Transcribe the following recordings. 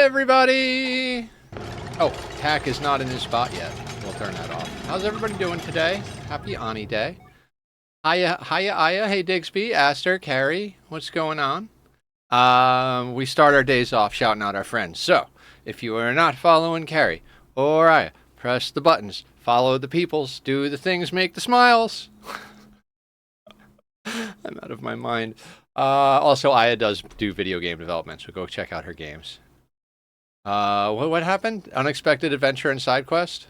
everybody! Oh, Tack is not in his spot yet. We'll turn that off. How's everybody doing today? Happy Ani Day. Hiya, Aya. Hey, Digsby, Aster, Carrie. What's going on? We start our days off shouting out our friends. So, if you are not following Carrie or Aya, press the buttons. Follow the peoples. Do the things, make the smiles. I'm out of my mind. Also, Aya does do video game development, so go check out her games. What happened? Unexpected adventure and side quest?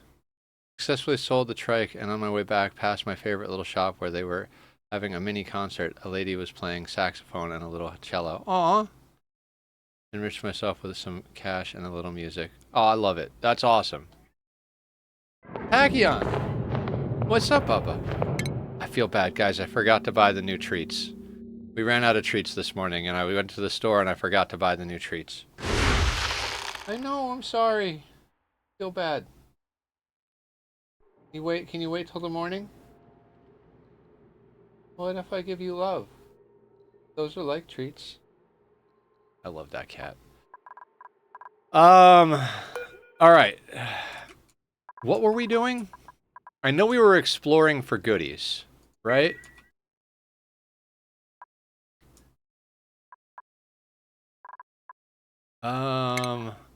Successfully sold the trike, and on my way back past my favorite little shop where they were having a mini concert, a lady was playing saxophone and a little cello. Aww. Enriched myself with some cash and a little music. Oh, I love it. That's awesome. Tachyon! What's up, Bubba? I feel bad, guys. I forgot to buy the new treats. We ran out of treats this morning, and we went to the store, and I forgot to buy the new treats. I know, I'm sorry. I feel bad. Can you wait till the morning? What if I give you love? Those are like treats. I love that cat. Alright. What were we doing? I know we were exploring for goodies, right?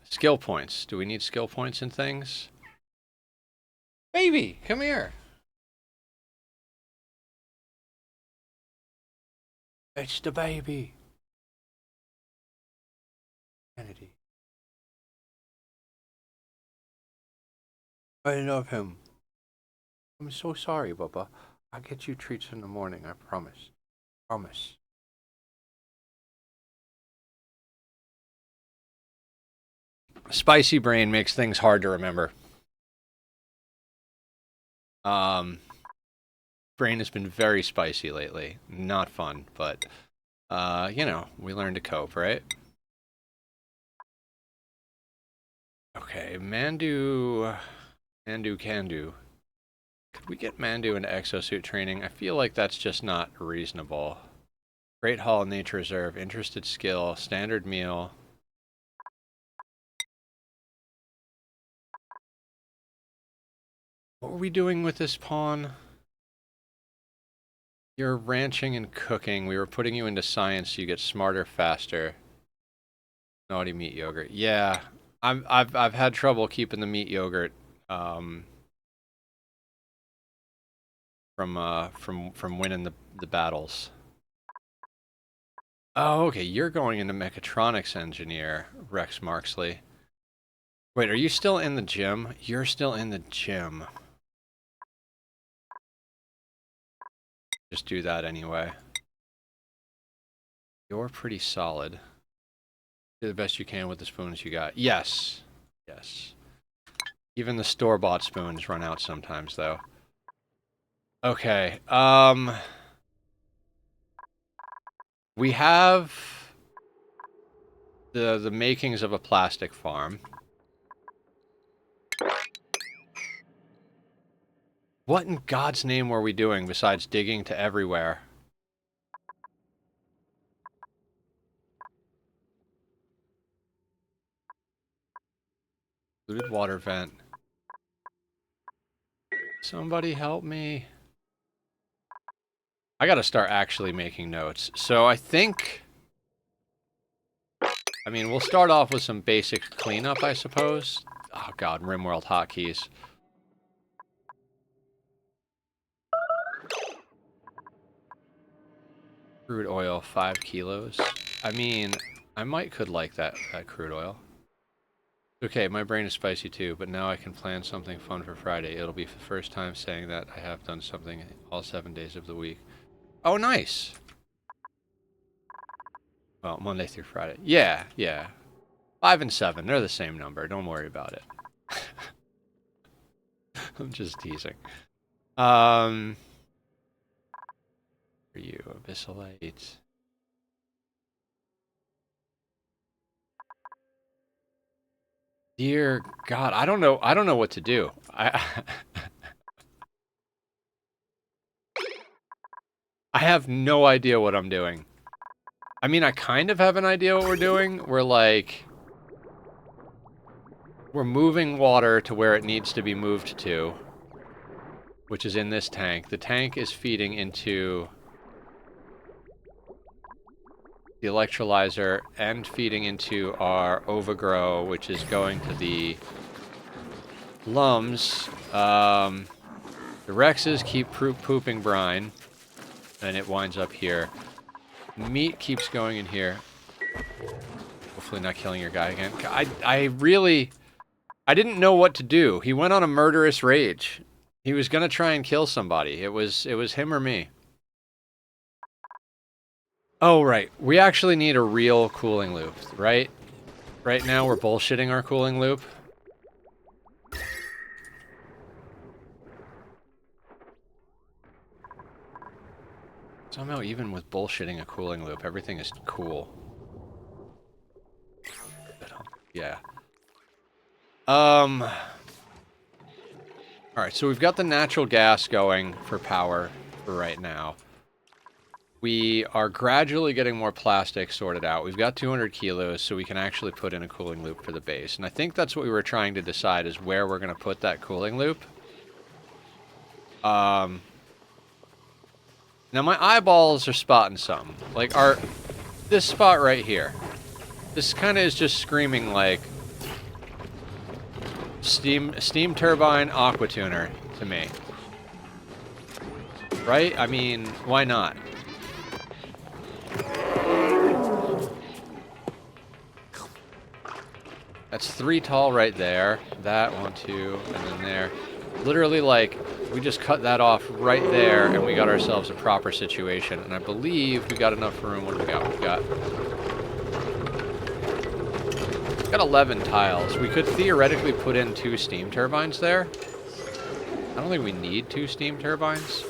Skill points. Do we need skill points and things? Baby, come here. It's the baby. Kennedy. I love him. I'm so sorry, Bubba. I'll get you treats in the morning, I promise. Promise. Spicy brain makes things hard to remember. Brain has been very spicy lately. Not fun, but, you know, we learn to cope, right? Okay, Mandu can do. Could we get Mandu into exosuit training? I feel like that's just not reasonable. Great Hall Nature Reserve, interested skill, standard meal. What were we doing with this pawn? You're ranching and cooking. We were putting you into science so you get smarter faster. Naughty meat yogurt. Yeah, I've had trouble keeping the meat yogurt from winning the battles. Oh, okay. You're going into mechatronics engineer, Rex Marksley. Wait, are you still in the gym? You're still in the gym. Just do that anyway. You're pretty solid. Do the best you can with the spoons you got. Yes. Yes. Even the store-bought spoons run out sometimes, though. Okay. We have the makings of a plastic farm. What in God's name were we doing besides digging to everywhere? Looted water vent. Somebody help me. I gotta start actually making notes. So I think... I mean, we'll start off with some basic cleanup, I suppose. Oh god, RimWorld hotkeys. Crude oil, 5 kilos. I mean, I could like that crude oil. Okay, my brain is spicy too, but now I can plan something fun for Friday. It'll be the first time saying that I have done something all 7 days of the week. Oh, nice! Well, Monday through Friday. Yeah, yeah. 5 and 7, they're the same number. Don't worry about it. I'm just teasing. For you, Abyssalite. Dear God, I don't know what to do. I have no idea what I'm doing. I mean, I kind of have an idea what we're doing. We're like... We're moving water to where it needs to be moved to, which is in this tank. The tank is feeding into the electrolyzer and feeding into our overgrow, which is going to the lums. The Rexes keep pooping brine, and it winds up here. Meat keeps going in here. Hopefully not killing your guy again. I didn't know what to do. He went on a murderous rage. He was gonna try and kill somebody. It was him or me. Oh, right. We actually need a real cooling loop, right? Right now we're bullshitting our cooling loop. Somehow, even with bullshitting a cooling loop, everything is cool. Yeah. Alright, so we've got the natural gas going for power for right now. We are gradually getting more plastic sorted out. We've got 200 kilos, so we can actually put in a cooling loop for the base. And I think that's what we were trying to decide, is where we're going to put that cooling loop. Now my eyeballs are spotting something. Like, this spot right here. This kind of is just screaming like steam turbine aqua tuner to me. Right? I mean, why not? That's 3 tall right there. That, 1, 2, and then there. Literally, like, we just cut that off right there, and we got ourselves a proper situation. And I believe we got enough room. What do we got? We've got 11 tiles. We could theoretically put in 2 steam turbines there. I don't think we need 2 steam turbines.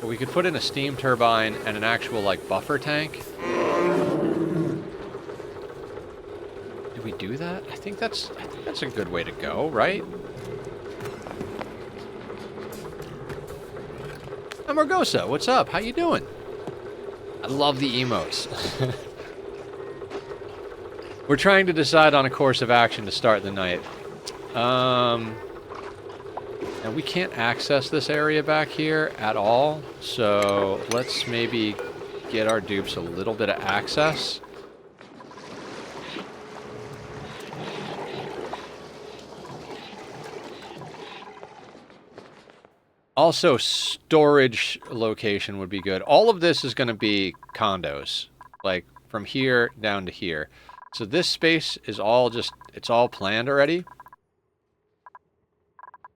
But we could put in a steam turbine and an actual, like, buffer tank. Did we do that? I think that's a good way to go, right? Amargosa, what's up? How you doing? I love the emotes. We're trying to decide on a course of action to start the night. And we can't access this area back here at all, so let's maybe get our dupes a little bit of access. Also, storage location would be good. All of this is going to be condos, like from here down to here. So this space is all just, it's all planned already.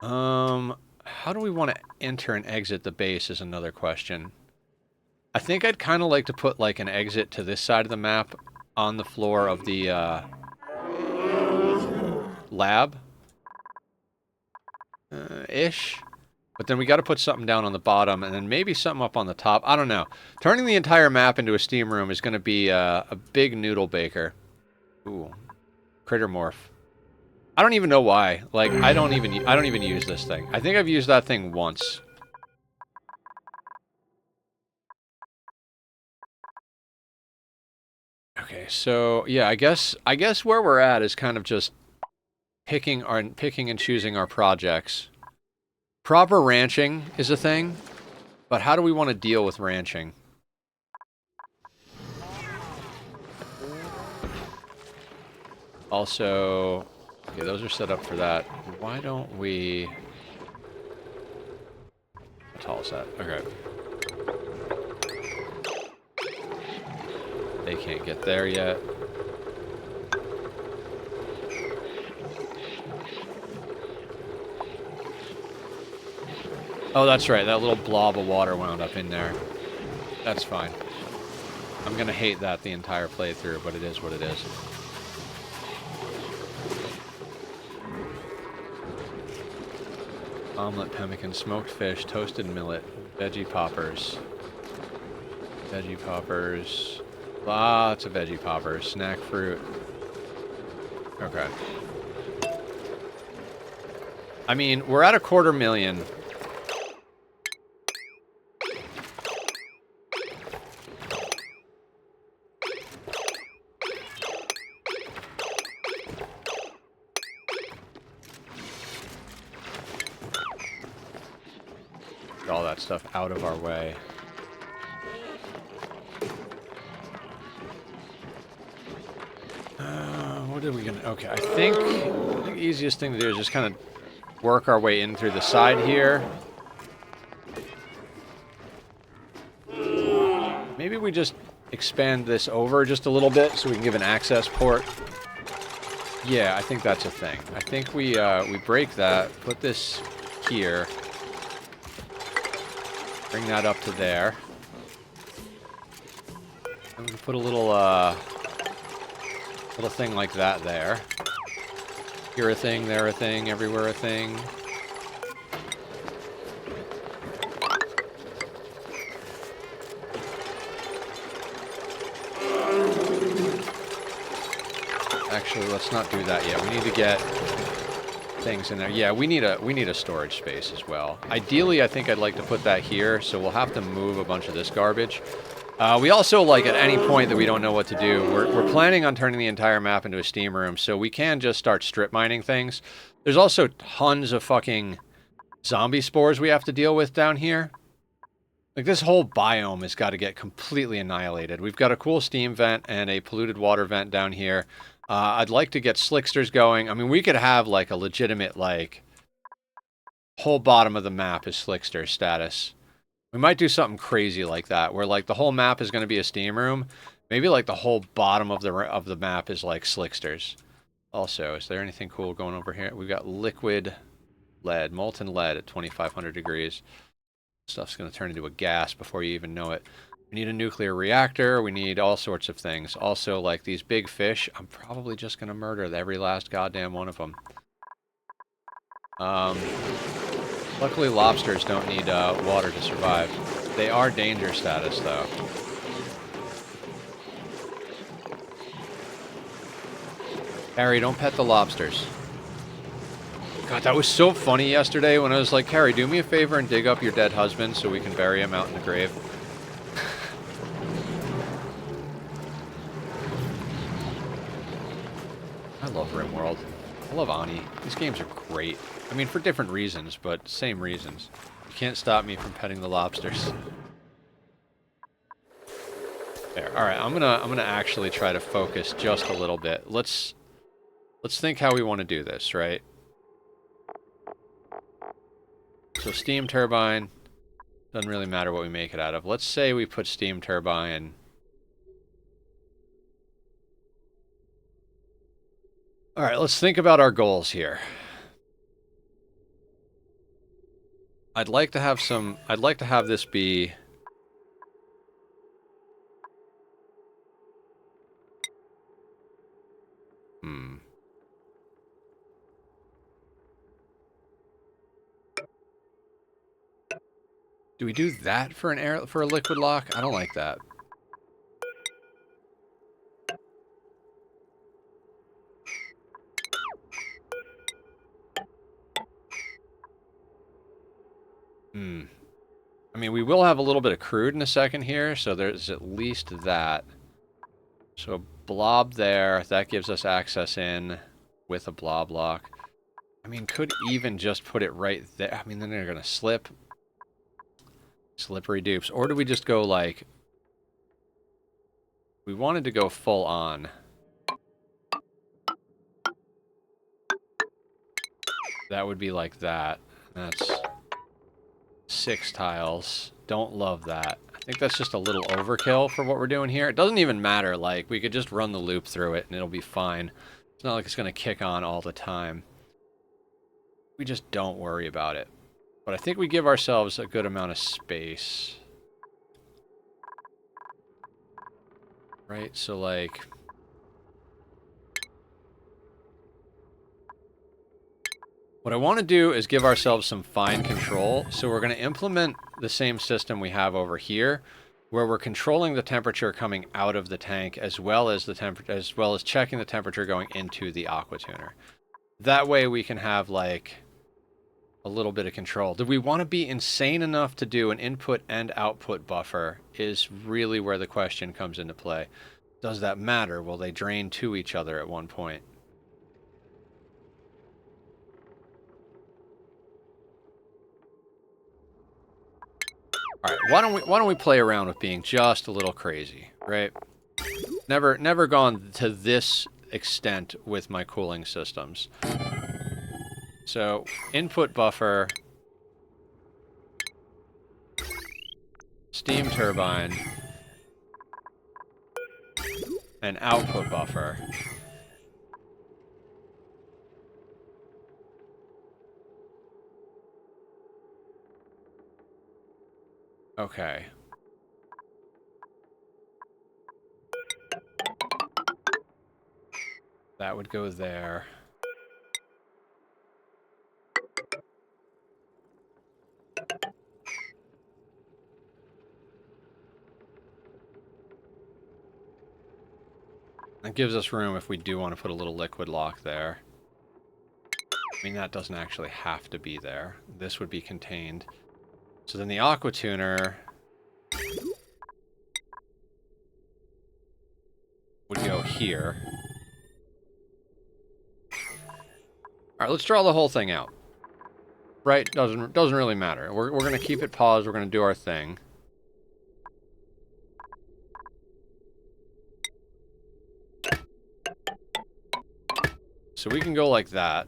How do we want to enter and exit the base is another question. I think I'd kind of like to put like an exit to this side of the map on the floor of the lab. Ish. But then we got to put something down on the bottom, and then maybe something up on the top. I don't know. Turning the entire map into a steam room is going to be a big noodle baker. Ooh, critter morph. I don't even know why. Like, I don't even use this thing. I think I've used that thing once. Okay, so yeah, I guess where we're at is kind of just picking and choosing our projects. Proper ranching is a thing, but how do we want to deal with ranching? Also, okay, those are set up for that. Why don't we... How tall is that? Okay. They can't get there yet. Oh, that's right. That little blob of water wound up in there. That's fine. I'm gonna hate that the entire playthrough, but it is what it is. Omelet, pemmican, smoked fish, toasted millet, veggie poppers. Veggie poppers. Lots of veggie poppers. Snack fruit. Okay. I mean, we're at 250,000. all that stuff out of our way. What are we gonna... Okay, I think the easiest thing to do is just kind of work our way in through the side here. Maybe we just expand this over just a little bit so we can give an access port. Yeah, I think that's a thing. I think we break that, put this here, bring that up to there. And we can put a little thing like that there. Here a thing, there a thing, everywhere a thing. Actually, let's not do that yet. We need to get things in there. Yeah, we need a storage space as well. Ideally, I think I'd like to put that here, so we'll have to move a bunch of this garbage. We also, like, at any point that we don't know what to do, we're planning on turning the entire map into a steam room, so we can just start strip mining things. There's also tons of fucking zombie spores we have to deal with down here. Like, this whole biome has got to get completely annihilated. We've got a cool steam vent and a polluted water vent down here. I'd like to get slicksters going. I mean, we could have, like, a legitimate, like, whole bottom of the map is slickster status. We might do something crazy like that, where, like, the whole map is going to be a steam room. Maybe, like, the whole bottom of the map is, like, slicksters. Also, is there anything cool going over here? We've got liquid lead, molten lead at 2,500 degrees. Stuff's going to turn into a gas before you even know it. We need a nuclear reactor. We need all sorts of things. Also, like, these big fish, I'm probably just going to murder every last goddamn one of them. Luckily, lobsters don't need water to survive. They are danger status, though. Harry, don't pet the lobsters. God, that was so funny yesterday when I was like, Harry, do me a favor and dig up your dead husband so we can bury him out in the grave. I love RimWorld. I love Ani. These games are great. I mean, for different reasons, but same reasons. You can't stop me from petting the lobsters. There. All right, I'm gonna actually try to focus just a little bit. Let's think how we want to do this, right? So steam turbine doesn't really matter what we make it out of. Let's say we put steam turbine. All right, let's think about our goals here. I'd like to have this be Do we do that for a liquid lock? I don't like that. I mean, we will have a little bit of crude in a second here, so there's at least that. So a blob there, that gives us access in with a blob lock. I mean, could even just put it right there. I mean, then they're going to slip. Slippery dupes. Or do we just go like... We wanted to go full on. That would be like that. That's 6 tiles. Don't love that. I think that's just a little overkill for what we're doing here. It doesn't even matter. Like, we could just run the loop through it and it'll be fine. It's not like it's going to kick on all the time. We just don't worry about it. But I think we give ourselves a good amount of space. Right? So, like... What I want to do is give ourselves some fine control. So we're going to implement the same system we have over here, where we're controlling the temperature coming out of the tank, as well as checking the temperature going into the aqua tuner. That way we can have like a little bit of control. Do we want to be insane enough to do an input and output buffer is really where the question comes into play. Does that matter? Will they drain to each other at one point? why don't we play around with being just a little crazy, right? Never gone to this extent with my cooling systems. So, input buffer, steam turbine, and output buffer. Okay. That would go there. That gives us room if we do want to put a little liquid lock there. I mean, that doesn't actually have to be there. This would be contained. So then the aqua tuner would go here. All right, let's draw the whole thing out. Right? Doesn't really matter. We're going to keep it paused. We're going to do our thing. So we can go like that.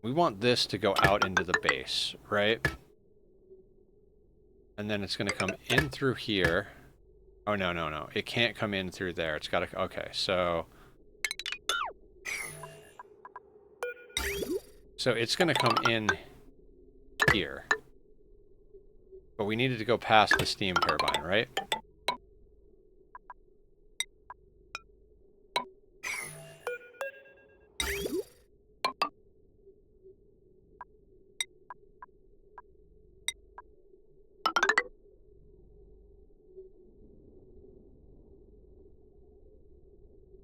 We want this to go out into the base, right? And then it's going to come in through here. Oh, no. It can't come in through there. It's got to... Okay, so... So it's going to come in here. But we needed to go past the steam turbine, right?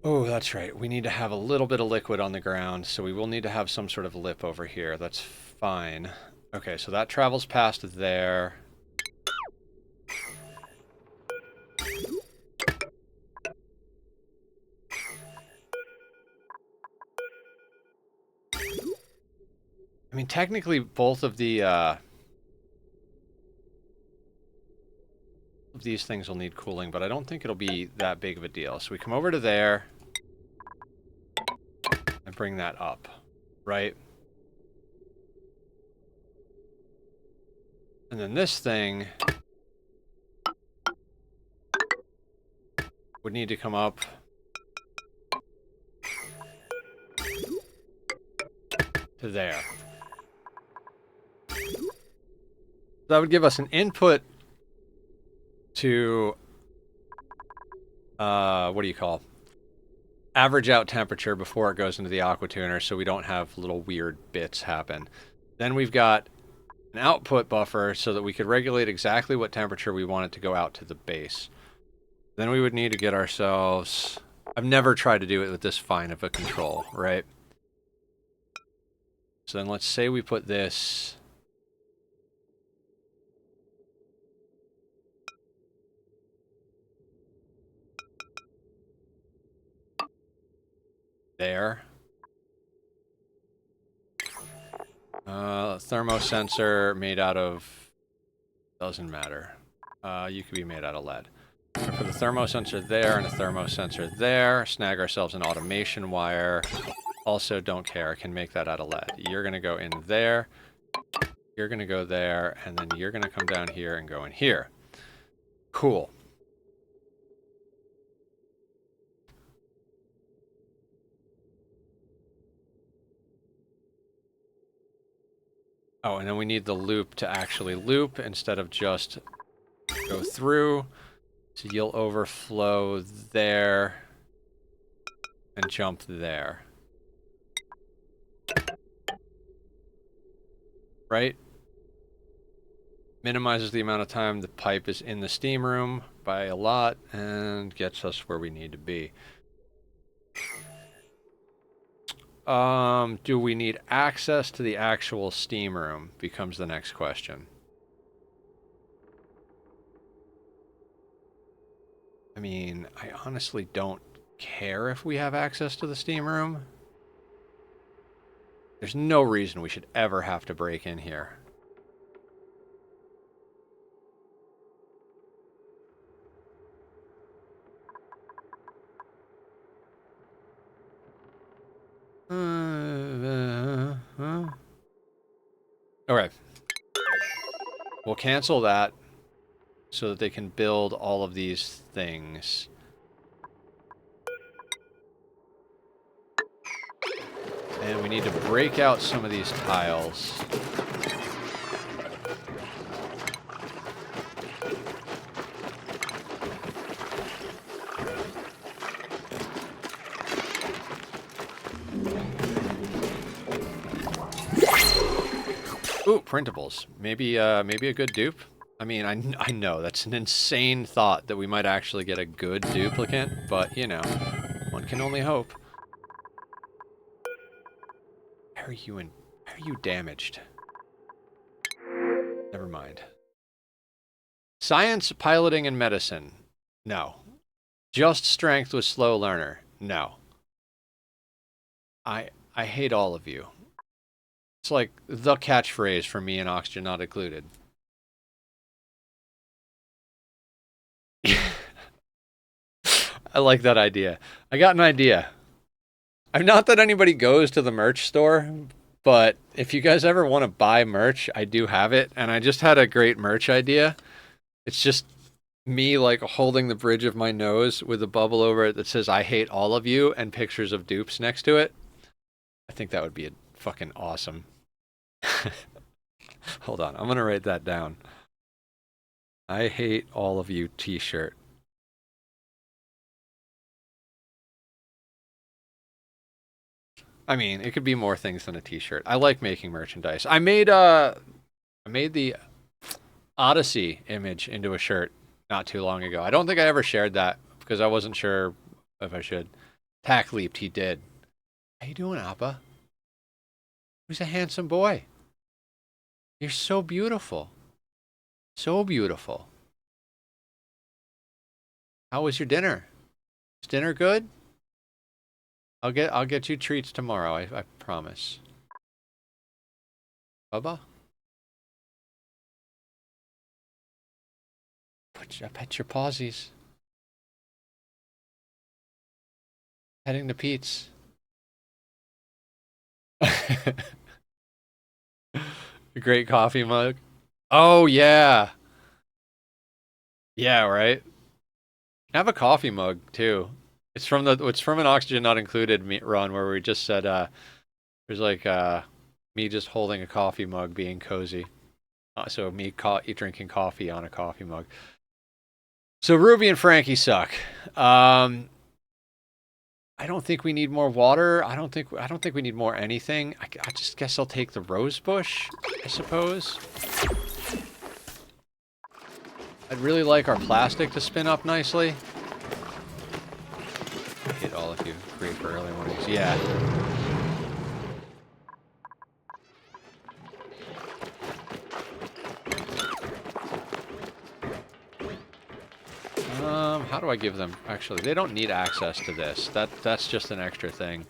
Oh, that's right. We need to have a little bit of liquid on the ground, so we will need to have some sort of lip over here. That's fine. Okay, so that travels past there. I mean, technically, both of the these things will need cooling, but I don't think it'll be that big of a deal. So we come over to there and bring that up, right? And then this thing would need to come up to there. That would give us an input to, what do you call? Average out temperature before it goes into the aqua tuner so we don't have little weird bits happen. Then we've got an output buffer so that we could regulate exactly what temperature we want it to go out to the base. Then we would need to get ourselves... I've never tried to do it with this fine of a control, right? So then let's say we put this... there. Thermosensor made out of... doesn't matter. You could be made out of lead. Put a thermosensor there and a thermosensor there. Snag ourselves an automation wire. Also, don't care. Can make that out of lead. You're going to go in there. You're going to go there. And then you're going to come down here and go in here. Cool. Oh, and then we need the loop to actually loop instead of just go through. So you'll overflow there and jump there. Right? Minimizes the amount of time the pipe is in the steam room by a lot and gets us where we need to be. Do we need access to the actual steam room? Becomes the next question. I mean, I honestly don't care if we have access to the steam room. There's no reason we should ever have to break in here. Okay. We'll cancel that so that they can build all of these things. And we need to break out some of these tiles. Ooh, printables. Maybe maybe a good dupe. I mean, I know that's an insane thought that we might actually get a good duplicate, but you know, one can only hope. How are you damaged? Never mind. Science, piloting, and medicine. No. Just strength with slow learner. No. I hate all of you. It's like the catchphrase for me and Oxygen Not Included. I like that idea. I got an idea. I'm not that anybody goes to the merch store, but if you guys ever want to buy merch, I do have it, and I just had a great merch idea. It's just me like holding the bridge of my nose with a bubble over it that says "I hate all of you" and pictures of dupes next to it. I think that would be fucking awesome. Hold on, I'm gonna write that down. I hate all of you t-shirt. I mean, it could be more things than a t-shirt. I like making merchandise. I made the Odyssey image into a shirt not too long ago. I don't think I ever shared that because I wasn't sure if I should. Tack leaped, he did. How you doing, Appa? Who's a handsome boy? You're so beautiful. So beautiful. How was your dinner? Is dinner good? I'll get you treats tomorrow, I promise. Bubba? Pet your pawsies. Heading to Pete's. A great coffee mug. Oh yeah. Yeah, right. I have a coffee mug too. It's from an Oxygen Not Included run where we just said there's like me just holding a coffee mug being cozy. So me drinking coffee on a coffee mug. So Ruby and Frankie suck. I don't think we need more water. I don't think we need more anything. I just guess I'll take the rose bush, I suppose. I'd really like our plastic to spin up nicely. I hate all of you. Great for early mornings. Yeah. How do I give them? Actually, they don't need access to this. That's just an extra thing.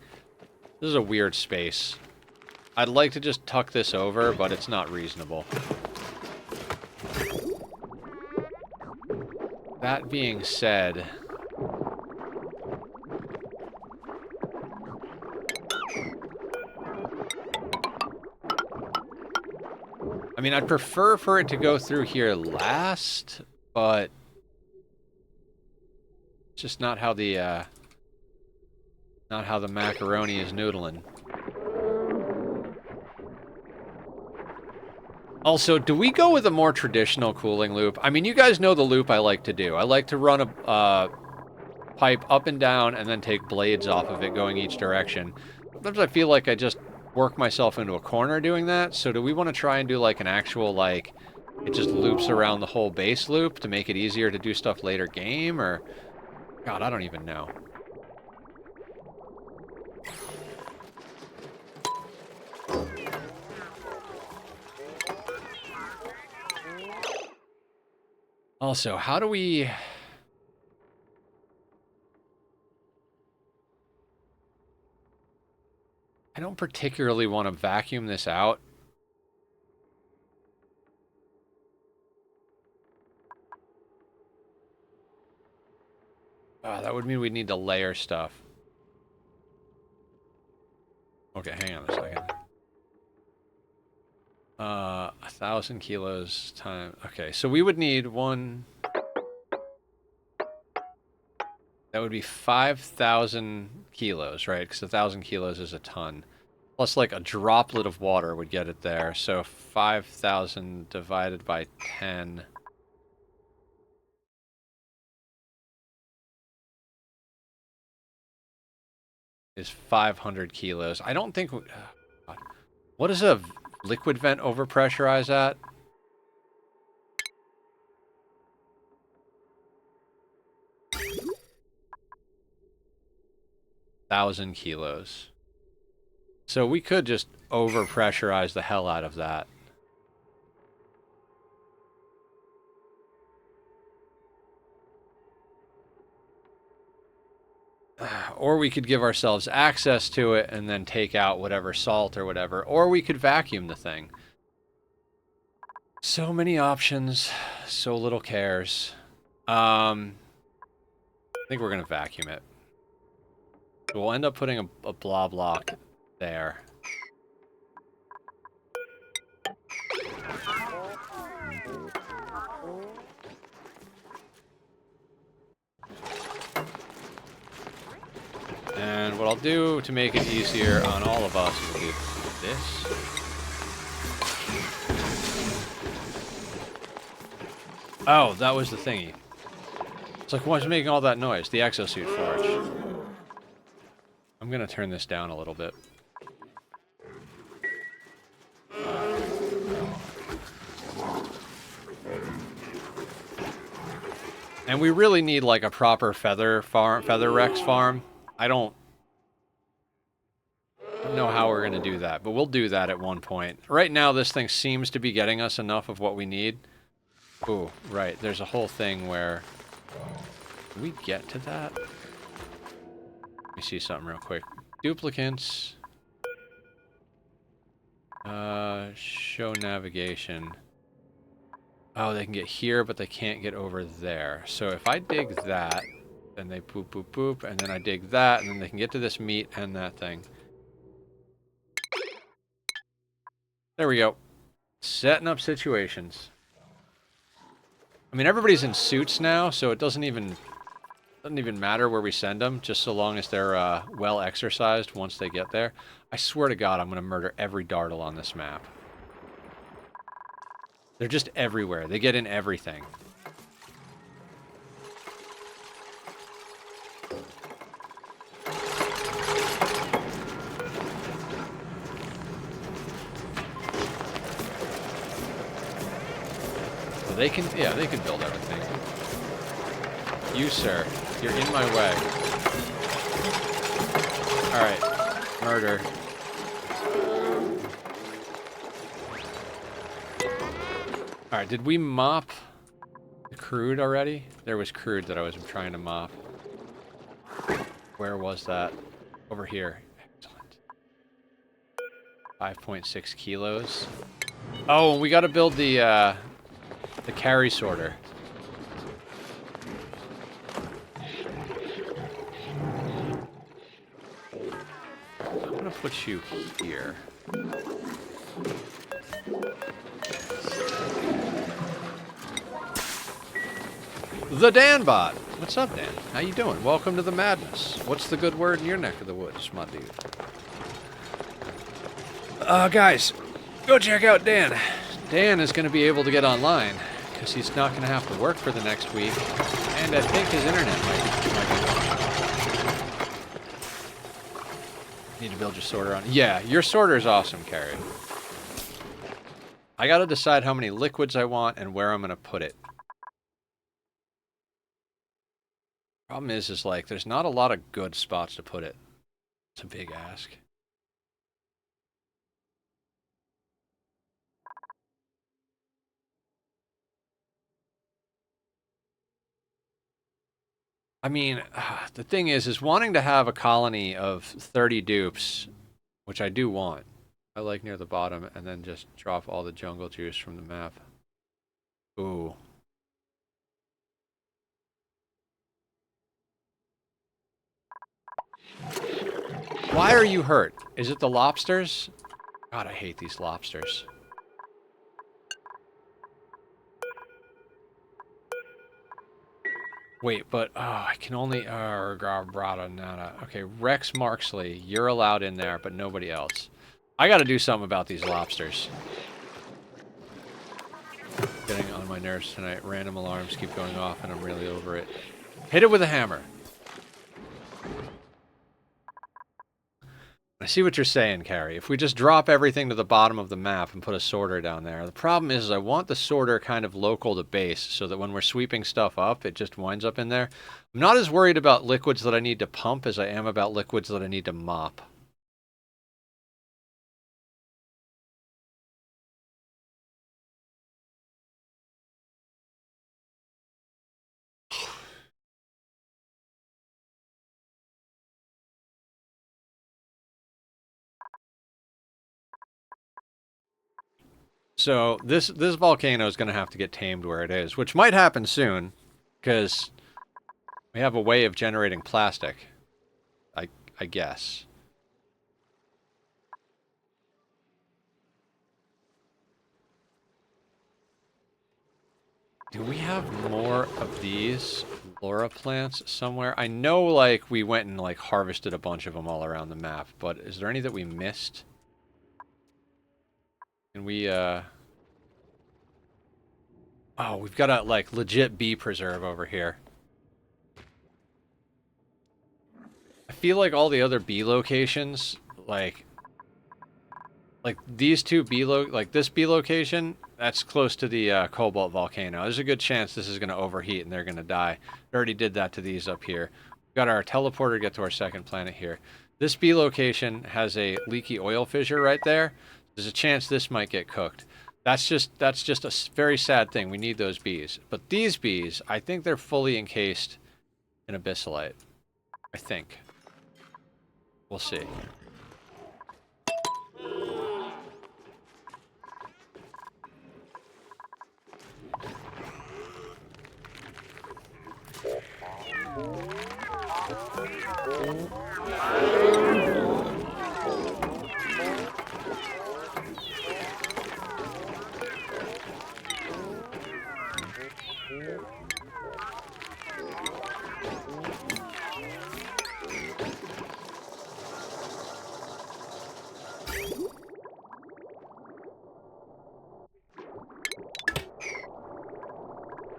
This is a weird space. I'd like to just tuck this over, but it's not reasonable. That being said, I mean, I'd prefer for it to go through here last, but it's just not how the macaroni is noodling. Also, do we go with a more traditional cooling loop? I mean, you guys know the loop I like to do. I like to run a pipe up and down and then take blades off of it going each direction. Sometimes I feel like I just work myself into a corner doing that. So do we want to try and do like an actual, like, it just loops around the whole base loop to make it easier to do stuff later game? Or, God, I don't even know. Also, how do we... I don't particularly want to vacuum this out. That would mean we'd need to layer stuff. Okay, hang on a second. 1,000 kilos time. Okay, so we would need one. That would be 5,000 kilos, right? Because 1,000 kilos is a ton. Plus, like, a droplet of water would get it there. So 5,000 divided by 10. Is 500 kilos. I don't think... what does a liquid vent overpressurize at? 1,000 kilos. So we could just overpressurize the hell out of that. Or we could give ourselves access to it and then take out whatever salt or whatever. Or we could vacuum the thing. So many options, so little cares. I think we're going to vacuum it. We'll end up putting a blob block there. And what I'll do to make it easier on all of us is do this. Oh, that was the thingy. It's like, what's making all that noise? The exosuit forge. I'm gonna turn this down a little bit. And we really need like a proper feather Rex farm. I don't know how we're gonna do that, but we'll do that at one point. Right now, this thing seems to be getting us enough of what we need. Ooh, right. There's a whole thing where... Can we get to that? Let me see something real quick. Duplicants. Show navigation. Oh, they can get here, but they can't get over there. So if I dig that, then they poop, poop, poop, and then I dig that, and then they can get to this meat and that thing. There we go. Setting up situations. I mean, everybody's in suits now, so it doesn't even matter where we send them, just so long as they're well exercised once they get there. I swear to God, I'm going to murder every dartle on this map. They're just everywhere. They get in everything. So they can, yeah, they can build everything. You, sir, you're in my way. Alright, murder. Alright, did we mop the crude already? There was crude that I was trying to mop. Where was that? Over here. Excellent. 5.6 kilos. Oh, and we gotta build the carry sorter. I'm gonna put you here. The Danbot. What's up, Dan? How you doing? Welcome to the madness. What's the good word in your neck of the woods, my dude? Guys, go check out Dan. Dan is going to be able to get online because he's not going to have to work for the next week, and I think his internet might be Need to build your sorter on. Yeah, your sorter is awesome, Carrie. I got to decide how many liquids I want and where I'm going to put it. Problem is like, there's not a lot of good spots to put it. It's a big ask. I mean, the thing is wanting to have a colony of 30 dupes which I do want. I like near the bottom, and then just drop all the jungle juice from the map. Ooh. Why are you hurt? Is it the lobsters? God, I hate these lobsters. Wait, but I can only okay, Rex Marksley, you're allowed in there, but nobody else. I got to do something about these lobsters. Getting on my nerves tonight. Random alarms keep going off, and I'm really over it. Hit it with a hammer. I see what you're saying, Carrie. If we just drop everything to the bottom of the map and put a sorter down there. The problem is I want the sorter kind of local to base so that when we're sweeping stuff up, it just winds up in there. I'm not as worried about liquids that I need to pump as I am about liquids that I need to mop. So this volcano is going to have to get tamed where it is, which might happen soon, because we have a way of generating plastic. I guess. Do we have more of these flora plants somewhere? I know, like, we went and, like, harvested a bunch of them all around the map, but is there any that we missed? Can we, Oh, we've got a, like, legit bee preserve over here. I feel like all the other bee locations, like these two like this bee location, that's close to the cobalt volcano. There's a good chance this is going to overheat and they're going to die. We already did that to these up here. We've got our teleporter to get to our second planet here. This bee location has a leaky oil fissure right there. There's a chance this might get cooked. That's just a very sad thing. We need those bees. But these bees, I think they're fully encased in abyssalite. I think. We'll see.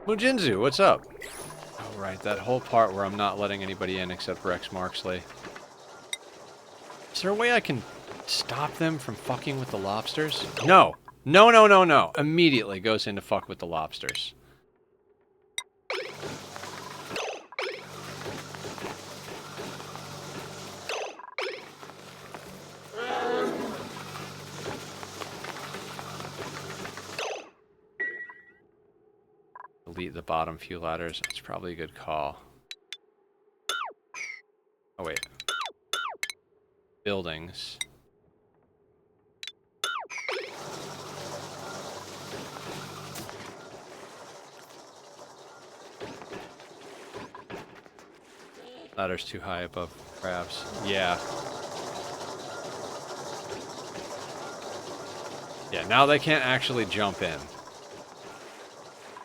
Mujinzu, what's up? Oh, right, that whole part where I'm not letting anybody in except Rex Marksley. Is there a way I can stop them from fucking with the lobsters? No! No, no, no, no! Immediately goes in to fuck with the lobsters. Delete the bottom few ladders. That's probably a good call. Oh, wait. Buildings. Ladder's too high above crabs. Yeah. Yeah, now they can't actually jump in.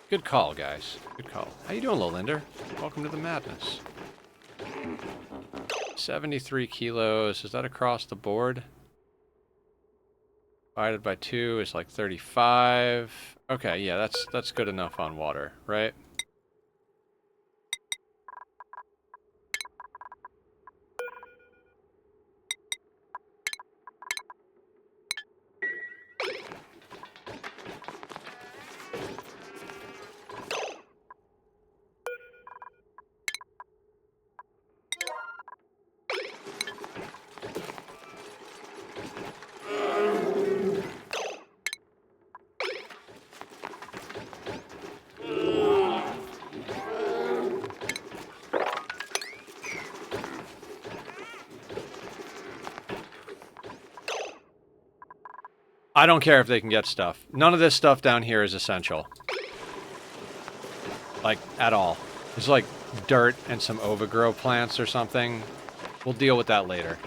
Good call, guys. Good call. How you doing, Lolinder? Welcome to the madness. 73 kilos. Is that across the board? Divided by 2 is like 35. Okay, yeah, that's good enough on water, right? I don't care if they can get stuff. None of this stuff down here is essential. Like, at all. There's like dirt and some overgrow plants or something. We'll deal with that later.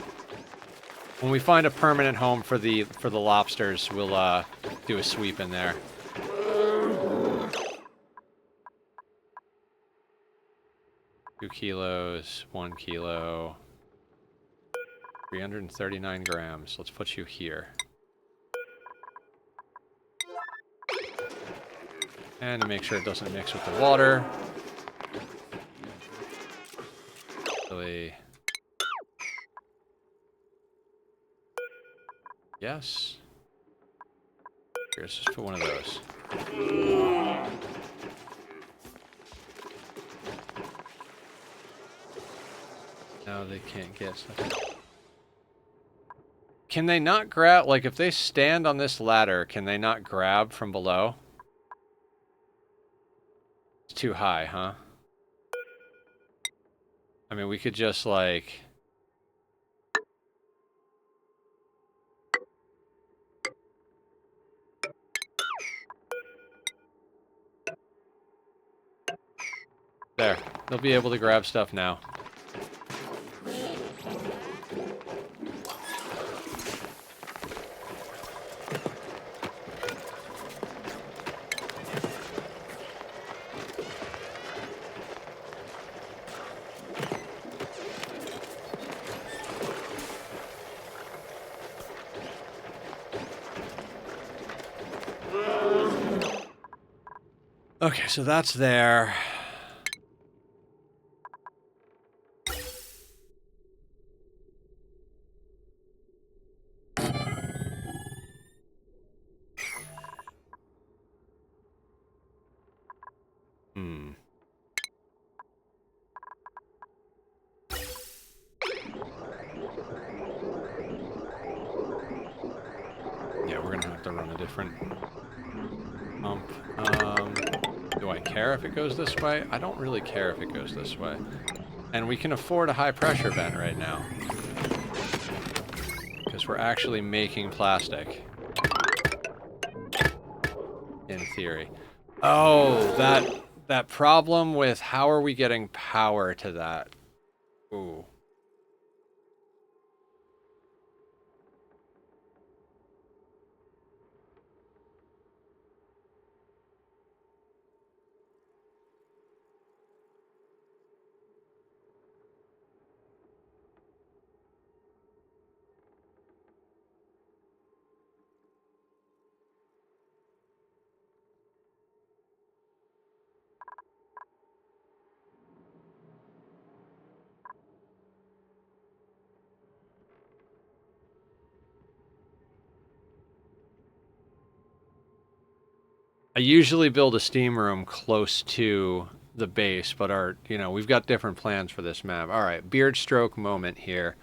When we find a permanent home for the lobsters, we'll do a sweep in there. 2 kilos, 1 kilo, 339 grams. Let's put you here. And to make sure it doesn't mix with the water. Really. Yes. Here, let's just put one of those. Now they can't get stuff. Can they not grab, like if they stand on this ladder, can they not grab from below? It's too high, huh? I mean, we could just like... There. They'll be able to grab stuff now. Okay, so that's there. Yeah, we're gonna have to run a different pump. Do I care if it goes this way? I don't really care if it goes this way. And we can afford a high pressure vent right now. Because we're actually making plastic. In theory. Oh, that problem with how are we getting power to that? Ooh. I usually build a steam room close to the base, but we've got different plans for this map. All right, beard stroke moment here.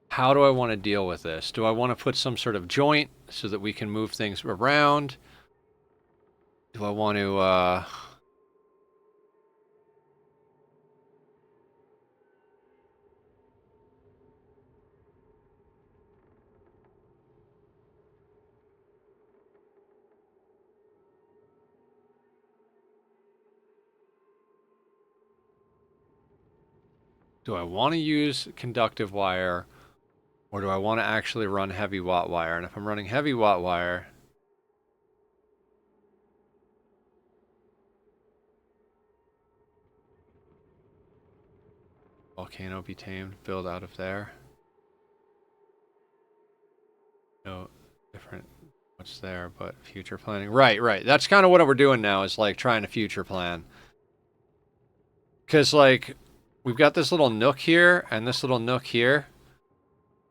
How do I want to deal with this? Do I want to put some sort of joint so that we can move things around? Do I want to, do I want to use conductive wire, or do I want to actually run heavy watt wire? And if I'm running heavy watt wire... Volcano be tamed, build out of there. No, different what's there, but future planning. Right, right. That's kind of what we're doing now, is like trying to future plan. Because like, we've got this little nook here, and this little nook here.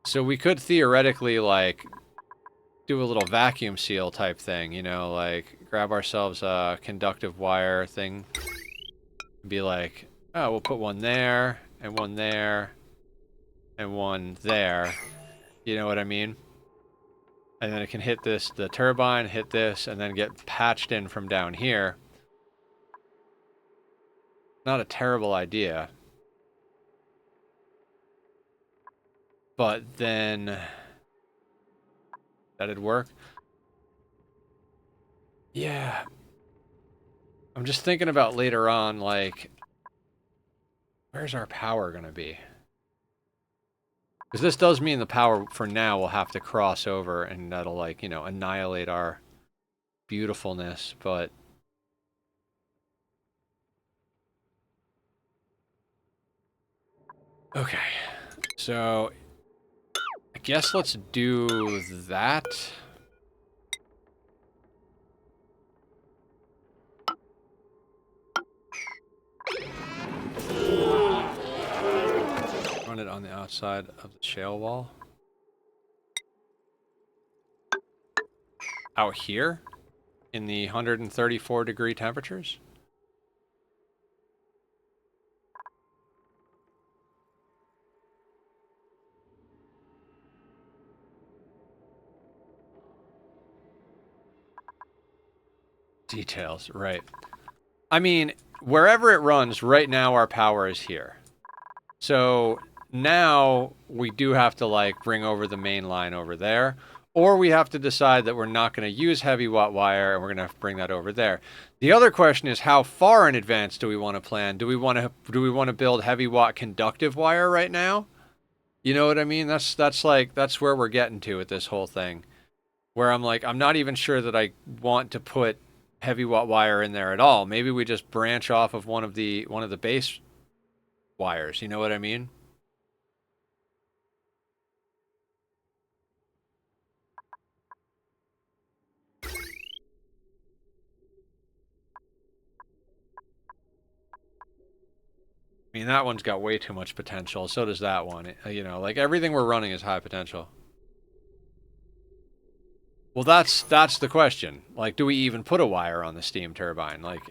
So we could theoretically like do a little vacuum seal type thing, you know, like grab ourselves a conductive wire thing. Be like, oh, we'll put one there, and one there, and one there. You know what I mean? And then it can hit this, the turbine, hit this, and then get patched in from down here. Not a terrible idea. But then... that'd work. Yeah. I'm just thinking about later on, like, where's our power going to be? Because this does mean the power for now will have to cross over, and that'll, like, you know, annihilate our beautifulness, but... Okay. So, I guess let's do that. Run it on the outside of the shale wall. Out here? In the 134 degree temperatures? Details, right. I mean, wherever it runs, right now our power is here. So now we do have to, like, bring over the main line over there. Or we have to decide that we're not going to use heavy watt wire and we're going to have to bring that over there. The other question is, how far in advance do we want to plan? Do we want to build heavy watt conductive wire right now? You know what I mean? That's where we're getting to with this whole thing. Where I'm like, I'm not even sure that I want to put heavy watt wire in there at all. Maybe we just branch off of one of the base wires. You know what I mean? I mean, that one's got way too much potential. So does that one. You know, like, everything we're running is high potential. Well, that's the question. Like, do we even put a wire on the steam turbine? Like,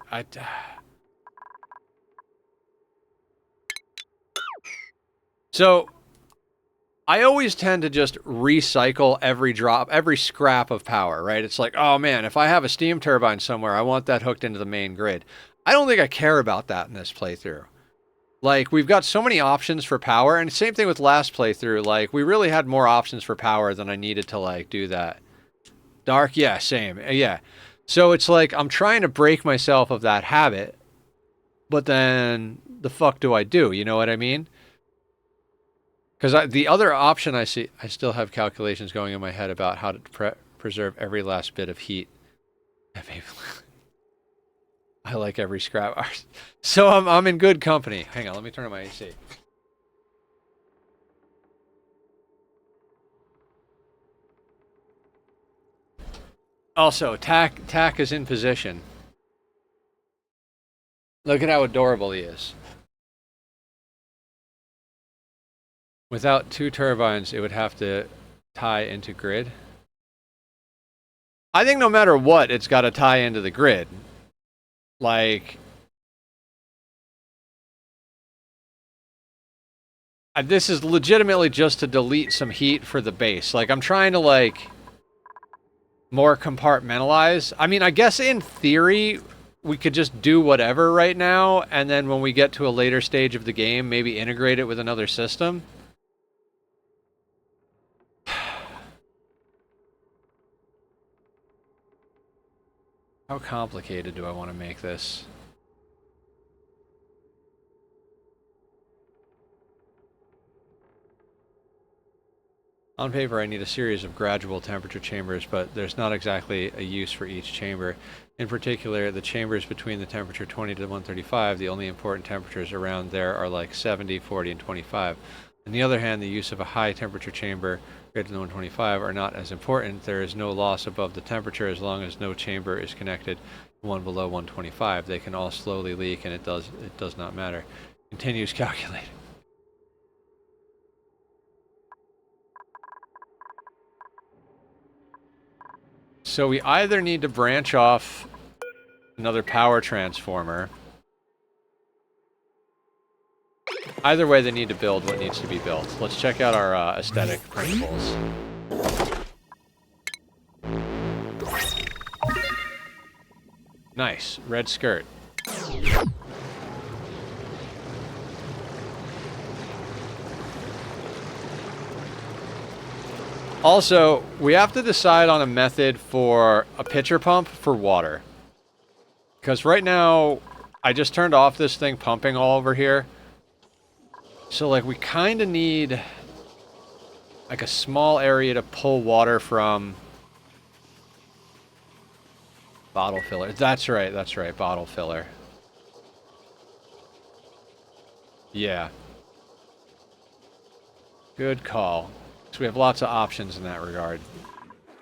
So, I always tend to just recycle every scrap of power, right? It's like, oh man, if I have a steam turbine somewhere, I want that hooked into the main grid. I don't think I care about that in this playthrough. Like, we've got so many options for power, and same thing with last playthrough. Like, we really had more options for power than I needed to, like, do that. Dark, yeah, same, yeah. So it's like, I'm trying to break myself of that habit, but then the fuck do I do? You know what I mean? Because the other option I see, I still have calculations going in my head about how to preserve every last bit of heat. I like every scrap. So I'm in good company. Hang on, let me turn on my AC. Also, Tack is in position. Look at how adorable he is. Without two turbines, it would have to tie into grid. I think no matter what, it's got to tie into the grid. Like, this is legitimately just to delete some heat for the base. Like, I'm trying to, like, more compartmentalize. I mean, I guess in theory, we could just do whatever right now, and then when we get to a later stage of the game, maybe integrate it with another system. How complicated do I want to make this? On paper, I need a series of gradual temperature chambers, but there's not exactly a use for each chamber. In particular, the chambers between the temperature 20 to 135, the only important temperatures around there are like 70, 40, and 25. On the other hand, the use of a high temperature chamber greater than 125 are not as important. There is no loss above the temperature as long as no chamber is connected to one below 125. They can all slowly leak, and it does not matter. Continues calculating. So we either need to branch off another power transformer. Either way, they need to build what needs to be built. Let's check out our aesthetic principles. Nice. Red skirt. Also, we have to decide on a method for a pitcher pump for water. Because right now, I just turned off this thing pumping all over here. So, like, we kind of need, like, a small area to pull water from. Bottle filler. That's right, bottle filler. Yeah. Good call. So we have lots of options in that regard.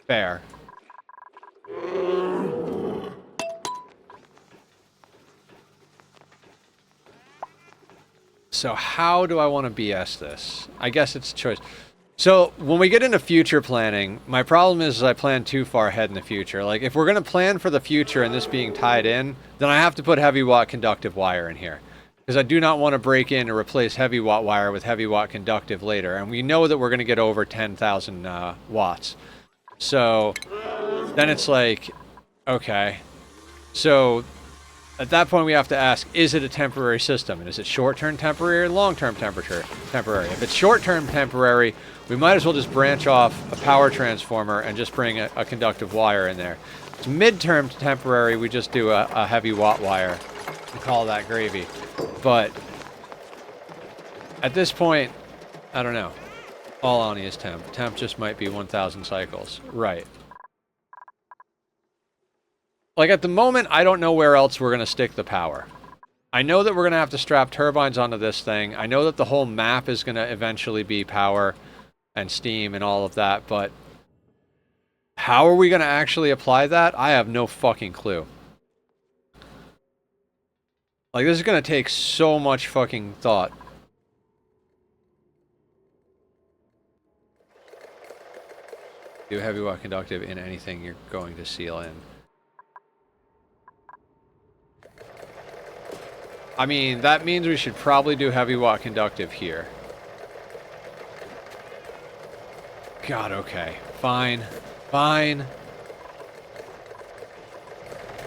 Fair. So how do I want to BS this? I guess it's choice. So when we get into future planning, my problem is I plan too far ahead in the future. Like if we're going to plan for the future and this being tied in, then I have to put heavy watt conductive wire in here. Because I do not want to break in or replace heavy watt wire with heavy watt conductive later. And we know that we're going to get over 10,000 watts. So then it's like, okay. So at that point we have to ask, is it a temporary system? And is it short-term temporary or long-term temporary? If it's short-term temporary, we might as well just branch off a power transformer and just bring a conductive wire in there. If it's mid-term temporary, we just do a heavy watt wire and call that gravy. But at this point, I don't know. All on is temp. Temp just might be 1,000 cycles. Right. Like at the moment, I don't know where else we're going to stick the power. I know that we're going to have to strap turbines onto this thing. I know that the whole map is going to eventually be power and steam and all of that, but how are we going to actually apply that? I have no fucking clue. Like, this is going to take so much fucking thought. Do heavy watt conductive in anything you're going to seal in. I mean, that means we should probably do heavy watt conductive here. God, okay. Fine. Fine.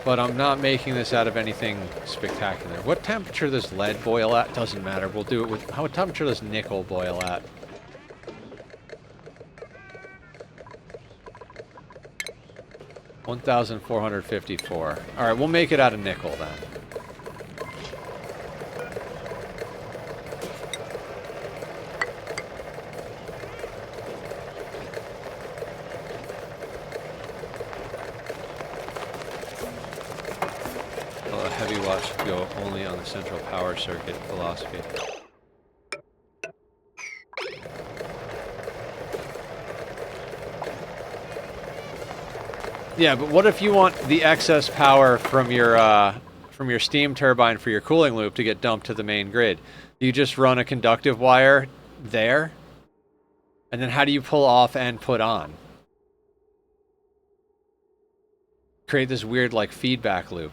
But I'm not making this out of anything spectacular. What temperature does lead boil at? Doesn't matter. We'll do it with... How temperature does nickel boil at? $1,454. Alright, we'll make it out of nickel then. Heavy watt should go only on the central power circuit philosophy. Yeah, but what if you want the excess power from your steam turbine for your cooling loop to get dumped to the main grid? Do you just run a conductive wire there? And then how do you pull off and put on? Create this weird like feedback loop.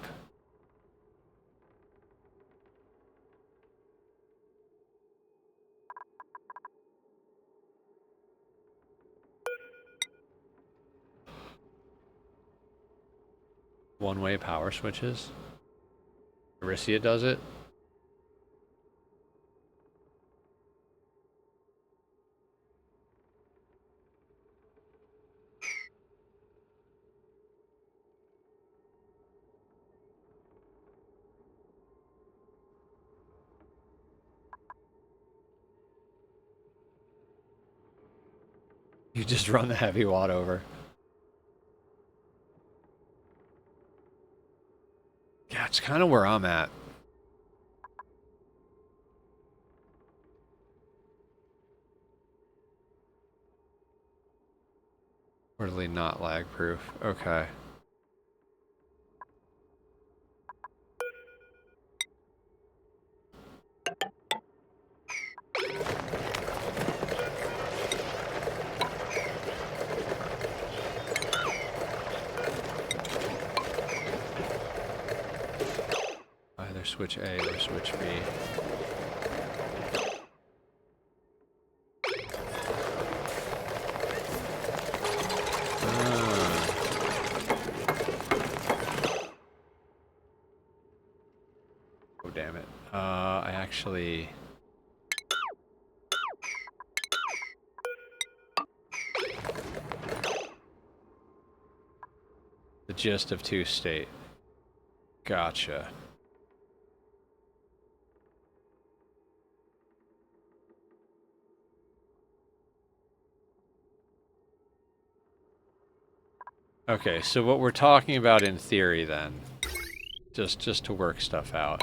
One-way power switches. Aricia does it. You just run the heavy watt over. Yeah, it's kind of where I'm at. Totally not lag proof. Okay. Either switch A or switch B. Oh, damn it. I actually... gist of two-state. Gotcha. Okay, so what we're talking about in theory then, just to work stuff out.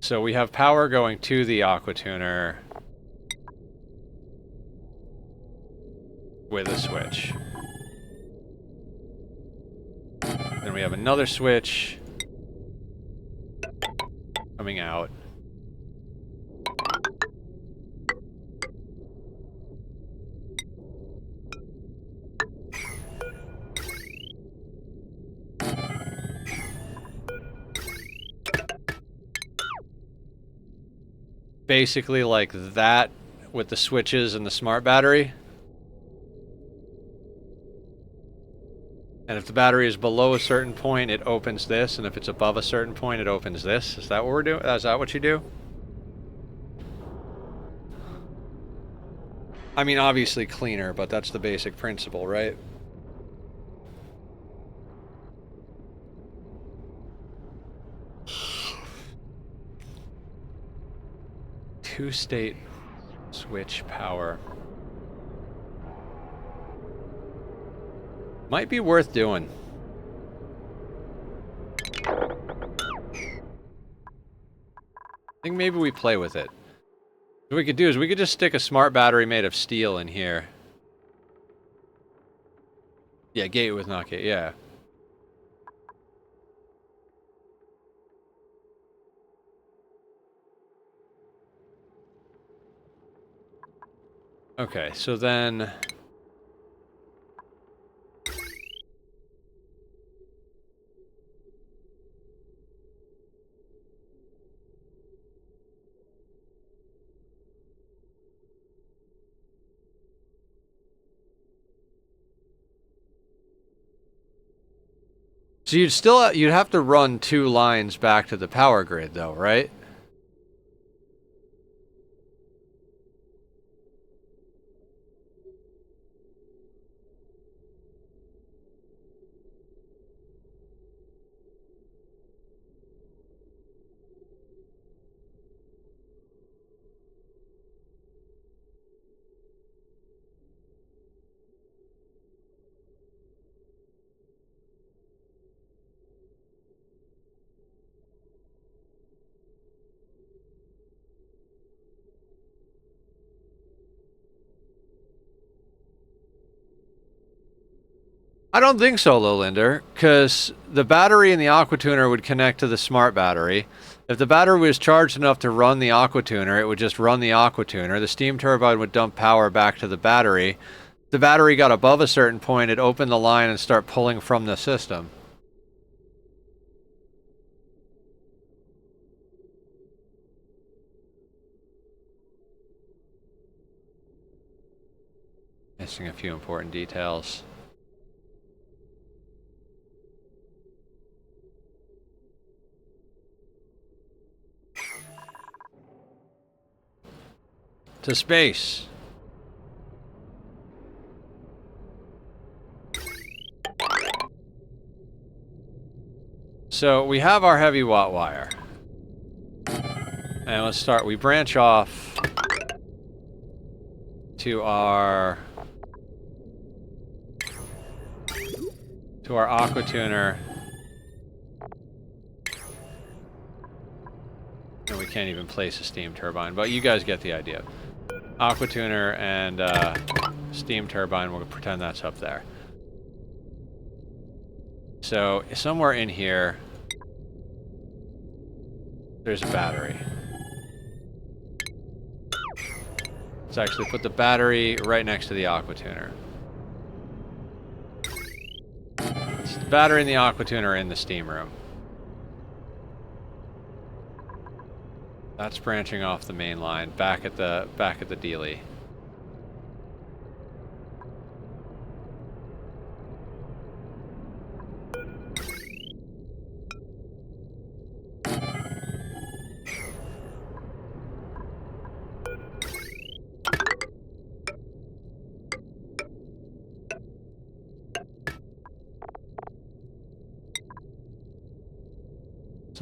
So we have power going to the aquatuner with a switch. Then we have another switch coming out. Basically like that with the switches and the smart battery. And if the battery is below a certain point, it opens this, and if it's above a certain point, it opens this. Is that what we're doing? Is that what you do? I mean, obviously cleaner, but that's the basic principle, right? Two-state switch power. Might be worth doing. I think maybe we play with it. What we could do is we could just stick a smart battery made of steel in here. Yeah, gate with not gate, yeah. Okay, so then... So you'd have to run 2 lines back to the power grid though, right? I don't think so, Lowlinder, because the battery in the aquatuner would connect to the smart battery. If the battery was charged enough to run the aquatuner, it would just run the aquatuner. The steam turbine would dump power back to the battery. If the battery got above a certain point, it'd open the line and start pulling from the system. Missing a few important details. To space. So we have our heavy watt wire. And let's start, we branch off to our aquatuner. And we can't even place a steam turbine, but you guys get the idea. Aquatuner and steam turbine, we'll pretend that's up there. So somewhere in here, there's a battery. Let's actually put the battery right next to the aquatuner. The battery and the aquatuner are in the steam room. That's branching off the main line, back at the dealie.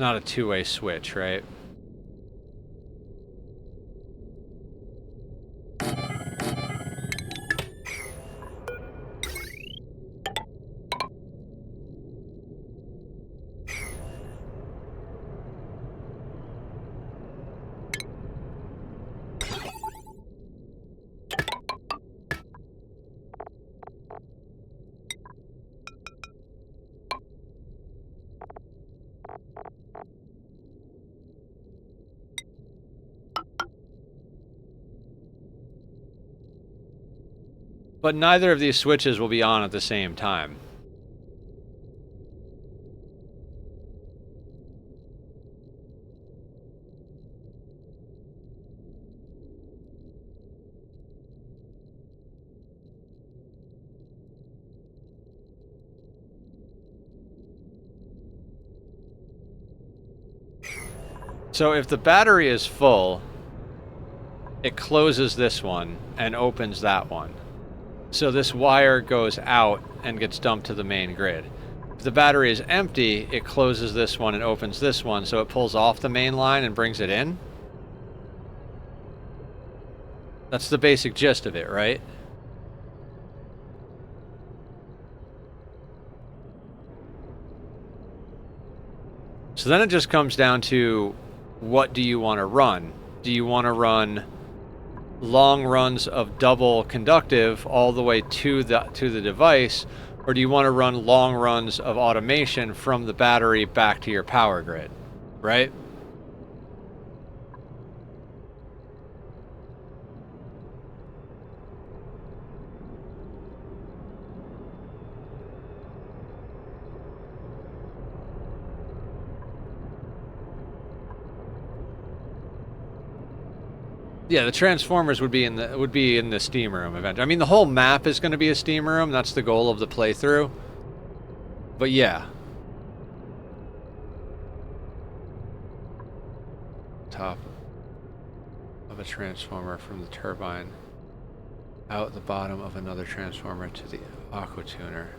not a two-way switch, right? But neither of these switches will be on at the same time. So if the battery is full, it closes this one and opens that one. So this wire goes out and gets dumped to the main grid. If the battery is empty, it closes this one and opens this one, so it pulls off the main line and brings it in. That's the basic gist of it, right? So then it just comes down to, what do you want to run? Do you want to run long runs of double conductive all the way to the device, or do you want to run long runs of automation from the battery back to your power grid, right? Yeah, the transformers would be in the steam room event. I mean, the whole map is going to be a steam room. That's the goal of the playthrough. But yeah. Top of a transformer from the turbine out the bottom of another transformer to the aqua tuner.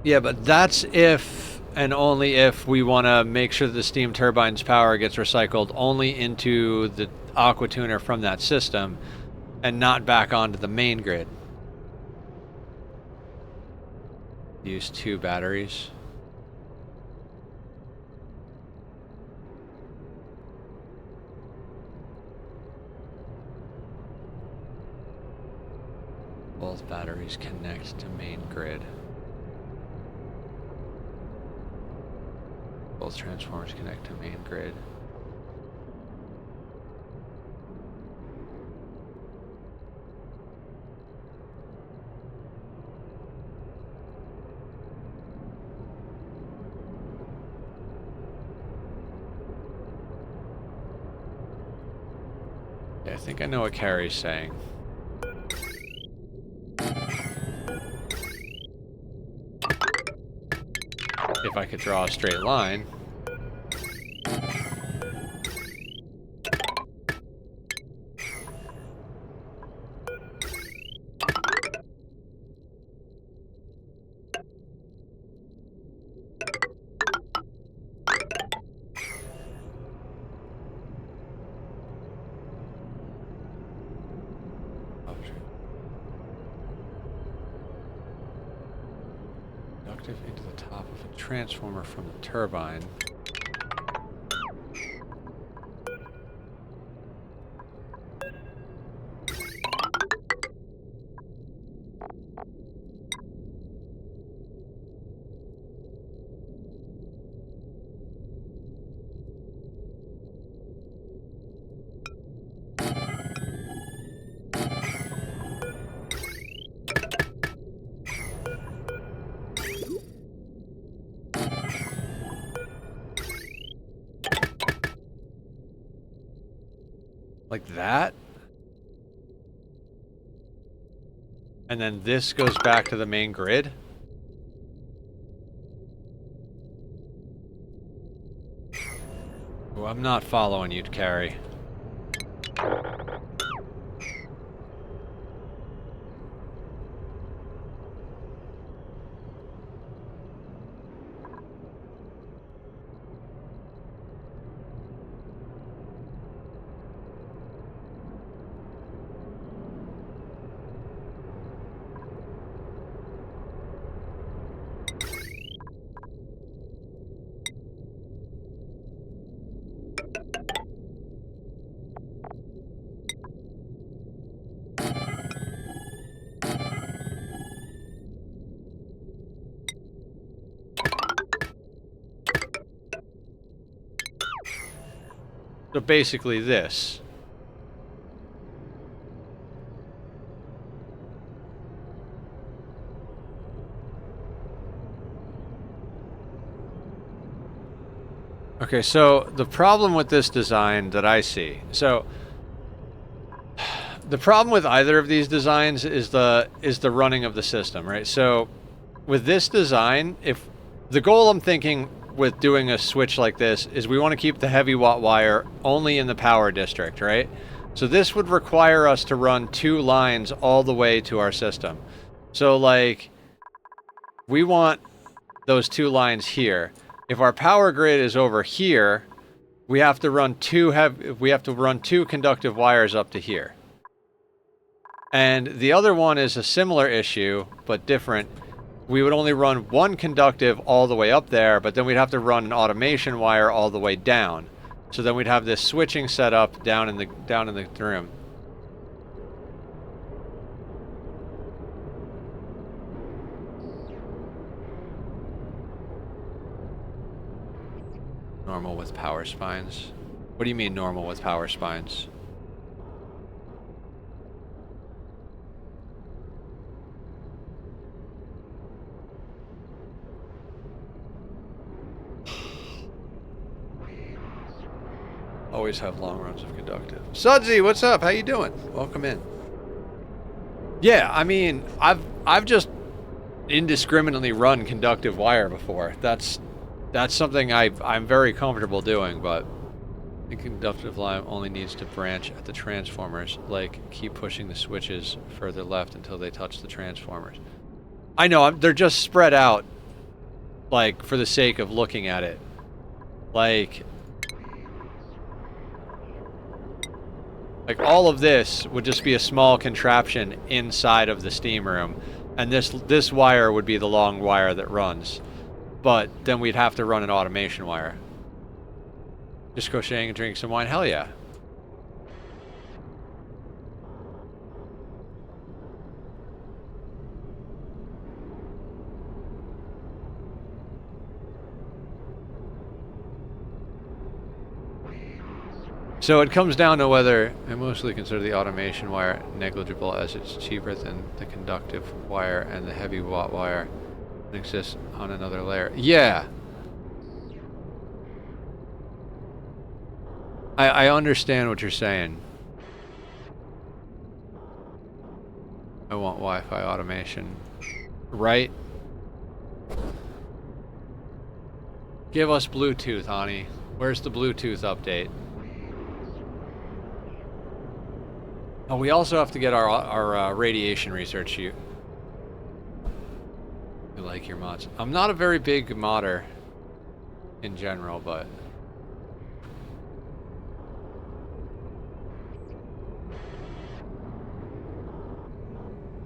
Yeah, but that's if and only if we want to make sure that the steam turbine's power gets recycled only into the aqua tuner from that system and not back onto the main grid. Use 2 batteries. Both batteries connect to main grid. Both transformers connect to main grid. Yeah, I think I know what Carrie's saying. If I could draw a straight line. Into the top of a transformer from the turbine. Like that. And then this goes back to the main grid. Oh, I'm not following you, Carrie. So basically this. Okay, so the problem with this design that I see, so the problem with either of these designs is the running of the system, right? So with this design, if the goal I'm thinking with doing a switch like this is we want to keep the heavy watt wire only in the power district, right? So this would require us to run 2 lines all the way to our system. So like we want those 2 lines here. If our power grid is over here, we have to run 2 conductive wires up to here. And the other one is a similar issue, but different. We would only run 1 conductive all the way up there, but then we'd have to run an automation wire all the way down. So then we'd have this switching set up down in the room. Normal with power spines. What do you mean normal with power spines? Always have long runs of conductive. Sudsy, what's up? How you doing? Welcome in. Yeah, I mean, I've just indiscriminately run conductive wire before. That's something I'm very comfortable doing, but the conductive line only needs to branch at the transformers. Like, keep pushing the switches further left until they touch the transformers. I know, they're just spread out, like, for the sake of looking at it. Like all of this would just be a small contraption inside of the steam room, and this wire would be the long wire that runs. But then we'd have to run an automation wire. Just crocheting and drinking some wine? Hell yeah. So it comes down to whether I mostly consider the automation wire negligible, as it's cheaper than the conductive wire, and the heavy watt wire exists on another layer. Yeah. I understand what you're saying. I want Wi-Fi automation. Right? Give us Bluetooth, Ani. Where's the Bluetooth update? Oh, we also have to get our radiation research sheet. You like your mods? I'm not a very big modder in general, but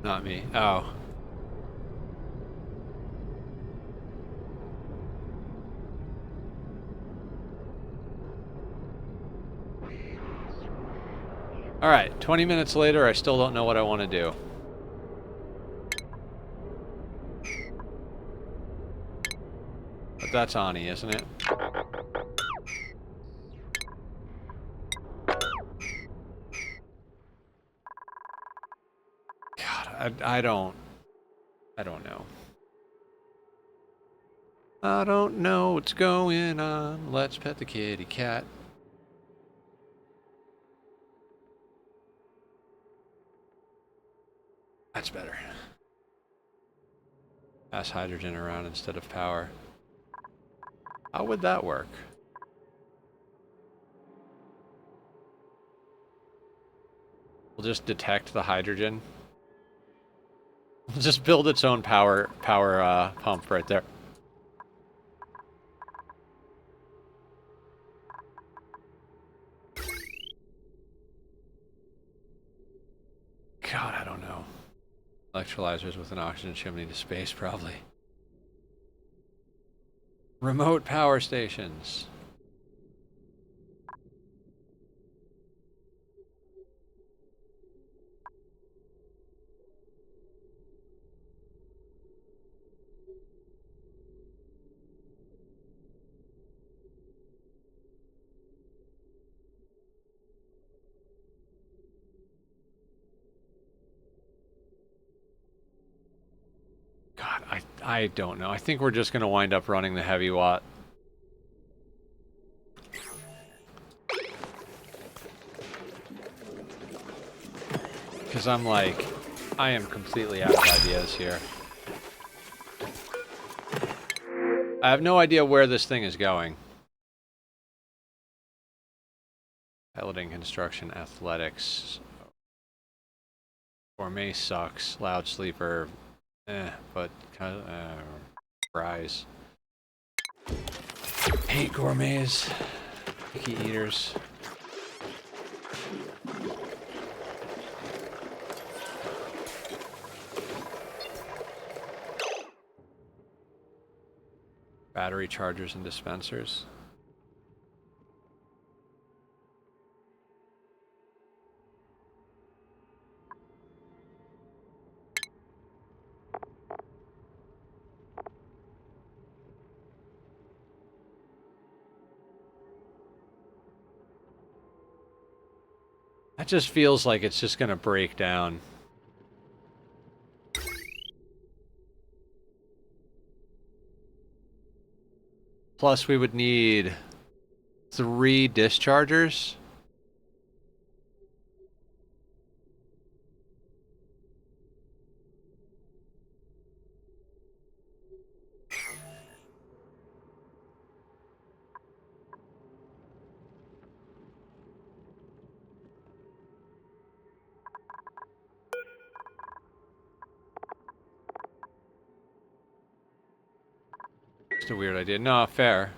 not me. Oh. Alright, 20 minutes later, I still don't know what I want to do. But that's Ani, isn't it? God, I don't know. I don't know what's going on. Let's pet the kitty cat. That's better. Pass hydrogen around instead of power. How would that work? We'll just detect the hydrogen. We'll just build its own power pump right there. God, I don't know. Electrolyzers with an oxygen chimney to space, probably. Remote power stations. God, I don't know. I think we're just going to wind up running the heavy watt. Because I'm like, I am completely out of ideas here. I have no idea where this thing is going. Piloting, construction, athletics. Gourmet sucks. Loud sleeper. But fries. Hate gourmets. Picky eaters. Battery chargers and dispensers. That just feels like it's just gonna break down. Plus, we would need 3 dischargers. It's a weird idea. No, fair.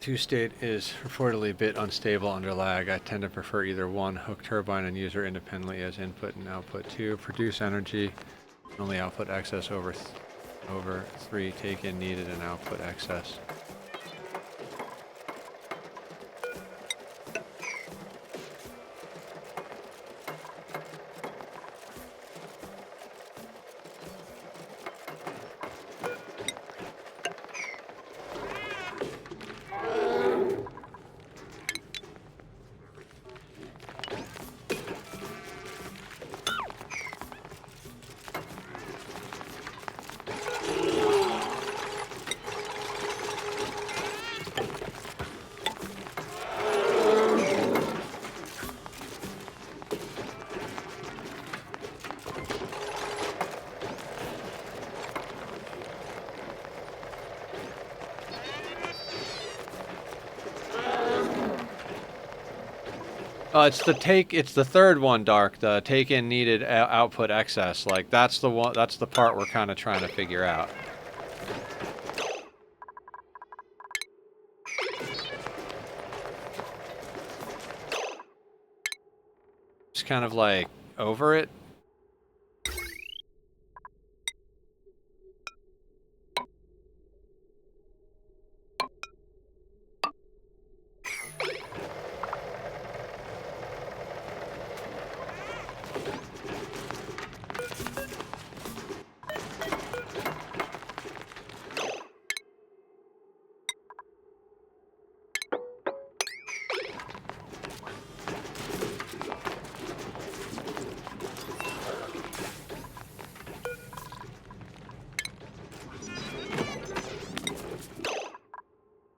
Two-state is reportedly a bit unstable under lag. I tend to prefer either one, hook turbine and user independently as input and output. 2, produce energy, only output excess over 3, take in needed and output excess. It's the third one, Dark. The take in needed output excess. Like that's the one. That's the part we're kind of trying to figure out. Just kind of like over it.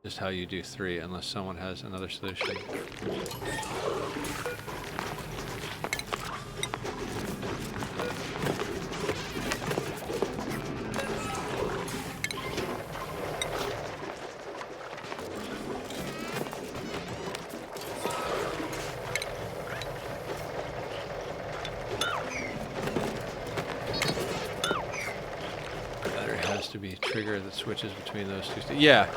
Just how you do 3, unless someone has another solution. Battery has to be a trigger that switches between those two. Yeah.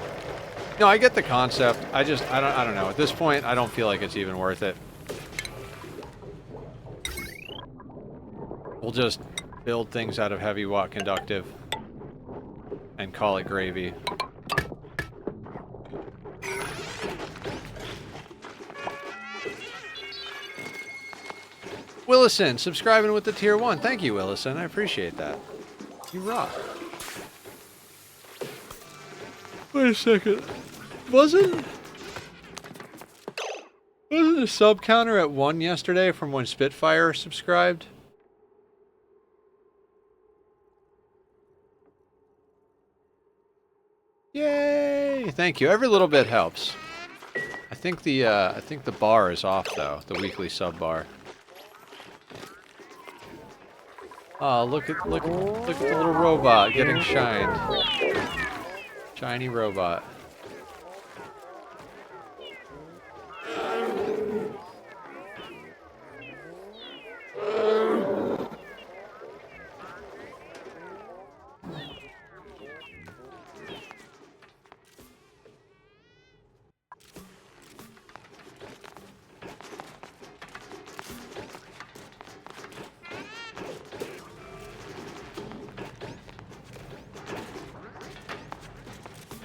No, I get the concept. I don't know. At this point, I don't feel like it's even worth it. We'll just build things out of heavy watt conductive and call it gravy. Willison, subscribing with the tier 1. Thank you, Willison. I appreciate that. You rock. Wait a second. Wasn't the sub counter at 1 yesterday from when Spitfire subscribed? Yay! Thank you. Every little bit helps. I think the bar is off though, the weekly sub bar. Oh, look at the little robot getting shined. Shiny robot.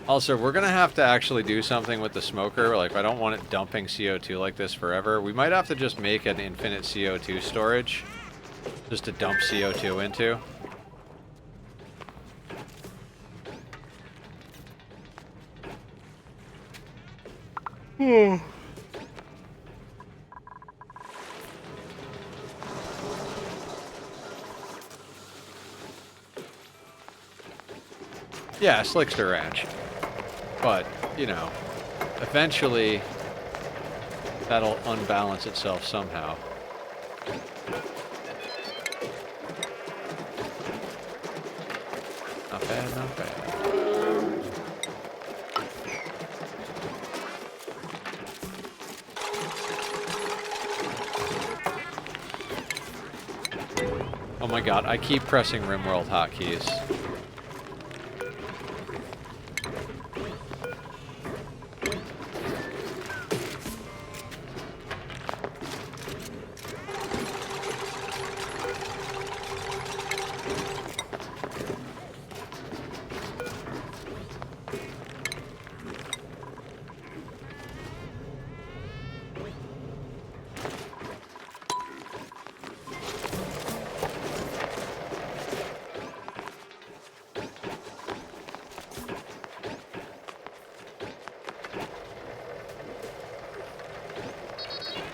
Also, we're gonna have to actually do something with the smoker. Like, I don't want it dumping CO2 like this forever. We might have to just make an infinite CO2 storage, just to dump CO2 into. Yeah, Slickster Ranch. But, you know, eventually that'll unbalance itself somehow. Not bad, not bad. Oh my god, I keep pressing RimWorld hotkeys.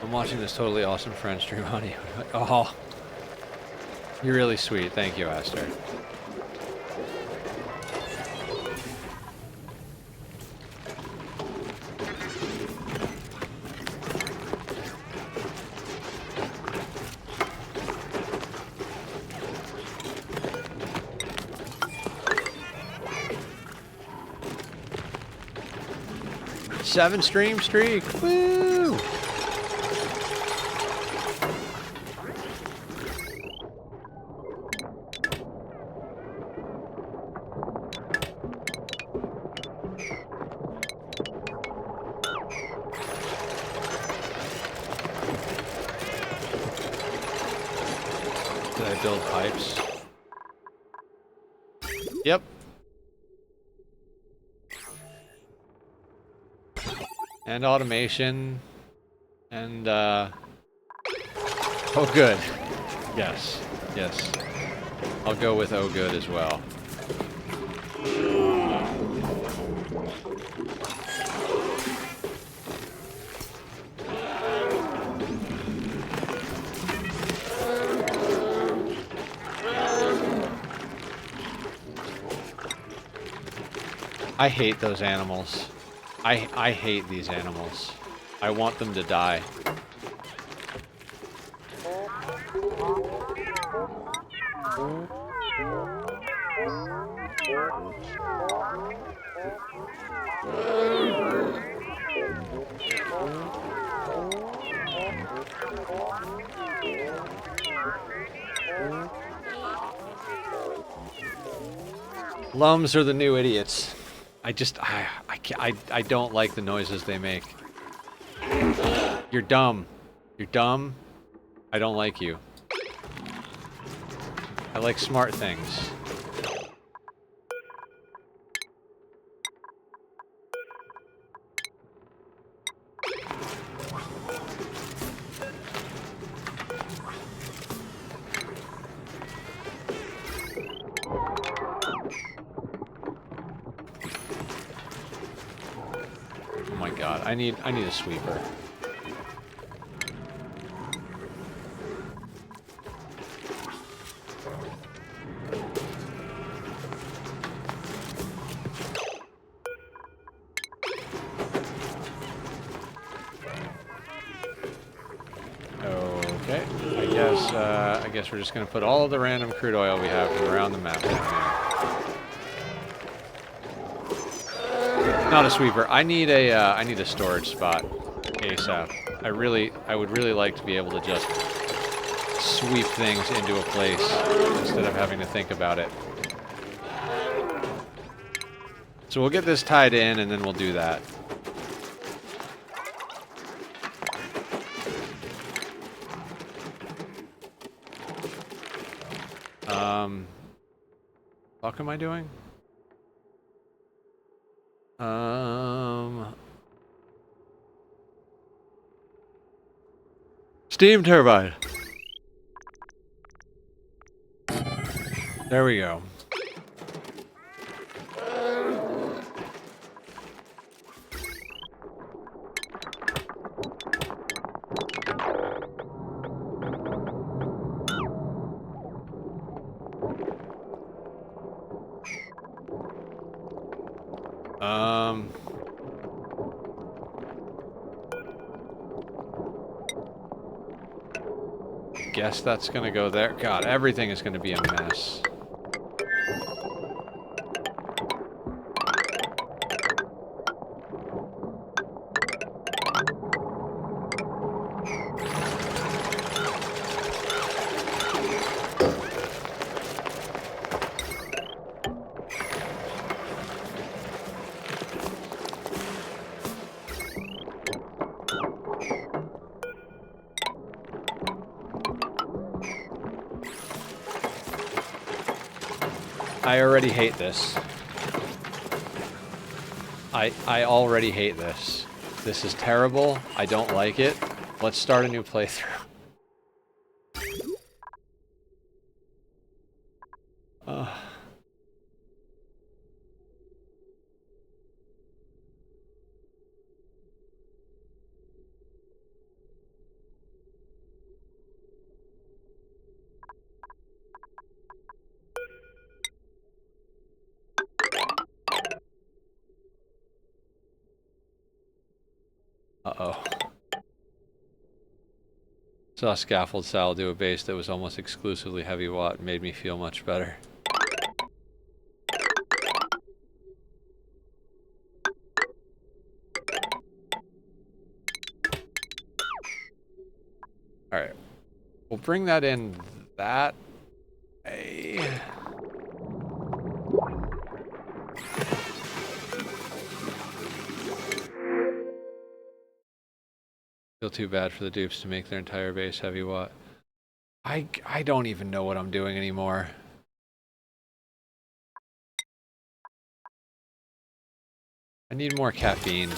I'm watching this totally awesome friend stream on you. Oh, you're really sweet. Thank you, Aster. Seven stream streak. Woo! Did I build pipes? Yep. And automation. And, oh, good. Yes. Yes. I'll go with oh, good as well. I hate those animals. I hate these animals. I want them to die. Lums are the new idiots. I don't like the noises they make. You're dumb. You're dumb. I don't like you. I like smart things. Oh my god, I need a sweeper. Okay, I guess we're just gonna put all of the random crude oil we have from around the map down here. Not a sweeper. I need a storage spot ASAP. I would really like to be able to just sweep things into a place instead of having to think about it. So we'll get this tied in and then we'll do that. What am I doing? Steam turbine. There we go. Guess that's gonna go there. God, everything is gonna be a mess. I already hate this. I already hate this. This is terrible. I don't like it. Let's start a new playthrough. Uh-oh. Saw Scaffold Sal do a base that was almost exclusively heavy watt. Made me feel much better. Alright. We'll bring that in that way. Feel too bad for the dupes to make their entire base heavy watt. I don't even know what I'm doing anymore. I need more caffeine.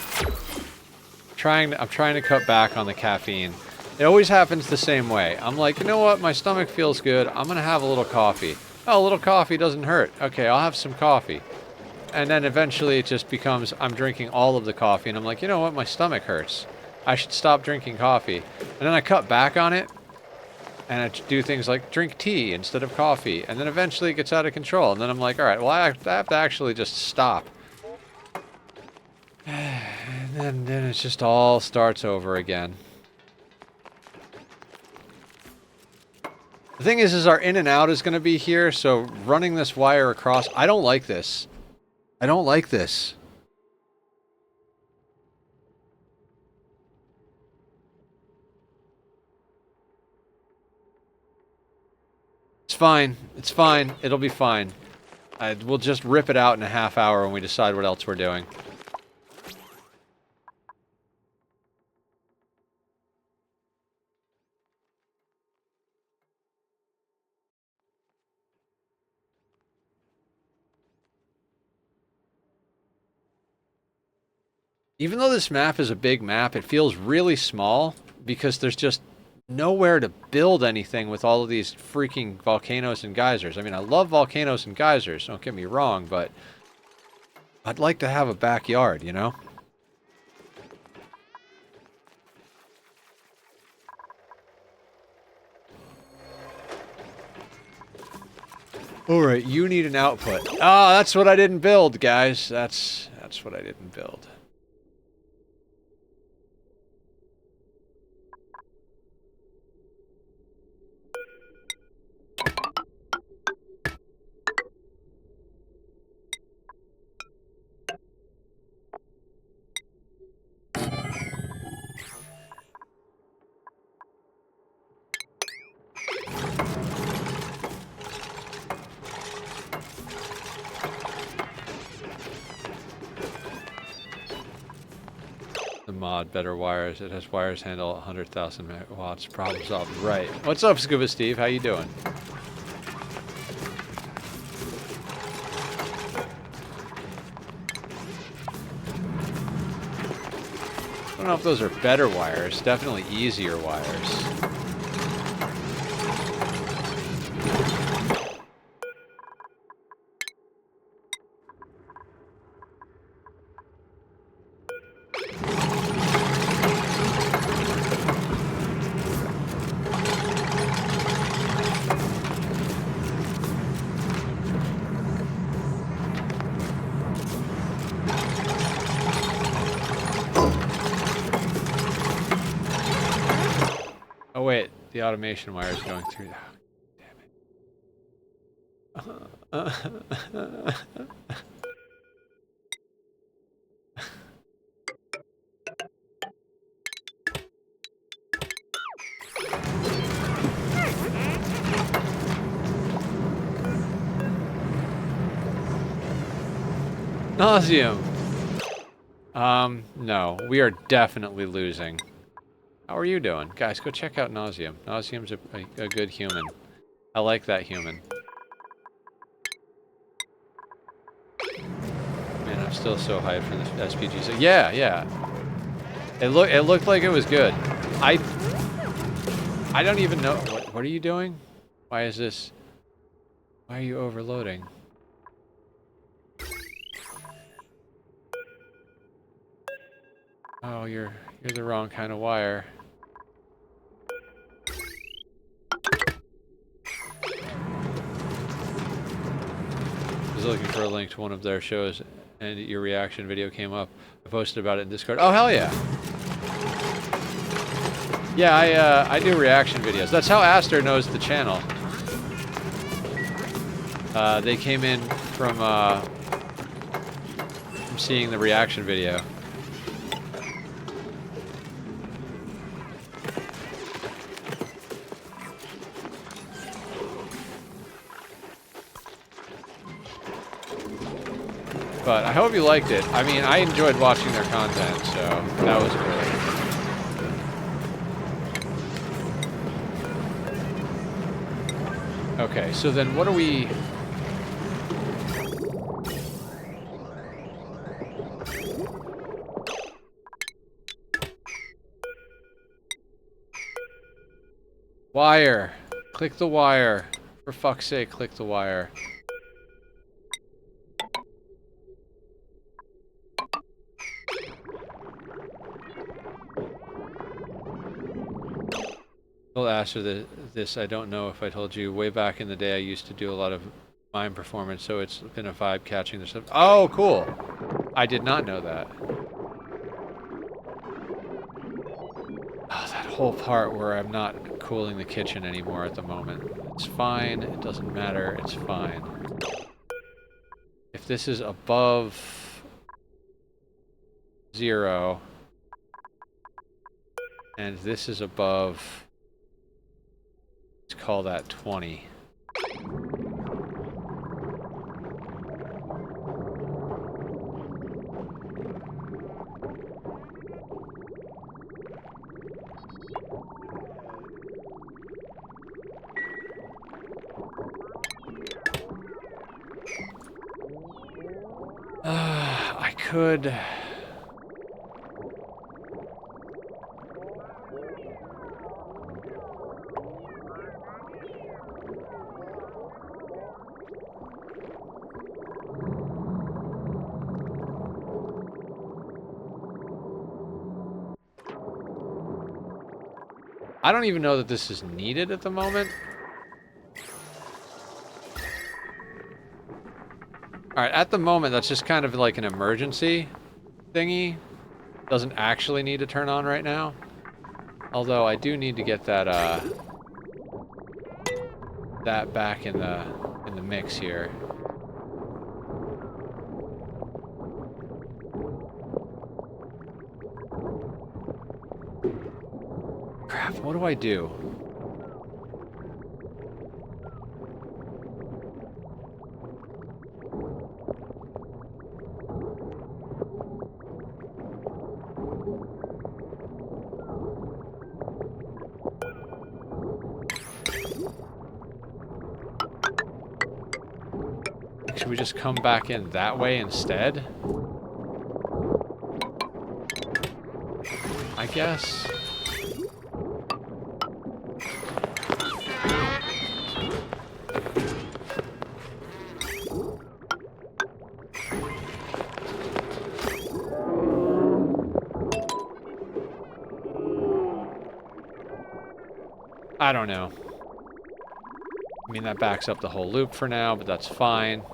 I'm trying to cut back on the caffeine. It always happens the same way. I'm like, you know what? My stomach feels good. I'm gonna have a little coffee. Oh, a little coffee doesn't hurt. Okay, I'll have some coffee. And then eventually it just becomes I'm drinking all of the coffee, and I'm like, you know what? My stomach hurts. I should stop drinking coffee. And then I cut back on it, and I do things like drink tea instead of coffee. And then eventually it gets out of control. And then I'm like, all right, well, I have to actually just stop. And then it just all starts over again. The thing is our in and out is going to be here, so running this wire across... I don't like this. I don't like this. It's fine. It's fine. It'll be fine. We'll just rip it out in a half hour when we decide what else we're doing. Even though this map is a big map, it feels really small because there's just nowhere to build anything with all of these freaking volcanoes and geysers. I mean, I love volcanoes and geysers, don't get me wrong, but I'd like to have a backyard, you know? Alright, you need an output. Oh, that's what I didn't build, guys. That's what I didn't build. Mod better wires. It has wires handle 100,000 megawatts. Problem solved. Right. What's up, Scuba Steve? How you doing? I don't know if those are better wires. Definitely easier wires. The automation wire is going through. Oh, damn it. Nauseum. No, we are definitely losing. How are you doing? Guys, go check out Nauseum. Nauseum's a good human. I like that human. Man, I'm still so hyped for this SPG. So yeah, yeah. It looked like it was good. I don't even know what are you doing? Why is this? Why are you overloading? Oh, you're the wrong kind of wire. I was looking for a link to one of their shows, and your reaction video came up. I posted about it in Discord. Oh, hell yeah! Yeah, I do reaction videos. That's how Aster knows the channel. They came in from seeing the reaction video. But I hope you liked it. I mean, I enjoyed watching their content, so that was great. Okay, so then what do we... Wire. Click the wire. For fuck's sake, click the wire. Well, after this, I don't know if I told you, way back in the day I used to do a lot of mime performance, so it's been a vibe catching this up. Oh, cool! I did not know that. Oh, that whole part where I'm not cooling the kitchen anymore at the moment. It's fine, it doesn't matter, it's fine. If this is above 0, and this is above, let's call that 20. I could... I don't even know that this is needed at the moment. Alright, at the moment, that's just kind of like an emergency thingy. Doesn't actually need to turn on right now. Although I do need to get that that back in the mix here. Crap, what do I do? Should we just come back in that way instead? I guess. I don't know. I mean, that backs up the whole loop for now, but that's fine.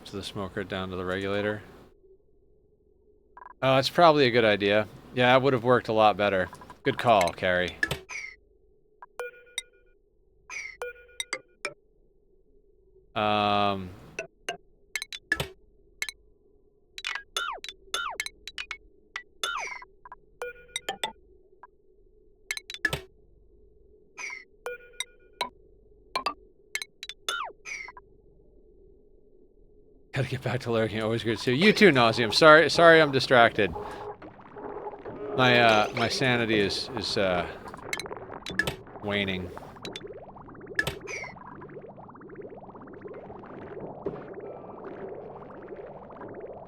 To the smoker, down to the regulator. Oh, that's probably a good idea. Yeah, it would have worked a lot better. Good call, Carrie. Gotta get back to lurking. Always good to see you. You too, Nauseum. Sorry, I'm distracted. My sanity is waning.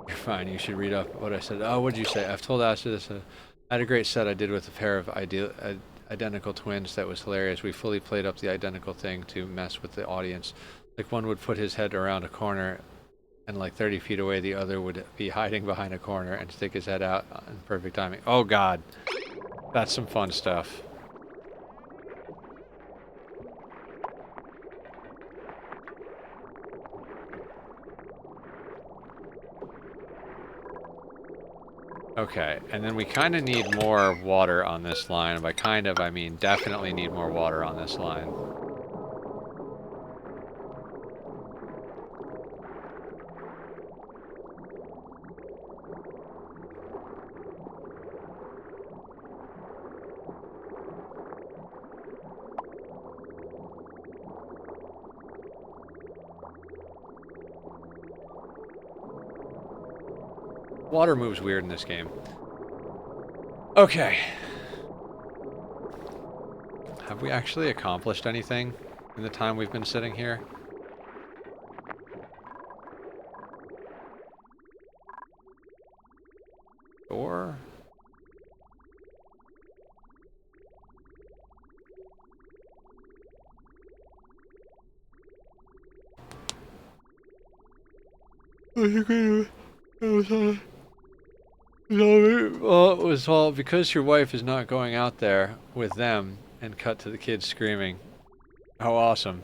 You're fine. You should read up what I said. Oh, what did you say? I've told Asher this. I had a great set I did with a pair of identical twins that was hilarious. We fully played up the identical thing to mess with the audience. Like one would put his head around a corner, and like 30 feet away, the other would be hiding behind a corner and stick his head out in perfect timing. Oh God, that's some fun stuff. Okay, and then we kind of need more water on this line. By kind of, I mean definitely need more water on this line. Water moves weird in this game. Okay. Have we actually accomplished anything in the time we've been sitting here? Or... Well, it was all because your wife is not going out there with them, and cut to the kids screaming. How awesome.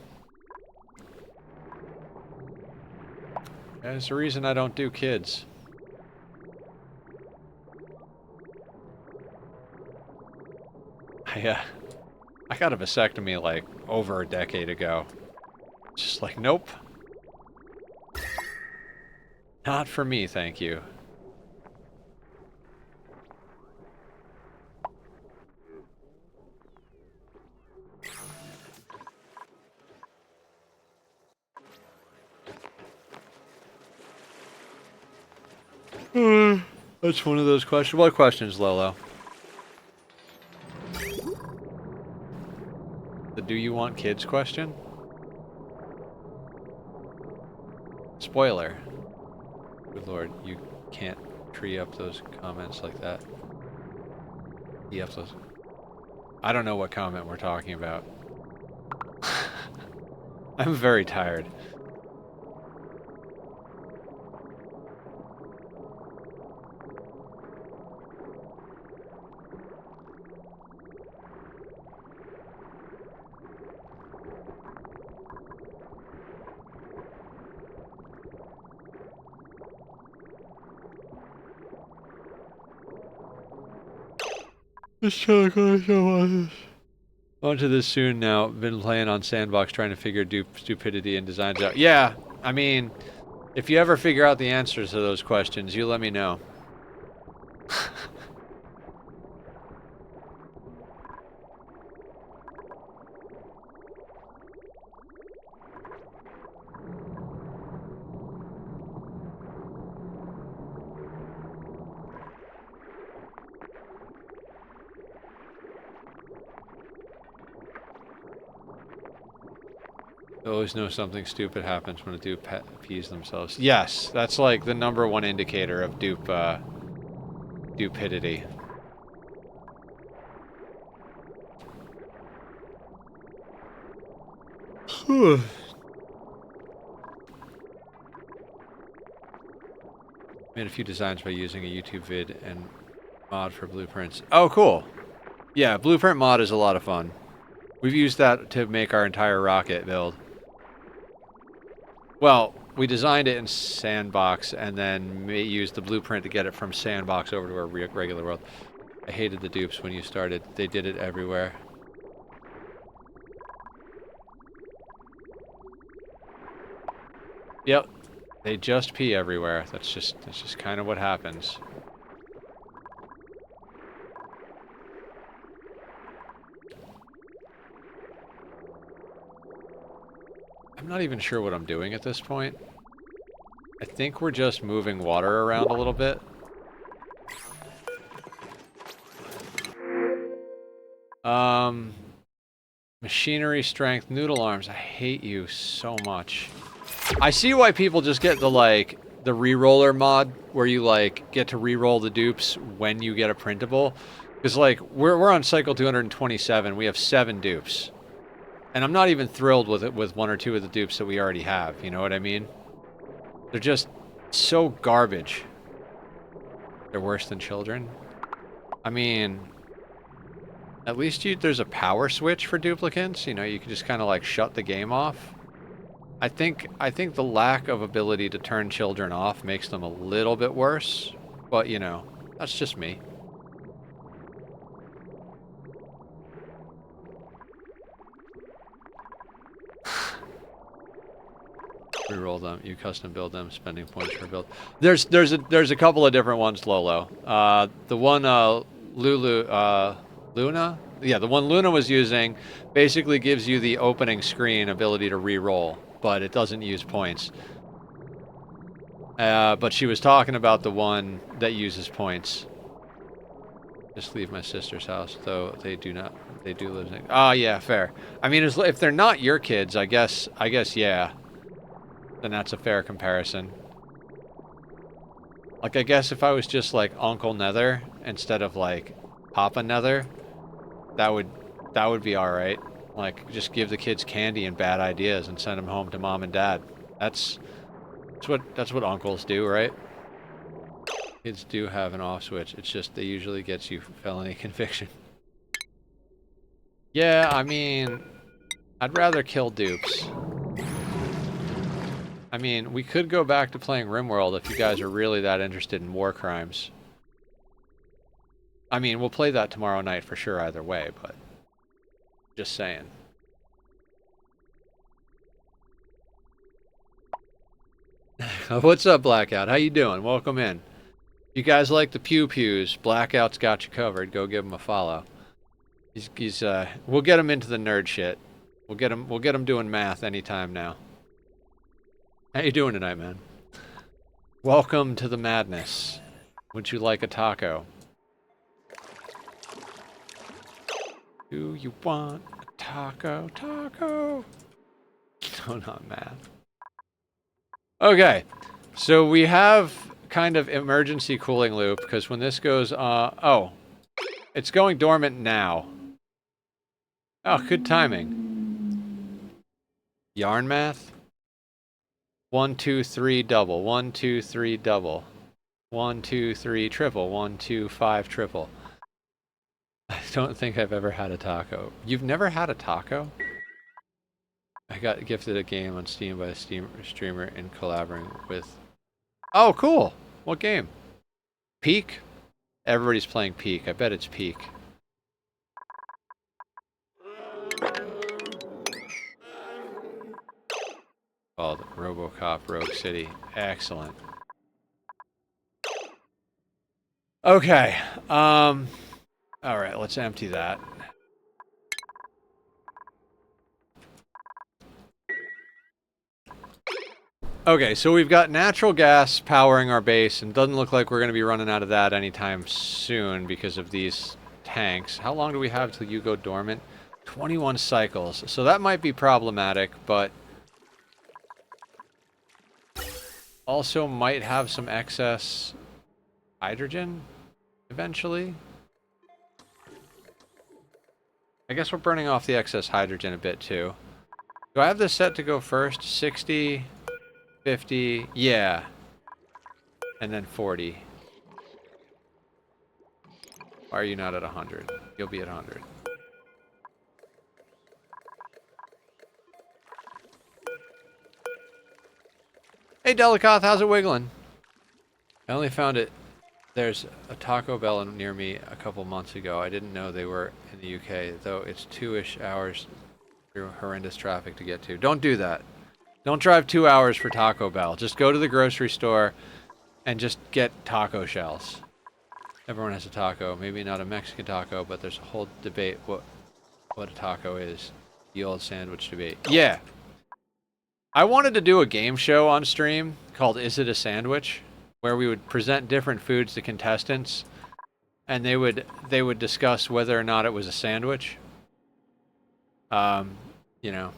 There's the reason I don't do kids. I got a vasectomy like over a decade ago. Just like, nope. Not for me, thank you. That's one of those questions. What questions, Lolo? The do you want kids question? Spoiler. Good lord, you can't tree up those comments like that. Tee up those. I don't know what comment we're talking about. I'm very tired. Onto this soon now. Been playing on Sandbox trying to figure stupidity and designs out. Yeah, I mean, if you ever figure out the answers to those questions, you let me know. I always know something stupid happens when a dupe pees themselves. Yes, that's like the #1 indicator of dupidity. Made a few designs by using a YouTube vid and mod for blueprints. Oh, cool. Yeah, blueprint mod is a lot of fun. We've used that to make our entire rocket build. Well, we designed it in Sandbox and then used the blueprint to get it from Sandbox over to our regular world. I hated the dupes when you started. They did it everywhere. Yep. They just pee everywhere. That's just kind of what happens. I'm not even sure what I'm doing at this point. I think we're just moving water around a little bit. Machinery strength, noodle arms. I hate you so much. I see why people just get the, like, the re-roller mod, where you, like, get to re-roll the dupes when you get a printable. Because, like, we're on cycle 227. We have 7 dupes. And I'm not even thrilled with it with 1 or 2 of the dupes that we already have, you know what I mean? They're just so garbage. They're worse than children. I mean, at least there's a power switch for duplicants, you know, you can just kind of like shut the game off. I think the lack of ability to turn children off makes them a little bit worse, but you know, that's just me. Reroll them, you custom build them, spending points for build. There's a couple of different ones, Lolo. The one Luna? Yeah, the one Luna was using basically gives you the opening screen ability to re-roll, but it doesn't use points. But she was talking about the one that uses points. Just leave my sister's house, though they do not. They do live in. Oh yeah, fair. I mean, if they're not your kids, I guess yeah. Then that's a fair comparison. Like, I guess if I was just like Uncle Nether instead of like Papa Nether, that would be all right. Like, just give the kids candy and bad ideas and send them home to mom and dad. That's what uncles do, right? Kids do have an off switch. It's just they usually gets you felony conviction. Yeah, I mean, I'd rather kill dupes. I mean, we could go back to playing RimWorld if you guys are really that interested in war crimes. I mean, we'll play that tomorrow night for sure either way, but just saying. What's up, Blackout? How you doing? Welcome in. You guys like the pew-pews, Blackout's got you covered. Go give him a follow. We'll get him into the nerd shit. We'll get him doing math anytime now. How you doing tonight, man? Welcome to the madness. Would you like a taco? Do you want a taco? Taco! No, not math. Okay, so we have kind of emergency cooling loop, because when this goes, oh, it's going dormant now. Oh, good timing. Yarn math? 1, 2, 3, double. 1, 2, 3, double. 1, 2, 3, triple. 1, 2, 5, triple. I don't think I've ever had a taco. You've never had a taco? I got gifted a game on Steam by a streamer in collaborating with... Oh, cool! What game? Peak? Everybody's playing Peak. I bet it's Peak. Called RoboCop Rogue City. Excellent. Okay. Alright, let's empty that. Okay, so we've got natural gas powering our base, and doesn't look like we're going to be running out of that anytime soon because of these tanks. How long do we have till you go dormant? 21 cycles. So that might be problematic, but also might have some excess hydrogen eventually. I guess we're burning off the excess hydrogen a bit too. Do I have this set to go first? 60, 50, yeah. And then 40. Why are you not at 100? You'll be at 100. Hey Delicoth, how's it wiggling? I only found it. There's a Taco Bell near me a couple months ago. I didn't know they were in the UK, though it's 2-ish hours through horrendous traffic to get to. Don't do that. Don't drive 2 hours for Taco Bell. Just go to the grocery store and just get taco shells. Everyone has a taco. Maybe not a Mexican taco, but there's a whole debate what a taco is. The old sandwich debate. Yeah. I wanted to do a game show on stream called Is It a Sandwich? Where we would present different foods to contestants, and they would discuss whether or not it was a sandwich. You know.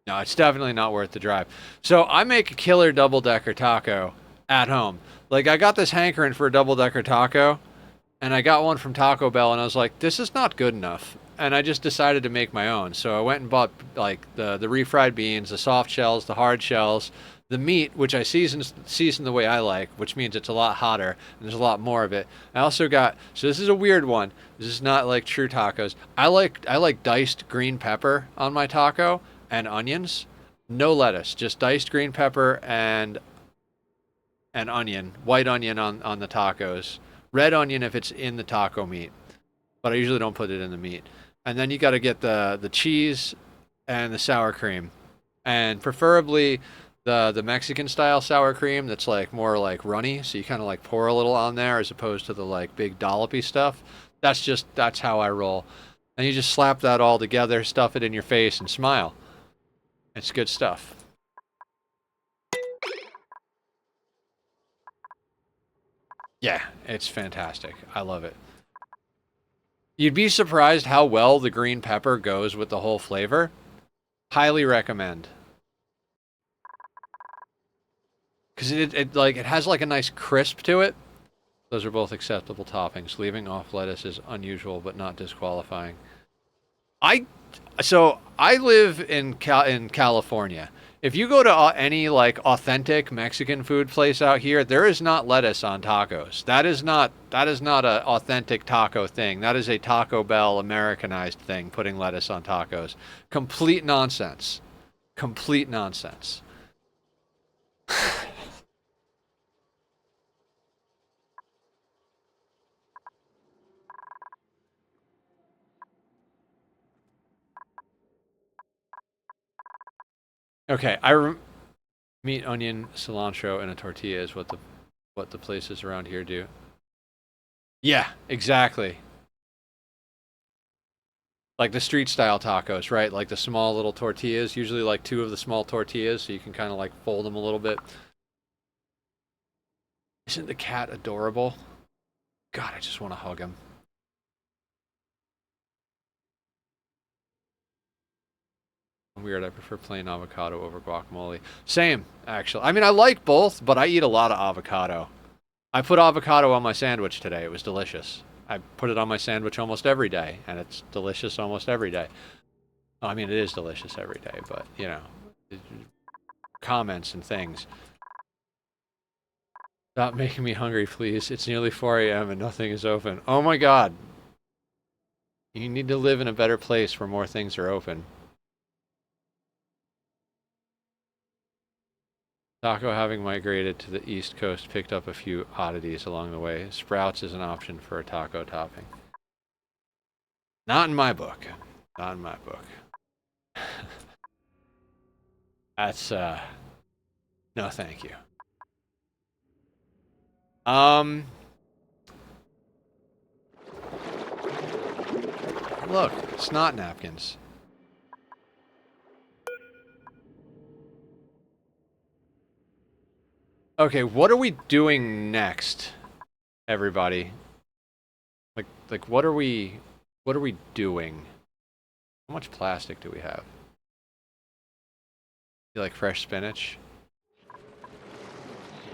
No, it's definitely not worth the drive. So I make a killer double-decker taco at home. Like, I got this hankering for a double-decker taco, and I got one from Taco Bell, and I was like, this is not good enough. And I just decided to make my own. So I went and bought, like, the refried beans, the soft shells, the hard shells, the meat, which I season the way I like, which means it's a lot hotter, and there's a lot more of it. I also got, so this is a weird one. This is not like true tacos. I like diced green pepper on my taco and onions. No lettuce, just diced green pepper and onion, white onion on the tacos. Red onion if it's in the taco meat, but I usually don't put it in the meat. And then you got to get the cheese and the sour cream, and preferably the Mexican style sour cream that's like more like runny, so you kind of like pour a little on there as opposed to the like big dollopy stuff. That's how I roll. And you just slap that all together, stuff it in your face, and smile. It's good stuff. Yeah, it's fantastic. I love it. You'd be surprised how well the green pepper goes with the whole flavor. Highly recommend. Because it has like a nice crisp to it. Those are both acceptable toppings. Leaving off lettuce is unusual but not disqualifying. I live in California. If you go to any like authentic Mexican food place out here, there is not lettuce on tacos. That is not a authentic taco thing. That is a Taco Bell Americanized thing, putting lettuce on tacos. Complete nonsense. Complete nonsense. Okay, meat, onion, cilantro, and a tortilla is what the places around here do. Yeah, exactly. Like the street style tacos, right? Like the small little tortillas, usually like two of the small tortillas, so you can kind of like fold them a little bit. Isn't the cat adorable? God, I just want to hug him. Weird, I prefer plain avocado over guacamole. Same, actually. I mean, I like both, but I eat a lot of avocado. I put avocado on my sandwich today. It was delicious. I put it on my sandwich almost every day, and it's delicious almost every day. Oh, I mean, it is delicious every day, but, you know, comments and things. Stop making me hungry, please. It's nearly 4 a.m. and nothing is open. Oh my god. You need to live in a better place where more things are open. Taco, having migrated to the East Coast, picked up a few oddities along the way. Sprouts is an option for a taco topping. Not in my book. Not in my book. That's, no thank you. Look, snot napkins. Okay, what are we doing next, everybody? Like what are we doing? How much plastic do we have? You like fresh spinach?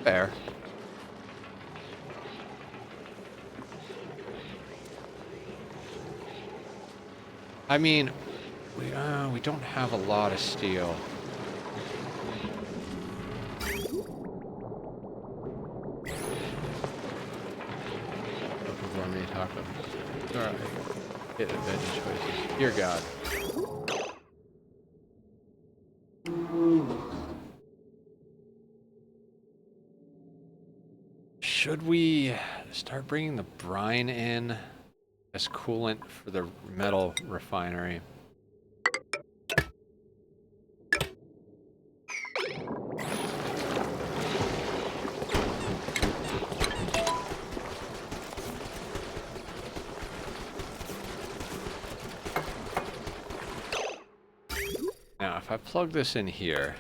Fair. I mean, we don't have a lot of steel. Gourmet taco. Alright. Hit the veggie choices. Dear God. Should we start bringing the brine in as coolant for the metal refinery? Now, if I plug this in here,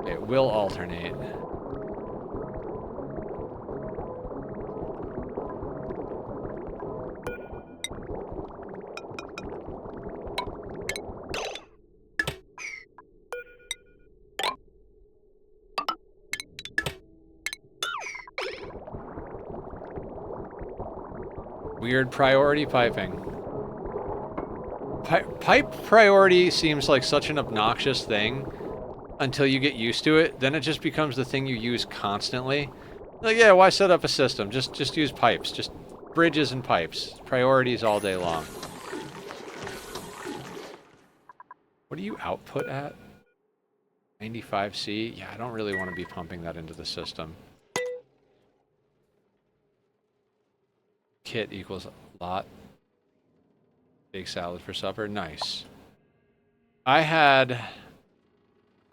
it will alternate. Weird priority piping. Pipe priority seems like such an obnoxious thing until you get used to it. Then it just becomes the thing you use constantly. Like, yeah, why set up a system? Just use pipes. Just bridges and pipes. Priorities all day long. What do you output at? 95C? Yeah, I don't really want to be pumping that into the system. Kit equals lot. Big salad for supper. Nice. I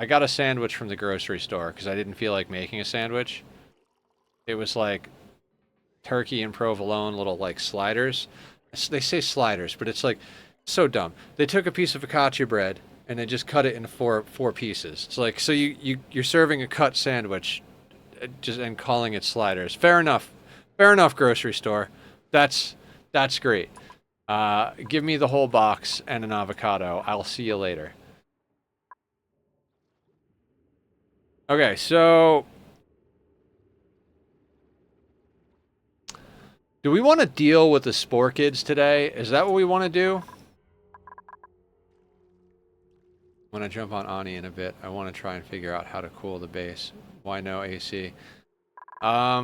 got a sandwich from the grocery store because I didn't feel like making a sandwich. It was like turkey and provolone little like sliders. They say sliders, but it's like so dumb. They took a piece of focaccia bread and then just cut it into four pieces. It's like, so you're serving a cut sandwich, just and calling it sliders. Fair enough, grocery store. That's great. Give me the whole box and an avocado. I'll see you later. Okay, so do we want to deal with the spore kids today? Is that what we want to do? When I jump on Ani in a bit, I want to try and figure out how to cool the base. Why no AC? I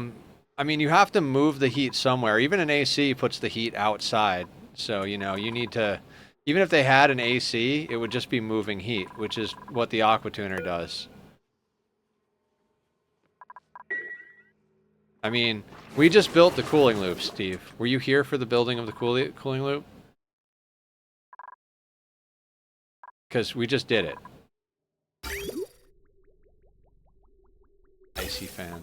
mean, you have to move the heat somewhere. Even an AC puts the heat outside. So, you know, you need to... Even if they had an AC, it would just be moving heat, which is what the aqua tuner does. I mean, we just built the cooling loop, Steve. Were you here for the building of the cooling loop? Because we just did it. AC fan.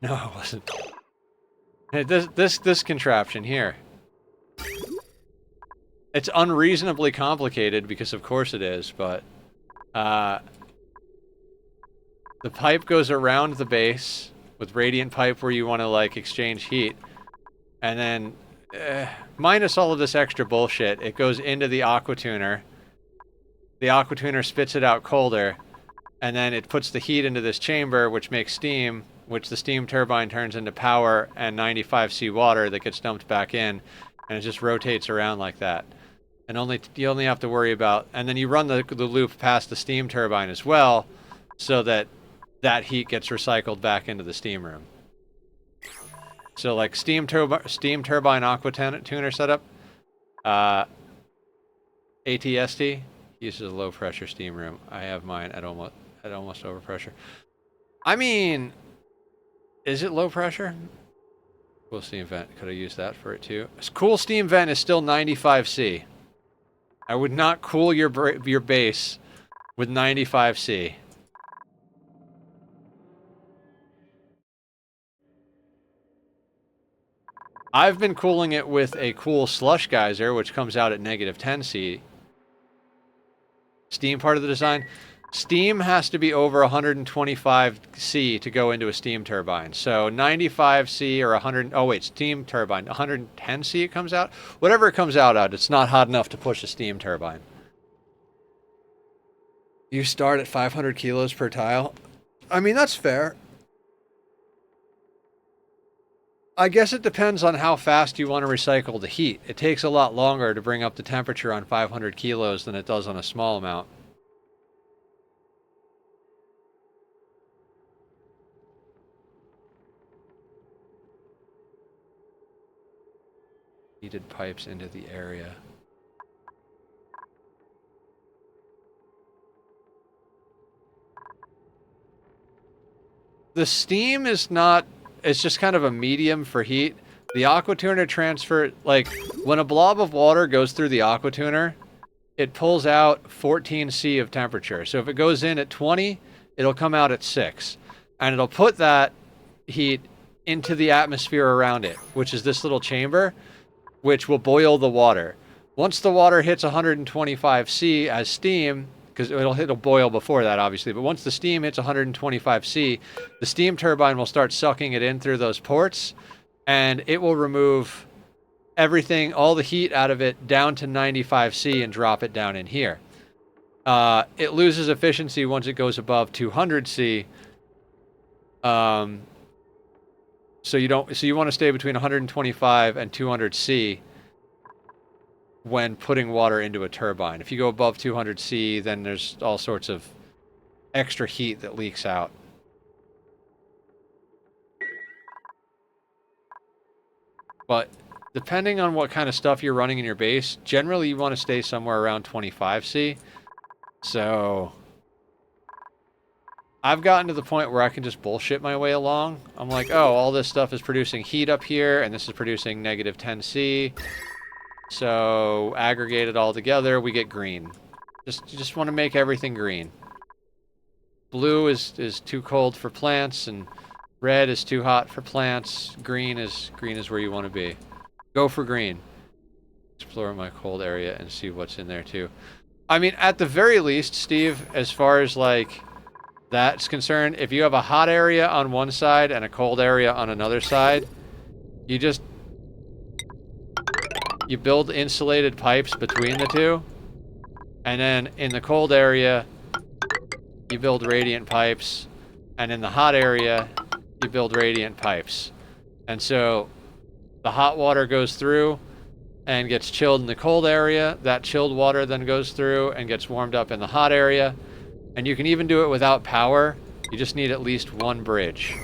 No, it wasn't. Hey, this contraption here. It's unreasonably complicated because of course it is, but the pipe goes around the base with radiant pipe where you want to like exchange heat, and then minus all of this extra bullshit, it goes into the aqua tuner. The aqua tuner spits it out colder, and then it puts the heat into this chamber, which makes steam, which the steam turbine turns into power and 95C water that gets dumped back in, and it just rotates around like that. And you only have to worry about, and then you run the loop past the steam turbine as well, so that heat gets recycled back into the steam room. So like steam turbine aqua tuner setup, ATST uses a low pressure steam room. I have mine at almost overpressure. I mean, is it low pressure? Cool steam vent. Could I use that for it too? Cool steam vent is still 95C. I would not cool your base with 95C. I've been cooling it with a cool slush geyser, which comes out at -10C. Steam part of the design. Steam has to be over 125C to go into a steam turbine. So 95C or 100... Oh wait, steam turbine. 110C it comes out? Whatever it comes out at, it's not hot enough to push a steam turbine. You start at 500 kilos per tile? I mean, that's fair. I guess it depends on how fast you want to recycle the heat. It takes a lot longer to bring up the temperature on 500 kilos than it does on a small amount. Heated pipes into the area. The steam is not... It's just kind of a medium for heat. The aqua tuner transfer, like when a blob of water goes through the aqua tuner, it pulls out 14C of temperature. So if it goes in at 20, it'll come out at 6. And it'll put that heat into the atmosphere around it, which is this little chamber, which will boil the water. Once the water hits 125C as steam, because it'll boil before that, obviously. But once the steam hits 125C, the steam turbine will start sucking it in through those ports, and it will remove everything, all the heat out of it, down to 95C and drop it down in here. It loses efficiency once it goes above 200C. So you want to stay between 125 and 200C. When putting water into a turbine. If you go above 200C, then there's all sorts of extra heat that leaks out. But depending on what kind of stuff you're running in your base, generally you want to stay somewhere around 25C. So I've gotten to the point where I can just bullshit my way along. I'm like, oh, all this stuff is producing heat up here, and this is producing -10C. So aggregate it all together, we get green. Just want to make everything green. Blue is too cold for plants, and red is too hot for plants. Green is where you want to be. Go for green. Explore my cold area and see what's in there too. I mean, at the very least, Steve, as far as like that's concerned, if you have a hot area on one side and a cold area on another side, you build insulated pipes between the two, and then in the cold area, you build radiant pipes, and in the hot area, you build radiant pipes. And so the hot water goes through and gets chilled in the cold area. That chilled water then goes through and gets warmed up in the hot area. And you can even do it without power. You just need at least one bridge.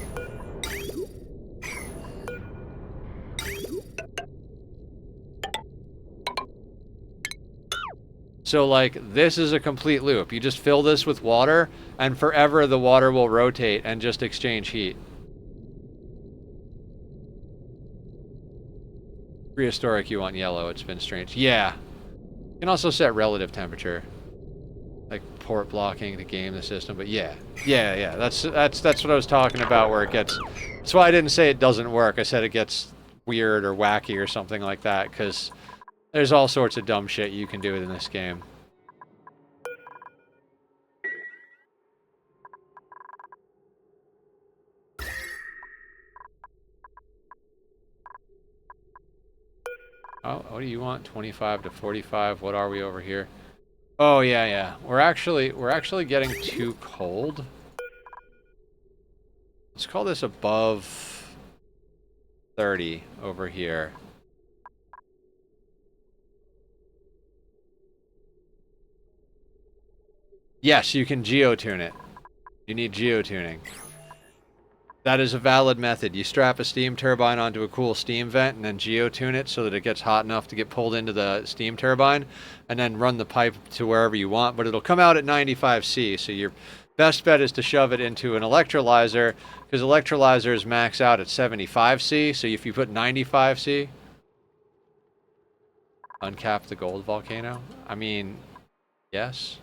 So like, this is a complete loop. You just fill this with water, and forever the water will rotate and just exchange heat. Prehistoric, you want yellow. It's been strange. Yeah. You can also set relative temperature. Like port blocking to game the system, but yeah. That's what I was talking about, where it gets... That's why I didn't say it doesn't work. I said it gets weird or wacky or something like that, because there's all sorts of dumb shit you can do in this game. Oh, what do you want? 25 to 45. What are we over here? Oh, yeah. We're actually getting too cold. Let's call this above 30 over here. Yes, you can geotune it. You need geotuning. That is a valid method. You strap a steam turbine onto a cool steam vent and then geotune it so that it gets hot enough to get pulled into the steam turbine, and then run the pipe to wherever you want, but it'll come out at 95°. So your best bet is to shove it into an electrolyzer, because electrolyzers max out at 75°. So if you put 95°, uncap the gold volcano. I mean, yes.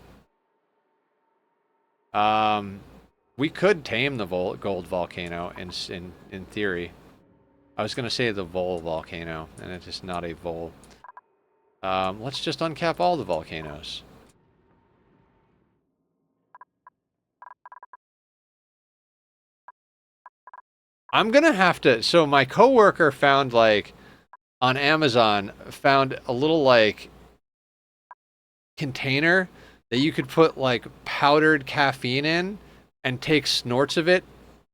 We could tame the gold volcano in theory. I was going to say the vol volcano, and it's just not a vol. Let's just uncap all the volcanoes. I'm going to have to... So my coworker found, like, on Amazon, found a little, like, container that you could put, like, powdered caffeine in and take snorts of it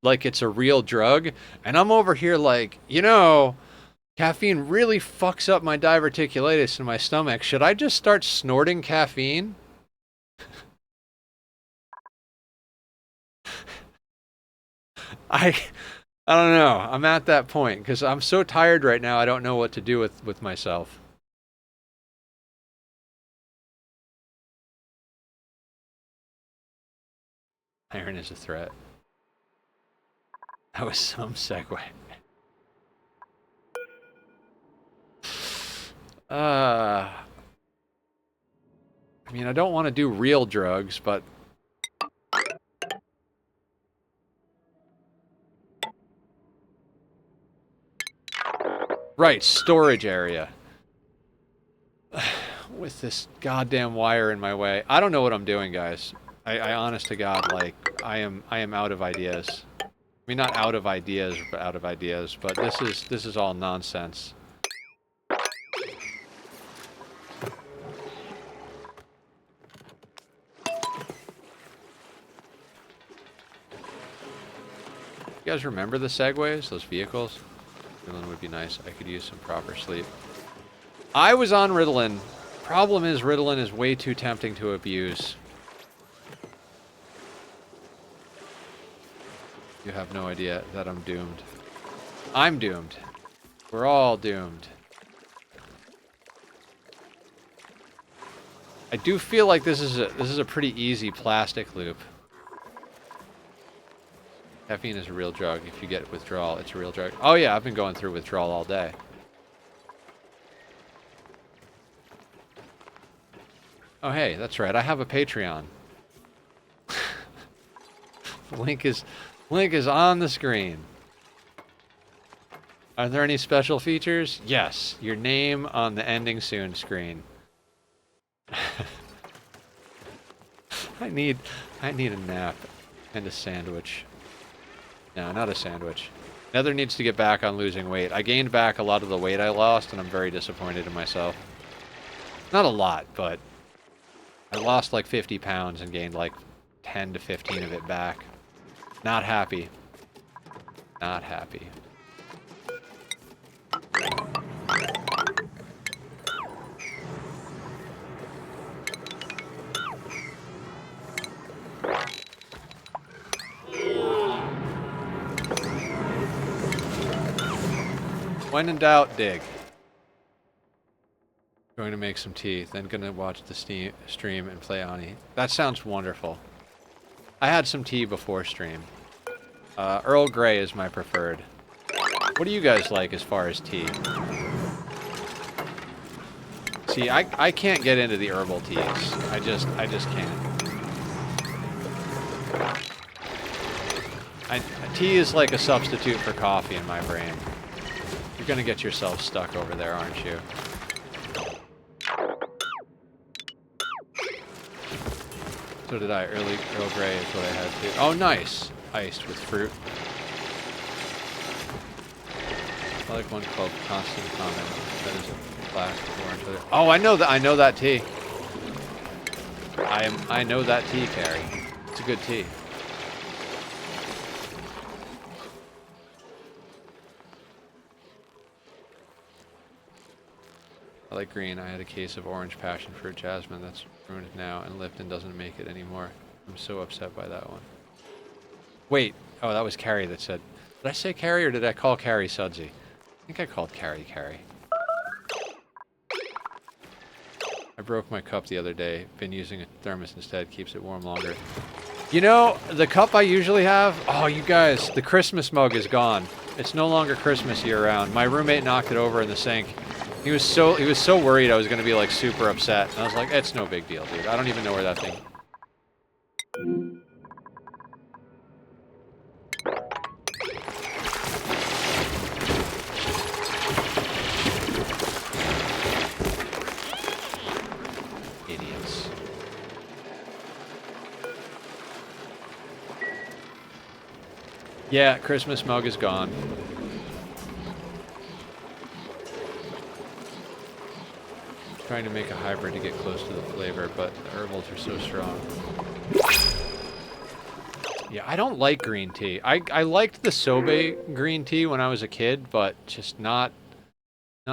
like it's a real drug. And I'm over here like, you know, caffeine really fucks up my diverticulitis in my stomach. Should I just start snorting caffeine? I don't know. I'm at that point because I'm so tired right now. I don't know what to do with myself. Iron is a threat. That was some segue. I mean, I don't want to do real drugs, but... Right, storage area. With this goddamn wire in my way. I don't know what I'm doing, guys. I honest to God, like, I am out of ideas. I mean, not out of ideas, but this is all nonsense. You guys remember the Segways, those vehicles? Ritalin would be nice. I could use some proper sleep. I was on Ritalin. Problem is, Ritalin is way too tempting to abuse. You have no idea that I'm doomed. I'm doomed. We're all doomed. I do feel like this is a pretty easy plastic loop. Caffeine is a real drug. If you get withdrawal, it's a real drug. Oh yeah, I've been going through withdrawal all day. Oh hey, that's right. I have a Patreon. Link is on the screen. Are there any special features? Yes. Your name on the ending soon screen. I need a nap and a sandwich. No, not a sandwich. Nether needs to get back on losing weight. I gained back a lot of the weight I lost, and I'm very disappointed in myself. Not a lot, but I lost like 50 pounds and gained like 10 to 15 of it back. Not happy. Not happy. When in doubt, dig. Going to make some tea, then gonna watch the stream and play Ani. That sounds wonderful. I had some tea before stream. Earl Grey is my preferred. What do you guys like as far as tea? See, I can't get into the herbal teas. I just can't. Tea is like a substitute for coffee in my brain. You're gonna get yourself stuck over there, aren't you? So did I. Earl Grey is what I had too. Oh, nice! Iced with fruit. I like one called Constant Comment. That is a black with orange leather. Oh, I know that tea. I know that tea, Carrie. It's a good tea. I like green. I had a case of orange passion fruit jasmine that's ruined now, and Lipton doesn't make it anymore. I'm so upset by that one. Wait. Oh, that was Carrie that said... Did I say Carrie, or did I call Carrie Sudsy? I think I called Carrie. I broke my cup the other day. Been using a thermos instead. Keeps it warm longer. You know, the cup I usually have... Oh, you guys, the Christmas mug is gone. It's no longer Christmas year-round. My roommate knocked it over in the sink. He was so worried I was going to be, like, super upset. And I was like, it's no big deal, dude. I don't even know where that thing... Idiots. Yeah, Christmas mug is gone. Trying to make a hybrid to get close to the flavor, but the herbals are so strong. Yeah, I don't like green tea. I liked the sobe green tea when I was a kid, but just not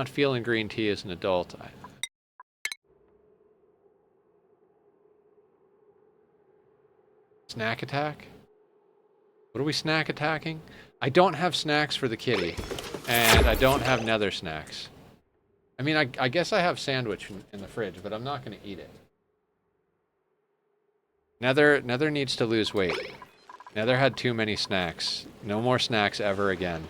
feeling green tea as an adult. Snack attack? What are we snack attacking? I don't have snacks for the kitty, and I don't have nether snacks. I mean, I guess I have sandwich in the fridge, but I'm not going to eat it. Nether needs to lose weight. Nether had too many snacks. No more snacks ever again.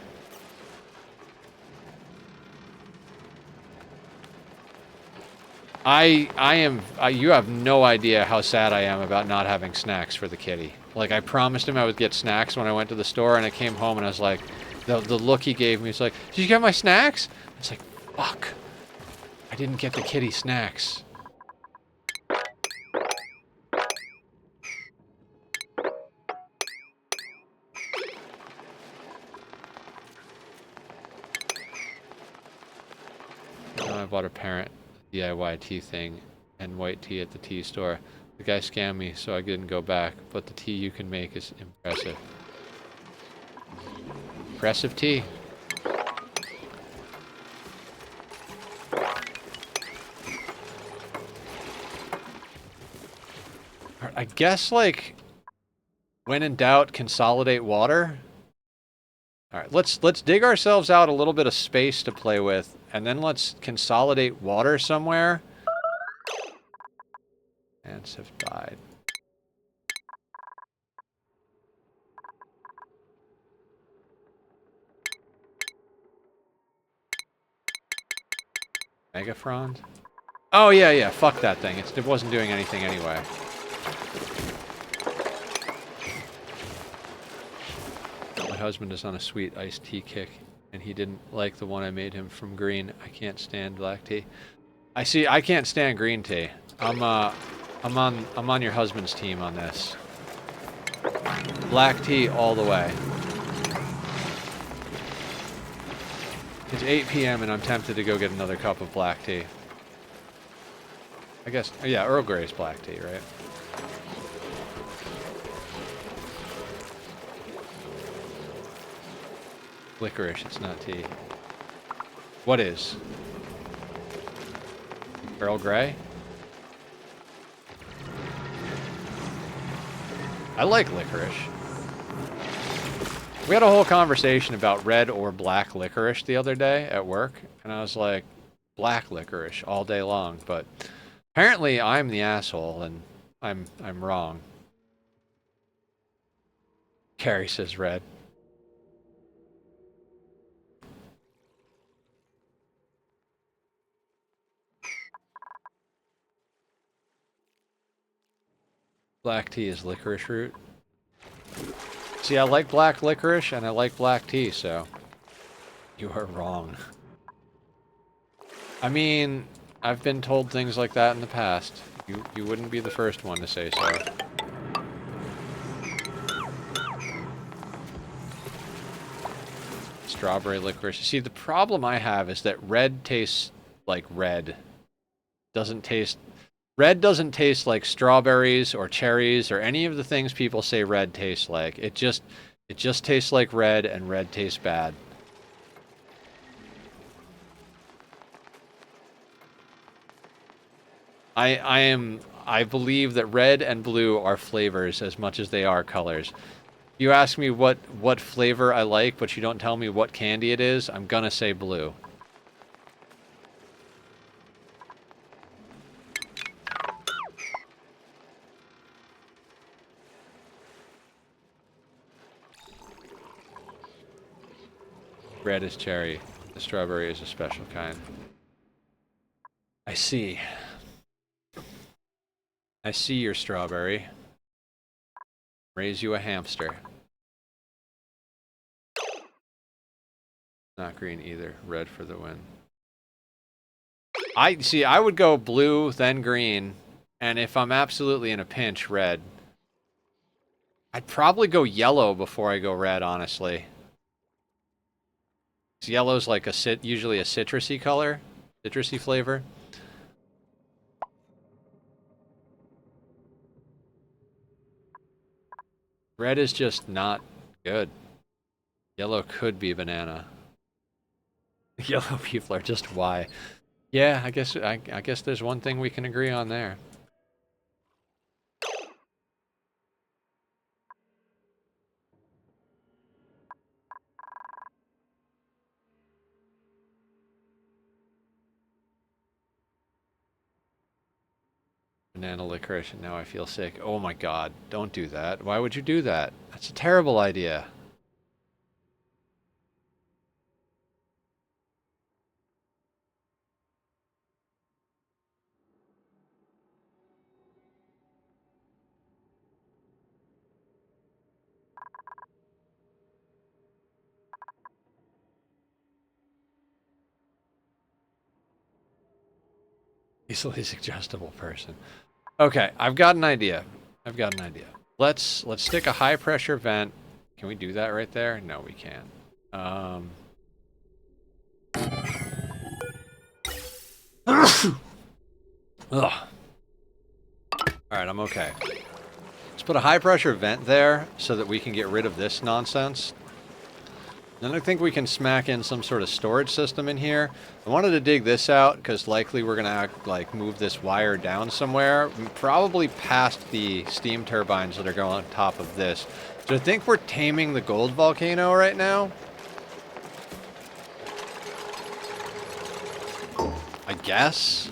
You have no idea how sad I am about not having snacks for the kitty. Like, I promised him I would get snacks when I went to the store, and I came home and I was like, the look he gave me was like, did you get my snacks? I was like, fuck. I didn't get the kitty snacks. I bought a parent DIY tea thing and white tea at the tea store. The guy scammed me, so I didn't go back, but the tea you can make is impressive. Impressive tea. I guess, like, when in doubt, consolidate water. Alright, let's dig ourselves out a little bit of space to play with, and then let's consolidate water somewhere. Ants have died. Megafrond? Oh, yeah, fuck that thing. It wasn't doing anything anyway. My husband is on a sweet iced tea kick. And he didn't like the one I made him from green. I can't stand black tea. I see. I can't stand green tea. I'm on your husband's team on this. Black tea all the way. It's 8 p.m. and I'm tempted to go get another cup of black tea. I guess, yeah, Earl Grey's black tea, right? Licorice, it's not tea. What is? Earl Grey? I like licorice. We had a whole conversation about red or black licorice the other day at work, and I was like, black licorice all day long, but apparently I'm the asshole and I'm wrong. Carrie says red. Black tea is licorice root. See, I like black licorice and I like black tea, so you are wrong. I mean, I've been told things like that in the past. You wouldn't be the first one to say so. Strawberry licorice. See, the problem I have is that red tastes like red. Red doesn't taste like strawberries or cherries or any of the things people say red tastes like. It just tastes like red, and red tastes bad. I believe that red and blue are flavors as much as they are colors. You ask me what flavor I like, but you don't tell me what candy it is, I'm gonna say blue. Red is cherry. The strawberry is a special kind. I see. I see your strawberry. Raise you a hamster. Not green either. Red for the win. I would go blue, then green, and if I'm absolutely in a pinch, red. I'd probably go yellow before I go red, honestly. Yellow's like usually a citrusy color, citrusy flavor. Red is just not good. Yellow could be banana. Yellow people are just why. Yeah, I guess there's one thing we can agree on there. Banana licorice, and now I feel sick. Oh my god, don't do that. Why would you do that? That's a terrible idea. Easily suggestible person. Okay, I've got an idea. Let's stick a high pressure vent. Can we do that right there? No, we can't. Ugh. Alright, I'm okay. Let's put a high pressure vent there so that we can get rid of this nonsense. Then I think we can smack in some sort of storage system in here. I wanted to dig this out because likely we're going to move this wire down somewhere. Probably past the steam turbines that are going on top of this. So I think we're taming the gold volcano right now. I guess.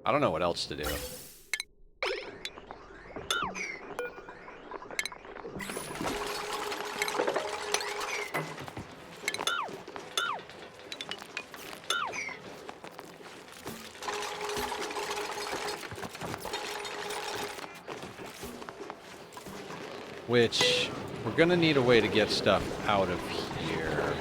I don't know what else to do. Which, we're gonna need a way to get stuff out of here.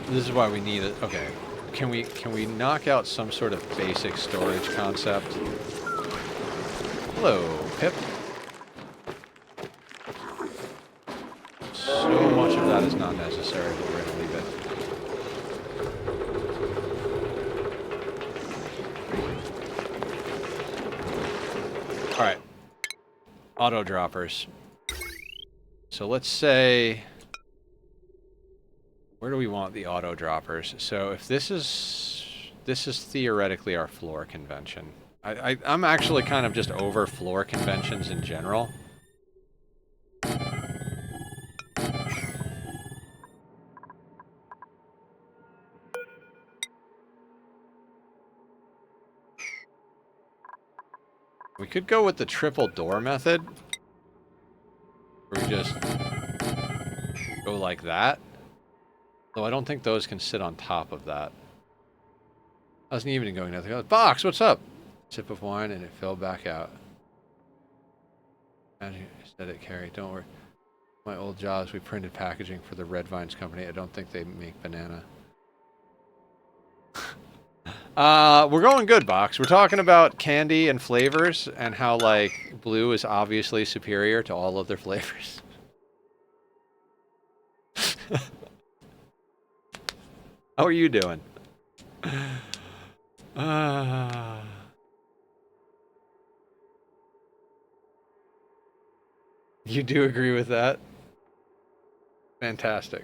This is why we need it. Okay. Can we knock out some sort of basic storage concept? Hello, Pip. So much of that is not necessary, but we're gonna leave it. Alright. Auto droppers. So let's say... Where do we want the auto droppers? So if this is theoretically our floor convention. I'm actually kind of just over floor conventions in general. We could go with the triple door method. Where we just go like that. Though I don't think those can sit on top of that. I wasn't even going nothing else. Box, what's up? Sip of wine and it fell back out. And you said it, Carrie. Don't worry. My old jobs, we printed packaging for the Red Vines company. I don't think they make banana. We're going good, Box. We're talking about candy and flavors and how, like, blue is obviously superior to all other flavors. How are you doing? You do agree with that? Fantastic.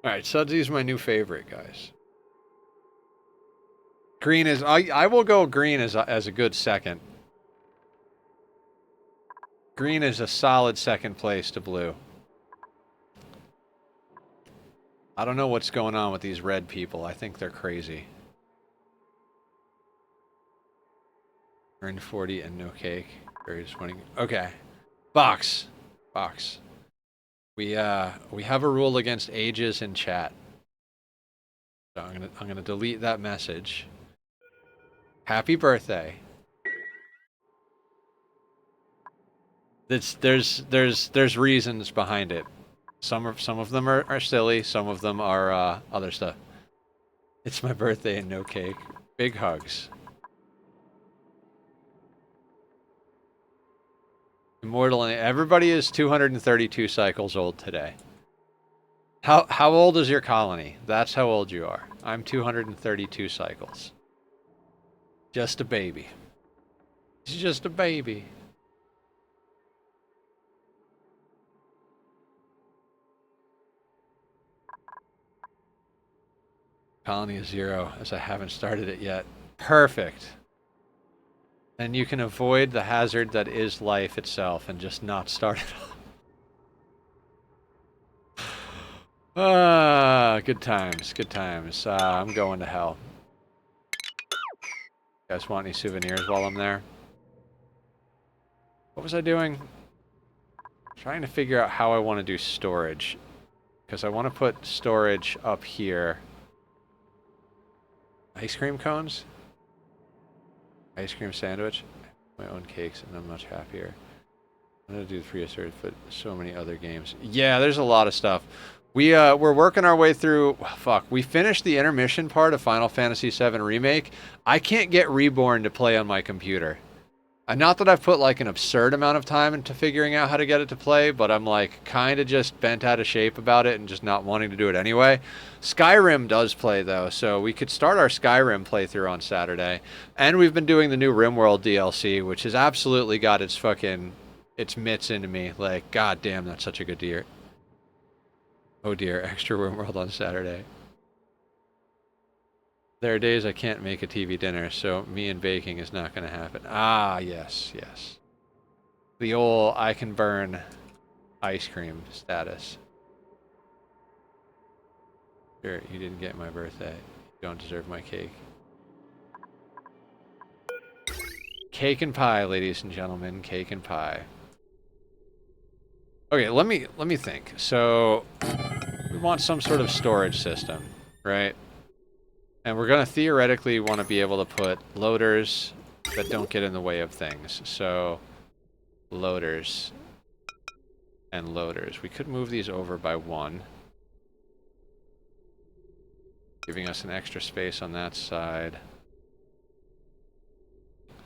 Alright, Sudsy's my new favorite, guys. Green is... I will go green as a good second. Green is a solid second place to blue. I don't know what's going on with these red people. I think they're crazy. Earned 40 and no cake. Very disappointing. Okay. Box. Box. We have a rule against ages in chat. So I'm gonna delete that message. Happy birthday. There's reasons behind it. Some of them are silly, some of them are other stuff. It's my birthday and no cake. Big hugs. Immortal, everybody is 232 cycles old today. How old is your colony? That's how old you are. I'm 232 cycles. Just a baby. He's just a baby. Colony is 0, as I haven't started it yet. Perfect. And you can avoid the hazard that is life itself and just not start it off. Good times, good times. I'm going to hell. You guys want any souvenirs while I'm there? What was I doing? Trying to figure out how I want to do storage. Because I want to put storage up here. Ice cream cones? Ice cream sandwich? My own cakes and I'm much happier. I'm gonna do the Prehistoric, but so many other games. Yeah, there's a lot of stuff. We're working our way through... Fuck, we finished the intermission part of Final Fantasy VII Remake. I can't get Reborn to play on my computer. Not that I've put like an absurd amount of time into figuring out how to get it to play, but I'm like kind of just bent out of shape about it and just not wanting to do it anyway. Skyrim does play though, so we could start our Skyrim playthrough on Saturday. And we've been doing the new RimWorld DLC, which has absolutely got its mitts into me. Like, god damn, that's such a good deer. Oh dear, extra RimWorld on Saturday. There are days I can't make a TV dinner, so me and baking is not going to happen. Ah, yes, yes. The old I can burn ice cream status. Sure, you didn't get my birthday. You don't deserve my cake. Cake and pie, ladies and gentlemen. Cake and pie. Okay, let me think. So, we want some sort of storage system, right? And we're going to theoretically want to be able to put loaders that don't get in the way of things. So, loaders and loaders. We could move these over by 1. Giving us an extra space on that side.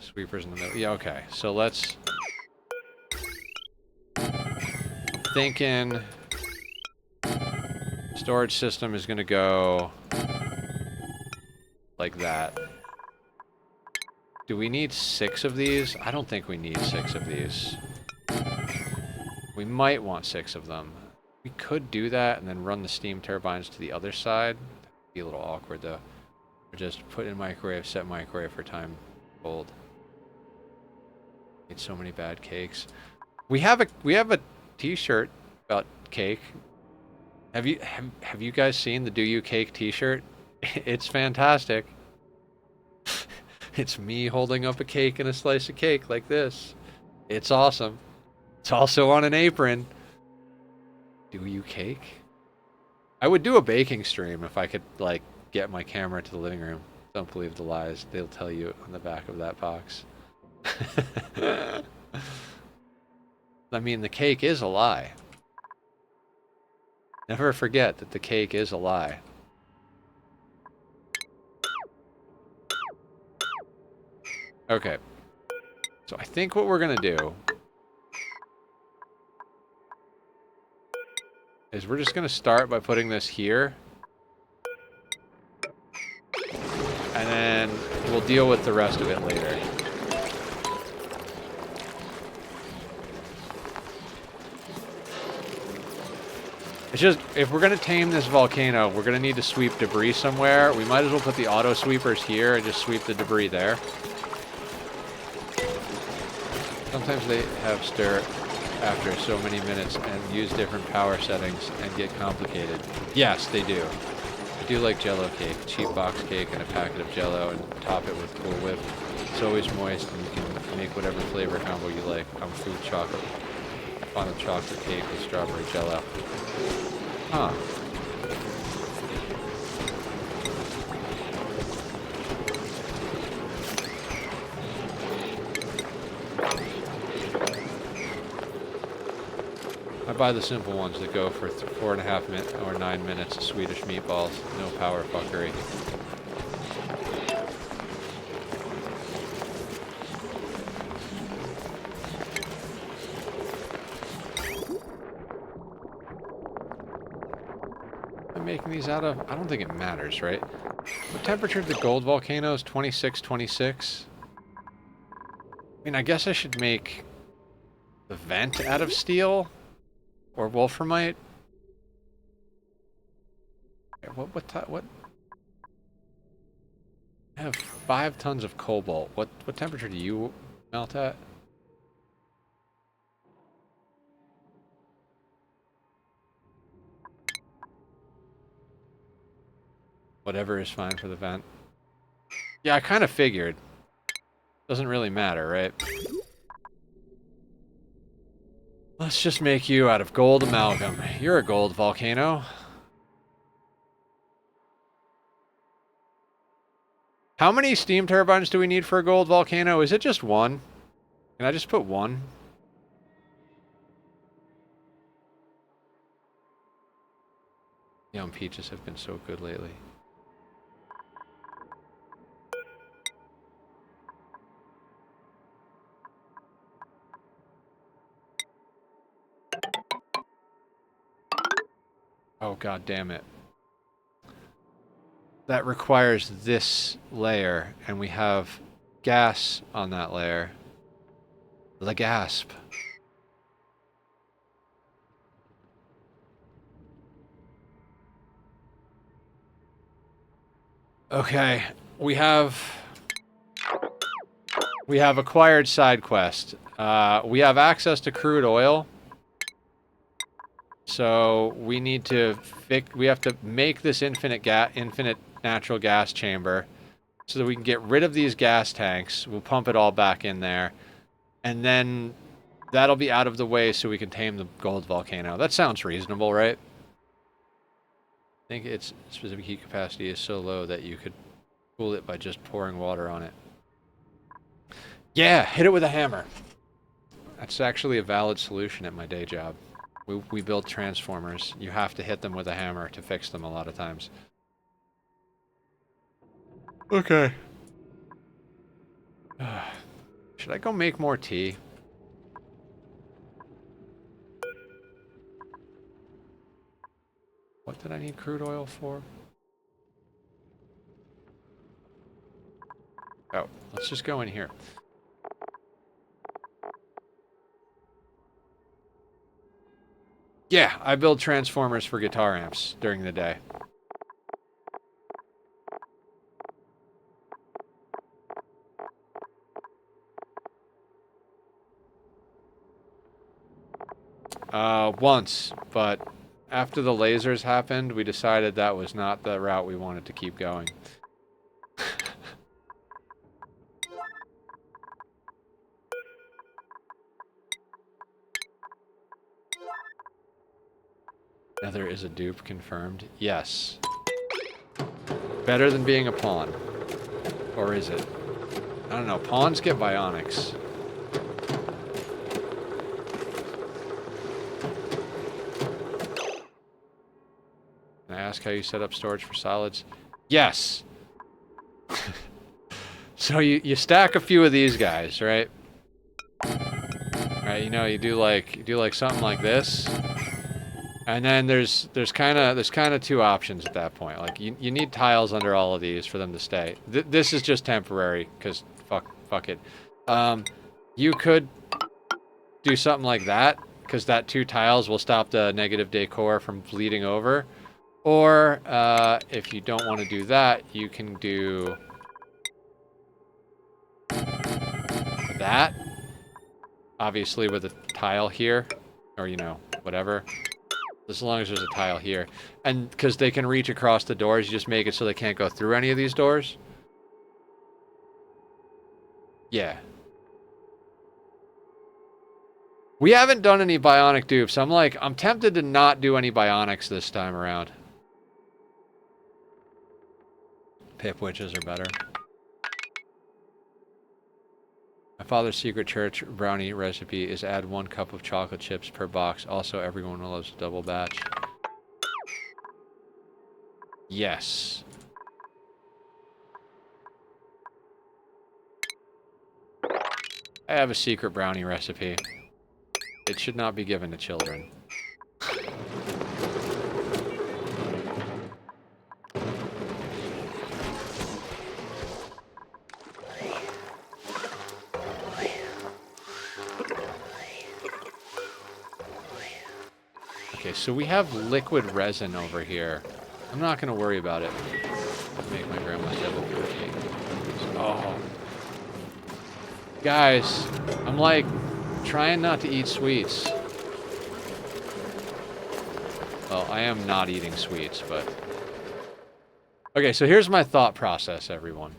Sweepers in the middle. Yeah, okay. So let's... Thinking... Storage system is going to go... like that. Do we need 6 of these? I don't think we need 6 of these. We might want 6 of them. We could do that and then run the steam turbines to the other side. That'd be a little awkward though. Or just put in microwave, set microwave for time cold. Need so many bad cakes. We have a t-shirt about cake. Have you guys seen the Do You Cake t-shirt? It's fantastic. It's me holding up a cake and a slice of cake like this. It's awesome. It's also on an apron. Do you cake? I would do a baking stream if I could, like, get my camera to the living room. Don't believe the lies. They'll tell you on the back of that box. I mean, the cake is a lie. Never forget that the cake is a lie. Okay. So I think what we're going to do is we're just going to start by putting this here. And then we'll deal with the rest of it later. It's just, if we're going to tame this volcano, we're going to need to sweep debris somewhere. We might as well put the auto sweepers here and just sweep the debris there. Sometimes they have stir after so many minutes and use different power settings and get complicated. Yes, they do. I do like Jello cake, cheap box cake and a packet of Jello and top it with Cool Whip. It's always moist and you can make whatever flavor combo you like. I'm food chocolate. Fun of chocolate cake with strawberry Jello. Huh. I buy the simple ones that go for 4.5 minutes or 9 minutes of Swedish meatballs. No power fuckery. I'm making these out of... I don't think it matters, right? What temperature did the gold volcano is? 26, 26? I mean, I guess I should make the vent out of steel? Or wolframite? What? I have 5 tons of cobalt. What temperature do you melt at? Whatever is fine for the vent. Yeah, I kind of figured. Doesn't really matter, right? Let's just make you out of gold amalgam. You're a gold volcano. How many steam turbines do we need for a gold volcano? Is it just 1? Can I just put 1? Yum peaches have been so good lately. Oh, god damn it. That requires this layer, and we have gas on that layer. The gasp. Okay, we have acquired side quest. We have access to crude oil. So we need to we have to make this infinite natural gas chamber so that we can get rid of these gas tanks. We'll pump it all back in there. And then that'll be out of the way so we can tame the gold volcano. That sounds reasonable, right? I think its specific heat capacity is so low that you could Cool it by just pouring water on it. Yeah, hit it with a hammer. That's actually a valid solution at my day job. We build transformers. You have to hit them with a hammer to fix them a lot of times. Okay. Should I go make more tea? What did I need crude oil for? Oh, let's just go in here. Yeah, I build transformers for guitar amps during the day. Once, but after the lasers happened, we decided that was not the route we wanted to keep going. Nether is a dupe confirmed. Yes. Better than being a pawn. Or is it? I don't know. Pawns get bionics. Can I ask how you set up storage for solids? Yes! So you stack a few of these guys, right? Right, you know, you do like something like this. And then there's kind of two options at that point. Like you need tiles under all of these for them to stay. This is just temporary cuz fuck it. You could do something like that cuz that 2 tiles will stop the negative decor from bleeding over. Or if you don't want to do that, you can do that. Obviously with a tile here or you know, whatever. As long as there's a tile here. And because they can reach across the doors, you just make it so they can't go through any of these doors. Yeah. We haven't done any bionic dupes. I'm tempted to not do any bionics this time around. Pip witches are better. My father's secret church brownie recipe is add 1 cup of chocolate chips per box. Also, everyone loves a double batch. Yes. I have a secret brownie recipe. It should not be given to children. Okay, so we have liquid resin over here. I'm not going to worry about it. Make my grandma's devil fruit cake. Oh. Guys, I'm like trying not to eat sweets. Well, I am not eating sweets, but... Okay, so here's my thought process, everyone.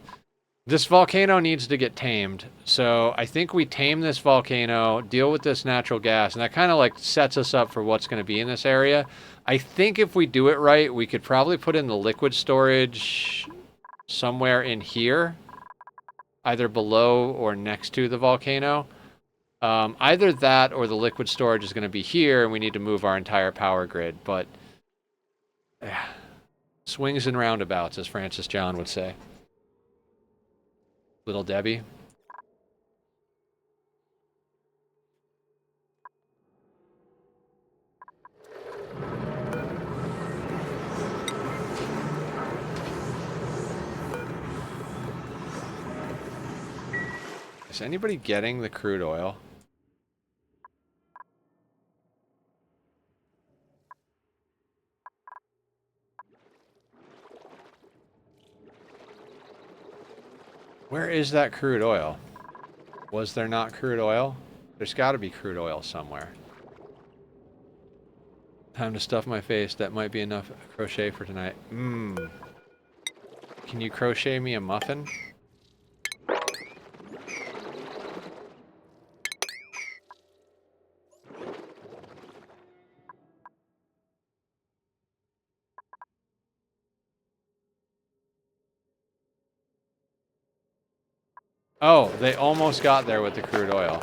This volcano needs to get tamed, so I think we tame this volcano, deal with this natural gas, and that kind of like sets us up for what's going to be in this area. I think if we do it right, we could probably put in the liquid storage somewhere in here, either below or next to the volcano. Either that or the liquid storage is going to be here, and we need to move our entire power grid, but swings and roundabouts, as Francis John would say. Little Debbie. Is anybody getting the crude oil? Where is that crude oil? Was there not crude oil? There's got to be crude oil somewhere. Time to stuff my face. That might be enough crochet for tonight. Mmm. Can you crochet me a muffin? Oh, they almost got there with the crude oil.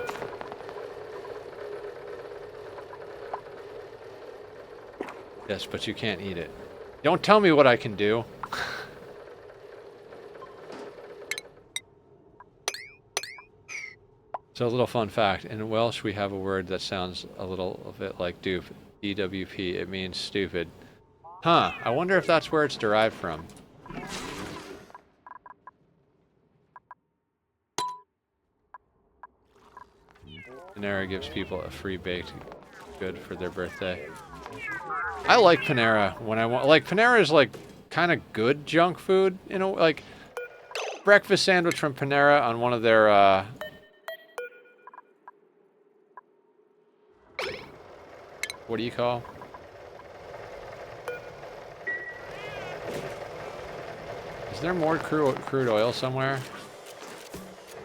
Yes, but you can't eat it. Don't tell me what I can do. So a little fun fact, in Welsh we have a word that sounds a little bit like dupe. DWP, it means stupid. Huh, I wonder if that's where it's derived from. Panera gives people a free baked good for their birthday. I like Panera when I want. Like Panera is like kind of good junk food, you know, like breakfast sandwich from Panera on one of their what do you call? Is there more crude oil somewhere?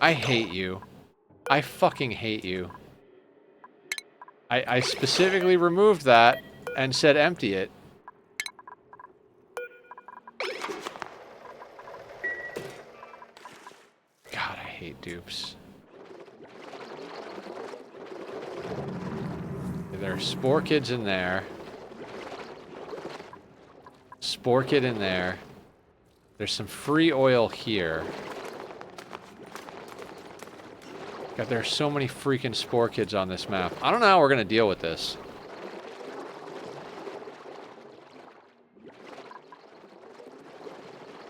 I hate you. I fucking hate you. I specifically removed that and said empty it. God, I hate dupes. There are spore kids in there. Spore kid in there. There's some free oil here. God, there are so many freaking spore kids on this map. I don't know how we're gonna deal with this.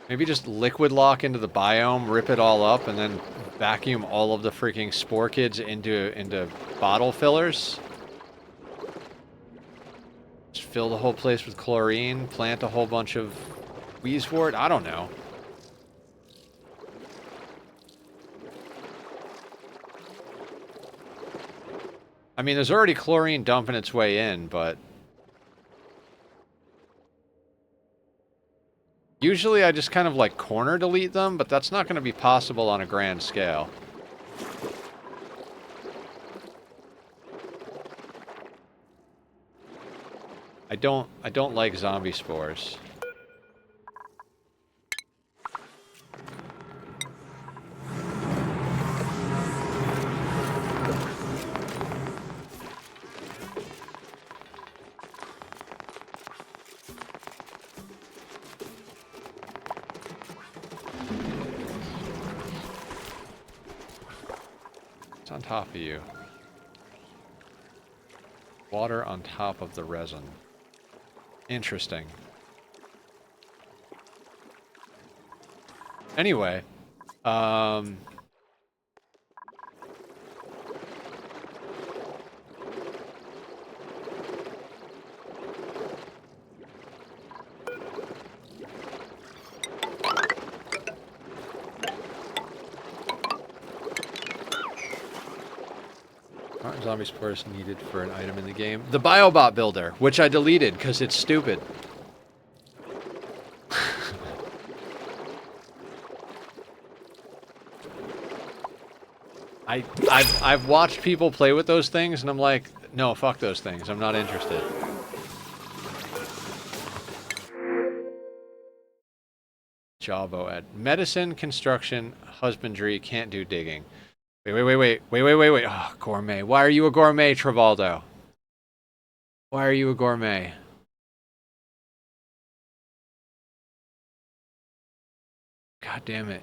Maybe just liquid lock into the biome, rip it all up, and then vacuum all of the freaking spore kids into bottle fillers. Just fill the whole place with chlorine, plant a whole bunch of wheezewort. I don't know. I mean, there's already chlorine dumping its way in, but usually I just kind of like corner delete them, but that's not going to be possible on a grand scale. I don't like zombie spores. On top of you. Water on top of the resin. Interesting. Anyway, aren't zombie spores needed for an item in the game? The Biobot builder, which I deleted because it's stupid. I've watched people play with those things, and I'm like, no, fuck those things. I'm not interested. Jawbo at medicine, construction, husbandry, can't do digging. Wait. Oh, gourmet. Why are you a gourmet, Travaldo? Why are you a gourmet? God damn it.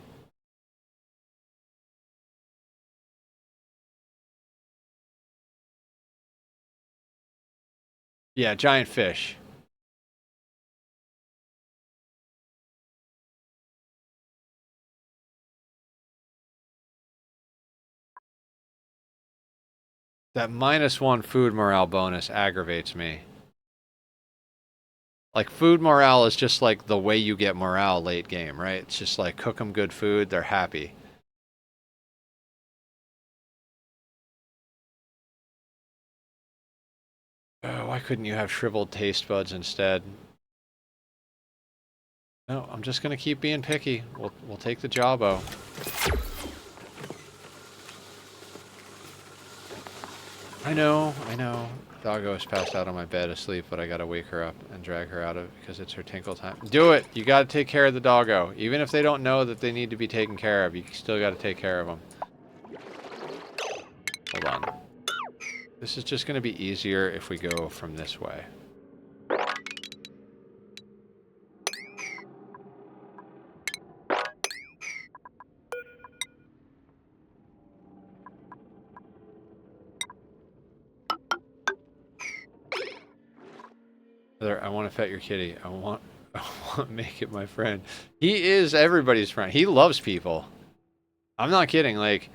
Yeah, giant fish. That -1 food morale bonus aggravates me. Like, food morale is just like the way you get morale late game, right? It's just like, cook them good food, they're happy. Oh, why couldn't you have shriveled taste buds instead? No, I'm just gonna keep being picky. We'll take the Jawbo. I know. Doggo is passed out on my bed asleep, but I gotta wake her up and drag her out of it because it's her tinkle time. Do it! You gotta take care of the doggo. Even if they don't know that they need to be taken care of, you still gotta take care of them. Hold on. This is just going to be easier if we go from this way. I want to pet your kitty. I want to make it my friend. He is everybody's friend. He loves people. I'm not kidding. Like,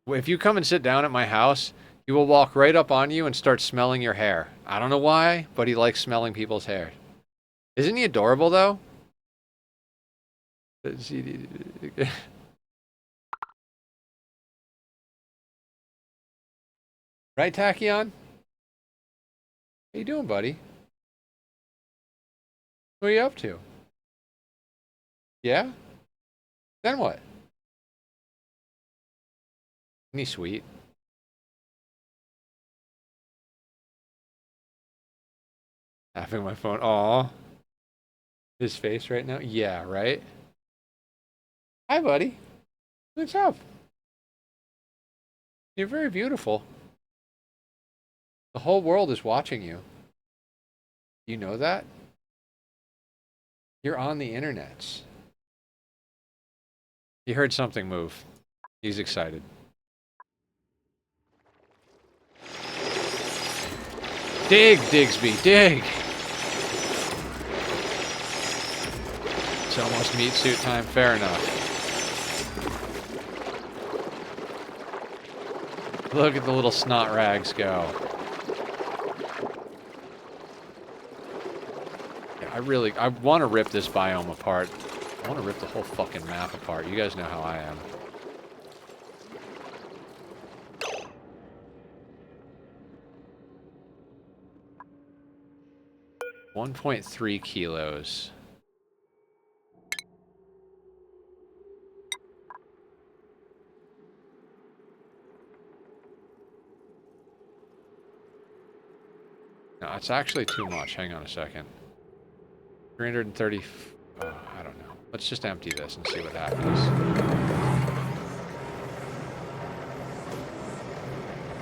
if you come and sit down at my house, he will walk right up on you and start smelling your hair. I don't know why, but he likes smelling people's hair. Isn't he adorable, though? Right, Tachyon? How you doing, buddy? What are you up to? Yeah? Then what? Isn't he sweet? Having my phone. Aw. His face right now? Yeah, right? Hi, buddy. What's up? You're very beautiful. The whole world is watching you. You know that? You're on the internets. He heard something move. He's excited. Dig, Digsby, dig! It's almost meat suit time, fair enough. Look at the little snot rags go. Yeah, I want to rip this biome apart. I want to rip the whole fucking map apart. You guys know how I am. $1.3 kilos. No, it's actually too much. Hang on a second. 330. Oh, I don't know. Let's just empty this and see what happens.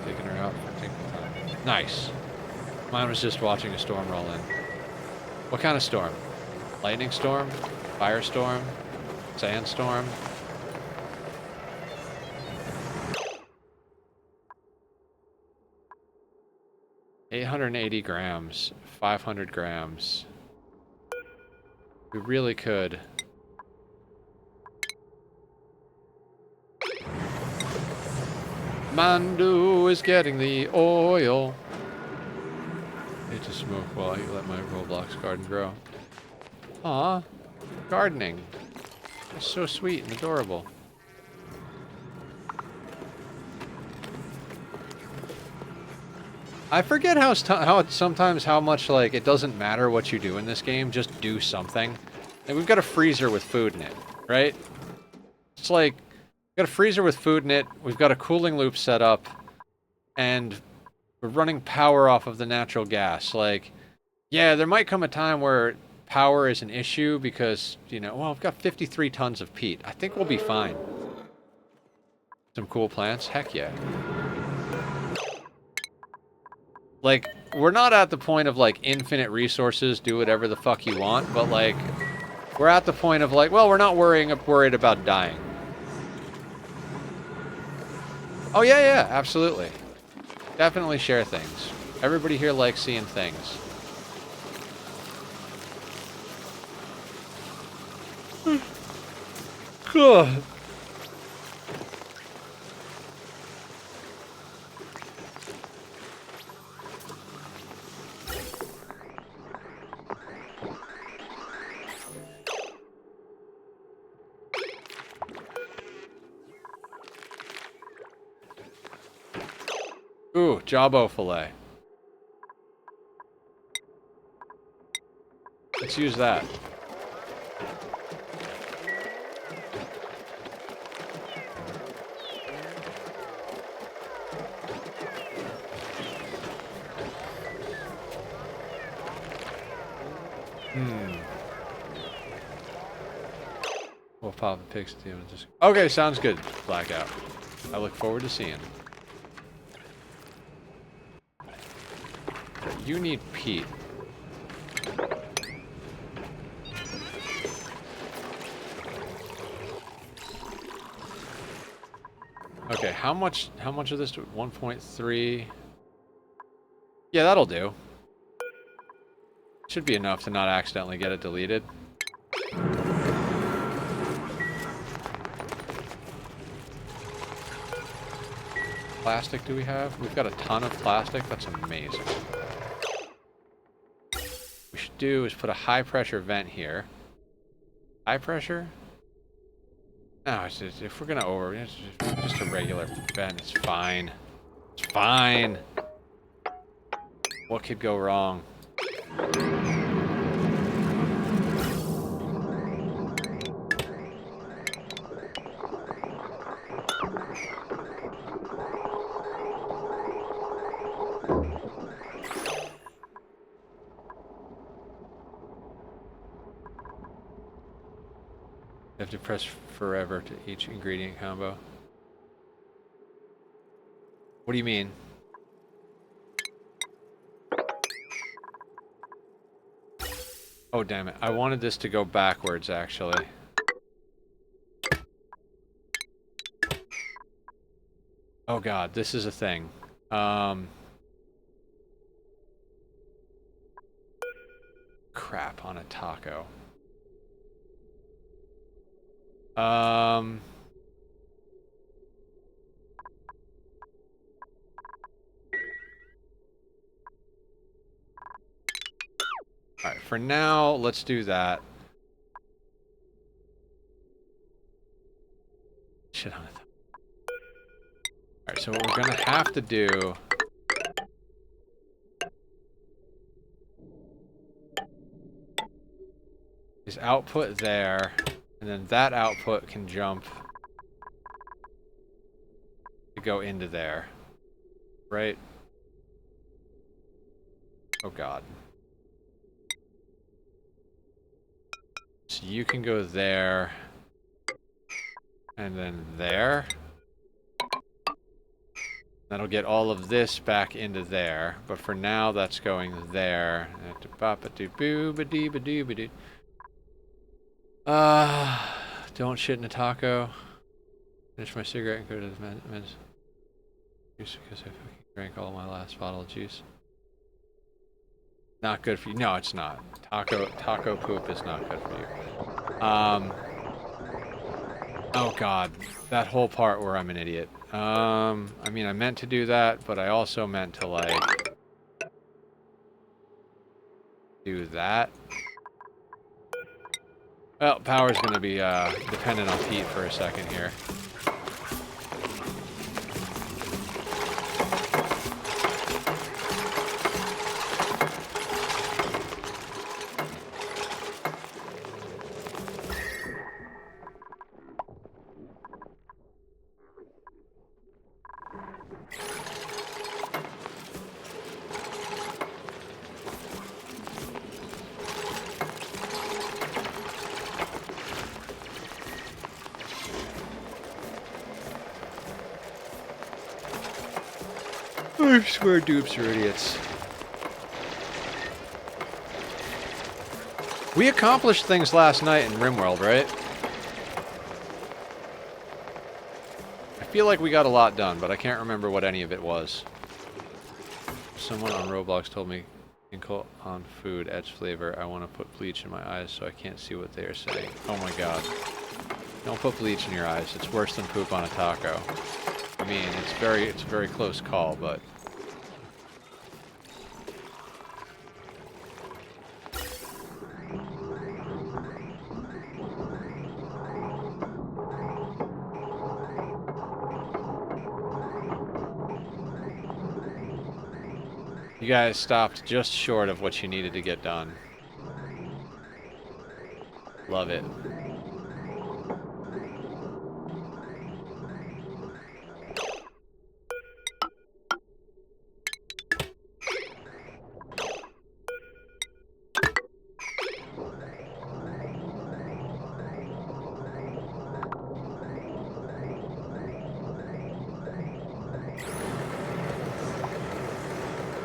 Taking her out. Taking the time. Nice. Mine was just watching a storm roll in. What kind of storm? Lightning storm? Firestorm? Sandstorm? $880 grams. 500 grams. We really could. Mandu is getting the oil. I hate to smoke while you let my Roblox garden grow. Aw, gardening. It's so sweet and adorable. I forget how sometimes how much like it doesn't matter what you do in this game, just do something. And we've got a freezer with food in it, right? It's like we've got a freezer with food in it, we've got a cooling loop set up, and we're running power off of the natural gas. Like, yeah, there might come a time where power is an issue because, you know, well, we've got 53 tons of peat. I think we'll be fine. Some cool plants? Heck yeah. Like, we're not at the point of, like, infinite resources, do whatever the fuck you want, but, like, we're at the point of, like, well, we're not worried about dying. Oh, yeah, yeah, absolutely. Definitely share things. Everybody here likes seeing things. God. Ooh, jawbo fillet. Let's use that. We'll pop a pics at the end of this. Okay, sounds good, Blackout. I look forward to seeing. you need peat. Okay, how much of this? 1.3. Yeah, that'll do. Should be enough to not accidentally get it deleted. Plastic do we have? We've got a ton of plastic. That's amazing. What we should do is put a high pressure vent here. High pressure? No, it's just, if we're gonna it's just a regular vent. It's fine. It's fine. What could go wrong? You have to press forever to each ingredient combo. What do you mean? Oh, damn it. I wanted this to go backwards, actually. Oh, God. This is a thing. Crap on a taco. Alright, for now, let's do that. Shit on it. Alright, so what we're gonna have to do is output there, and then that output can jump to go into there. Right? Oh, God. So you can go there, and then there. That'll get all of this back into there, but for now that's going there. Don't shit in a taco. Finish my cigarette and go to the men's juice because I fucking drank all my last bottle of juice. Not good for you. No, it's not. Taco poop is not good for you. Oh, God. That whole part where I'm an idiot. I mean, I meant to do that, but I also meant to, like, do that. Well, power's gonna be, dependent on Pete for a second here. I swear dupes are idiots. We accomplished things last night in RimWorld, right? I feel like we got a lot done, but I can't remember what any of it was. Someone on Roblox told me, "Crinkle on food adds flavor. I want to put bleach in my eyes so I can't see what they are saying." Oh my God. Don't put bleach in your eyes. It's worse than poop on a taco. I mean, it's a very close call, but... You guys stopped just short of what you needed to get done. Love it.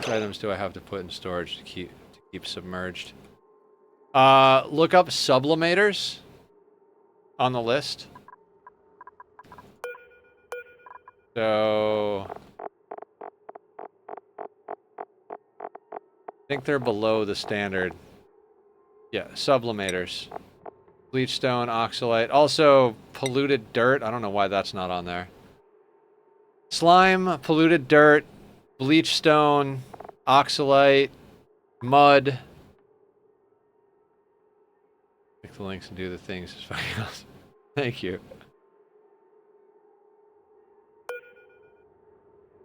Which items do I have to put in storage to keep submerged? Look up sublimators on the list. So I think they're below the standard. Yeah, sublimators. Bleach stone, oxalite. Also, polluted dirt. I don't know why that's not on there. Slime, polluted dirt, bleach stone, oxalite, mud. Click the links and do the things. Thank you.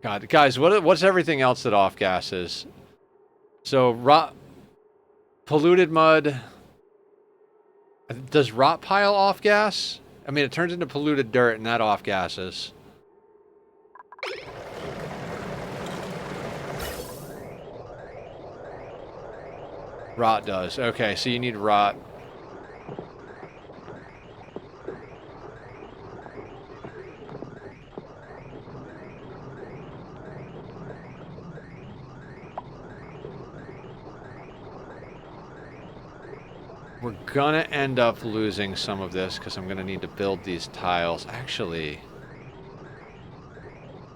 God, guys, what's everything else that off gases? So, polluted mud. Does rot pile off gas? I mean, it turns into polluted dirt and that off gases. Rot does. Okay, so you need rot. We're gonna end up losing some of this because I'm gonna need to build these tiles. Actually,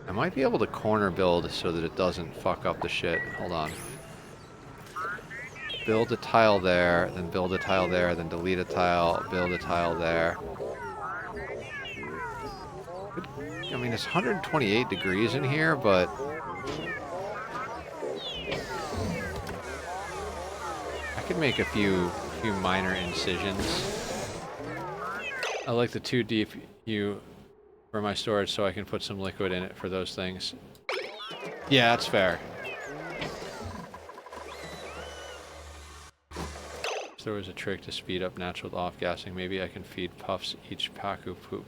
I might be able to corner build so that it doesn't fuck up the shit. Hold on. Build a tile there, then build a tile there, then delete a tile, build a tile there. I mean, it's 128 degrees in here, but I could make a few minor incisions. I like the 2 deep U for my storage so I can put some liquid in it for those things. Yeah, that's fair. If there was a trick to speed up natural off-gassing, maybe I can feed puffs each Paku poop.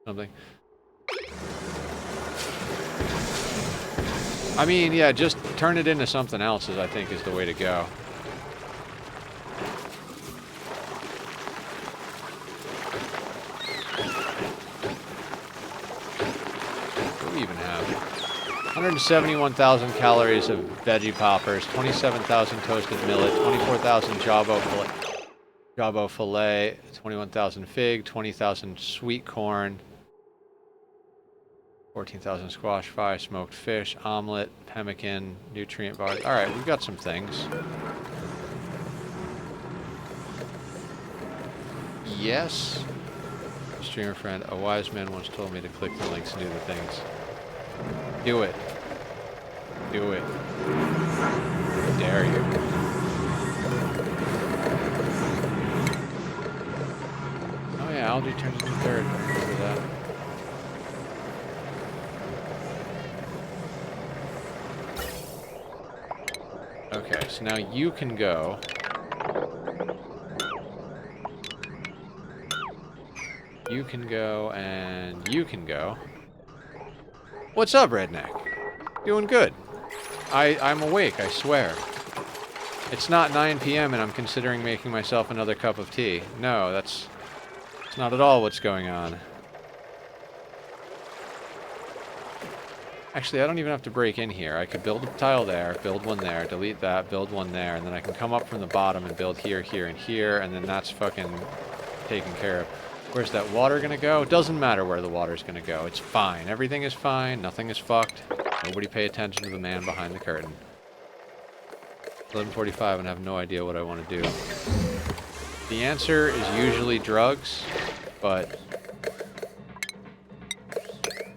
Something. I mean, yeah, just turn it into something else I think is the way to go. What do we even have? 171,000 calories of veggie poppers, 27,000 toasted millet, 24,000 jawbo fillet, 21,000 fig, 20,000 sweet corn, 14,000 squash fry, smoked fish, omelet, pemmican, nutrient bars. Alright, we've got some things. Yes. Streamer friend, a wise man once told me to click the links and do the things. Do it. Do it. I dare you. Oh yeah, algae turns into third. Remember that. Okay, so now you can go. You can go, and you can go. What's up, Redneck? Doing good. I'm awake, I swear. It's not 9 p.m. and I'm considering making myself another cup of tea. No, that's not at all what's going on. Actually, I don't even have to break in here. I could build a tile there, build one there, delete that, build one there, and then I can come up from the bottom and build here, here, and here, and then that's fucking taken care of. Where's that water gonna go? It doesn't matter where the water's gonna go. It's fine. Everything is fine. Nothing is fucked. Nobody pay attention to the man behind the curtain. 11:45 and I have no idea what I want to do. The answer is usually drugs, but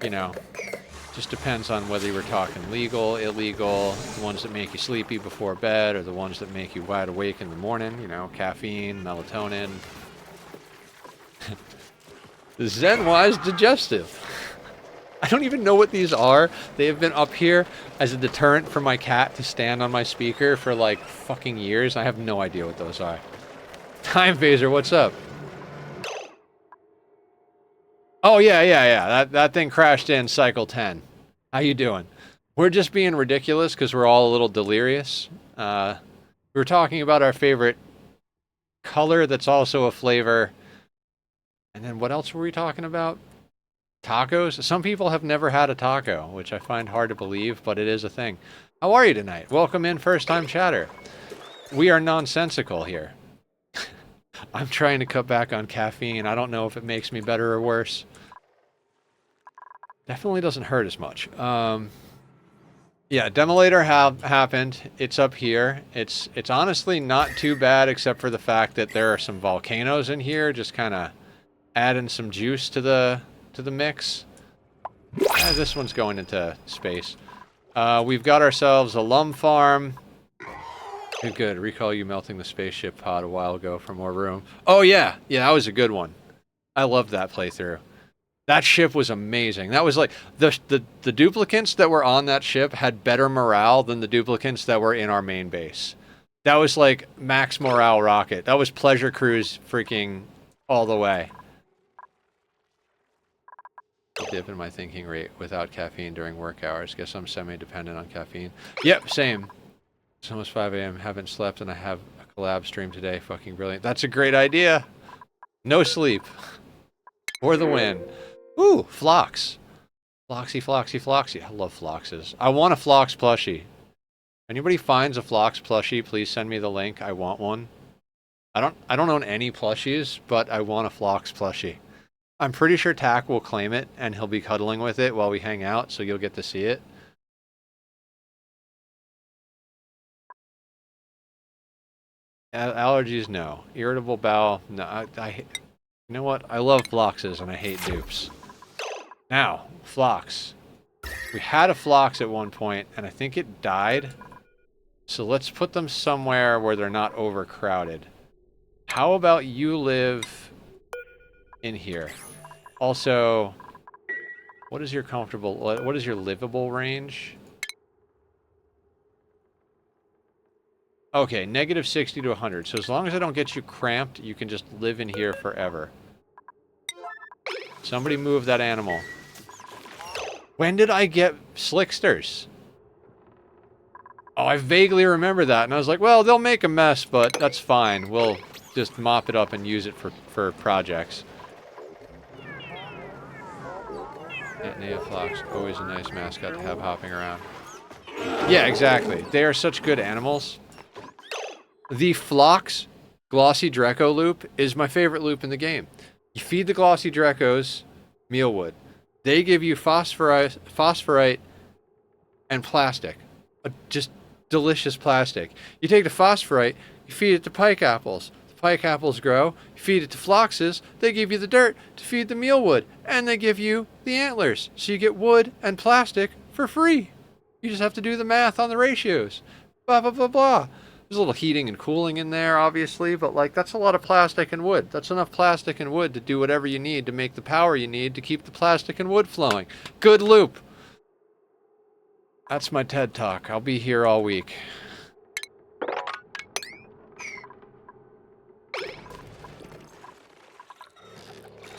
you know, just depends on whether you were talking legal, illegal, the ones that make you sleepy before bed, or the ones that make you wide awake in the morning, you know, caffeine, melatonin. Zen-wise digestive. I don't even know what these are. They have been up here as a deterrent for my cat to stand on my speaker for like fucking years. I have no idea what those are. Time Phaser, what's up? Oh yeah. That thing crashed in cycle 10. How you doing? We're just being ridiculous because we're all a little delirious. We were talking about our favorite color that's also a flavor. And then what else were we talking about? Tacos? Some people have never had a taco, which I find hard to believe, but it is a thing. How are you tonight? Welcome in, first-time chatter. We are nonsensical here. I'm trying to cut back on caffeine. I don't know if it makes me better or worse. Definitely doesn't hurt as much. Yeah, Demolator happened. It's up here. It's honestly not too bad, except for the fact that there are some volcanoes in here, just kind of adding some juice to the mix. This one's going into space. We've got ourselves a lum farm. Good. Recall you melting the spaceship pod a while ago for more room. Oh yeah, yeah, that was a good one. I loved that playthrough. That ship was amazing. That was like the duplicants that were on that ship had better morale than the duplicants that were in our main base. That was like max morale rocket. That was pleasure cruise freaking all the way. Dip in my thinking rate without caffeine during work hours. Guess I'm semi-dependent on caffeine. Yep, same. It's almost 5 a.m. Haven't slept and I have a collab stream today. Fucking brilliant. That's a great idea. No sleep. For the win. Ooh, Phlox. Floxy, Floxy, Floxy. I love Floxes. I want a Phlox plushie. Anybody finds a Phlox plushie, please send me the link. I want one. I don't own any plushies, but I want a Phlox plushie. I'm pretty sure Tack will claim it, and he'll be cuddling with it while we hang out, so you'll get to see it. Allergies, no. Irritable bowel, no. You know what? I love Phloxes, and I hate dupes. Now, Phlox. We had a Phlox at one point, and I think it died. So let's put them somewhere where they're not overcrowded. How about you live in here? Also, what is your livable range? Okay, negative 60 to 100. So as long as I don't get you cramped, you can just live in here forever. Somebody move that animal. When did I get Slicksters? Oh, I vaguely remember that, and I was like, well, they'll make a mess, but that's fine. We'll just mop it up and use it for projects. Neophlox, always a nice mascot to have hopping around. Yeah, exactly. They are such good animals. The Phlox Glossy Dreco loop is my favorite loop in the game. You feed the Glossy Drecos mealwood. They give you phosphorite and plastic. Just delicious plastic. You take the phosphorite, you feed it to pike apples. The pike apples grow. You feed it to phloxes. They give you the dirt to feed the mealwood. And they give you the antlers. So you get wood and plastic for free. You just have to do the math on the ratios. Blah, blah, blah, blah. There's a little heating and cooling in there, obviously, but like that's a lot of plastic and wood. That's enough plastic and wood to do whatever you need to make the power you need to keep the plastic and wood flowing. Good loop. That's my TED Talk. I'll be here all week.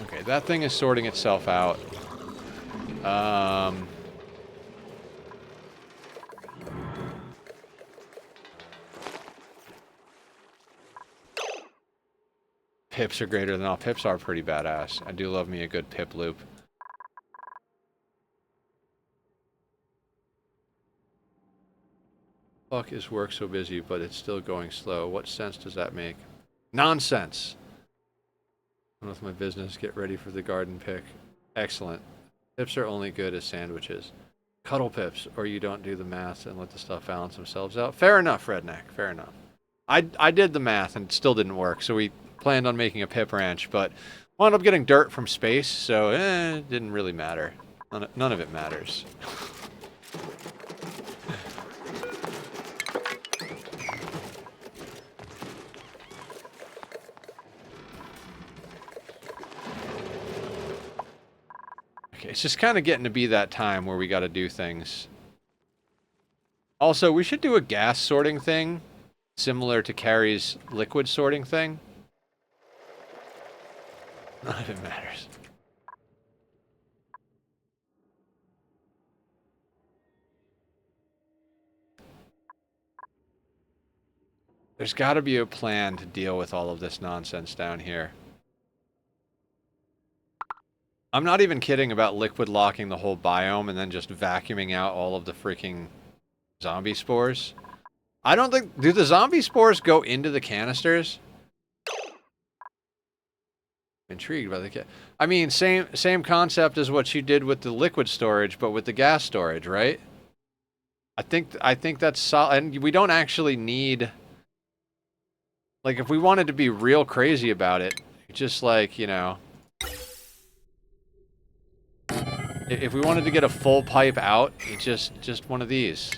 Okay, that thing is sorting itself out. Pips are greater than all. Pips are pretty badass. I do love me a good pip loop. Fuck is work so busy, but it's still going slow. What sense does that make? Nonsense! I'm with my business. Get ready for the garden pick. Excellent. Pips are only good as sandwiches. Cuddle pips, or you don't do the math and let the stuff balance themselves out. Fair enough, Redneck. Fair enough. I did the math and it still didn't work, so we planned on making a pip ranch, but wound up getting dirt from space, so it didn't really matter. None of it matters. Okay, it's just kind of getting to be that time where we got to do things. Also, we should do a gas sorting thing, similar to Carrie's liquid sorting thing. None of it matters. There's got to be a plan to deal with all of this nonsense down here. I'm not even kidding about liquid locking the whole biome and then just vacuuming out all of the freaking Zombie spores. I don't think... Do the zombie spores go into the canisters? Intrigued by the... I mean, same concept as what you did with the liquid storage, but with the gas storage, right? I think that's solid. And we don't actually need... Like, if we wanted to be real crazy about it, just like, you know... If we wanted to get a full pipe out, just one of these.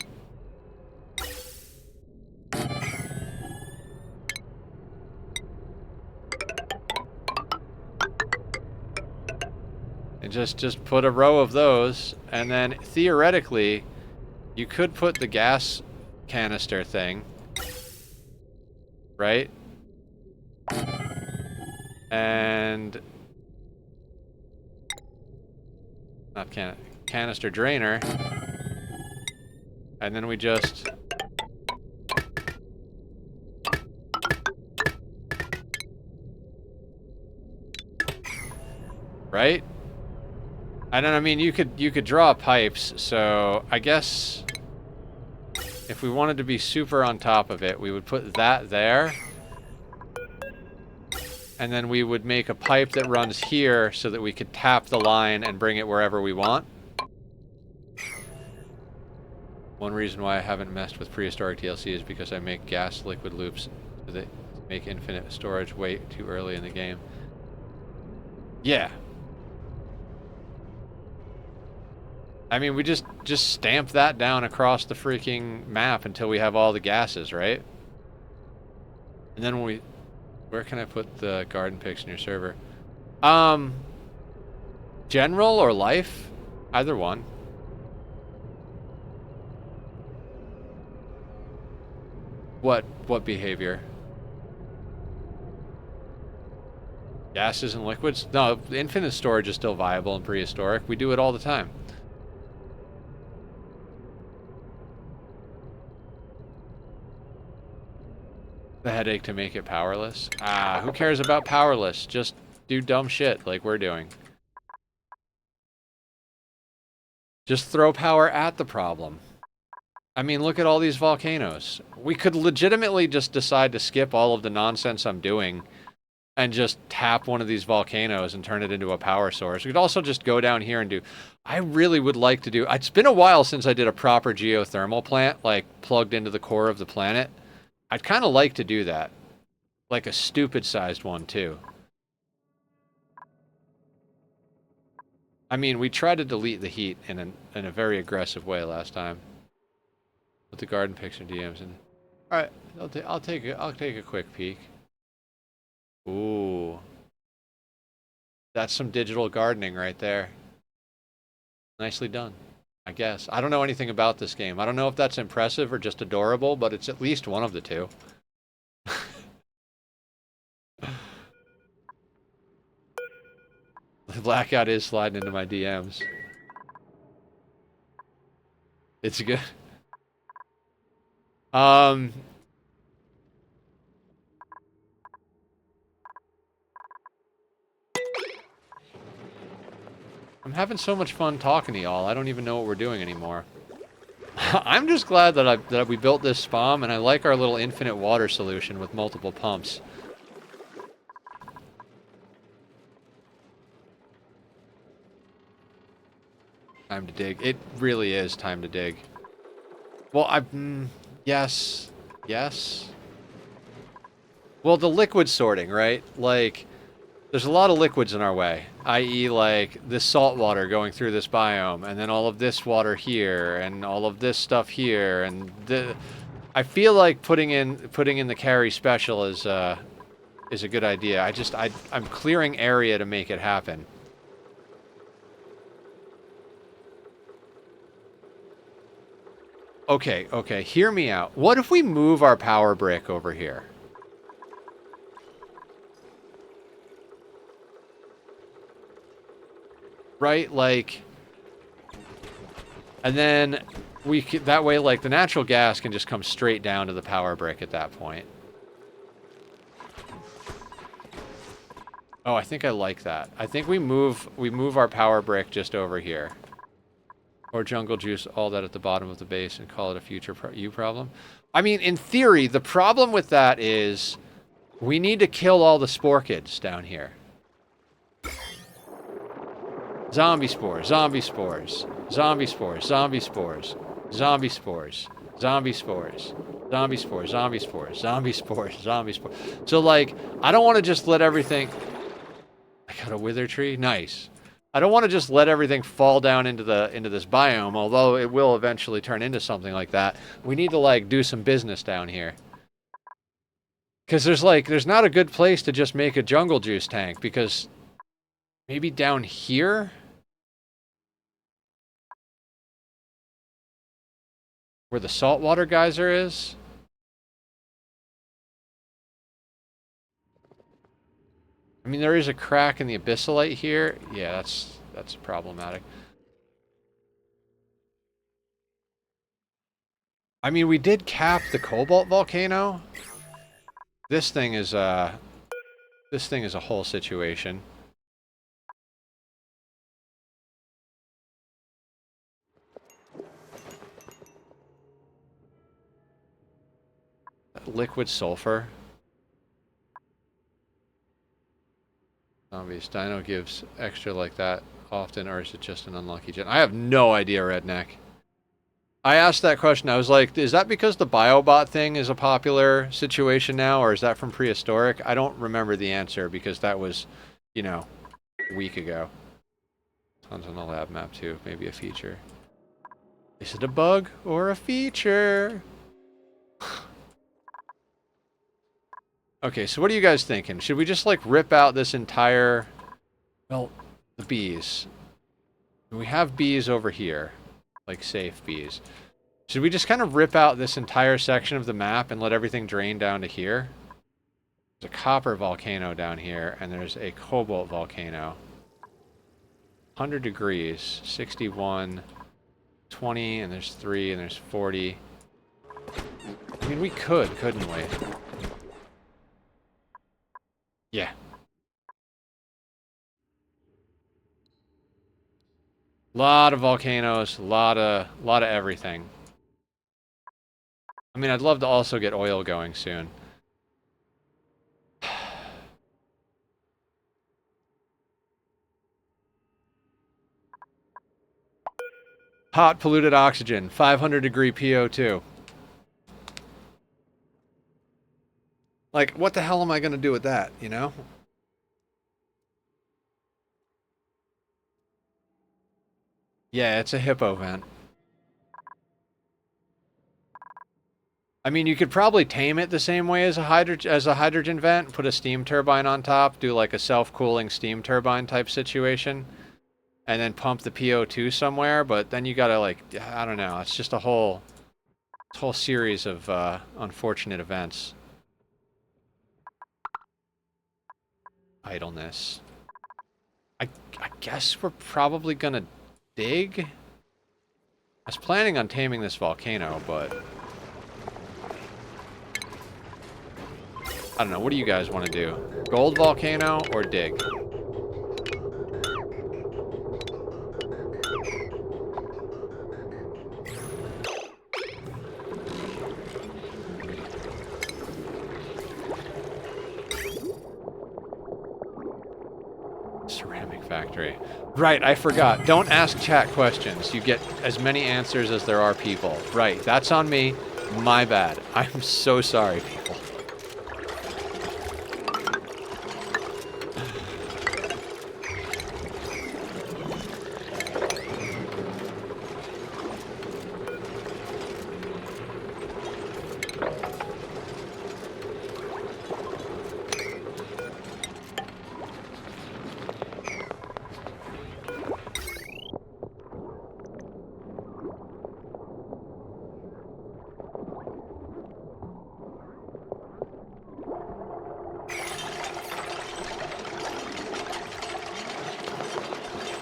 And just put a row of those, and then theoretically, you could put the gas canister thing, right? And not canister drainer, and then we just right. And then I mean you could draw pipes, so I guess if we wanted to be super on top of it, we would put that there. And then we would make a pipe that runs here so that we could tap the line and bring it wherever we want. One reason why I haven't messed with Prehistoric DLC is because I make gas liquid loops so that make infinite storage way too early in the game. Yeah. I mean, we just stamp that down across the freaking map until we have all the gases, right? And then when we... Where can I put the garden pics in your server? General or life? Either one. What behavior? Gases and liquids? No, infinite storage is still viable in prehistoric. We do it all the time. The headache to make it powerless? Ah, who cares about powerless? Just do dumb shit like we're doing. Just throw power at the problem. I mean, look at all these volcanoes. We could legitimately just decide to skip all of the nonsense I'm doing and just tap one of these volcanoes and turn it into a power source. We could also just go down here and do... I really would like to do... It's been a while since I did a proper geothermal plant, like plugged into the core of the planet. I'd kind of like to do that. Like a stupid-sized one, too. I mean, we tried to delete the heat in a very aggressive way last time. Put the garden picture DMs in. Alright, I'll take a quick peek. Ooh. That's some digital gardening right there. Nicely done, I guess. I don't know anything about this game. I don't know if that's impressive or just adorable, but it's at least one of the two. The blackout is sliding into my DMs. It's good. I'm having so much fun talking to y'all. I don't even know what we're doing anymore. I'm just glad that we built this spawn, and I like our little infinite water solution with multiple pumps. Time to dig. It really is time to dig. Well, yes. Yes. Well, the liquid sorting, right? Like, there's a lot of liquids in our way, i.e. like this salt water going through this biome, and then all of this water here, and all of this stuff here, and I feel like putting in the carry special is a good idea. I'm clearing area to make it happen. Okay, hear me out. What if we move our power brick over here? Right, like, and then that way, like, the natural gas can just come straight down to the power brick at that point. Oh, I think I like that. I think we move our power brick just over here. Or jungle juice all that at the bottom of the base and call it a future you problem. I mean, in theory, the problem with that is we need to kill all the sporkids down here. Zombie spores, zombie spores, zombie spores, zombie spores, zombie spores, zombie spores, zombie spores, zombie spores, zombie spores, zombie spores. So, like, I don't want to just let everything... I got a wither tree? Nice. I don't want to just let everything fall down into this biome, although it will eventually turn into something like that. We need to, like, do some business down here. Because there's not a good place to just make a jungle juice tank, because maybe down here? Where the saltwater geyser is? I mean, there is a crack in the abyssalite here. Yeah, that's problematic. I mean, we did cap the cobalt volcano. This thing is a whole situation. Liquid sulfur. Zombies. Dino gives extra like that often, or is it just an unlucky gen? I have no idea, Redneck. I asked that question. I was like, is that because the Biobot thing is a popular situation now, or is that from Prehistoric? I don't remember the answer because that was, you know, a week ago. Tons on the lab map too. Maybe a feature. Is it a bug or a feature? Okay, so what are you guys thinking? Should we just, like, rip out this entire... Well, the bees. We have bees over here. Like, safe bees. Should we just kind of rip out this entire section of the map and let everything drain down to here? There's a copper volcano down here, and there's a cobalt volcano. 100 degrees. 61. 20, and there's 3, and there's 40. I mean, we could, couldn't we? Yeah. Lot of volcanoes, lot of everything. I mean, I'd love to also get oil going soon. Hot polluted oxygen, 500 degree PO2. Like, what the hell am I going to do with that, you know? Yeah, it's a hippo vent. I mean, you could probably tame it the same way as a hydrogen vent, put a steam turbine on top, do like a self-cooling steam turbine type situation, and then pump the PO2 somewhere, but then you gotta, like, I don't know, it's just a whole series of unfortunate events. Idleness. I guess we're probably gonna dig? I was planning on taming this volcano, but... I don't know, what do you guys want to do? Gold volcano or dig? Ceramic factory. Right, I forgot. Don't ask chat questions. You get as many answers as there are people. Right, that's on me. My bad. I'm so sorry, people.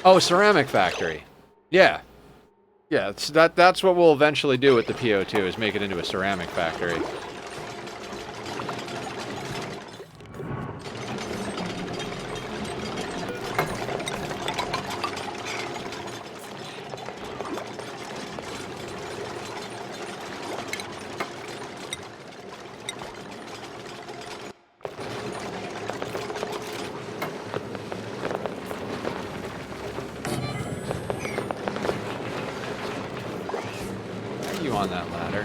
Oh, ceramic factory. Yeah. Yeah, that's what we'll eventually do with the PO2, is make it into a ceramic factory. you on that ladder.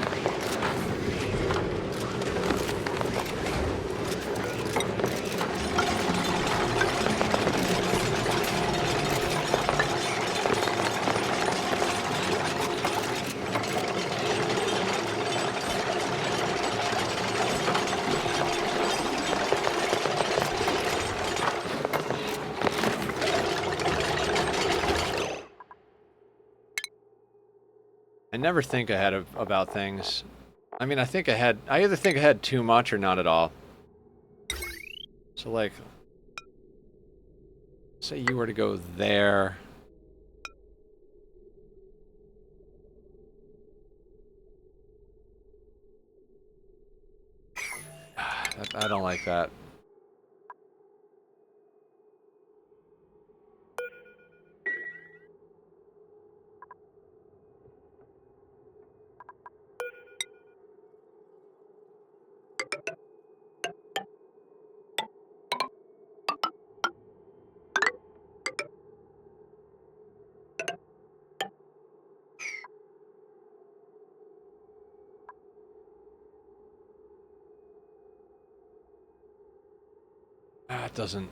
I never think ahead about things. I mean, I either think ahead too much or not at all. So, like, say you were to go there. I don't like that.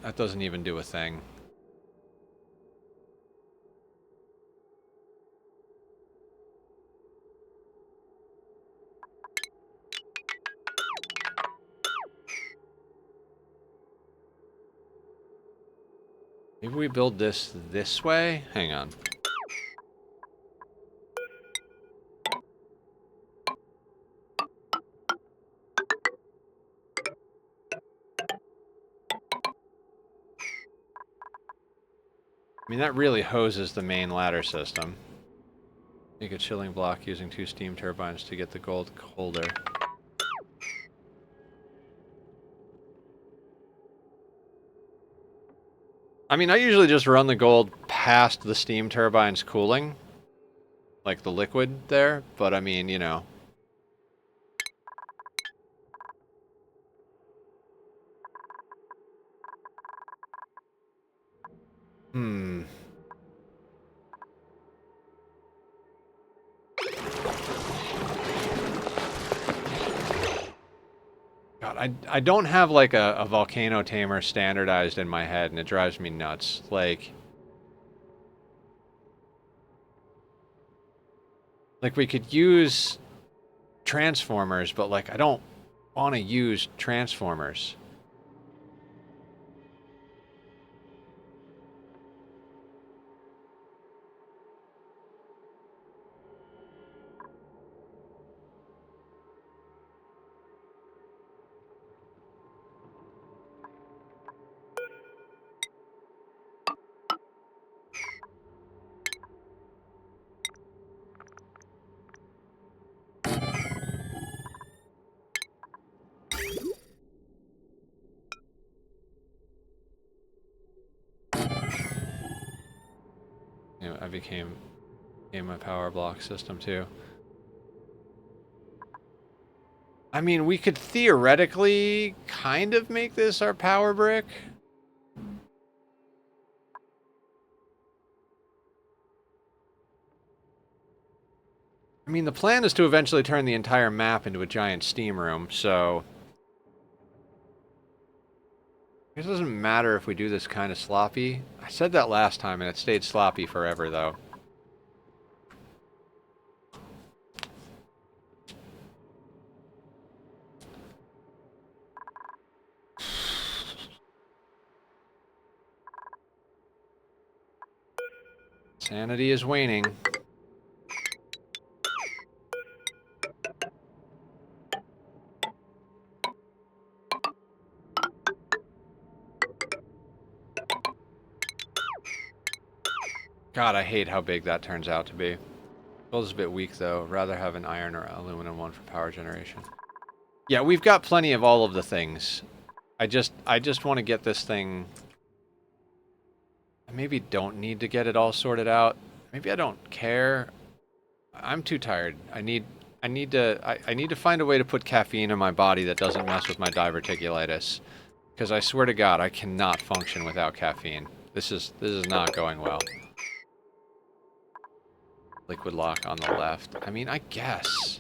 That doesn't even do a thing. Maybe we build this way? Hang on. I mean, that really hoses the main ladder system. Make a chilling block using 2 steam turbines to get the gold colder. I mean, I usually just run the gold past the steam turbines cooling. Like the liquid there, but I mean, you know. God, I don't have like a volcano tamer standardized in my head, and it drives me nuts. Like we could use transformers, but like I don't want to use transformers. You know, I became a power block system too. I mean, we could theoretically kind of make this our power brick. I mean, the plan is to eventually turn the entire map into a giant steam room, so it doesn't matter if we do this kind of sloppy. I said that last time, and it stayed sloppy forever, though. Sanity is waning. God, I hate how big that turns out to be. Gold's a bit weak, though. Rather have an iron or aluminum one for power generation. Yeah, we've got plenty of all of the things. I just want to get this thing... I maybe don't need to get it all sorted out. Maybe I don't care. I'm too tired. I need to find a way to put caffeine in my body that doesn't mess with my diverticulitis. Because I swear to God, I cannot function without caffeine. This is not going well. Liquid lock on the left. I mean, I guess.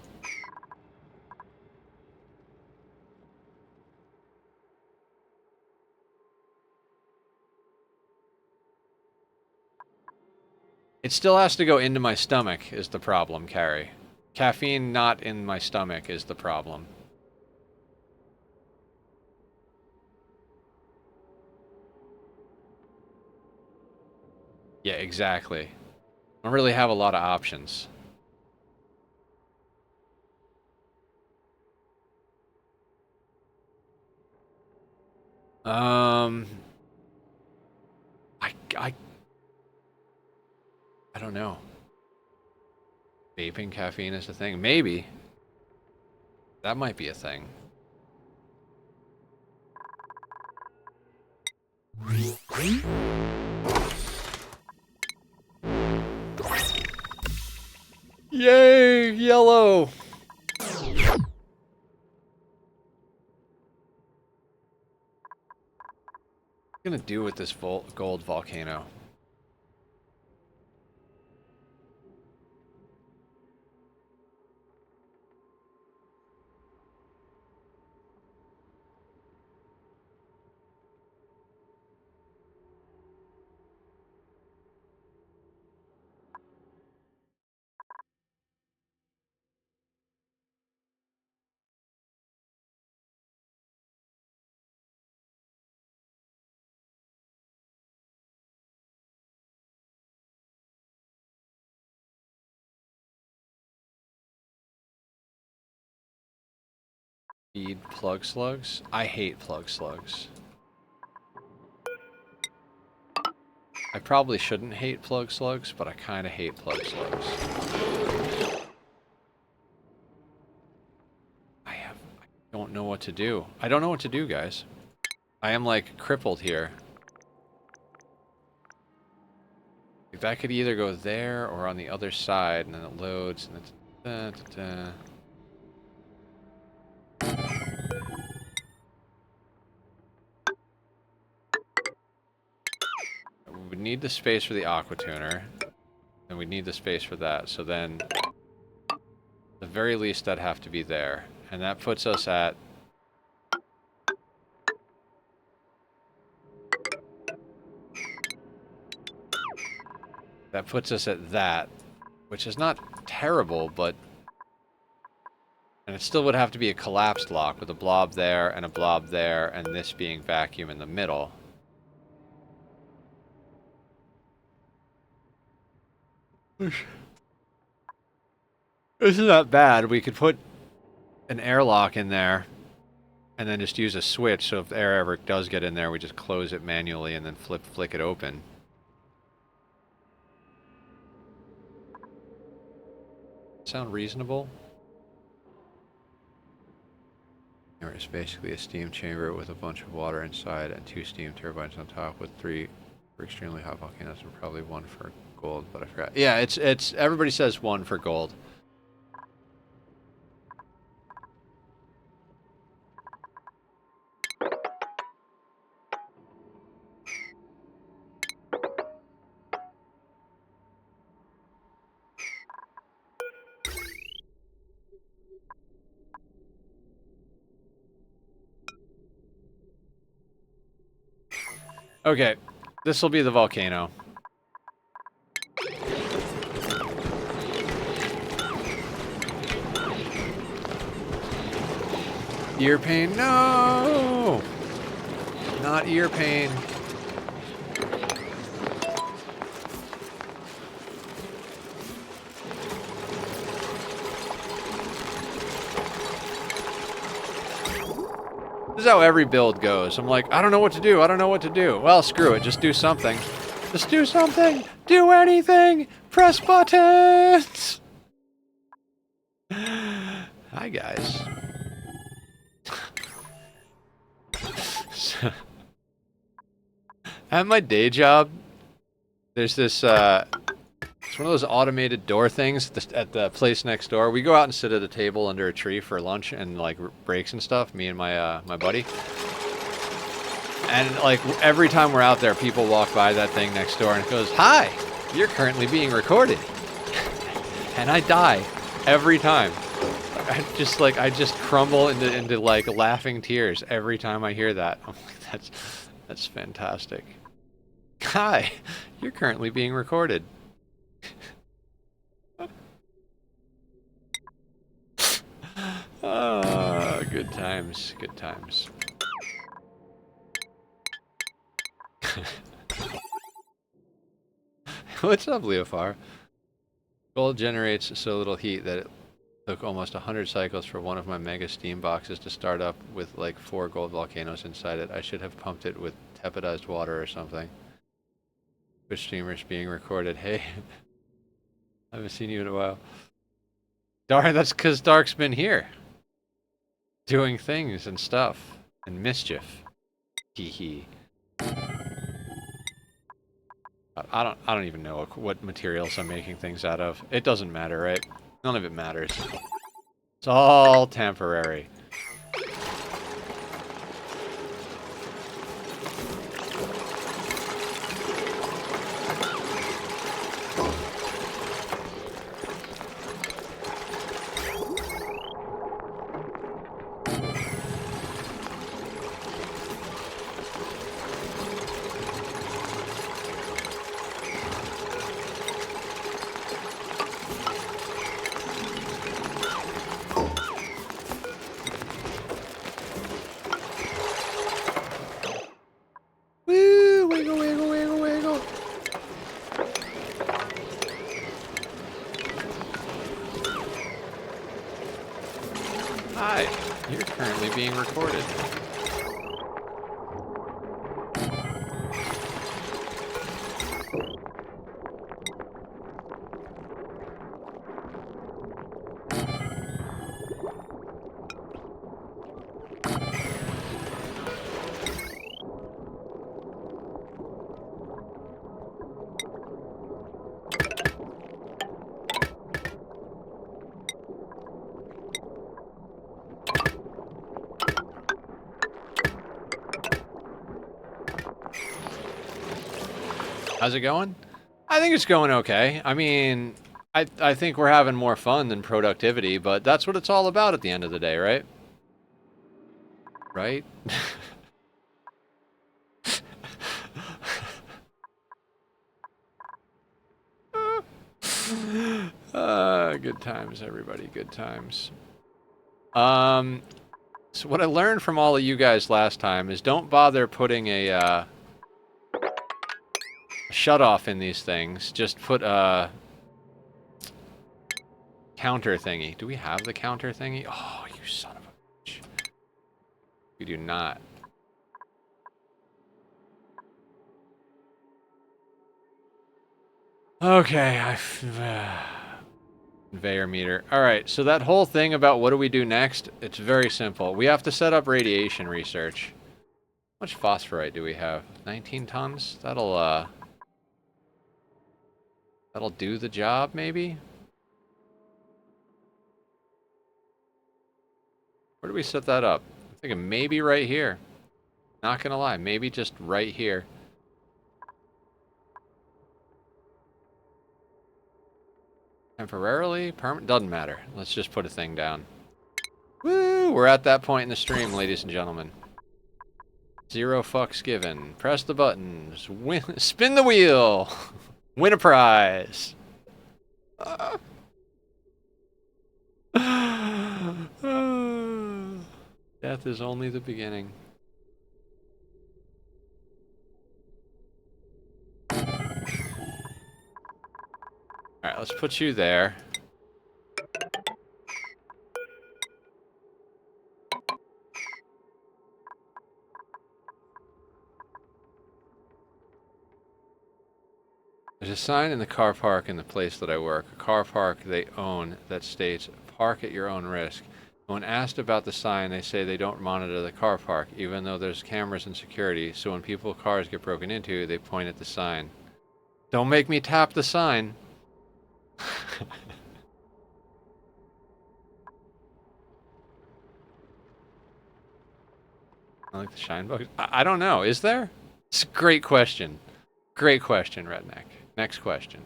It still has to go into my stomach is the problem, Carrie. Caffeine not in my stomach is the problem. Yeah, exactly. I don't really have a lot of options. I don't know. Vaping caffeine is a thing? Maybe. That might be a thing. Yay! Yellow! What am I gonna do with this gold volcano? Feed plug slugs? I hate plug slugs. I probably shouldn't hate plug slugs, but I kind of hate plug slugs. I don't know what to do. I don't know what to do, guys. I am, like, crippled here. Like, that could either go there or on the other side, and then it loads, and it's... We need the space for the aqua tuner, and we need the space for that, so then... at the very least, that'd have to be there. And that puts us at... that puts us at that, which is not terrible, but... and it still would have to be a collapsed lock with a blob there and a blob there, and this being vacuum in the middle. Isn't that bad? We could put an airlock in there and then just use a switch, so if air ever does get in there, we just close it manually and then flick it open. Sound reasonable? It's basically a steam chamber with a bunch of water inside and 2 steam turbines on top with 3 for extremely hot volcanoes and probably 1 for gold, but I forgot. Yeah, it's everybody says 1 for gold. Okay, this will be the volcano. Ear pain? No! Not ear pain. This is how every build goes. I'm like, I don't know what to do. I don't know what to do. Well, screw it. Just do something. Just do something. Do anything. Press buttons. Hi, guys. At my day job, there's this, it's one of those automated door things at the place next door. We go out and sit at a table under a tree for lunch and, like, breaks and stuff, me and my buddy. And, like, every time we're out there, people walk by that thing next door and it goes, "Hi, you're currently being recorded." And I die every time. I just crumble into like laughing tears every time I hear that. I'm like, that's fantastic. Hi, you're currently being recorded. Good times, good times. What's up, Leofar? Gold generates so little heat that it took almost 100 cycles for one of my mega steam boxes to start up with like 4 gold volcanoes inside it. I should have pumped it with tepidized water or something. Twitch streamers being recorded. Hey, I haven't seen you in a while. Darn, that's because Dark's been here. Doing things and stuff. And mischief. Hee hee. I don't even know what materials I'm making things out of. It doesn't matter, right? None of it matters. It's all temporary. Hi, you're currently being recorded. How's it going? I think it's going okay. I mean, I think we're having more fun than productivity, but that's what it's all about at the end of the day, right? Right? Good times, everybody. Good times. So what I learned from all of you guys last time is don't bother putting a shut-off in these things. Just put a counter thingy. Do we have the counter thingy? Oh, you son of a bitch. We do not. Okay, conveyor meter. Alright, so that whole thing about what do we do next, it's very simple. We have to set up radiation research. How much phosphorite do we have? 19 tons? That'll do the job, maybe? Where do we set that up? I'm thinking maybe right here. Not gonna lie, maybe just right here. Temporarily? Permanent? Doesn't matter. Let's just put a thing down. Woo! We're at that point in the stream, ladies and gentlemen. 0 fucks given. Press the buttons. Win. Spin the wheel! Win a prize! Death is only the beginning. Alright, let's put you there. There's a sign in the car park in the place that I work, a car park they own, that states, "Park at your own risk." When asked about the sign, they say they don't monitor the car park, even though there's cameras and security, so when people's cars get broken into, they point at the sign. Don't make me tap the sign. I like the shine bugs. I don't know. Is there? It's a great question. Great question, Redneck. Next question.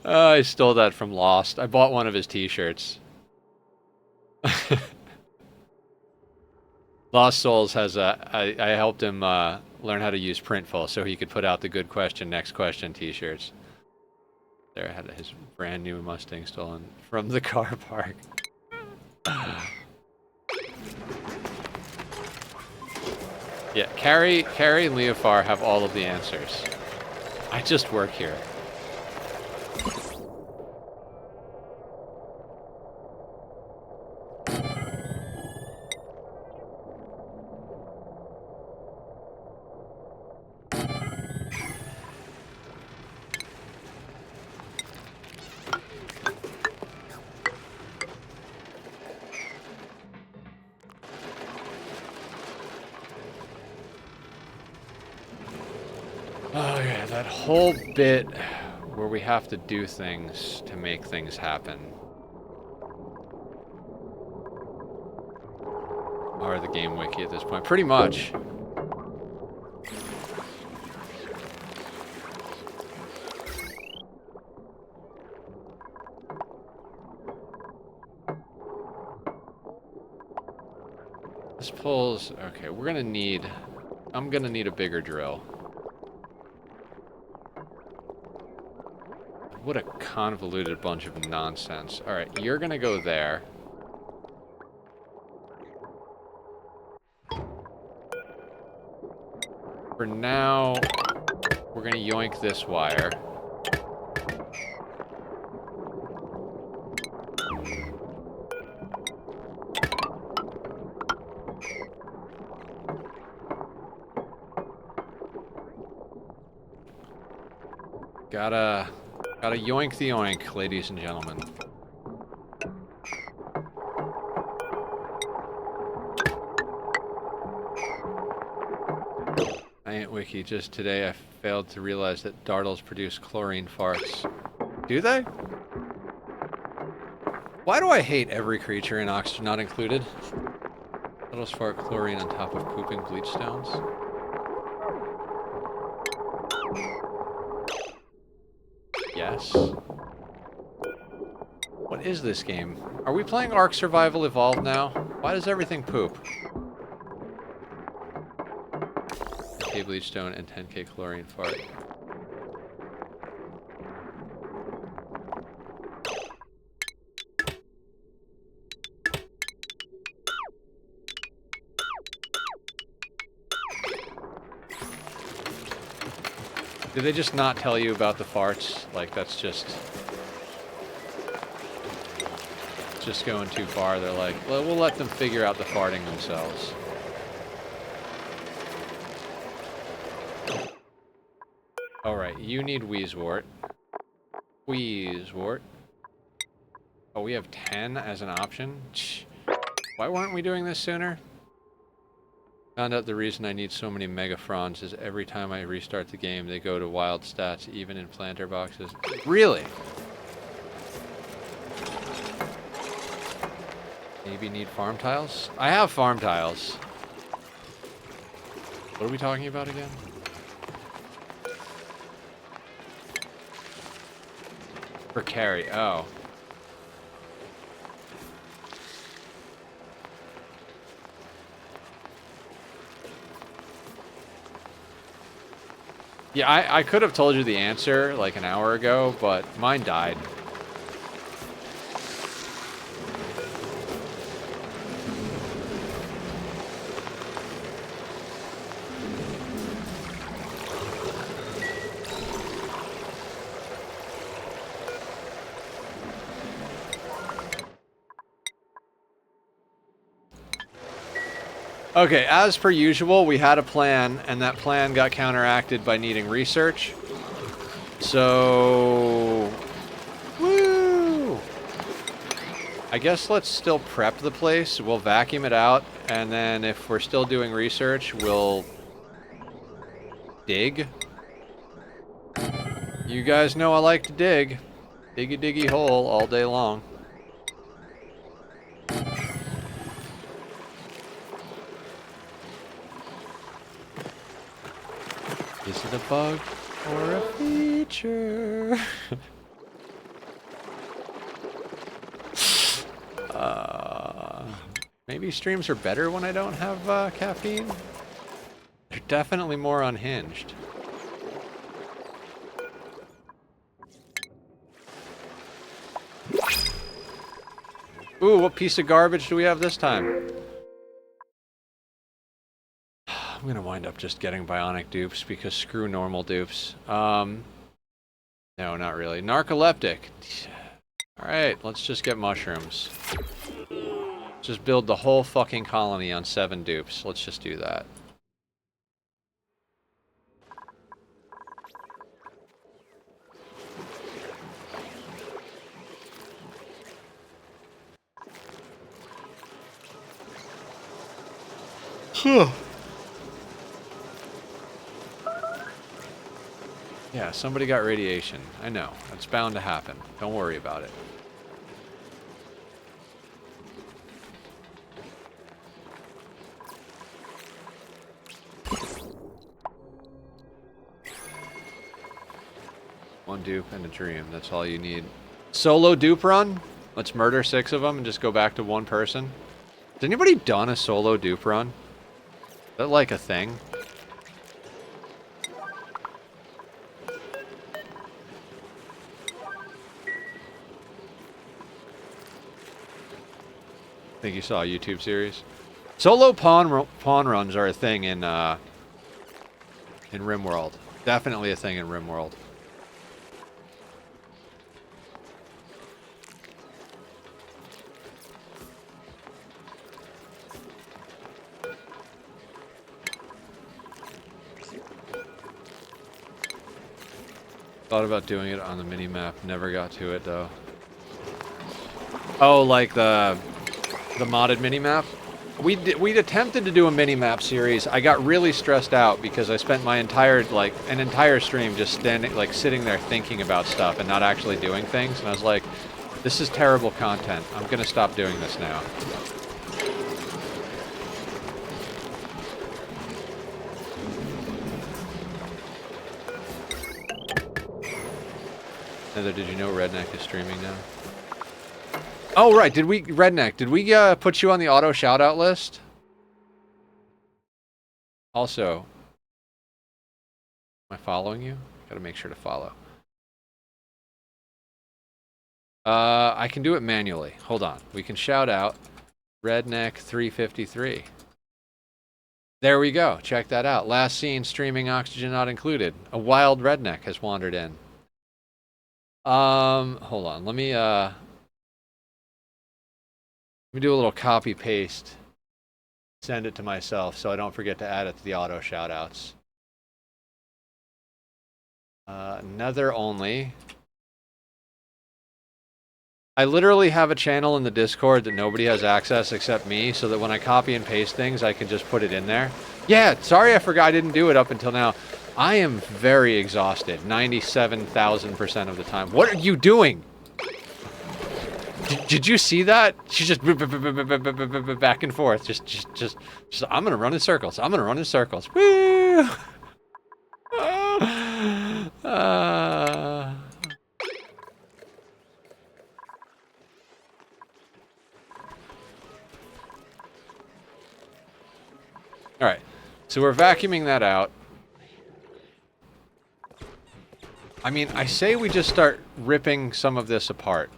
I stole that from Lost. I bought one of his t-shirts. Lost Souls has I helped him learn how to use Printful so he could put out the good question, next question t-shirts. There, I had his brand new Mustang stolen from the car park. Yeah, Carrie and Leofar have all of the answers. I just work here. Oh yeah, that whole bit where we have to do things to make things happen. Are the game wiki at this point. Pretty much. This pulls... Okay, we're gonna need... I'm gonna need a bigger drill. What a convoluted bunch of nonsense. Alright, you're gonna go there. For now, we're gonna yoink this wire. Gotta yoink the oink, ladies and gentlemen. I ain't wiki, just today I failed to realize that dartles produce chlorine farts. Do they? Why do I hate every creature in Oxygen Not Included? Dartles fart chlorine on top of pooping bleach stones. Yes. What is this game? Are we playing Ark Survival Evolved now? Why does everything poop? 10k bleach stone and 10k chlorine fart. Did they just not tell you about the farts? Like, that's just going too far. They're like, well, we'll let them figure out the farting themselves. Alright, you need Wheezewort. Wheezewort. Oh, we have 10 as an option? Why weren't we doing this sooner? Found out the reason I need so many megafrons is every time I restart the game, they go to wild stats, even in planter boxes. Really? Maybe need farm tiles? I have farm tiles. What are we talking about again? For carry, oh. Yeah, I could have told you the answer like an hour ago, but mine died. Okay, as per usual, we had a plan, and that plan got counteracted by needing research. So... Woo! I guess let's still prep the place. We'll vacuum it out, and then if we're still doing research, we'll... dig. You guys know I like to dig. Diggy diggy hole all day long. Is it a bug or a feature? Maybe streams are better when I don't have caffeine? They're definitely more unhinged. Ooh, what piece of garbage do we have this time? I'm gonna wind up just getting bionic dupes because screw normal dupes. No, not really. Narcoleptic. Alright, let's just get mushrooms. Just build the whole fucking colony on 7 dupes. Let's just do that. Yeah, somebody got radiation. I know. It's bound to happen. Don't worry about it. One dupe and a dream. That's all you need. Solo dupe run? Let's murder 6 of them and just go back to 1 person. Has anybody done a solo dupe run? Is that like a thing? I think you saw a YouTube series. Solo pawn runs are a thing in RimWorld. Definitely a thing in RimWorld. Thought about doing it on the mini-map. Never got to it, though. Oh, like the modded mini-map? We'd attempted to do a mini-map series. I got really stressed out because I spent my entire, an entire stream just sitting there thinking about stuff and not actually doing things. And I was like, this is terrible content. I'm gonna stop doing this now. Heather, did you know Redneck is streaming now? Oh, right. Redneck, did we put you on the auto shoutout list? Also, am I following you? Gotta make sure to follow. I can do it manually. Hold on. We can shout out Redneck 353. There we go. Check that out. Last seen streaming oxygen not included. A wild redneck has wandered in. Hold on. Let me do a little copy paste. Send it to myself so I don't forget to add it to the auto shoutouts. Nether only. I literally have a channel in the Discord that nobody has access except me, so that when I copy and paste things, I can just put it in there. Yeah, sorry I forgot I didn't do it up until now. I am very exhausted, 97,000% of the time. What are you doing? Did you see that? She's just back and forth. Just I'm gonna run in circles. I'm gonna run in circles. Woo! Alright, so we're vacuuming that out. I mean, I say we just start ripping some of this apart.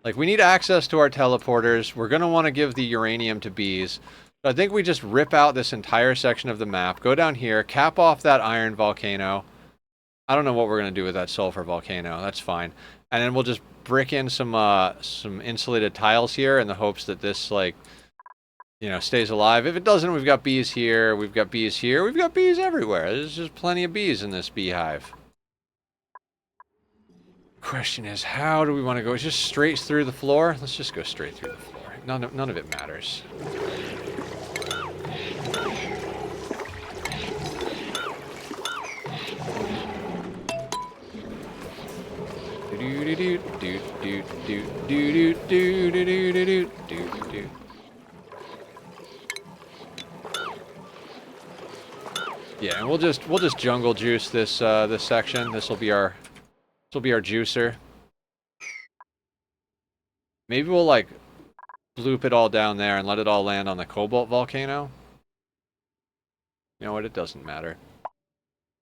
Like, we need access to our teleporters. We're going to want to give the uranium to bees. So I think we just rip out this entire section of the map, go down here, cap off that iron volcano. I don't know what we're going to do with that sulfur volcano. That's fine. And then we'll just brick in some insulated tiles here in the hopes that this, like, you know, stays alive. If it doesn't, we've got bees here, we've got bees here, we've got bees everywhere. There's just plenty of bees in this beehive. Question is, how do we want to go? Just straight through the floor? Let's just go straight through the floor. None of it matters. Yeah, and we'll just jungle juice this this section. This will be our juicer. Maybe we'll like bloop it all down there and let it all land on the cobalt volcano. You know what? It doesn't matter.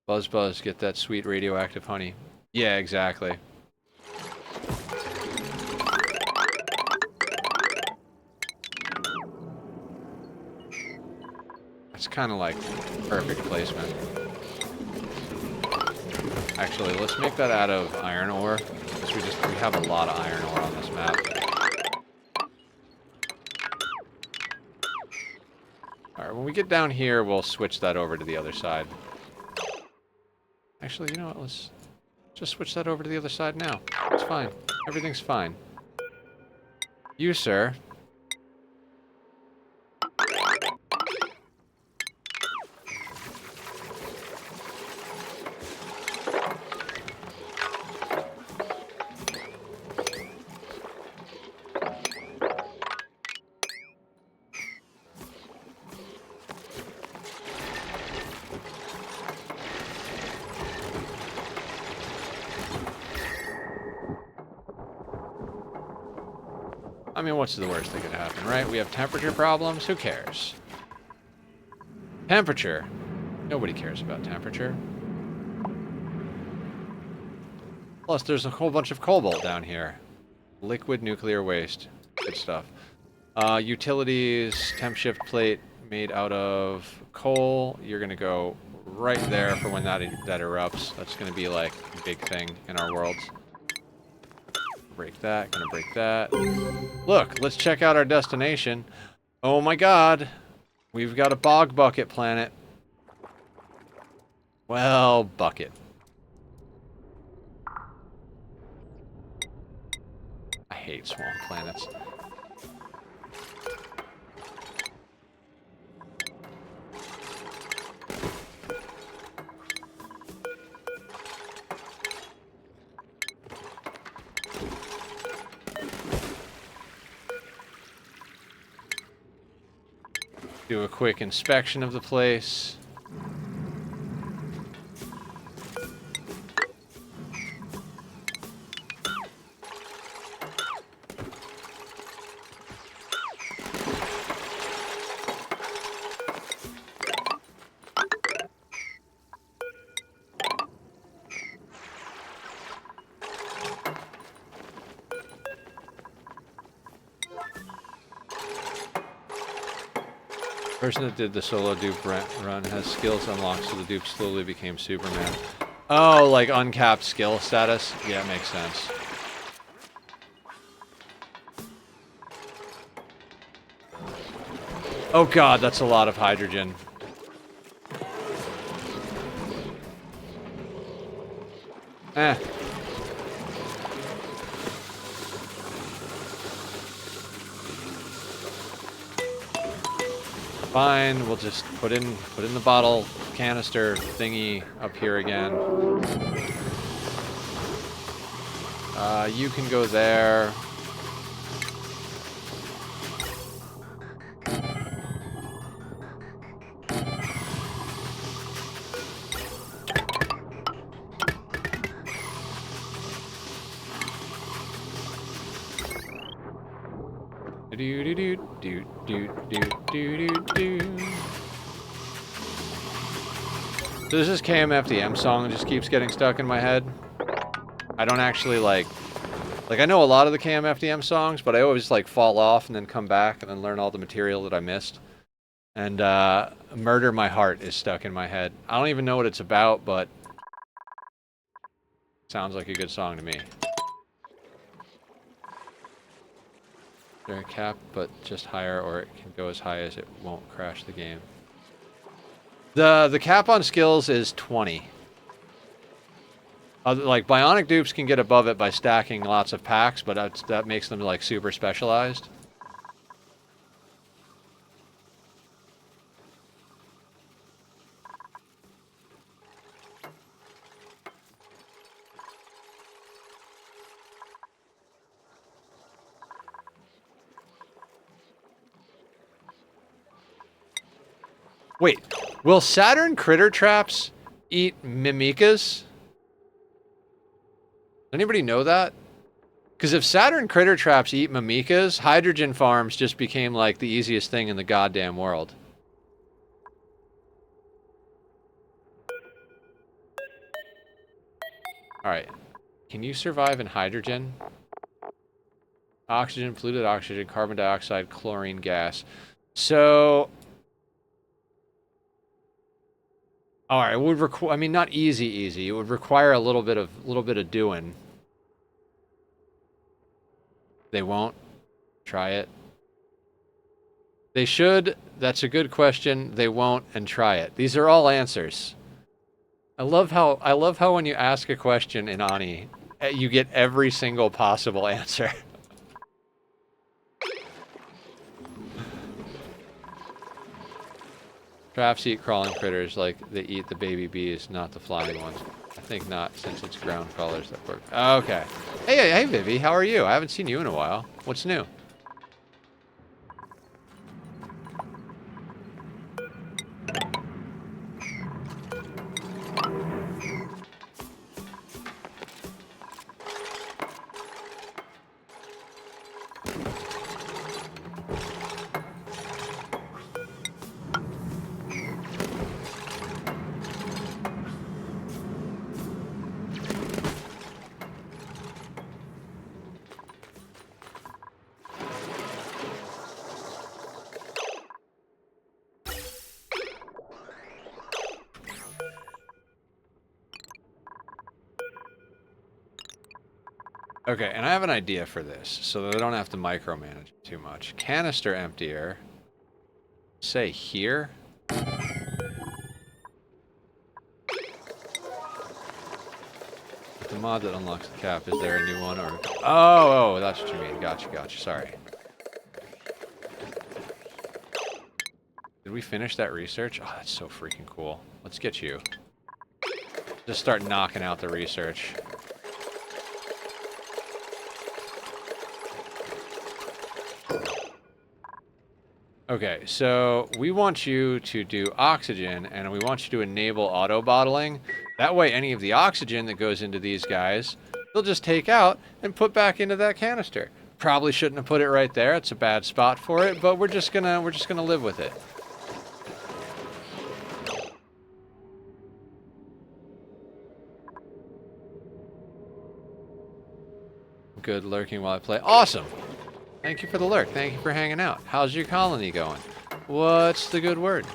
Buzz, buzz, get that sweet radioactive honey. Yeah, exactly. It's kind of like perfect placement. Actually, let's make that out of iron ore, because we have a lot of iron ore on this map. Alright, when we get down here, we'll switch that over to the other side. Actually, you know what, let's just switch that over to the other side now. It's fine. Everything's fine. You, sir. I mean, what's the worst that could happen, right? We have temperature problems. Who cares? Temperature. Nobody cares about temperature. Plus, there's a whole bunch of cobalt down here. Liquid nuclear waste. Good stuff. Utilities, temp shift plate made out of coal. You're going to go right there for when that erupts. That's going to be like a big thing in our worlds. Break that, gonna break that. Look, let's check out our destination. Oh my god. We've got a bog bucket planet. Well, bucket. I hate swamp planets. Do a quick inspection of the place. The person that did the solo dupe run has skills unlocked, so the dupe slowly became Superman. Oh, like uncapped skill status? Yeah, it makes sense. Oh god, that's a lot of hydrogen. Eh. Fine, we'll just put in the bottle canister thingy up here again. You can go there. So this is KMFDM song that just keeps getting stuck in my head. I don't actually like I know a lot of the KMFDM songs, but I always like fall off and then come back and then learn all the material that I missed. And Murder My Heart is stuck in my head. I don't even know what it's about, but sounds like a good song to me. There a cap, but just higher, or it can go as high as it won't crash the game. The cap on skills is 20. Like Bionic dupes can get above it by stacking lots of packs, but that makes them like super specialized. Wait, will Saturn critter traps eat mimicas? Anybody know that? Because if Saturn critter traps eat mimikas, hydrogen farms just became like the easiest thing in the goddamn world. Alright. Can you survive in hydrogen? Oxygen, polluted oxygen, carbon dioxide, chlorine gas. So... Alright, it would require... I mean, not easy. It would require a little bit of doing. They won't. Try it. They should. That's a good question. They won't, and try it. These are all answers. I love how when you ask a question in Ani, you get every single possible answer. Traps eat crawling critters like they eat the baby bees, not the flying ones. I think not, since it's ground crawlers that work. Okay. Hey, Vivi, how are you? I haven't seen you in a while. What's new? Okay, and I have an idea for this, so that I don't have to micromanage it too much. Canister emptier. Say here. The mod that unlocks the cap, is there a new one or... Oh, that's what you mean. Gotcha. Sorry. Did we finish that research? Oh, that's so freaking cool. Let's get you. Just start knocking out the research. Okay, so we want you to do oxygen, and we want you to enable auto-bottling. That way, any of the oxygen that goes into these guys, they'll just take out and put back into that canister. Probably shouldn't have put it right there. It's a bad spot for it, but we're just gonna live with it. Good, lurking while I play. Awesome! Thank you for the lurk. Thank you for hanging out. How's your colony going? What's the good word?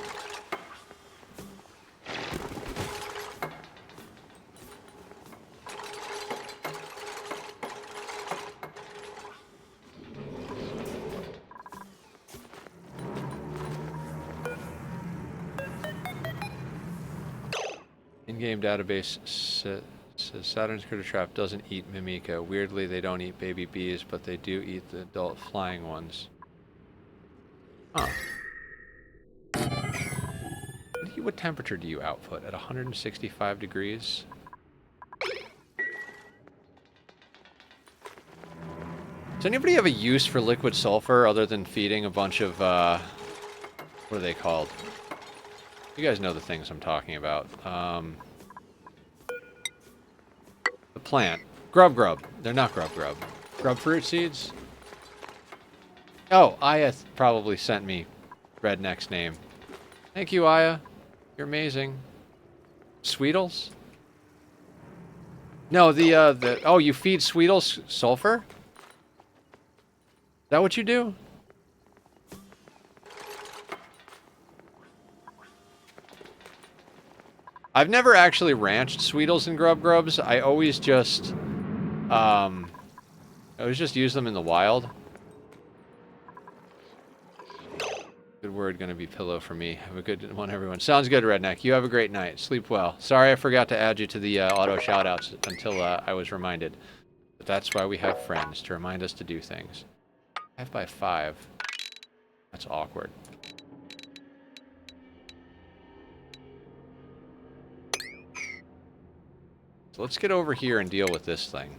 In-game database says Saturn's critter trap doesn't eat mimica. Weirdly, they don't eat baby bees, but they do eat the adult flying ones. Huh. What temperature do you output? At 165 degrees? Does anybody have a use for liquid sulfur other than feeding a bunch of, what are they called? You guys know the things I'm talking about. The plant. Grub. They're not grub. Grub fruit seeds? Oh, Aya probably sent me Redneck's name. Thank you, Aya. You're amazing. Sweetles? No, oh, you feed Sweetles sulfur? Is that what you do? I've never actually ranched Sweetles and Grubs. I always just use them in the wild. Good word gonna be pillow for me. Have a good one, everyone. Sounds good, Redneck. You have a great night. Sleep well. Sorry I forgot to add you to the auto shoutouts until I was reminded. But that's why we have friends, to remind us to do things. 5x5. That's awkward. So let's get over here and deal with this thing.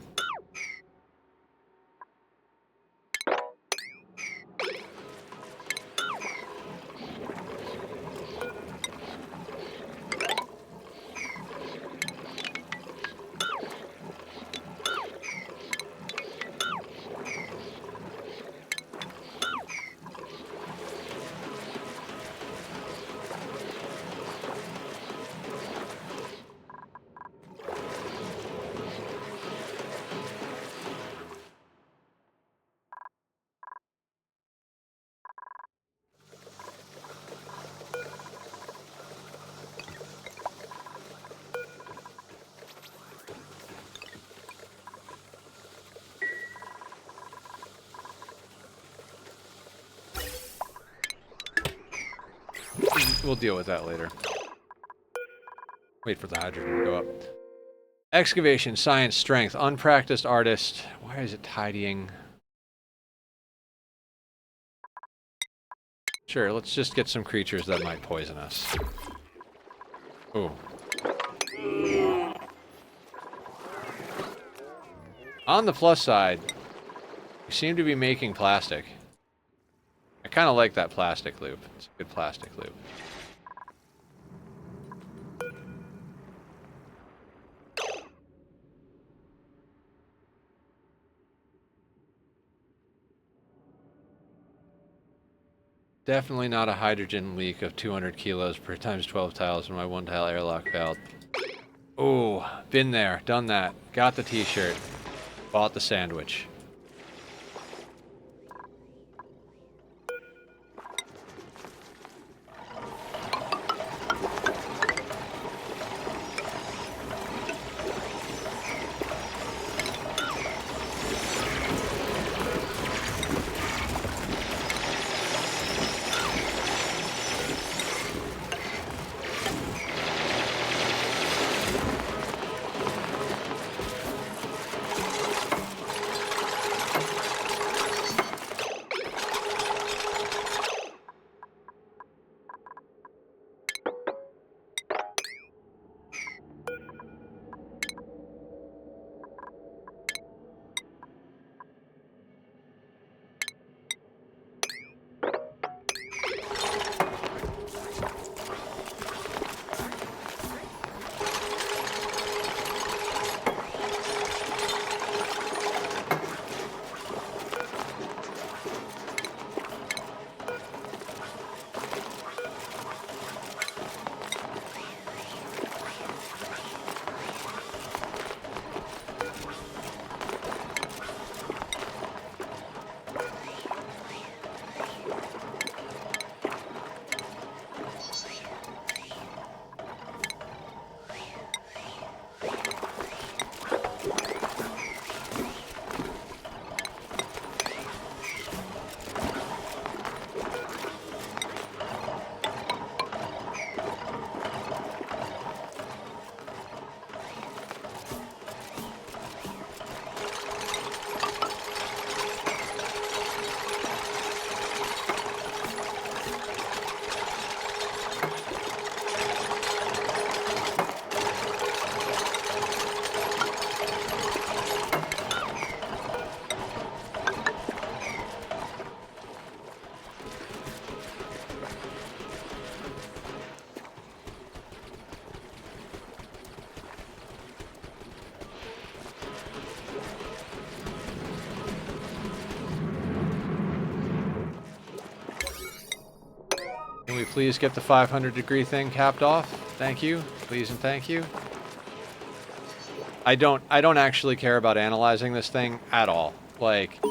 We'll deal with that later. Wait for the hydrogen to go up. Excavation, science, strength, unpracticed artist. Why is it tidying? Sure, let's just get some creatures that might poison us. Ooh. On the plus side, we seem to be making plastic. I kind of like that plastic loop. It's a good plastic loop. Definitely not a hydrogen leak of 200 kilos per times 12 tiles in my one tile airlock valve. Oh, been there, done that. Got the t-shirt. Bought the sandwich. Can we please get the 500-degree thing capped off? Thank you. Please and thank you. I don't actually care about analyzing this thing at all. Like,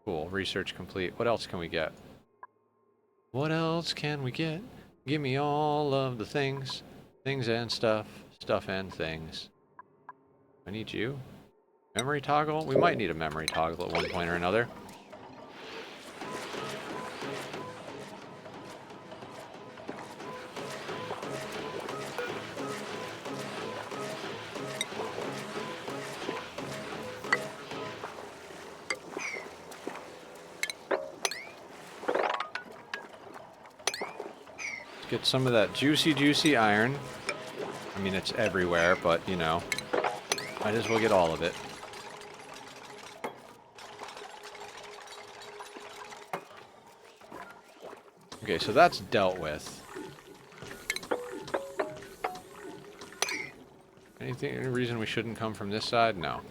cool, research complete. What else can we get? What else can we get? Give me all of the things. Things and stuff. Stuff and things. I need you. Memory toggle? We might need a memory toggle at one point or another. Get some of that juicy iron. I mean, it's everywhere, but, you know, might as well get all of it. Okay, so that's dealt with. Any reason we shouldn't come from this side? No.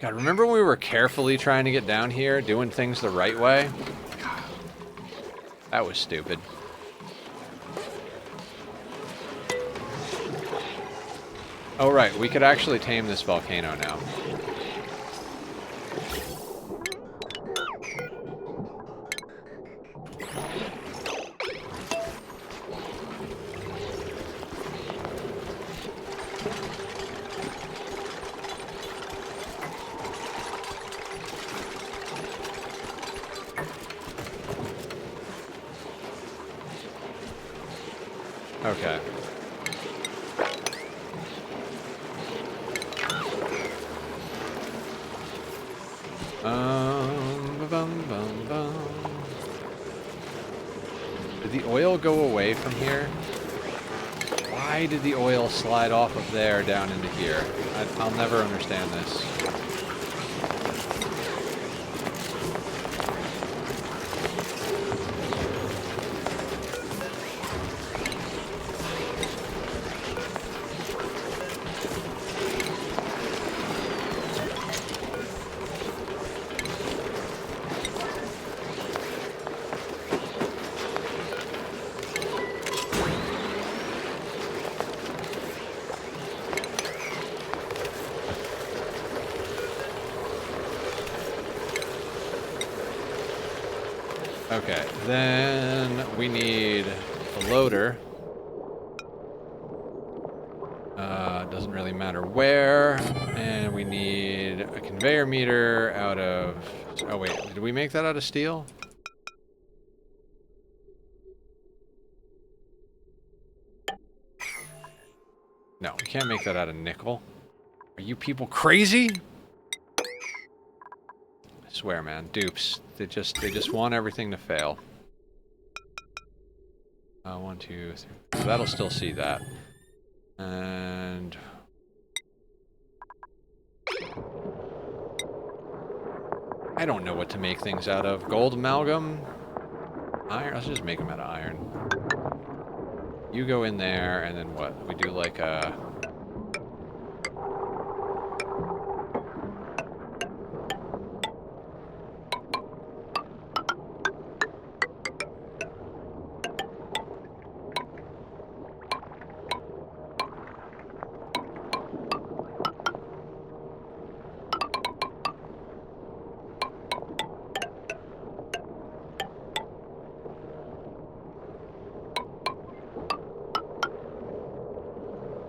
God, remember when we were carefully trying to get down here, doing things the right way? God, that was stupid. Oh right, we could actually tame this volcano now. Okay. Did the oil go away from here? Why did the oil slide off of there down into here? I'll never understand this. Okay, then we need a loader. Doesn't really matter where. And we need a conveyor meter out of... Oh wait, did we make that out of steel? No, we can't make that out of nickel. Are you people crazy? I swear, man, dupes. They just want everything to fail. 1, 2, 3. So that'll still see that. And I don't know what to make things out of. Gold amalgam? Iron? Let's just make them out of iron. You go in there, and then what? We do like a...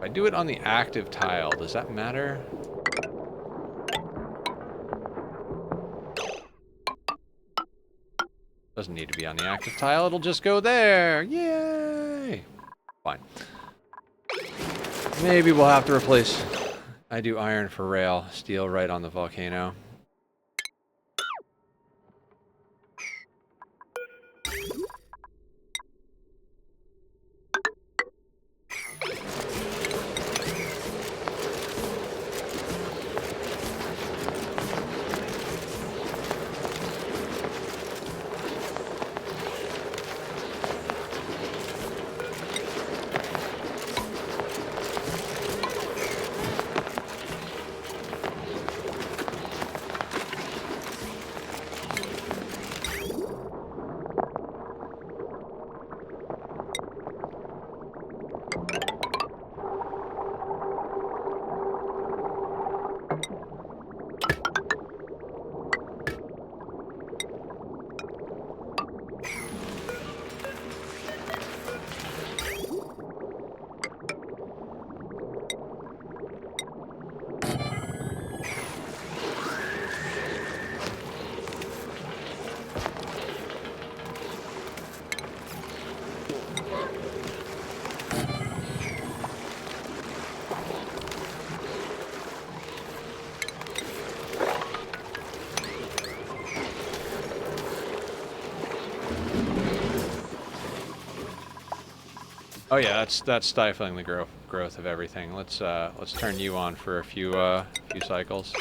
I do it on the active tile. Does that matter? Doesn't need to be on the active tile. It'll just go there. Yay! Fine. Maybe we'll have to replace... I do iron for rail. Steel right on the volcano. Oh yeah, that's stifling the growth of everything. Let's turn you on for a few cycles.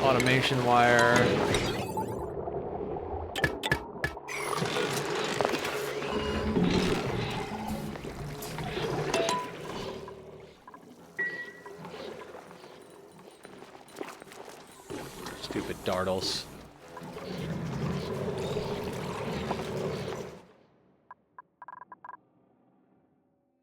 Automation wire. Stupid dartles.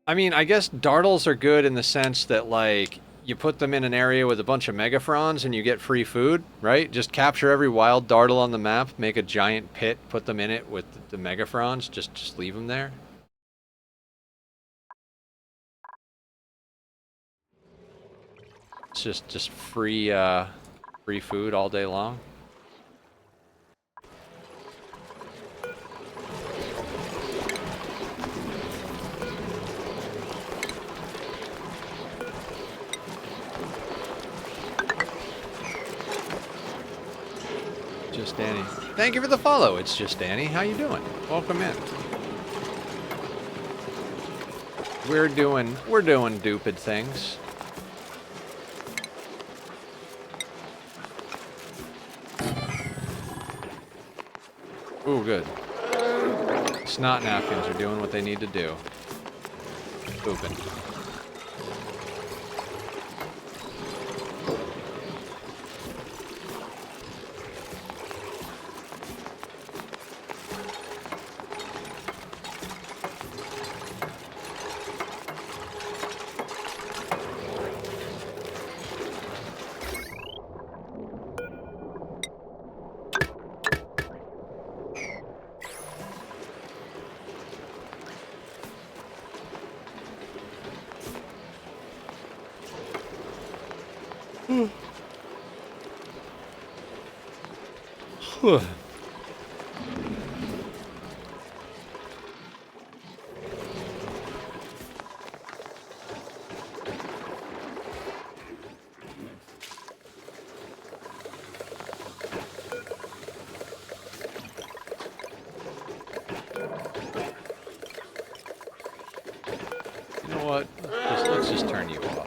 I mean, I guess dartles are good in the sense that, like, you put them in an area with a bunch of megafrons and you get free food, right? Just capture every wild dartle on the map, make a giant pit, put them in it with the megafrons, just leave them there. It's just free Free food all day long. Just Danny. Thank you for the follow. It's Just Danny. How you doing? Welcome in. We're doing stupid things. Ooh, good. Snot napkins are doing what they need to do. Pooping. You know what? Let's just turn you off.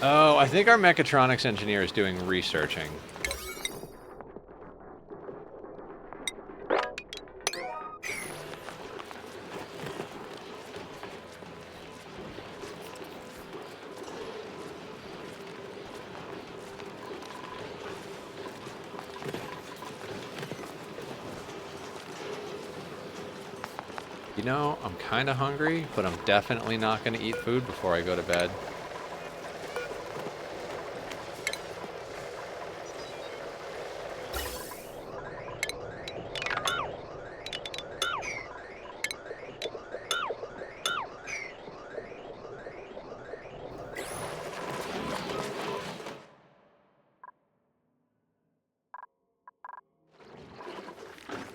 Oh, I think our mechatronics engineer is doing researching. You know, I'm kind of hungry, but I'm definitely not going to eat food before I go to bed.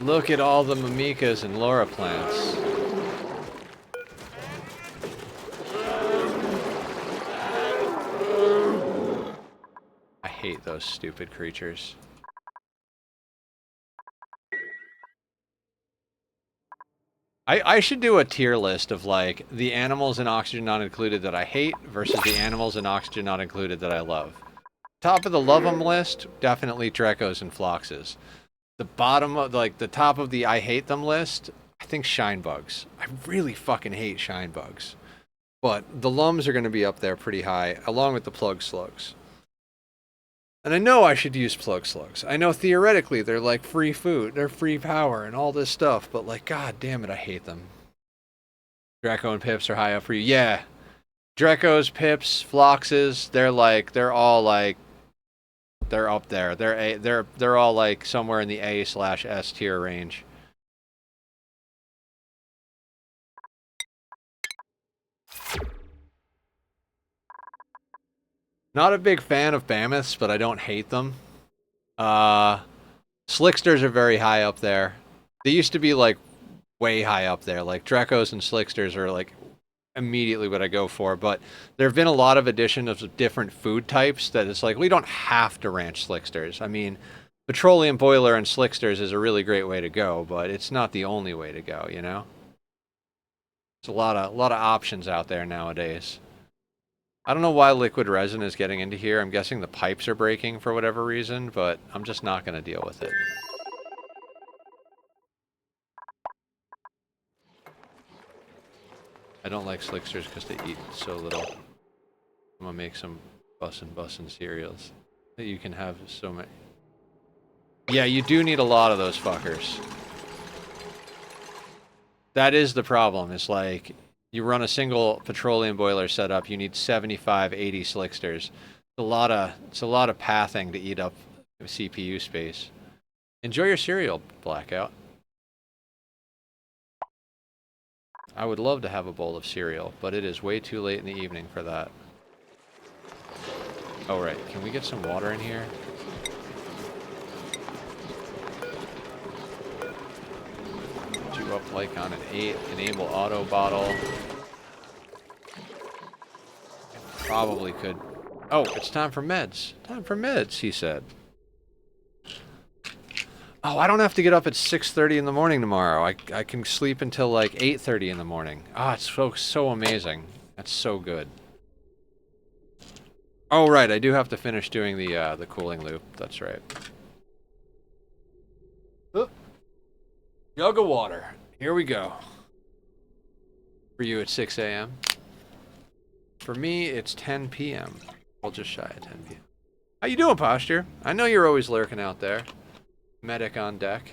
Look at all the mimicas and Laura plants. I hate those stupid creatures. I should do a tier list of, like, the animals in Oxygen Not Included that I hate versus the animals in Oxygen Not Included that I love. Top of the love 'em list, definitely Drecos and Floxes. The bottom of, like, the top of the I hate them list, I think shine bugs. I really fucking hate shine bugs. But the lums are going to be up there pretty high, along with the plug slugs. And I know I should use plug slugs. I know theoretically they're like free food, they're free power and all this stuff, but like, god damn it, I hate them. Draco and Pips are high up for you. Yeah. Drecos, Pips, Floxes, they're all like, they're up there. They're all like somewhere in the A/S tier range. Not a big fan of Mammoths, but I don't hate them. Slicksters are very high up there. They used to be like way high up there. Like Drecos and Slicksters are like immediately what I go for, but there have been a lot of additions of different food types that it's like we don't have to ranch Slicksters. I mean, Petroleum Boiler and Slicksters is a really great way to go, but it's not the only way to go, you know? There's a lot of options out there nowadays. I don't know why liquid resin is getting into here. I'm guessing the pipes are breaking for whatever reason, but I'm just not going to deal with it. I don't like Slicksters because they eat so little. I'm going to make some bussin' cereals that you can have so many. Yeah, you do need a lot of those fuckers. That is the problem. It's like, you run a single petroleum boiler setup, you need 75, 80 Slicksters. It's a lot of pathing to eat up CPU space. Enjoy your cereal, Blackout. I would love to have a bowl of cereal, but it is way too late in the evening for that. Oh, right. Can we get some water in here? Put you up like on an 8. Enable auto bottle. Probably could. Oh, it's time for meds. Time for meds, he said. Oh, I don't have to get up at 6:30 in the morning tomorrow. I can sleep until like 8:30 in the morning. Ah, it's so amazing. That's so good. Oh, right. I do have to finish doing the cooling loop. That's right. Oh. Jug of water. Here we go. For you, it's 6 a.m. For me, it's 10 p.m. Well, just shy of 10 p.m. How you doing, Posture? I know you're always lurking out there. Medic on deck.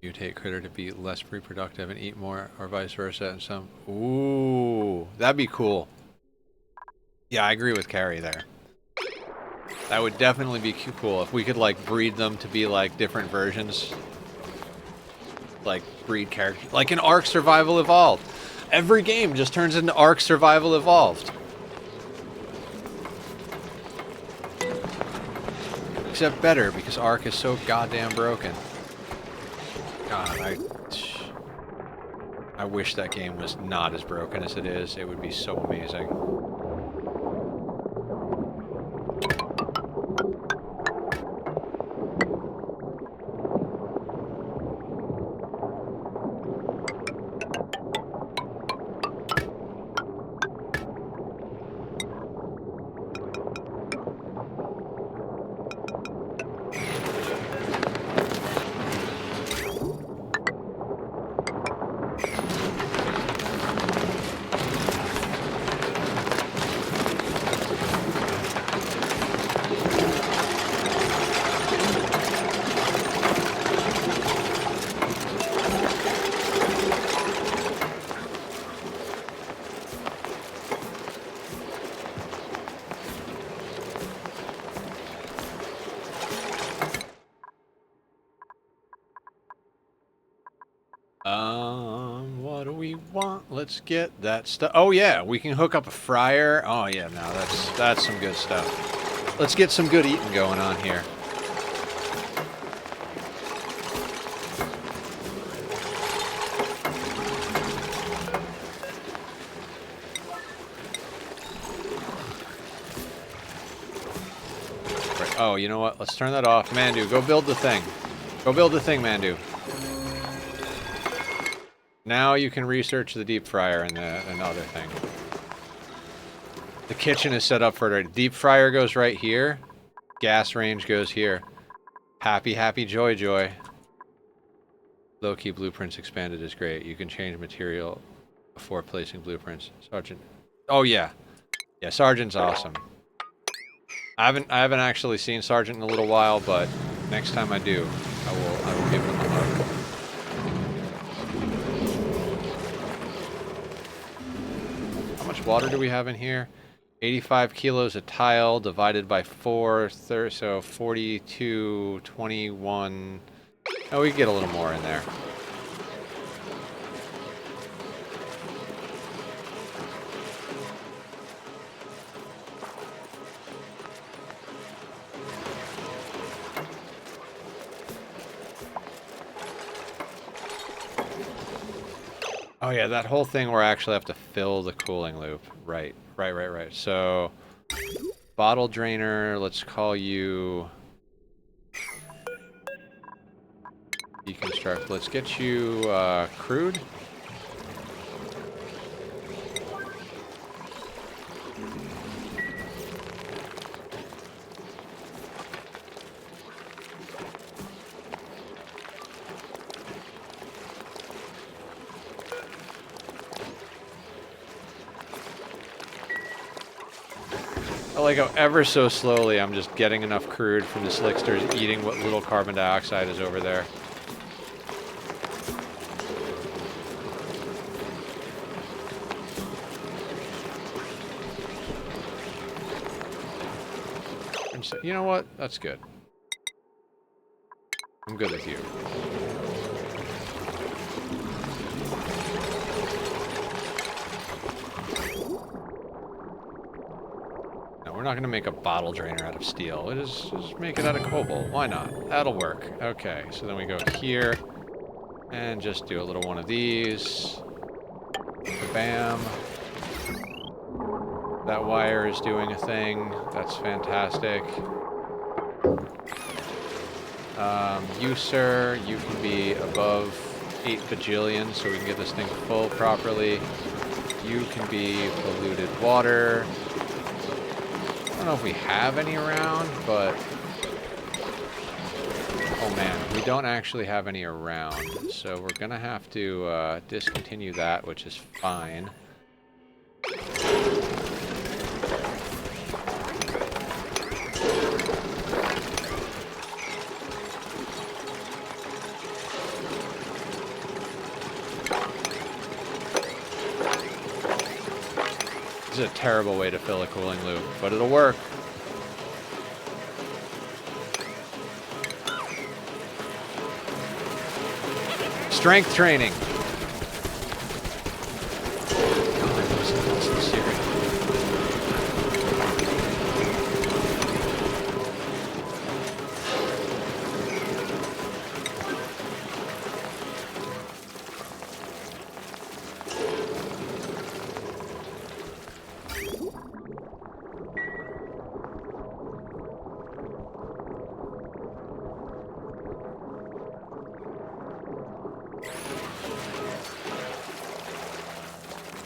Mutate critter to be less reproductive and eat more, or vice versa, and some. Ooh, that'd be cool. Yeah, I agree with Carrie there. That would definitely be cool if we could like breed them to be like different versions. Like breed characters, like in Ark Survival Evolved. Every game just turns into Ark Survival Evolved. Except better, because Ark is so goddamn broken. God, I wish that game was not as broken as it is. It would be so amazing. What do we want? Let's get that stuff. Oh yeah, we can hook up a fryer. Oh yeah, no, that's some good stuff. Let's get some good eating going on here. Right. Oh, you know what? Let's turn that off. Mandu, go build the thing. Go build the thing, Mandu. Now you can research the deep fryer and the other thing. The kitchen is set up for it. Deep fryer goes right here. Gas range goes here. Happy, happy, joy, joy. Low-key blueprints expanded is great. You can change material before placing blueprints. Sergeant. Oh yeah. Yeah, Sergeant's awesome. I haven't actually seen Sergeant in a little while, but next time I do, I will give him a hug. How much water do we have in here? 85 kilos of tile divided by 4, so 42, 21. Oh, we can get a little more in there. Oh yeah, that whole thing where I actually have to fill the cooling loop. Right. So, bottle drainer, let's call you deconstruct. Let's get you crude. I like how ever so slowly I'm just getting enough crude from the slicksters eating what little carbon dioxide is over there. You know what? That's good. I'm good with you. No, we're not going to make a bottle drainer out of steel. Just make it out of cobalt. Why not? That'll work. Okay, so then we go here and just do a little one of these. Bam. That wire is doing a thing. That's fantastic. You, sir, you can be above 8 bajillion so we can get this thing full properly. You can be polluted water. I don't know if we have any around, but... Oh man, we don't actually have any around. So we're gonna have to discontinue that, which is fine. This is a terrible way to fill a cooling loop, but it'll work. Strength training.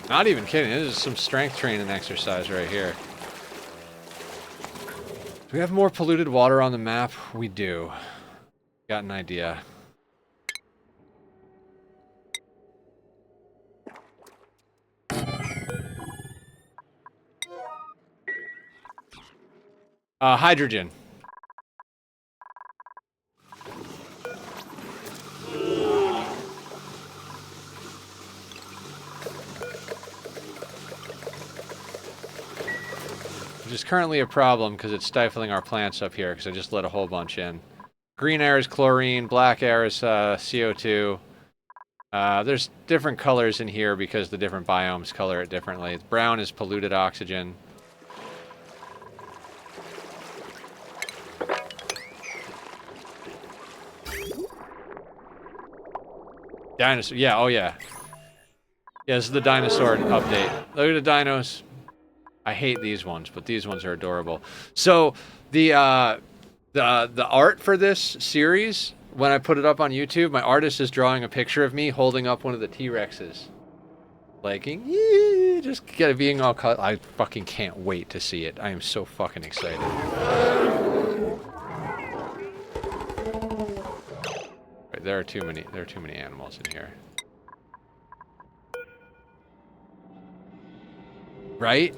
Not even kidding, this is some strength training exercise right here. Do we have more polluted water on the map? We do. Got an idea. Hydrogen. Which is currently a problem because it's stifling our plants up here because I just let a whole bunch in. Green air is chlorine, black air is CO2. There's different colors in here because the different biomes color it differently. Brown is polluted oxygen. Dinosaur, yeah, oh yeah. Yeah, this is the dinosaur update. Look at the dinos. I hate these ones, but these ones are adorable. So the art for this series, when I put it up on YouTube, my artist is drawing a picture of me holding up one of the T-Rexes. Like, just being all cut. I fucking can't wait to see it. I am so fucking excited. Right, there are too many animals in here. Right?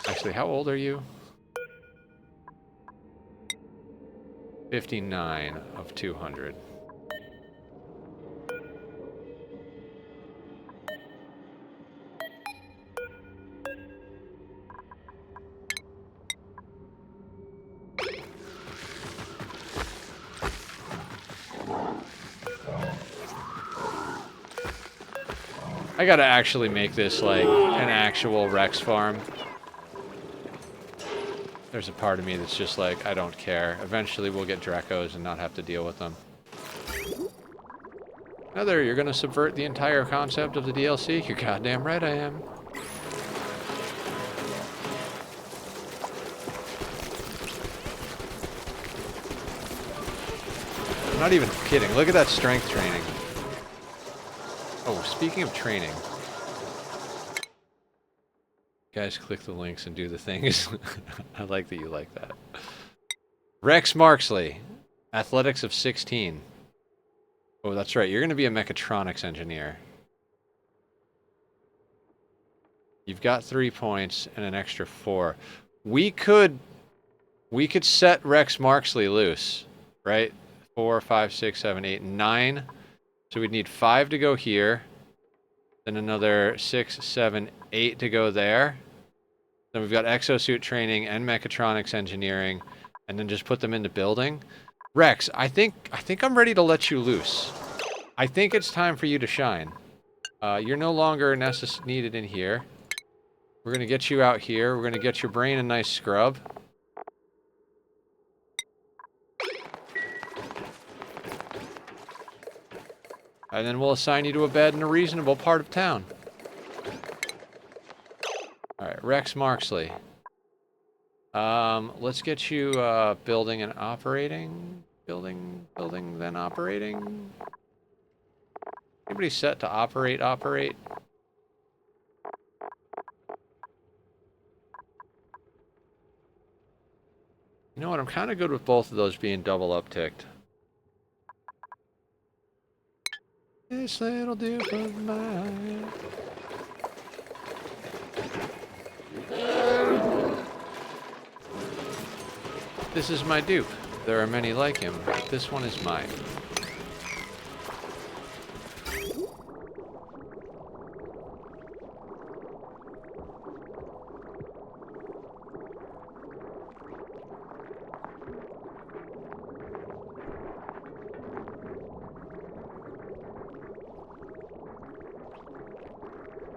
Actually, how old are you? 59 of 200. I gotta actually make this like an actual Rex farm. There's a part of me that's just like, I don't care. Eventually we'll get Dracos and not have to deal with them. Another, you're gonna subvert the entire concept of the DLC? You're goddamn right I am. I'm not even kidding. Look at that strength training. Oh, speaking of training. Guys, click the links and do the things. I like that you like that. Rex Marksley, athletics of 16. Oh, that's right. You're going to be a mechatronics engineer. You've got 3 points and an extra 4. We could set Rex Marksley loose, right? 4, 5, 6, 7, 8, 9. So we'd need 5 to go here. Then another 6, 7, 8 to go there. Then we've got exosuit training and mechatronics engineering. And then just put them into building. Rex, I think I'm ready to let you loose. I think it's time for you to shine. You're no longer needed in here. We're going to get you out here. We're going to get your brain a nice scrub. And then we'll assign you to a bed in a reasonable part of town. Alright, Rex Marksley. Let's get you building and operating. Building, then operating. Anybody set to operate? You know what? I'm kind of good with both of those being double upticked. This little dupe of mine. This is my dupe. There are many like him, but this one is mine.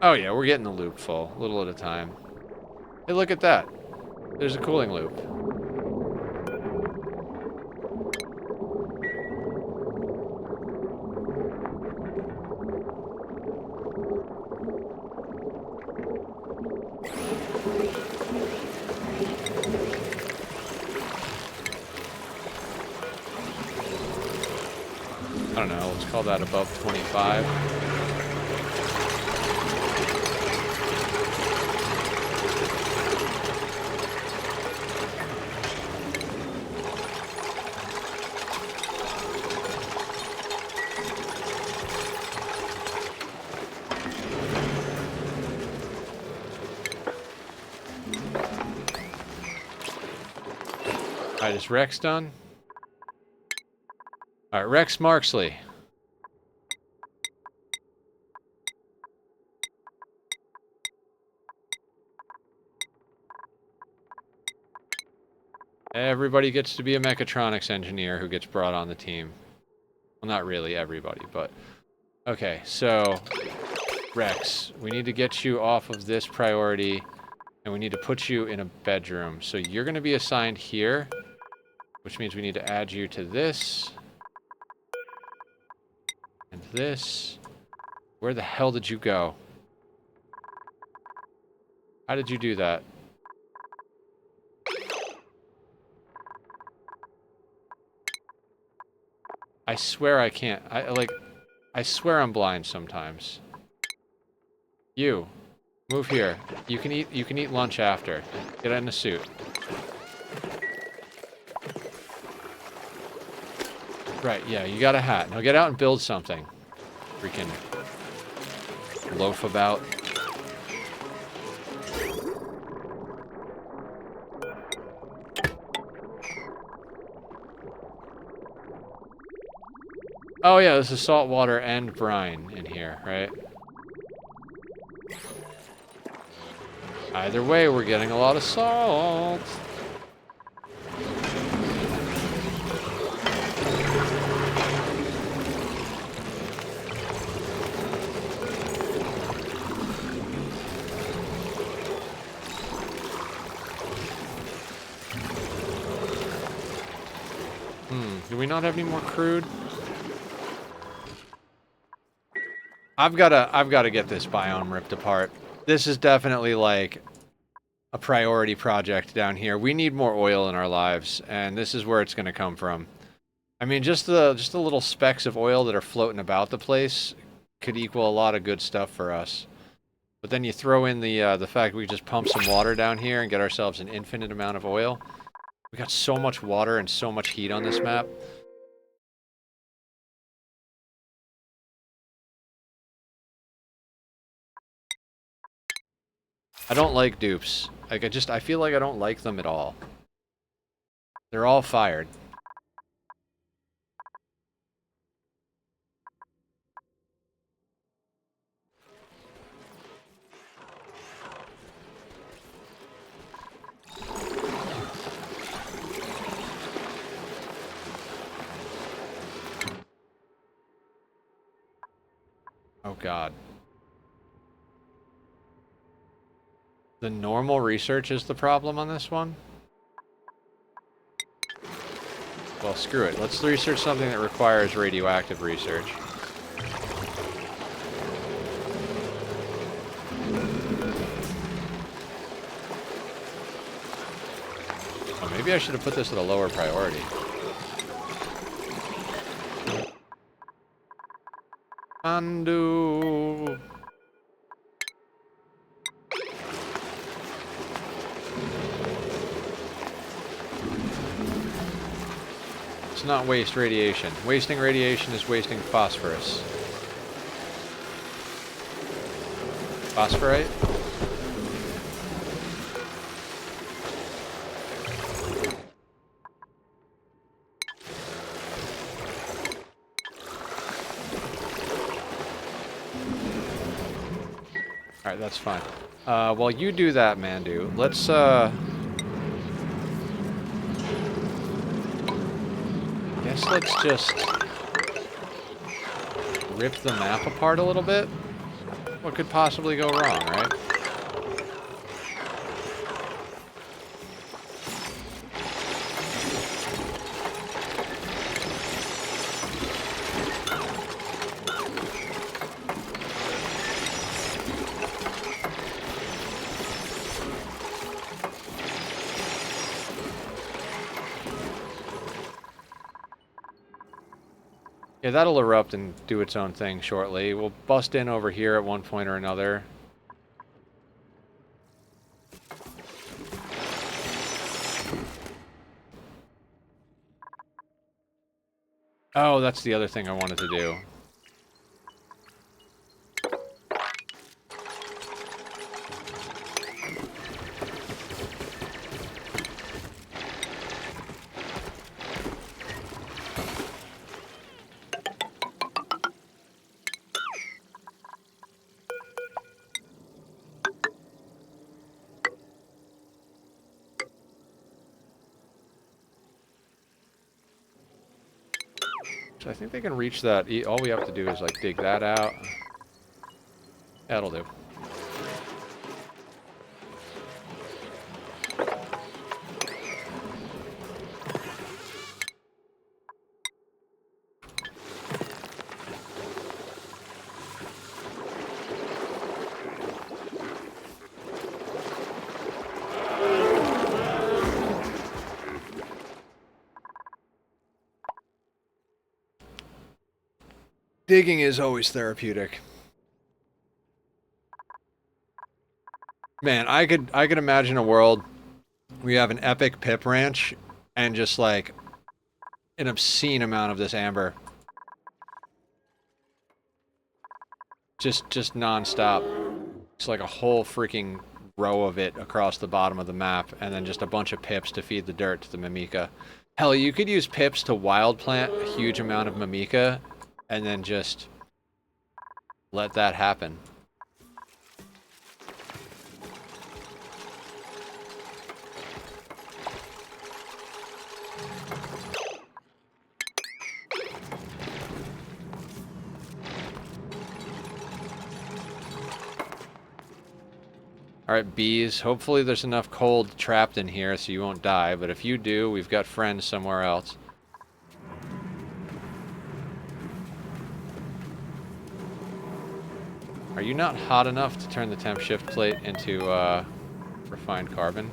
Oh yeah, we're getting the loop full, a little at a time. Hey, look at that. There's a cooling loop. I don't know, let's call that above 25. Alright, is Rex done? Alright, Rex Marksley. Everybody gets to be a mechatronics engineer who gets brought on the team. Well, not really everybody, but... Okay, so... Rex, we need to get you off of this priority, and we need to put you in a bedroom. So you're going to be assigned here, which means we need to add you to this. And this. Where the hell did you go? How did you do that? I swear I can't. I swear I'm blind sometimes. You. Move here. You can eat lunch after. Get in a suit. Right, yeah, you got a hat. Now get out and build something. Freaking loaf about. Oh yeah, this is salt water and brine in here, right? Either way, we're getting a lot of salt. Do we not have any more crude? I've gotta get this biome ripped apart. This is definitely like a priority project down here. We need more oil in our lives, and this is where it's gonna come from. I mean, just the little specks of oil that are floating about the place could equal a lot of good stuff for us. But then you throw in the fact we just pump some water down here and get ourselves an infinite amount of oil. We got so much water and so much heat on this map. I don't like dupes. Like, I feel like I don't like them at all. They're all fired. Oh god. The normal research is the problem on this one? Well, screw it. Let's research something that requires radioactive research. Oh, maybe I should have put this at a lower priority. Undo. Let's not waste radiation. Wasting radiation is wasting phosphorus. Phosphorite? Alright, that's fine. While you do that, Mandu, let's, guess let's just rip the map apart a little bit. What could possibly go wrong, right? Yeah, that'll erupt and do its own thing shortly. We'll bust in over here at one point or another. Oh, that's the other thing I wanted to do. So I think they can reach that. All we have to do is like dig that out. That'll do. Digging is always therapeutic. Man, I could imagine a world where you have an epic pip ranch and just like an obscene amount of this amber. Just non-stop. It's like a whole freaking row of it across the bottom of the map, and then just a bunch of pips to feed the dirt to the mimica. Hell, you could use pips to wild plant a huge amount of mimica and then just let that happen. Alright, bees. Hopefully there's enough cold trapped in here so you won't die, but if you do, we've got friends somewhere else. Are you not hot enough to turn the temp shift plate into refined carbon?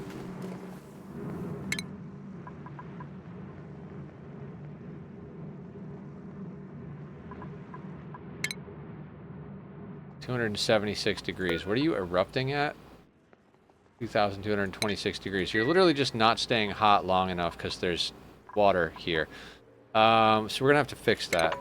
$276 What are you erupting at? 2,226 You're literally just not staying hot long enough because there's water here. So we're gonna have to fix that.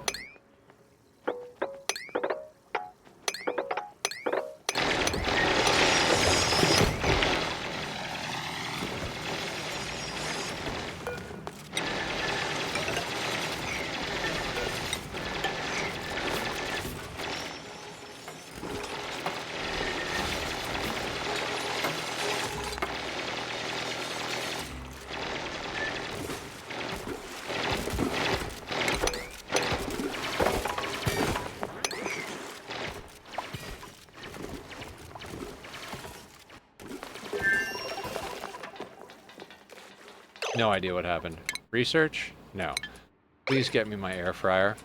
No idea what happened. Research? No. Please get me my air fryer.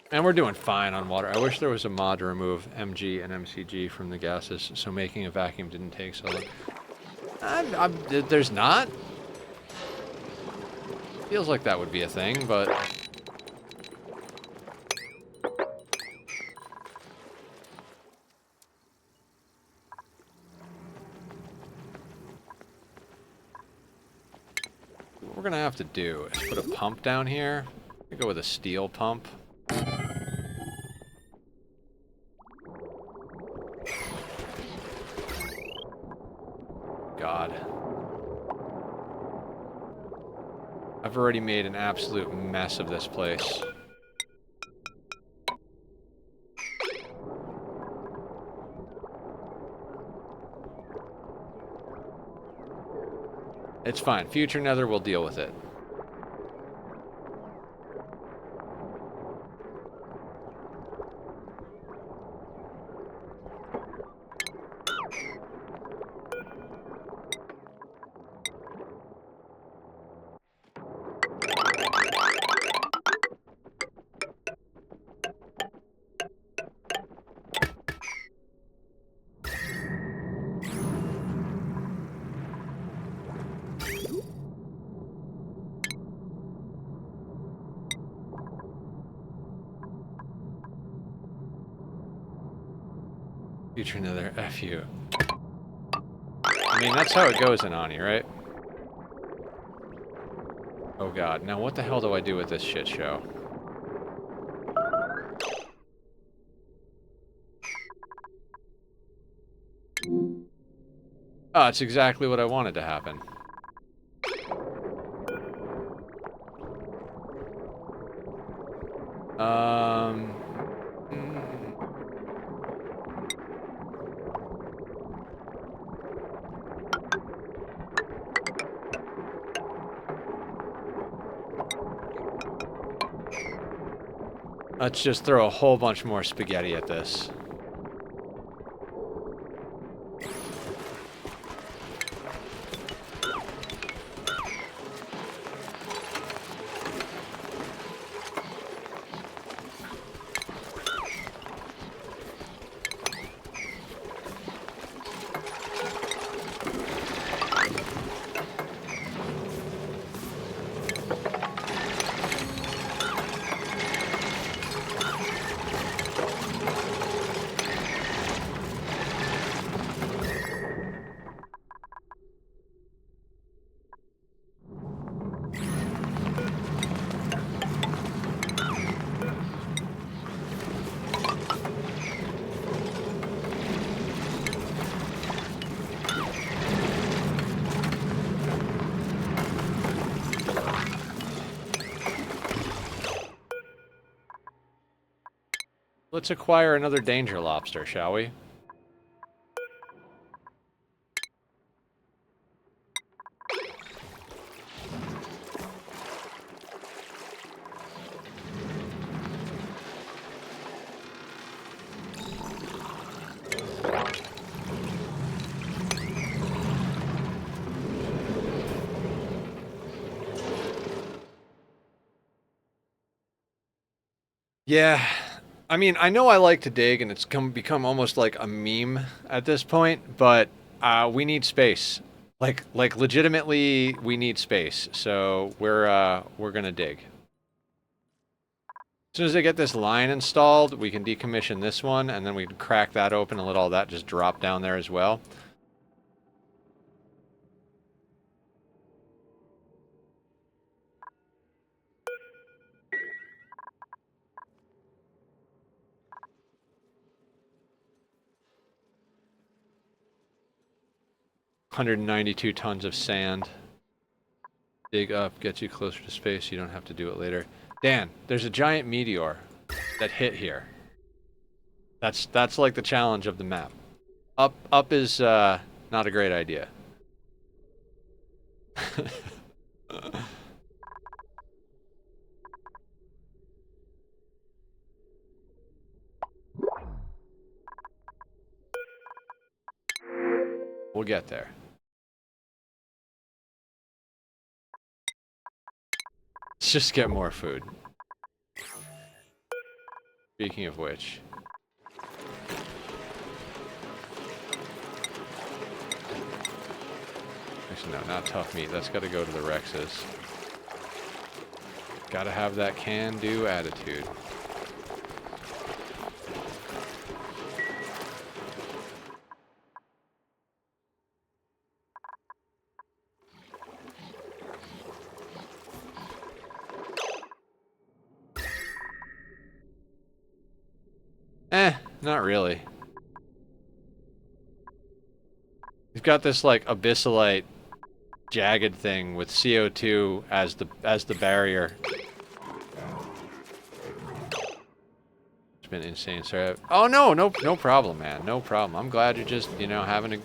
And we're doing fine on water. I wish there was a mod to remove MG and MCG from the gases, so making a vacuum didn't take so long. There's not? Feels like that would be a thing, but... what we're gonna have to do is put a pump down here. I'm gonna go with a steel pump. God. I've already made an absolute mess of this place. It's fine. Future Nether will deal with it. Future Nether, F you. I mean, that's how it goes in Ani, right? Oh god, now what the hell do I do with this shit show? Oh, it's exactly what I wanted to happen. Let's just throw a whole bunch more spaghetti at this. Let's acquire another danger lobster, shall we? Yeah. I mean, I know I like to dig, and it's become almost like a meme at this point, but we need space. Like legitimately, we need space. So we're gonna dig. As soon as I get this line installed, we can decommission this one, and then we can crack that open and let all that just drop down there as well. 192 tons of sand. Dig up, gets you closer to space. You don't have to do it later. Dan, there's a giant meteor that hit here. That's like the challenge of the map. Up is not a great idea. We'll get there. Let's just get more food. Speaking of which. Actually, no, not tough meat. That's got to go to the Rexes. Gotta have that can-do attitude. Not really. He's got this like abyssalite jagged thing with CO2 as the barrier. It's been insane. Sorry. Oh no problem, man. No problem. I'm glad you're just, you know, having a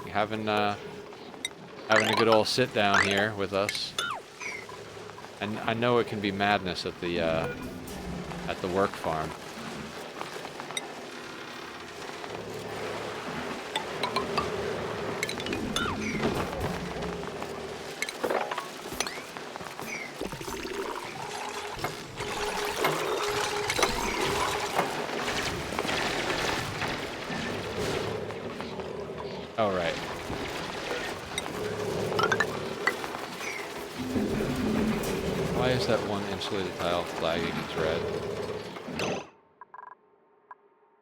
good old sit down here with us. And I know it can be madness at the work farm. Oh, right. Why is that one insulated tile flagging as red?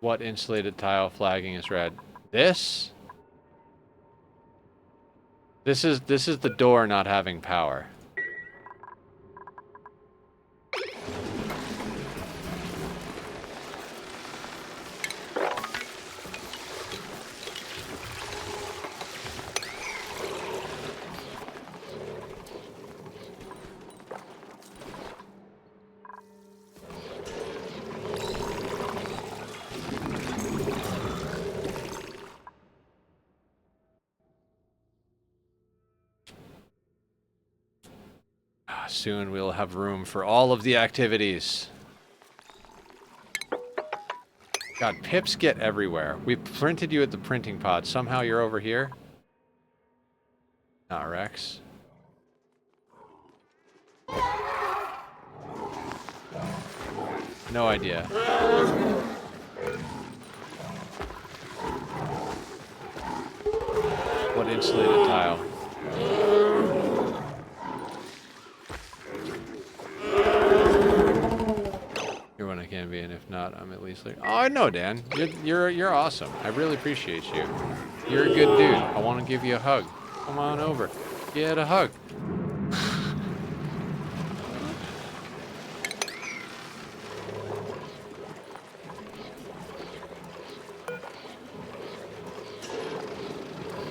What insulated tile flagging is red? This? This is the door not having power. Soon we'll have room for all of the activities. God, pips get everywhere. We printed you at the printing pod. Somehow you're over here? Not Rex. No idea. What insulated tile? You're when I can be, and if not, I'm at least like. Oh, I know, Dan. You're awesome. I really appreciate you. You're a good dude. I want to give you a hug. Come on over. Get a hug.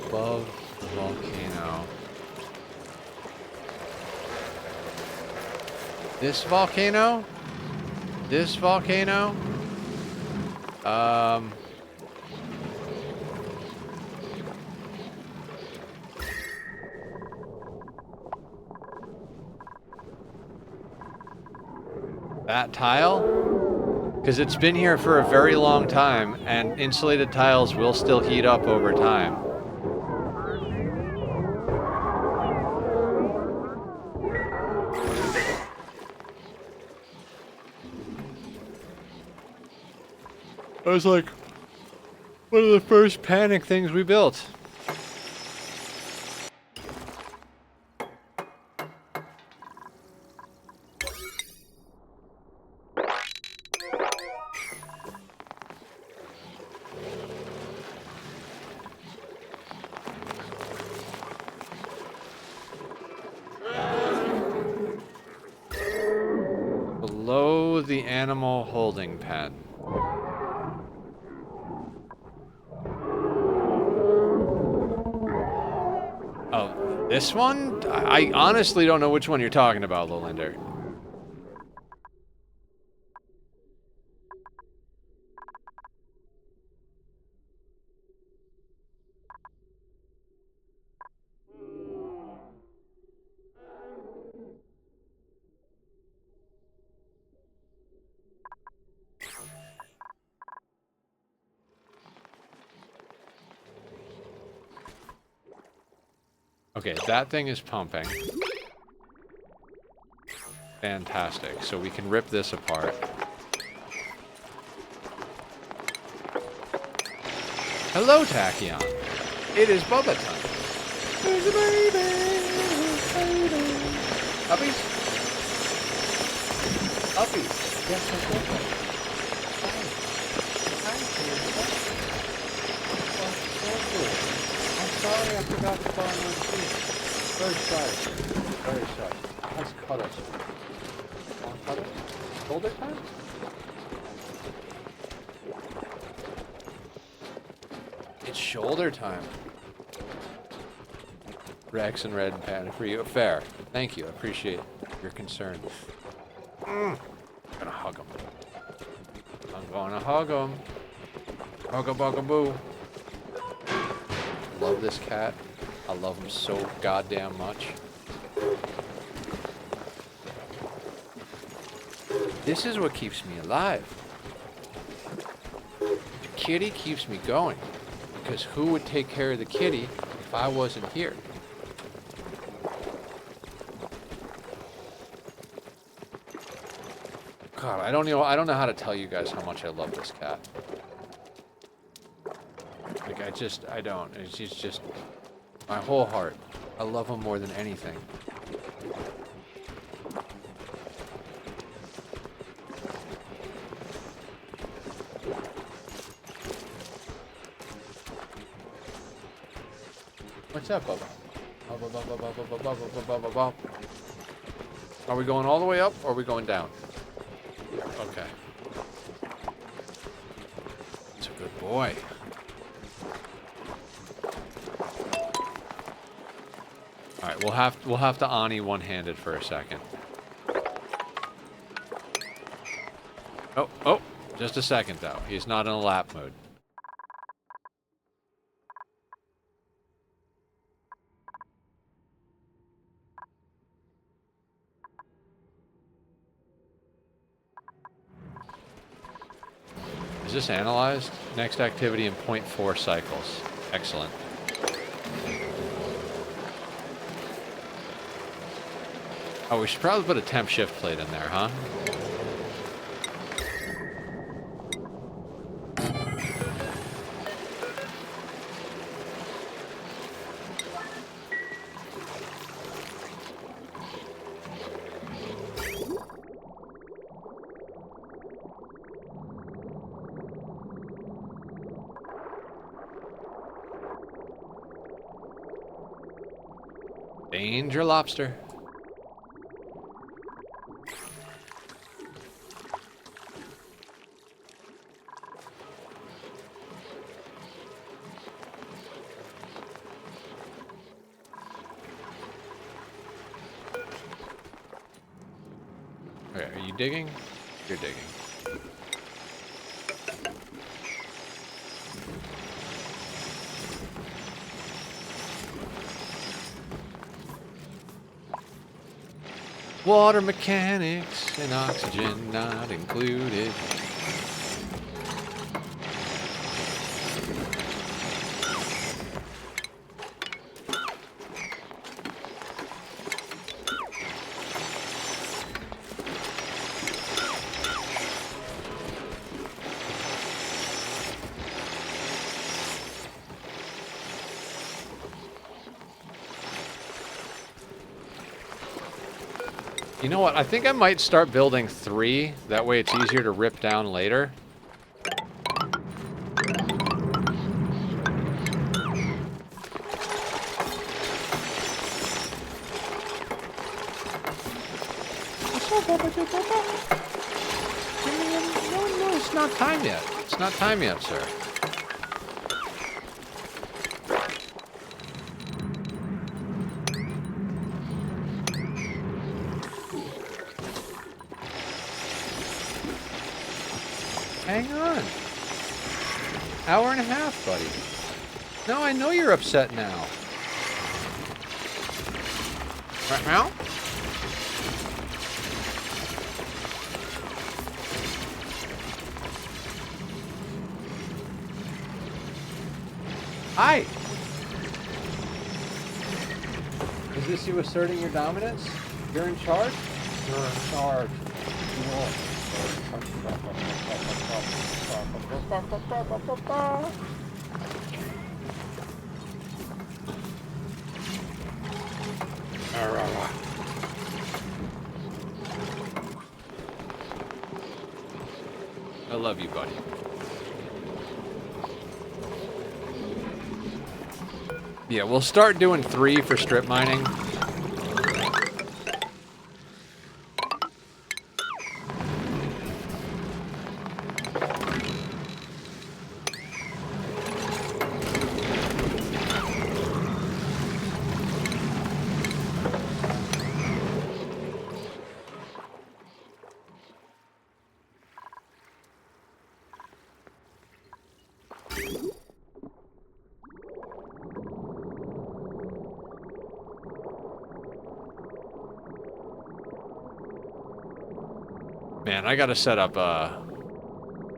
Above the volcano. This volcano? This volcano? That tile? Because it's been here for a very long time, and insulated tiles will still heat up over time. I was like, one of the first panic things we built. Below the animal holding pen. This one? I honestly don't know which one you're talking about, Lolinder. Okay, that thing is pumping. Fantastic. So we can rip this apart. Hello, Tachyon. It is Bubba time. There's a baby. Uppies? Uppies. Yes, that's okay. Hi. I'm sorry I forgot to buy my food. Very sorry. Very sorry. Let's cut us. Want to cut us? Shoulder time? It's shoulder time. Rex and Red and Panda for you. Fair. Thank you. I appreciate your concern. I'm gonna hug him. I'm gonna hug him. Hugga-bugga-boo. Love this cat. I love him so goddamn much. This is what keeps me alive. The kitty keeps me going. Because who would take care of the kitty if I wasn't here? God, I don't know how to tell you guys how much I love this cat. Like, I don't. She's just my whole heart. I love him more than anything. What's up, Bubba? Are we going all the way up, or are we going down? Okay. It's a good boy. All right, we'll have to Ani one-handed for a second. Oh, just a second though. He's not in a lap mode. Is this analyzed? Next activity in 0.4 cycles. Excellent. Oh, we should probably put a temp shift plate in there, huh? Danger lobster. Okay, are you digging? You're digging. Water mechanics and oxygen not included. You know what? I think I might start building 3. That way it's easier to rip down later. No, it's not time yet. It's not time yet, sir. Hang on. Hour and a half, buddy. No, I know you're upset now. Right now? Hi! Is this you asserting your dominance? You're in charge? You're in charge. I love you, buddy. Yeah, we'll start doing 3 for strip mining. Man, I gotta set up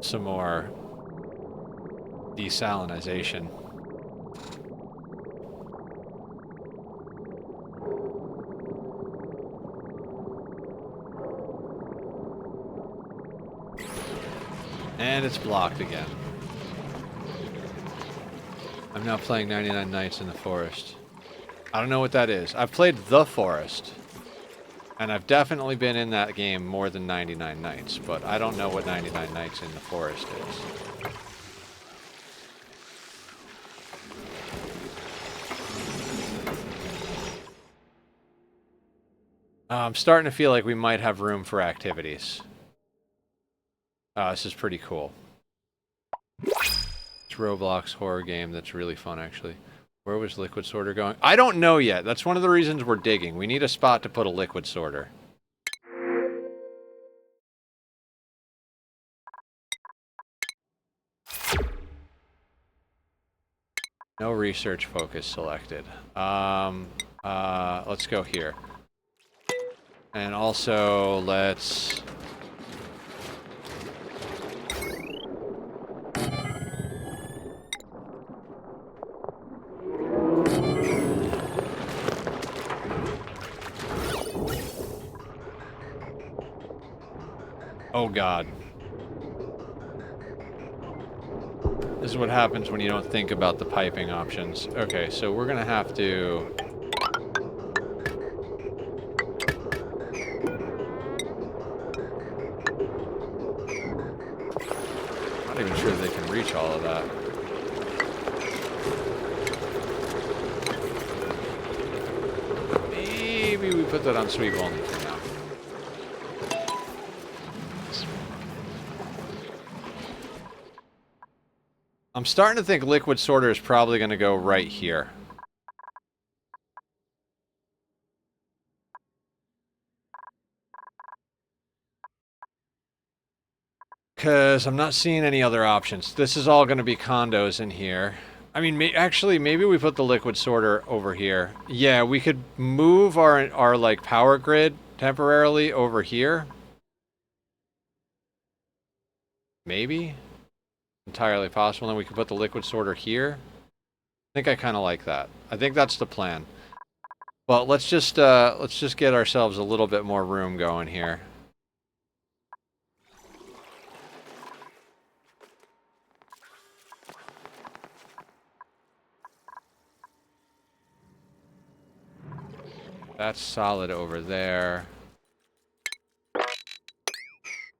some more desalinization. And it's blocked again. I'm now playing 99 Nights in the Forest. I don't know what that is. I've played The Forest. And I've definitely been in that game more than 99 Nights, but I don't know what 99 Nights in the Forest is. I'm starting to feel like we might have room for activities. This is pretty cool. It's a Roblox horror game that's really fun, actually. Where was liquid sorter going? I don't know yet. That's one of the reasons we're digging. We need a spot to put a liquid sorter. No research focus selected. Let's go here. And also, let's... Oh God. This is what happens when you don't think about the piping options. Okay, so we're gonna have to... I'm not even sure they can reach all of that. Maybe we put that on sweep only for now. I'm starting to think liquid sorter is probably going to go right here. Because I'm not seeing any other options. This is all going to be condos in here. I mean, actually, maybe we put the liquid sorter over here. Yeah, we could move our like power grid temporarily over here. Maybe. Entirely possible. Then we could put the liquid sorter here. I think I kind of like that. I think that's the plan. Well, let's just get ourselves a little bit more room going here. That's solid over there.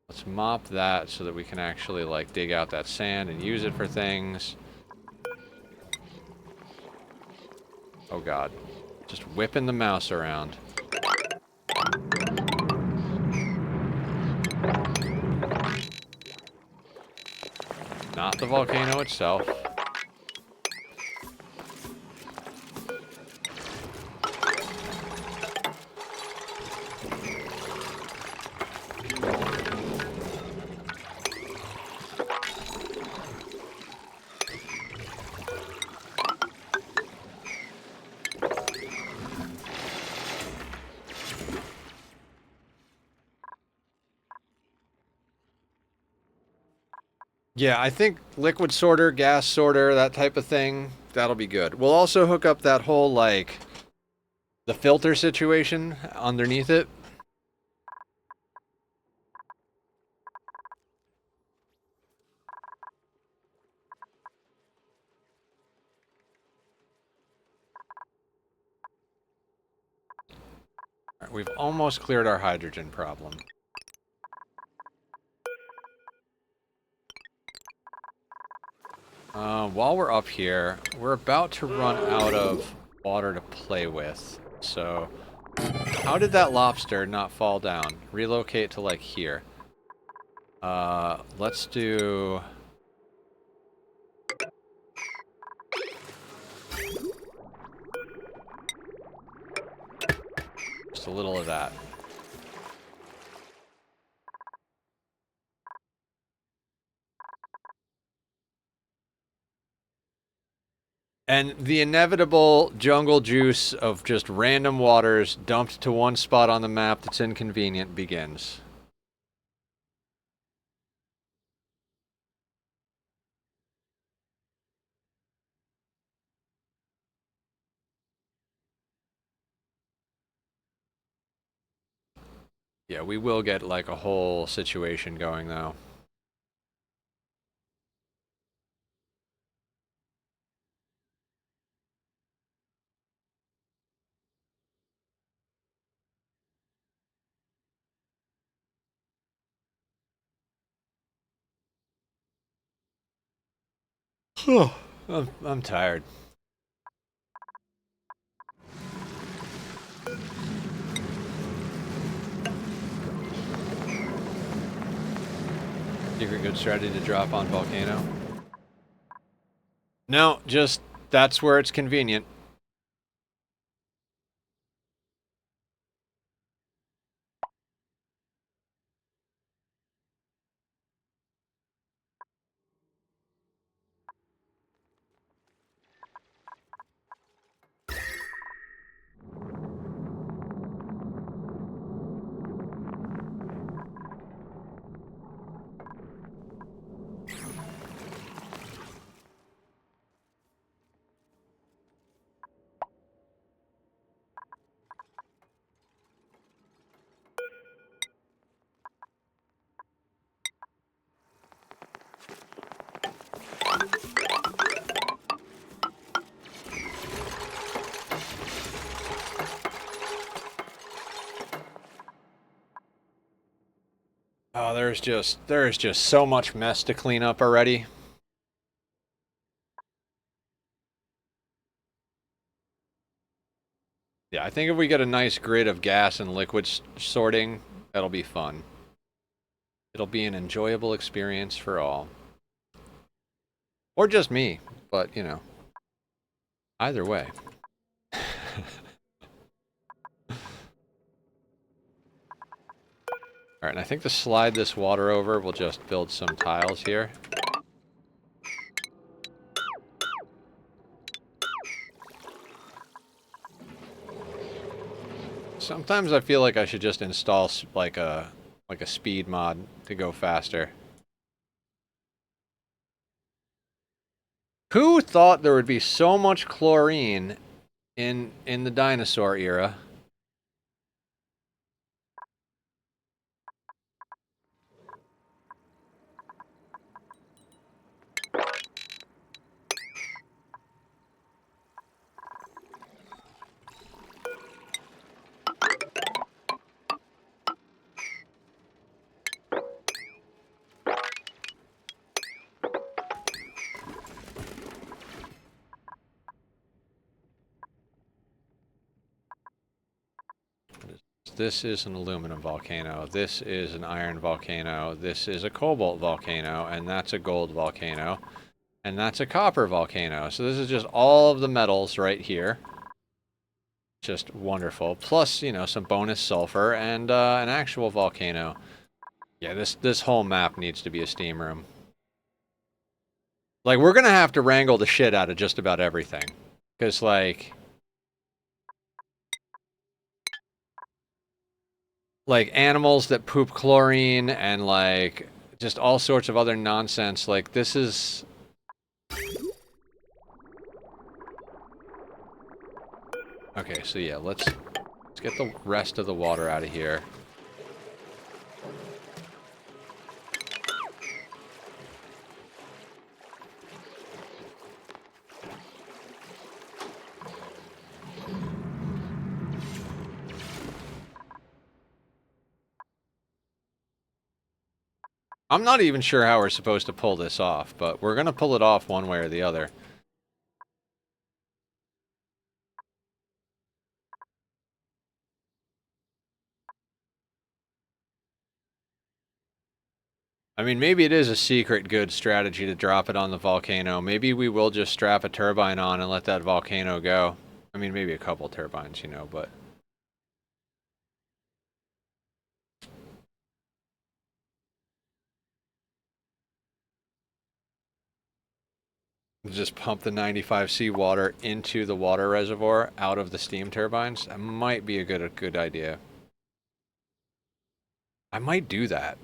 Let's mop that so that we can actually like dig out that sand and use it for things. Oh God. Just whipping the mouse around. Not the volcano itself. Yeah, I think liquid sorter, gas sorter, that type of thing, that'll be good. We'll also hook up that whole, like, the filter situation underneath it. All right, we've almost cleared our hydrogen problem. While we're up here, we're about to run out of water to play with. So, how did that lobster not fall down? Relocate to, like, here. Let's do... just a little of that. And the inevitable jungle juice of just random waters dumped to one spot on the map that's inconvenient begins. Yeah, we will get like a whole situation going though. I'm tired. Secret good strategy to drop on volcano? No, just that's where it's convenient. Oh, there's just so much mess to clean up already. Yeah, I think if we get a nice grid of gas and liquid sorting, that'll be fun. It'll be an enjoyable experience for all. Or just me, but you know, either way. Alright, and I think to slide this water over, we'll just build some tiles here. Sometimes I feel like I should just install like a speed mod to go faster. Who thought there would be so much chlorine in the dinosaur era? This is an aluminum volcano. This is an iron volcano. This is a cobalt volcano. And that's a gold volcano. And that's a copper volcano. So this is just all of the metals right here. Just wonderful. Plus, you know, some bonus sulfur and an actual volcano. Yeah, this whole map needs to be a steam room. Like, we're gonna have to wrangle the shit out of just about everything. Because, like animals that poop chlorine and, like, just all sorts of other nonsense. Like, this is... Okay, so yeah, let's get the rest of the water out of here. I'm not even sure how we're supposed to pull this off, but we're gonna pull it off one way or the other. I mean, maybe it is a secret good strategy to drop it on the volcano. Maybe we will just strap a turbine on and let that volcano go. I mean, maybe a couple turbines, you know, but... Just pump the 95C water into the water reservoir out of the steam turbines. That might be a good idea. I might do that.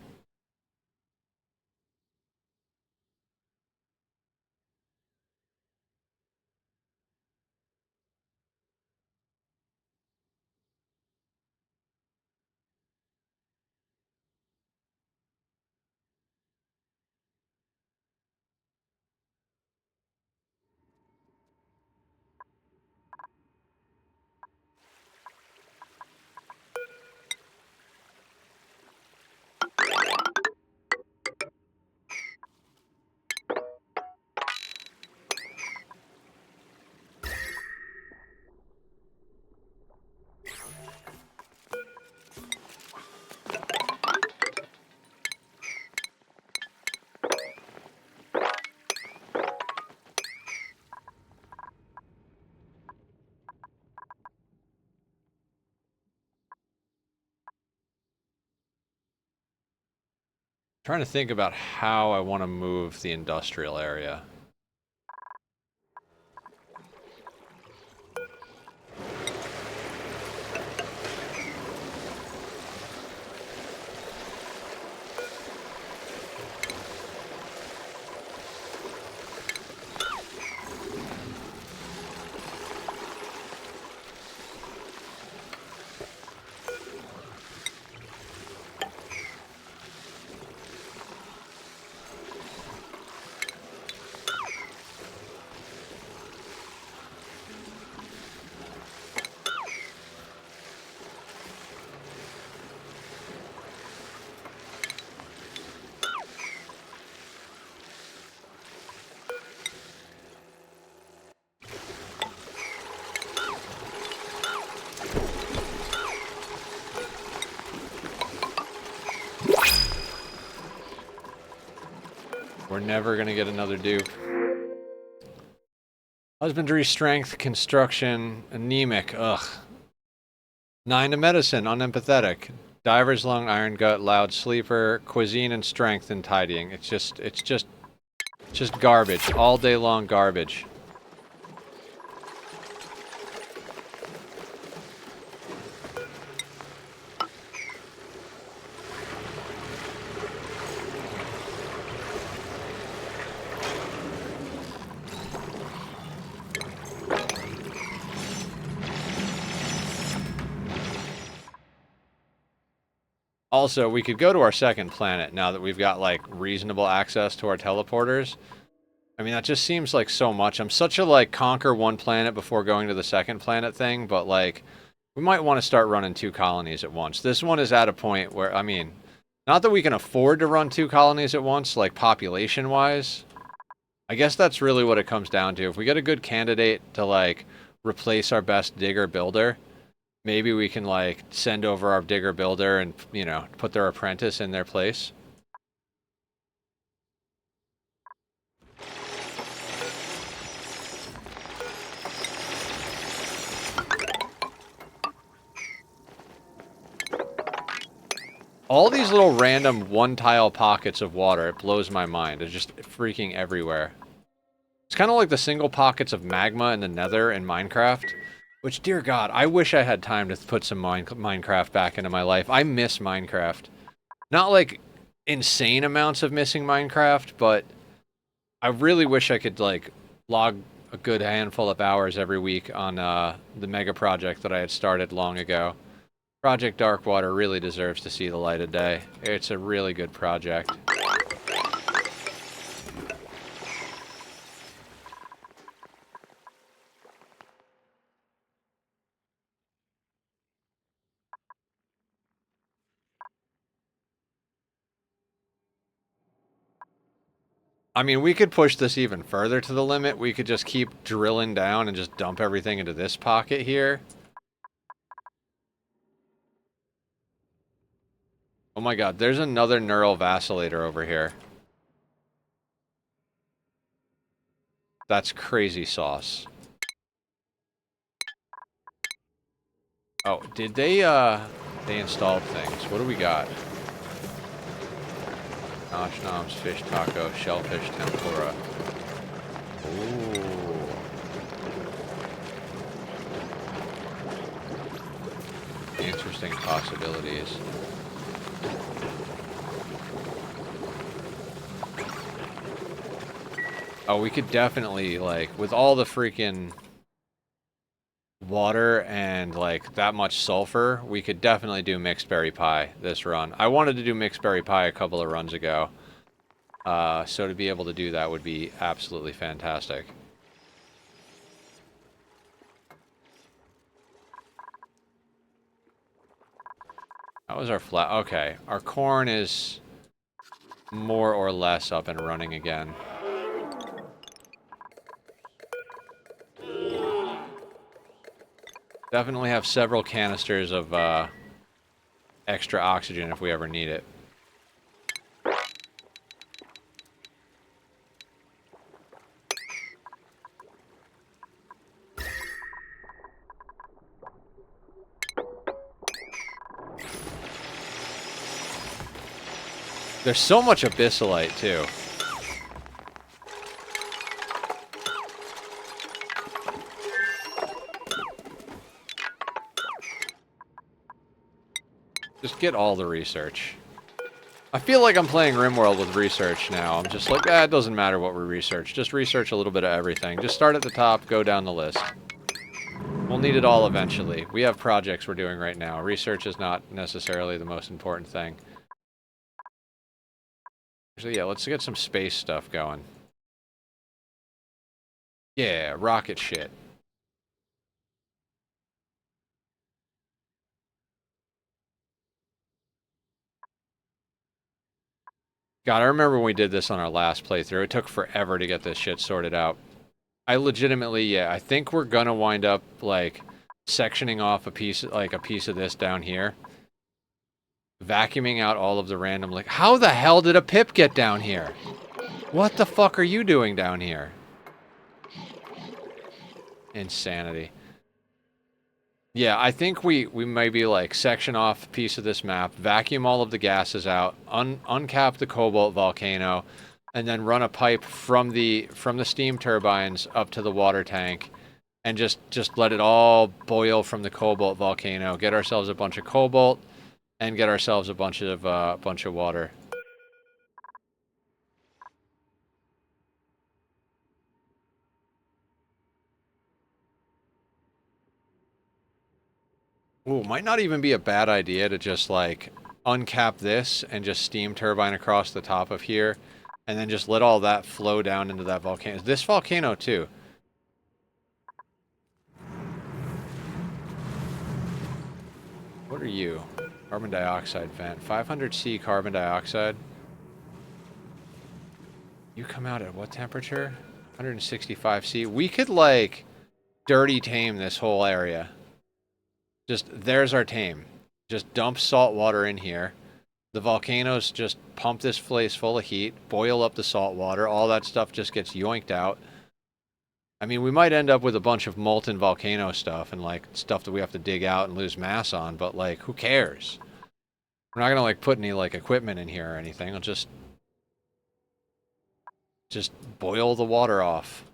Trying to think about how I want to move the industrial area. We're never going to get another dupe. Husbandry, strength, construction, anemic, ugh. 9 to medicine, unempathetic. Diver's lung, iron gut, loud sleeper, cuisine and strength and tidying. It's just garbage. All day long garbage. Also, we could go to our second planet now that we've got, like, reasonable access to our teleporters. I mean, that just seems like so much. I'm such a, like, conquer one planet before going to the second planet thing, but, like, we might want to start running 2 colonies at once. This one is at a point where, I mean, not that we can afford to run 2 colonies at once, like, population-wise. I guess that's really what it comes down to. If we get a good candidate to, like, replace our best digger builder, maybe we can, like, send over our digger builder and, you know, put their apprentice in their place. All these little random one-tile pockets of water, it blows my mind. It's just freaking everywhere. It's kind of like the single pockets of magma in the nether in Minecraft. Which, dear God, I wish I had time to put some Minecraft back into my life. I miss Minecraft. Not like insane amounts of missing Minecraft, but I really wish I could like log a good handful of hours every week on the mega project that I had started long ago. Project Darkwater really deserves to see the light of day. It's a really good project. I mean, we could push this even further to the limit. We could just keep drilling down and just dump everything into this pocket here. Oh my god, there's another neural vacillator over here. That's crazy sauce. Oh, did they installed things. What do we got? Nosh noms, fish taco, shellfish tempura. Ooh. Interesting possibilities. Oh, we could definitely, like, with all the freaking water and, like, that much sulfur, we could definitely do mixed berry pie this run. I wanted to do mixed berry pie a couple of runs ago. So to be able to do that would be absolutely fantastic. How was our flat? Okay, our corn is more or less up and running again. Definitely have several canisters of extra oxygen if we ever need it. There's so much abyssalite, too. Just get all the research. I feel like I'm playing RimWorld with research now. I'm just like, it doesn't matter what we research. Just research a little bit of everything. Just start at the top, go down the list. We'll need it all eventually. We have projects we're doing right now. Research is not necessarily the most important thing. So yeah, let's get some space stuff going. Yeah, rocket shit. God, I remember when we did this on our last playthrough. It took forever to get this shit sorted out. I legitimately, yeah, I think we're gonna wind up, like, sectioning off a piece of this down here. Vacuuming out all of the random, like, how the hell did a pip get down here? What the fuck are you doing down here? Insanity. Yeah, I think we maybe, like, section off a piece of this map, vacuum all of the gases out, uncap the cobalt volcano, and then run a pipe from the steam turbines up to the water tank, and just let it all boil from the cobalt volcano. Get ourselves a bunch of cobalt, and get ourselves a bunch of water. Ooh, might not even be a bad idea to just, like, uncap this and just steam turbine across the top of here, and then just let all that flow down into that volcano. This volcano, too. What are you? Carbon dioxide vent. 500C carbon dioxide. You come out at what temperature? 165C. We could, like, dirty tame this whole area. Just, there's our tame. Just dump salt water in here. The volcanoes just pump this place full of heat, boil up the salt water. All that stuff just gets yoinked out. I mean, we might end up with a bunch of molten volcano stuff and, like, stuff that we have to dig out and lose mass on, but, like, who cares? We're not gonna, like, put any, like, equipment in here or anything. I'll just boil the water off.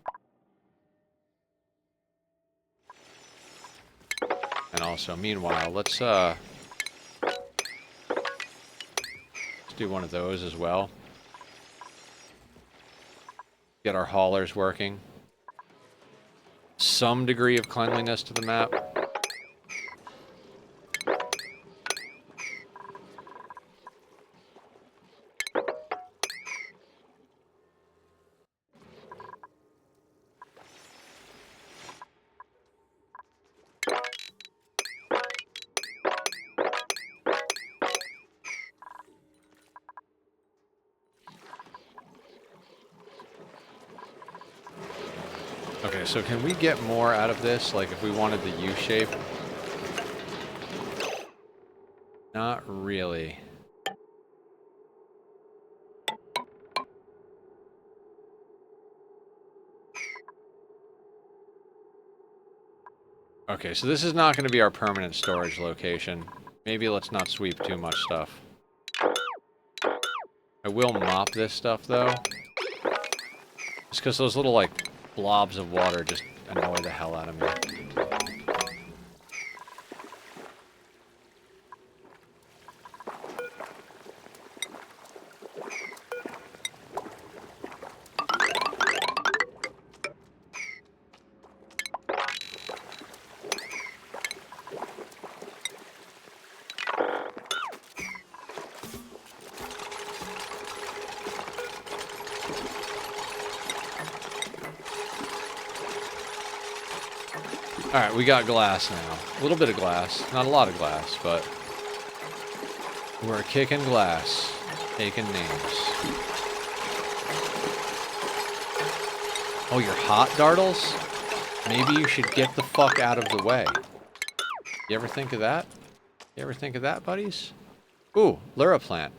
And also, meanwhile, let's do do one of those as well. Get our haulers working. Some degree of cleanliness to the map. Okay, so can we get more out of this? Like if we wanted the U shape? Not really. Okay, so this is not going to be our permanent storage location. Maybe let's not sweep too much stuff. I will mop this stuff, though. Just because those little, like, blobs of water just annoy the hell out of me. Alright, we got glass now. A little bit of glass. Not a lot of glass, but we're kicking glass. Taking names. Oh, you're hot, Dartles? Maybe you should get the fuck out of the way. You ever think of that? You ever think of that, buddies? Ooh, Lura plant.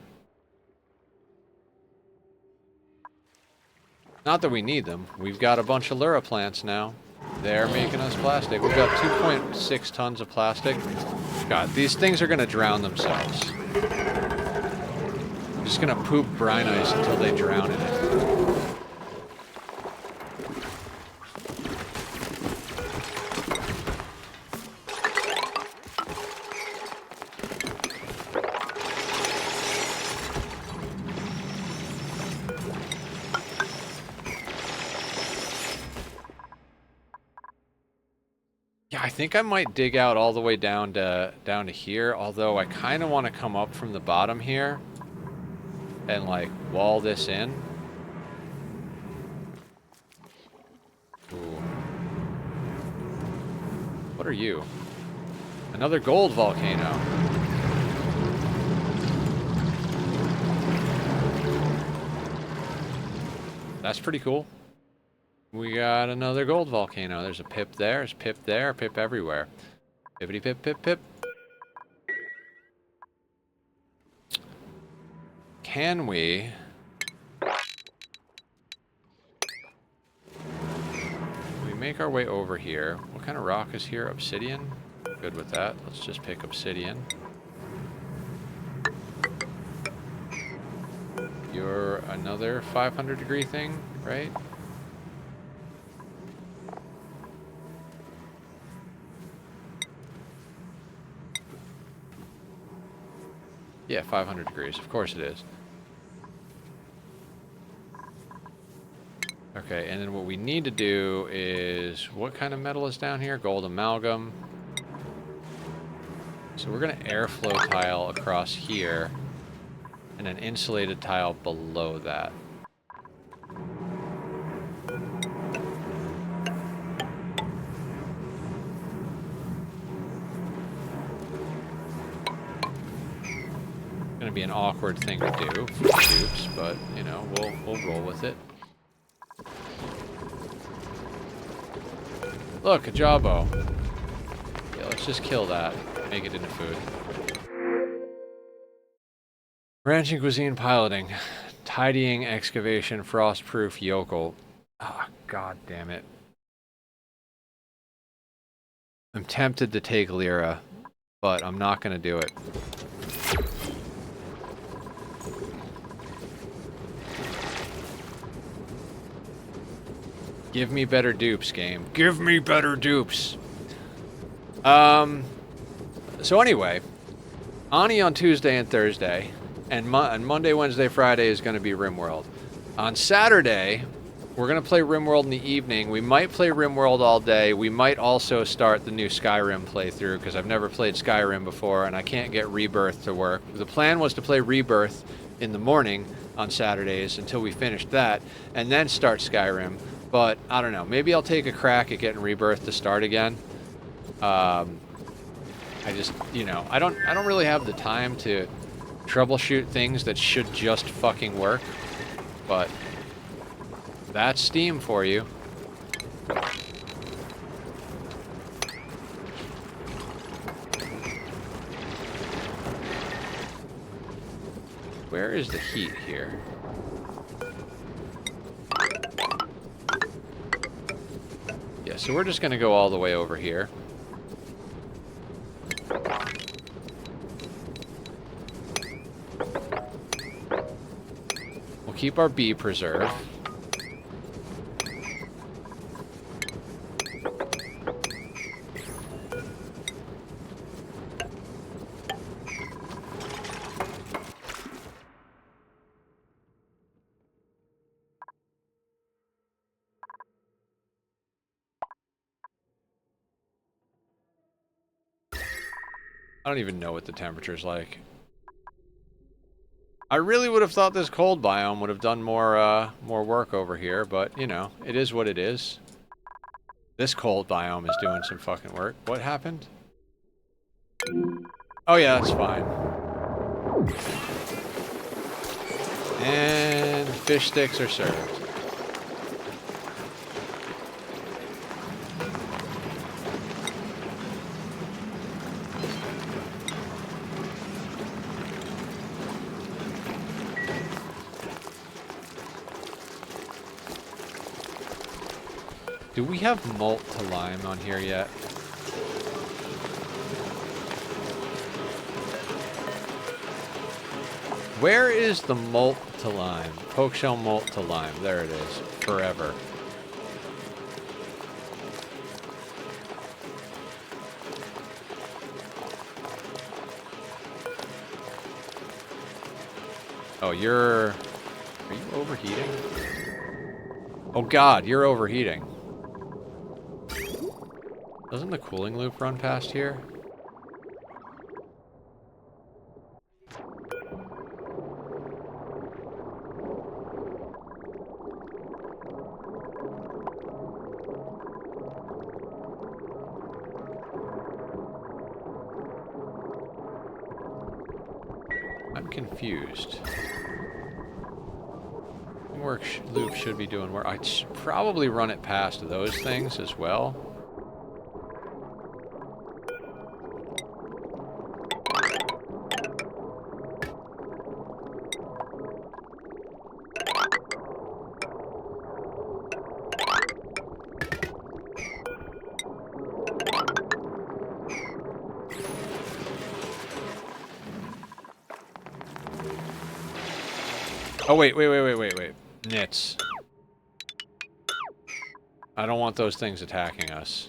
Not that we need them. We've got a bunch of Lura plants now. They're making us plastic. We've got 2.6 tons of plastic. God, these things are going to drown themselves. I'm just going to poop brine ice until they drown in it. I think I might dig out all the way down to here, although I kind of want to come up from the bottom here and like wall this in. Ooh. What are you? Another gold volcano. That's pretty cool. We got another gold volcano. There's a pip there, there's a pip there, a pip everywhere. Pippity pip pip pip. Can we... make our way over here. What kind of rock is here? Obsidian? Good with that. Let's just pick obsidian. You're another 500 degree thing, right? Yeah, 500 degrees. Of course it is. Okay, and then what we need to do is... what kind of metal is down here? Gold amalgam. So we're going to airflow tile across here. And an insulated tile below that. Gonna be an awkward thing to do for dupes, but you know, we'll roll with it. Look, a jawbo. Yeah, let's just kill that. Make it into food. Ranching, cuisine, piloting, tidying, excavation, frost-proof, yokel. Ah, god damn it. I'm tempted to take Lyra, but I'm not gonna do it. Give me better dupes, game. Give me better dupes! So anyway, Ani on Tuesday and Thursday And Monday, Wednesday, Friday is going to be RimWorld. On Saturday, we're going to play RimWorld in the evening. We might play RimWorld all day. We might also start the new Skyrim playthrough because I've never played Skyrim before and I can't get Rebirth to work. The plan was to play Rebirth in the morning on Saturdays until we finished that and then start Skyrim. But I don't know. Maybe I'll take a crack at getting Rebirth to start again. I just, you know, I don't really have the time to troubleshoot things that should just fucking work, but that's Steam for you. Where is the heat here? Yeah, so we're just gonna go all the way over here. Keep our bee preserve. I don't even know what the temperature's like. I really would have thought this cold biome would have done more work over here, but, you know, it is what it is. This cold biome is doing some fucking work. What happened? Oh yeah, that's fine. And fish sticks are served. Do we have malt to lime on here yet? Where is the malt to lime? Poke shell malt to lime. There it is. Forever. Oh, you're... Are you overheating? Oh god, you're overheating. Doesn't the cooling loop run past here? I'm confused. Work loop should be doing work. I'd probably run it past those things as well. Oh, wait. Nits. I don't want those things attacking us.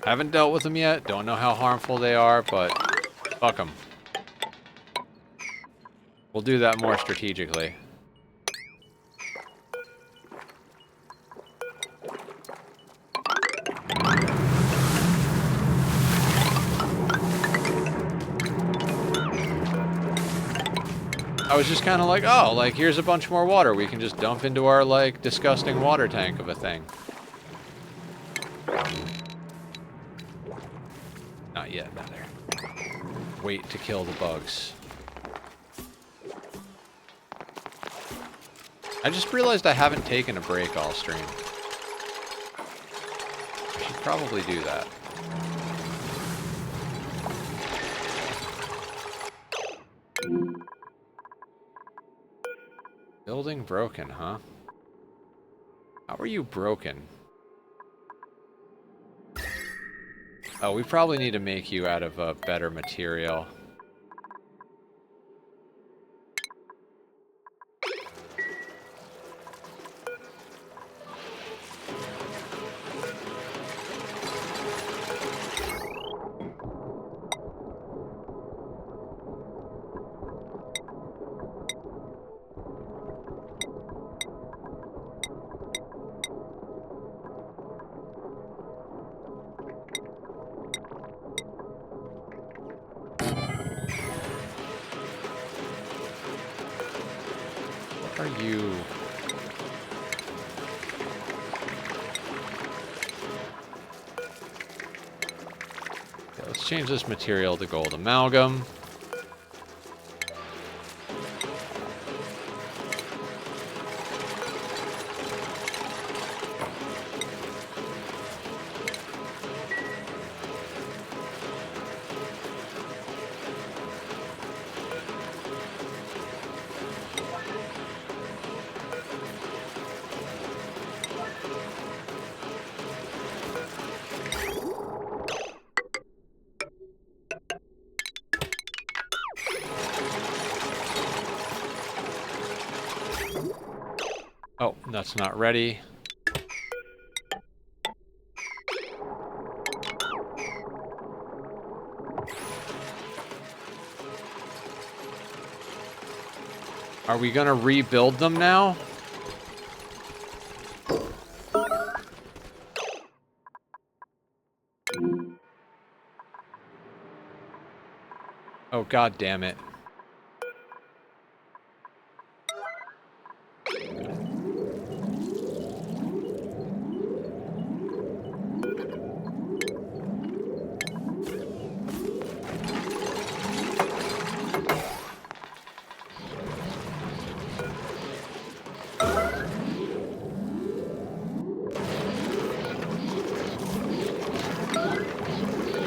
Haven't dealt with them yet. Don't know how harmful they are, but fuck them. We'll do that more strategically. I was just kind of like, oh, like, here's a bunch more water. We can just dump into our, like, disgusting water tank of a thing. Not yet, rather. Wait to kill the bugs. I just realized I haven't taken a break all stream. I should probably do that. Building broken, huh? How are you broken? Oh, we probably need to make you out of a better material. you... Okay, let's change this material to gold amalgam. Oh, that's not ready. Are we gonna rebuild them now? Oh, god damn it.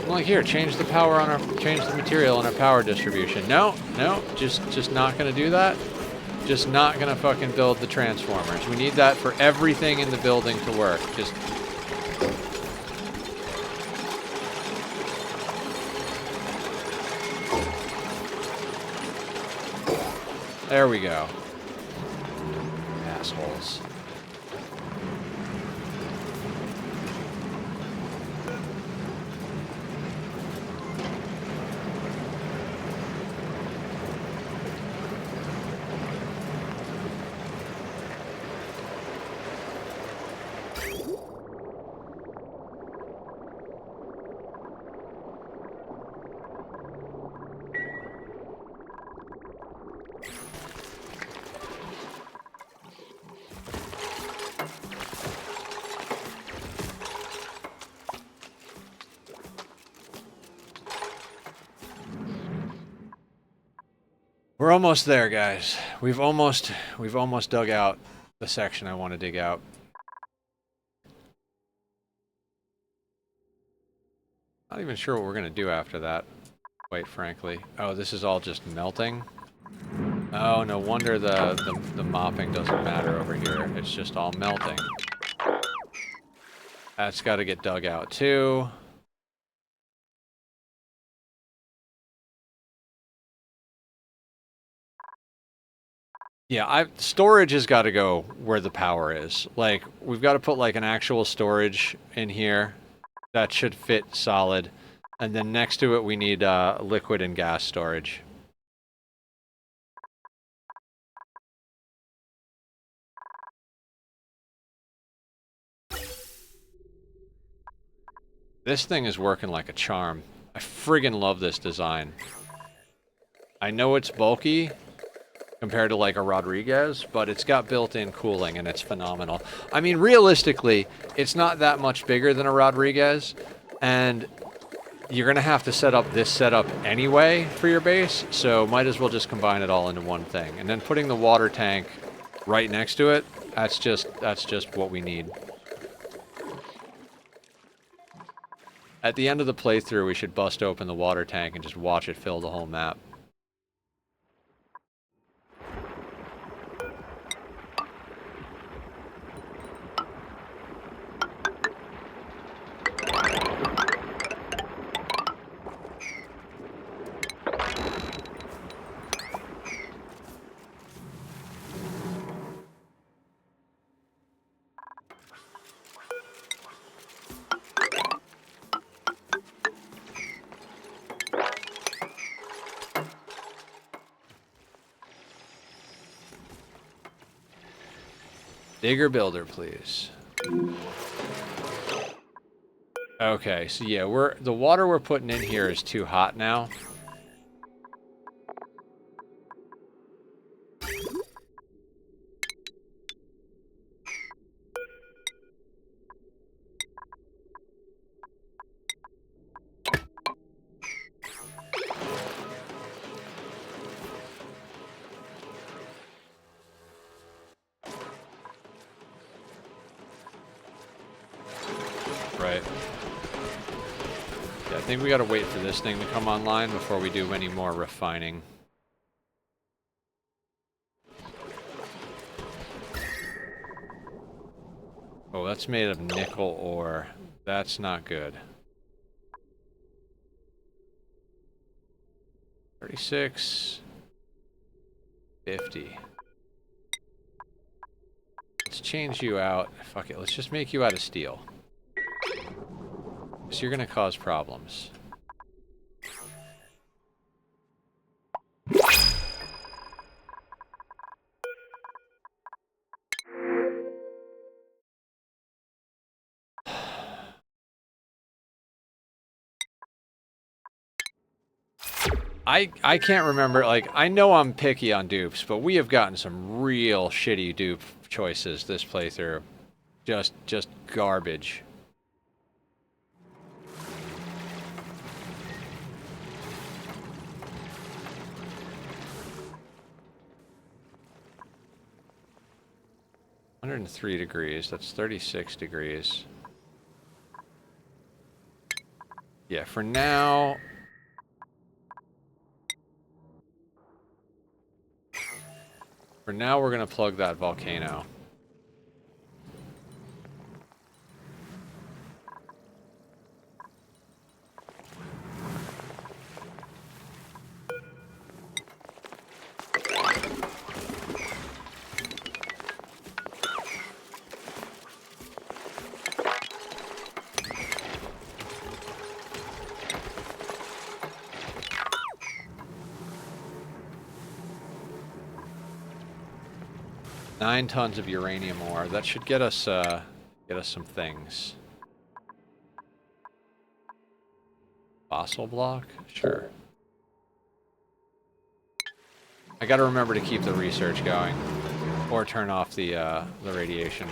I'm like, here, change the power on our, change the material on our power distribution. No, no, just not gonna do that. Just not gonna fucking build the transformers. We need that for everything in the building to work. Just... There we go. Assholes. We're almost there, guys. We've almost dug out the section I want to dig out. Not even sure what we're gonna do after that, quite frankly. Oh, this is all just melting? Oh, no wonder the mopping doesn't matter over here. It's just all melting. That's got to get dug out too. Yeah, storage has got to go where the power is. Like, we've got to put like an actual storage in here that should fit solid. And then next to it, we need liquid and gas storage. This thing is working like a charm. I friggin' love this design. I know it's bulky compared to like a Rodriguez, but it's got built-in cooling and it's phenomenal. I mean, realistically, it's not that much bigger than a Rodriguez, and you're gonna have to set up this setup anyway for your base, so might as well just combine it all into one thing. And then putting the water tank right next to it, that's just what we need. At the end of the playthrough, we should bust open the water tank and just watch it fill the whole map. Digger builder, please. Okay, so yeah, the water we're putting in here is too hot now. Right. Yeah, I think we gotta wait for this thing to come online before we do any more refining. Oh, that's made of nickel ore. That's not good. 36. 50. Let's change you out. Fuck it, let's just make you out of steel. So you're gonna cause problems. I can't remember, like, I know I'm picky on dupes, but we have gotten some real shitty dupe choices this playthrough. Just garbage. $103, that's 36 degrees. Yeah, for now... For now, we're gonna plug that volcano. Nine tons of uranium ore. That should get us some things. Fossil block? Sure. I gotta remember to keep the research going. Or turn off the radiation.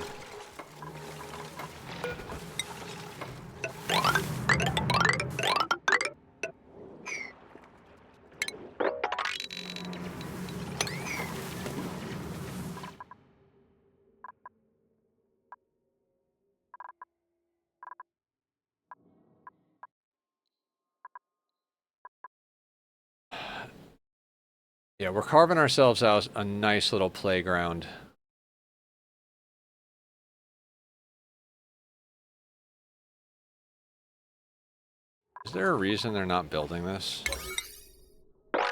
Yeah, we're carving ourselves out a nice little playground. Is there a reason they're not building this? I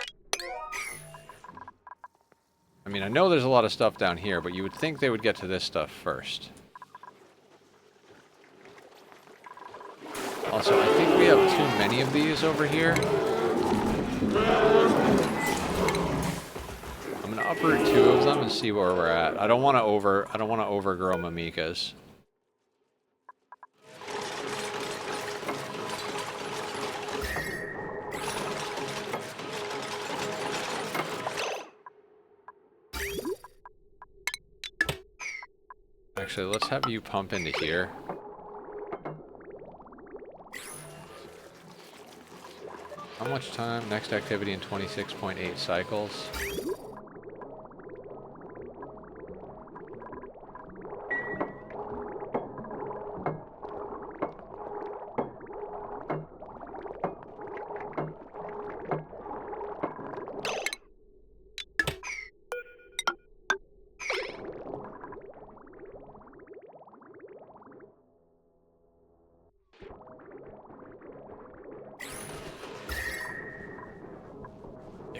mean, I know there's a lot of stuff down here, but you would think they would get to this stuff first. Also, I think we have too many of these over here. I'm gonna uproot 2 of them and see where we're at. I don't want to overgrow Mimikas. Actually, let's have you pump into here. How much time? Next activity in 26.8 cycles.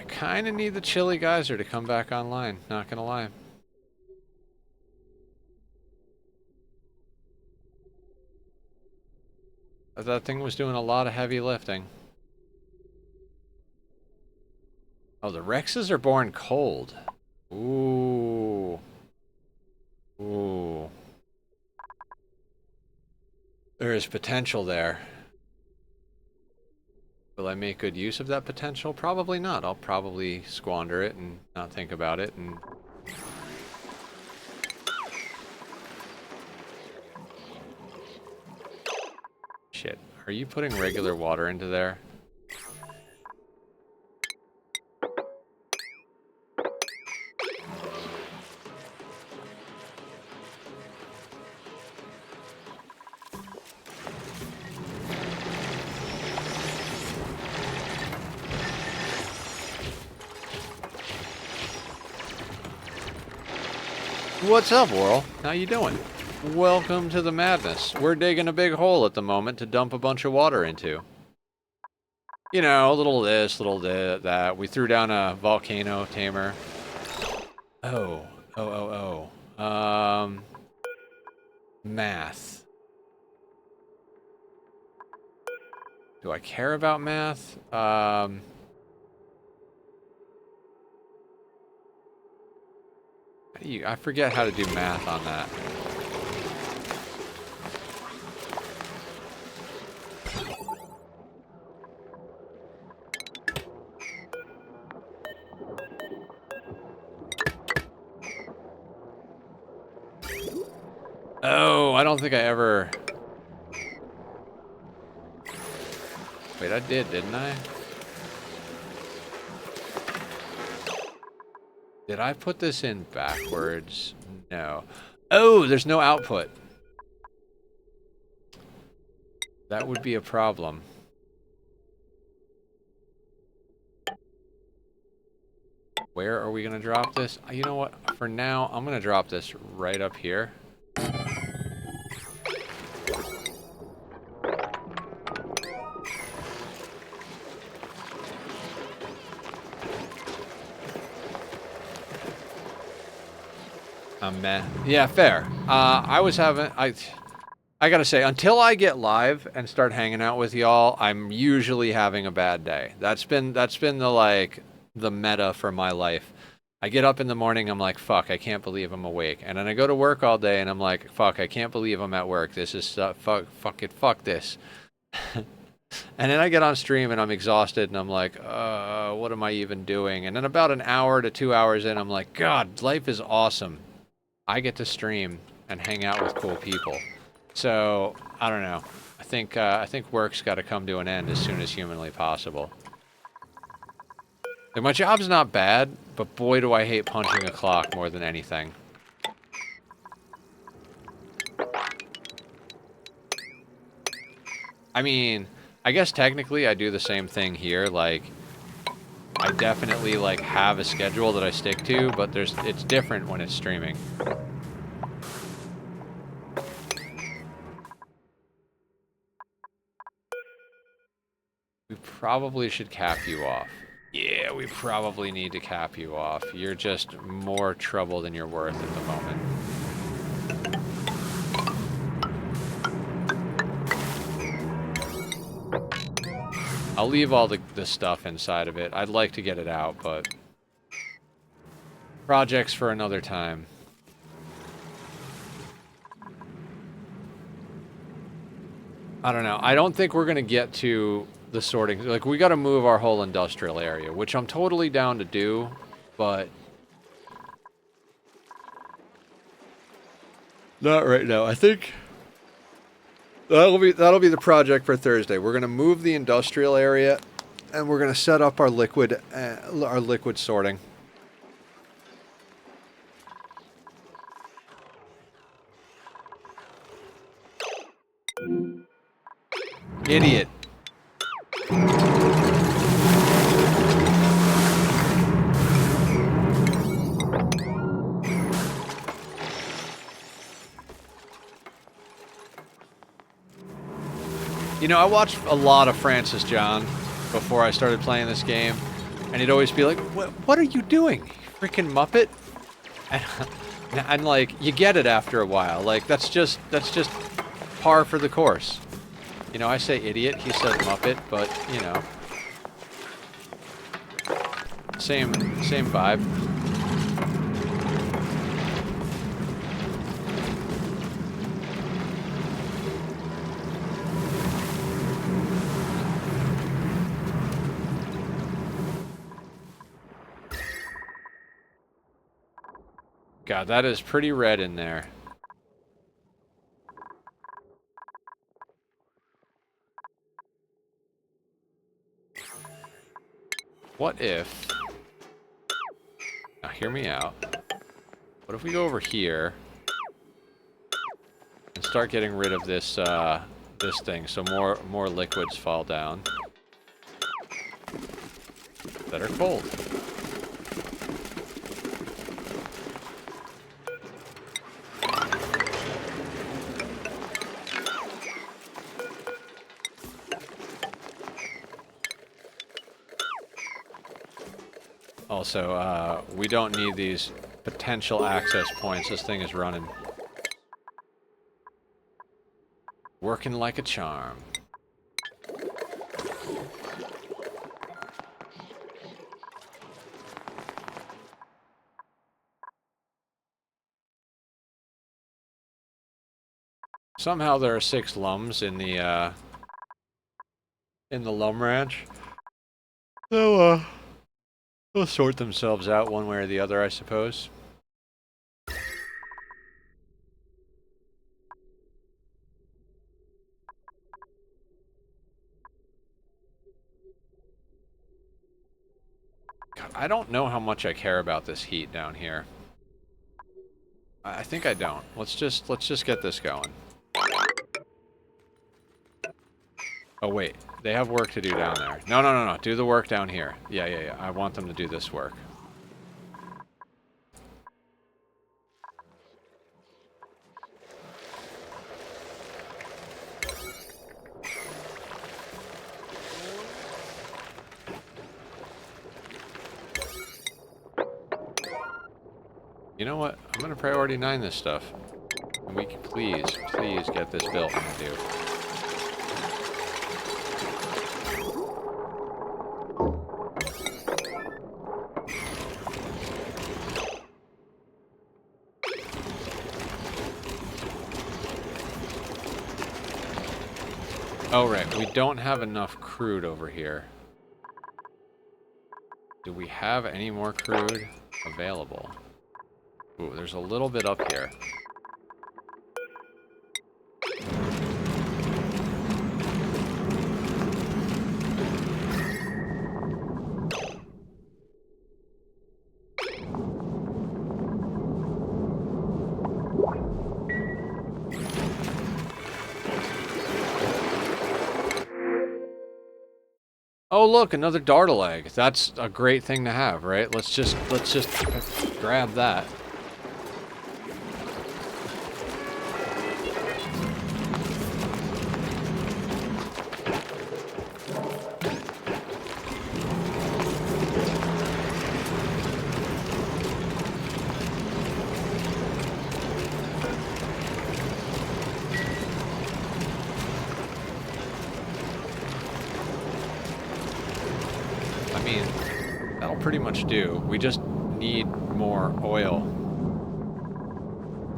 Kinda need the chilly geyser to come back online, not gonna lie. That thing was doing a lot of heavy lifting. Oh, the Rexes are born cold. Ooh. Ooh. There is potential there. Will I make good use of that potential? Probably not. I'll probably squander it and not think about it and... Shit. Are you putting regular water into there? What's up, Worrell? How you doing? Welcome to the madness. We're digging a big hole at the moment to dump a bunch of water into. You know, a little this, little that. We threw down a volcano tamer. Math. Do I care about math? I forget how to do math on that. Oh, I don't think I ever... Wait, I did, didn't I? Did I put this in backwards? No. Oh, there's no output. That would be a problem. Where are we going to drop this? You know what? For now, I'm going to drop this right up here. Meh. Yeah, fair. I was having... I gotta say, until I get live and start hanging out with y'all, I'm usually having a bad day. That's been the, like, the meta for my life. I get up in the morning, I'm like, fuck, I can't believe I'm awake. And then I go to work all day, and I'm like, fuck, I can't believe I'm at work. This is, fuck this. And then I get on stream, and I'm exhausted, and I'm like, what am I even doing? And then about an hour to 2 hours in, I'm like, God, life is awesome. I get to stream and hang out with cool people. So, I don't know. I think work's got to come to an end as soon as humanly possible. Like, my job's not bad, but boy do I hate punching a clock more than anything. I mean, I guess technically I do the same thing here, like, I definitely, like, have a schedule that I stick to, but it's different when it's streaming. We probably should cap you off. Yeah, we probably need to cap you off. You're just more trouble than you're worth at the moment. I'll leave all the stuff inside of it. I'd like to get it out, but... projects for another time. I don't know. I don't think we're going to get to the sorting. Like, we got to move our whole industrial area, which I'm totally down to do, but... not right now. I think... that'll be the project for Thursday. We're going to move the industrial area, and we're going to set up our liquid sorting. Idiot. You know, I watched a lot of Francis John before I started playing this game, and he'd always be like, what are you doing, you freaking Muppet? And like, you get it after a while. Like, that's just par for the course. You know, I say idiot, he says Muppet, but, you know. Same vibe. God, that is pretty red in there. What if... now, hear me out. What if we go over here and start getting rid of this, this thing, so more liquids fall down that are cold. Also, we don't need these potential access points. This thing is running. Working like a charm. Somehow there are 6 lums in the lum ranch. So, they'll sort themselves out one way or the other, I suppose. God, I don't know how much I care about this heat down here. I think I don't. Let's just get this going. Oh wait, they have work to do down there. No. Do the work down here. Yeah. I want them to do this work. You know what? I'm gonna priority 9 this stuff. And we can please get this built when we do. Oh right, we don't have enough crude over here. Do we have any more crude available? Ooh, there's a little bit up here. Oh look, another dartle egg. That's a great thing to have, right? Let's just grab that. Pretty much do. We just need more oil.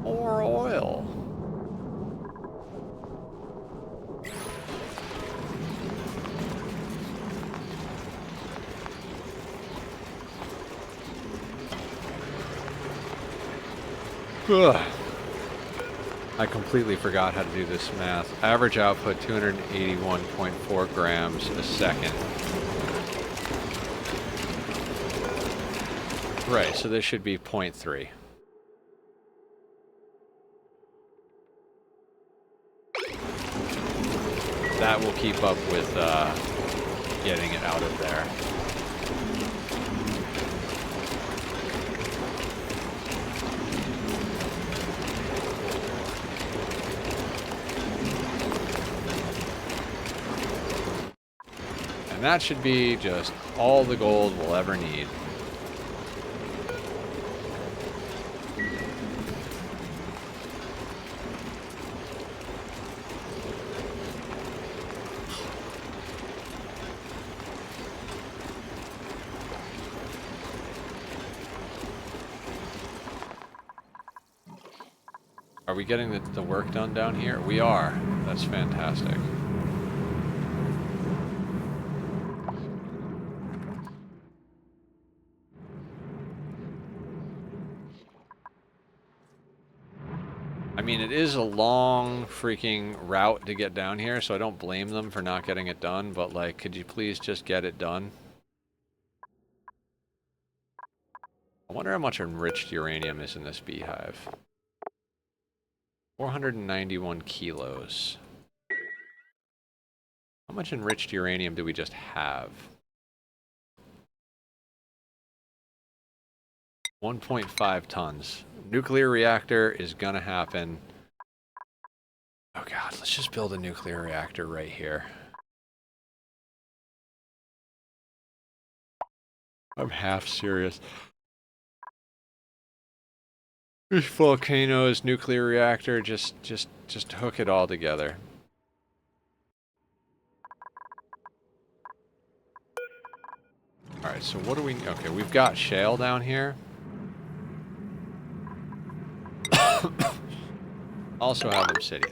More oil. Ugh. I completely forgot how to do this math. Average output 281.4 grams a second. Right, so this should be 0.3. That will keep up with getting it out of there. And that should be just all the gold we'll ever need. Are we getting the work done down here? We are. That's fantastic. I mean, it is a long freaking route to get down here, so I don't blame them for not getting it done, but like, could you please just get it done? I wonder how much enriched uranium is in this beehive. 491 kilos. How much enriched uranium do we just have? 1.5 tons. Nuclear reactor is gonna happen. Oh god, let's just build a nuclear reactor right here. I'm half serious. There's volcanoes, nuclear reactor, just hook it all together. Alright, so what do we... Okay, we've got shale down here. Also have them city.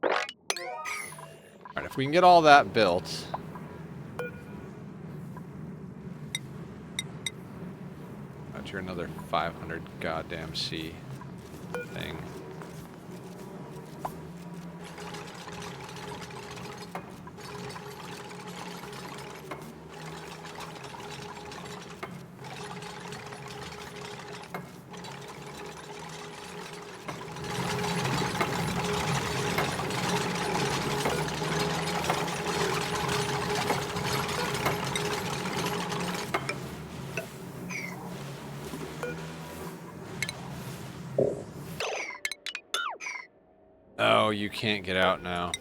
Alright, if we can get all that built... You're another 500 goddamn C thing. Oh, you can't get out now.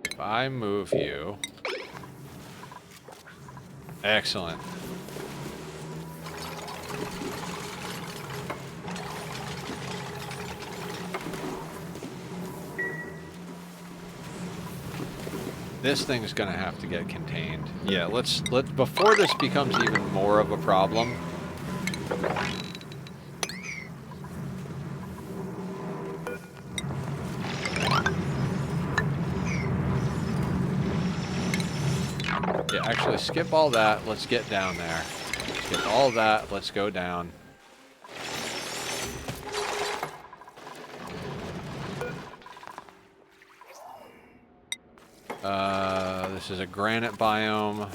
If I move you... Excellent. This thing's gonna have to get contained. Yeah, let's before this becomes even more of a problem. Yeah, actually skip all that, let's get down there. Skip all that, let's go down. This is a granite biome.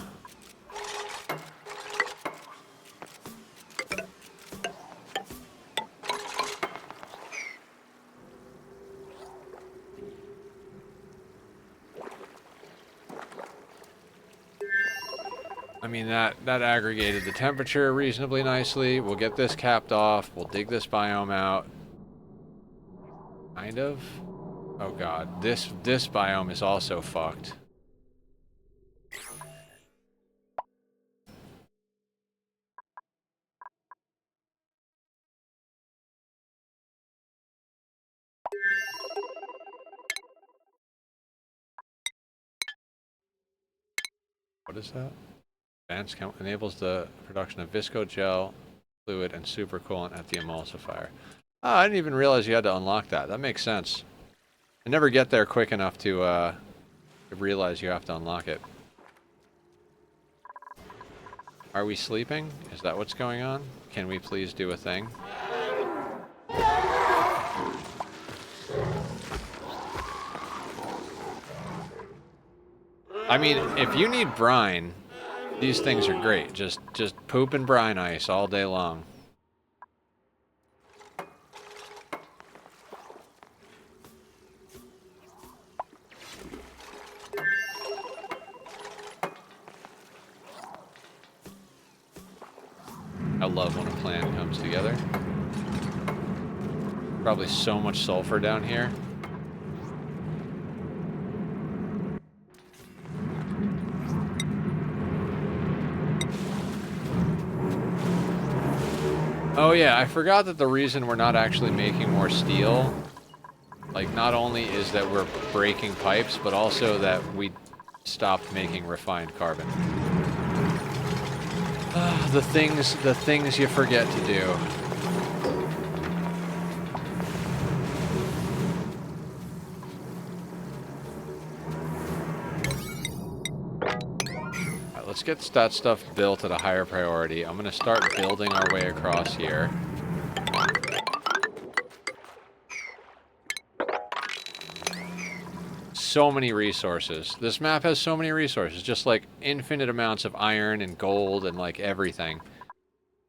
I mean, that aggregated the temperature reasonably nicely. We'll get this capped off. We'll dig this biome out. Kind of. Oh god, this biome is also fucked. What is that? Advanced enables the production of visco gel, fluid, and supercoolant at the emulsifier. Oh, I didn't even realize you had to unlock that. That makes sense. I never get there quick enough to realize you have to unlock it. Are we sleeping? Is that what's going on? Can we please do a thing? I mean, if you need brine, these things are great. Just poop and brine ice all day long. I love when a plan comes together. Probably so much sulfur down here. Oh yeah, I forgot that the reason we're not actually making more steel, like, not only is that we're breaking pipes, but also that we stopped making refined carbon. The things you forget to do. Alright, let's get that stuff built at a higher priority. I'm gonna start building our way across here. So many resources. This map has so many resources, just like infinite amounts of iron and gold and like everything.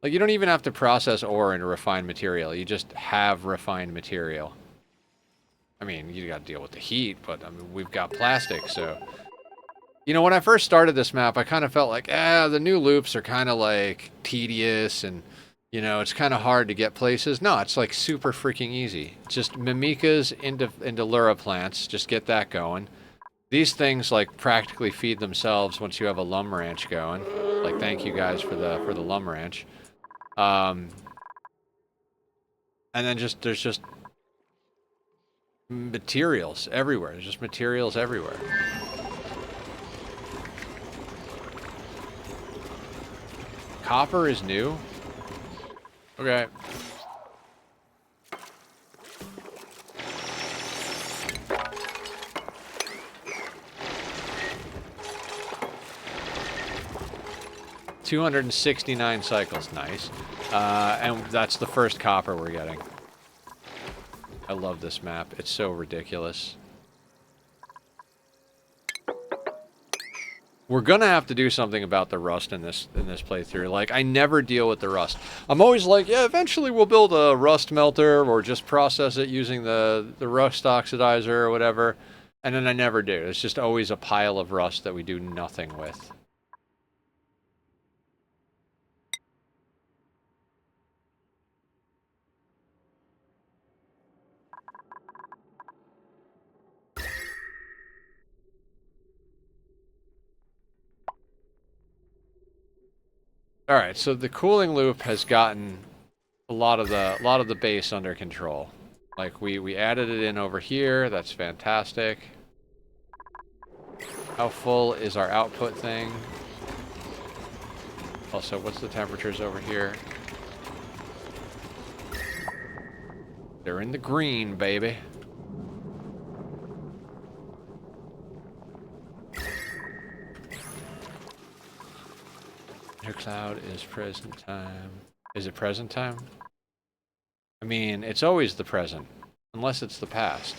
Like, you don't even have to process ore into refined material. You just have refined material. I mean, you gotta deal with the heat, but I mean, we've got plastic, so You know, when I first started this map, I kind of felt like, the new loops are kind of like tedious and, you know, it's kind of hard to get places. No, it's like super freaking easy. Just mimicas into lura plants. Just get that going. These things like practically feed themselves once you have a lum ranch going. Like, thank you guys for the lum ranch. And then there's just materials everywhere. There's just materials everywhere. Copper is new. Okay. $269 cycles, nice. And that's the first copper we're getting. I love this map. It's so ridiculous. We're gonna have to do something about the rust in this playthrough. Like, I never deal with the rust. I'm always like, yeah, eventually we'll build a rust melter or just process it using the rust oxidizer or whatever. And then I never do. It's just always a pile of rust that we do nothing with. All right, so the cooling loop has gotten a lot of the base under control. Like we added it in over here. That's fantastic. How full is our output thing? Also, what's the temperatures over here? They're in the green, baby. Your cloud is present time. Is it present time? I mean, it's always the present, unless it's the past.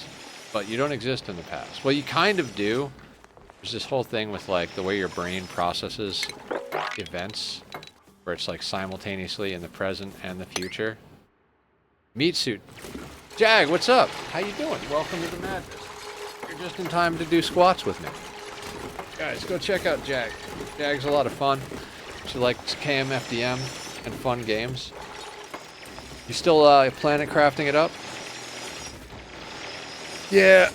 But you don't exist in the past. Well, you kind of do. There's this whole thing with, like, the way your brain processes events, where it's, like, simultaneously in the present and the future. Meat suit. Jag, what's up? How you doing? Welcome to the madness. You're just in time to do squats with me. Guys, go check out Jag. Jag's a lot of fun. She likes KMFDM and fun games. You still planet crafting it up? Yeah.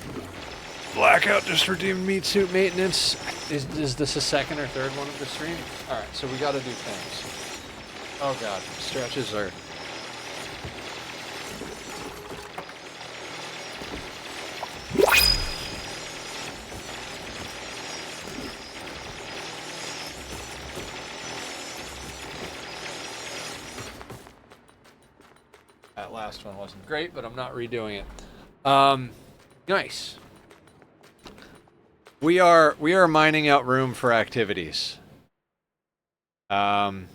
Blackout just redeemed meat suit maintenance. Is this a second or third one of the stream? Alright, so we gotta do things. Oh god, stretches are... That last one wasn't great, but I'm not redoing it. Nice. We are mining out room for activities. It's an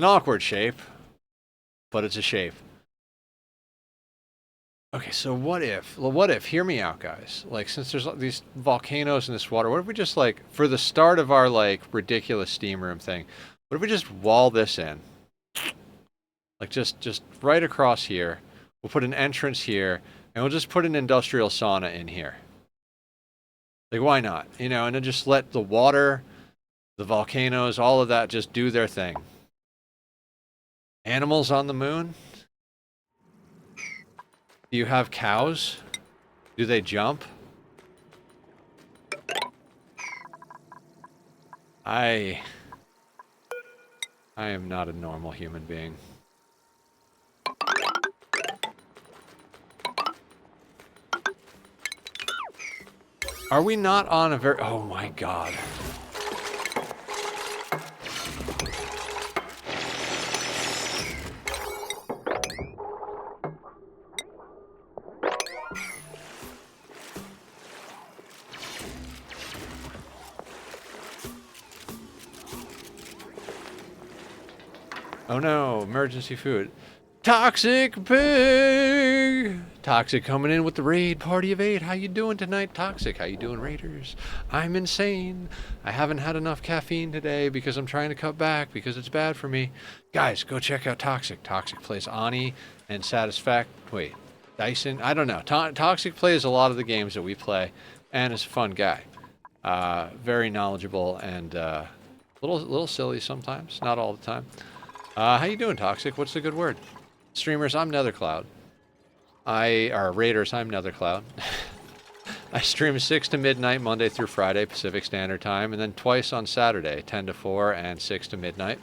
awkward shape, but it's a shape. Okay, so what if? Well, what if? Hear me out, guys. Like, since there's these volcanoes in this water, what if we just, like, for the start of our, like, ridiculous steam room thing, what if we just wall this in? Like, just right across here. We'll put an entrance here, and we'll just put an industrial sauna in here. Like, why not? You know, and then just let the water, the volcanoes, all of that just do their thing. Animals on the moon? Do you have cows? Do they jump? I am not a normal human being. Are we not on a very... Oh my god. Oh no, emergency food. Toxic pig! Toxic coming in with the raid party of 8. How you doing tonight, Toxic? How you doing, Raiders? I'm insane. I haven't had enough caffeine today because I'm trying to cut back because it's bad for me. Guys, go check out Toxic. Toxic plays Ani and Wait, Dyson? I don't know. Toxic plays a lot of the games that we play and is a fun guy. Very knowledgeable and little silly sometimes, not all the time. How you doing, Toxic? What's the good word? Streamers, I'm Nethercloud. Raiders, I'm Nethercloud. I stream 6 to midnight Monday through Friday Pacific Standard Time, and then twice on Saturday, 10 to 4 and 6 to midnight.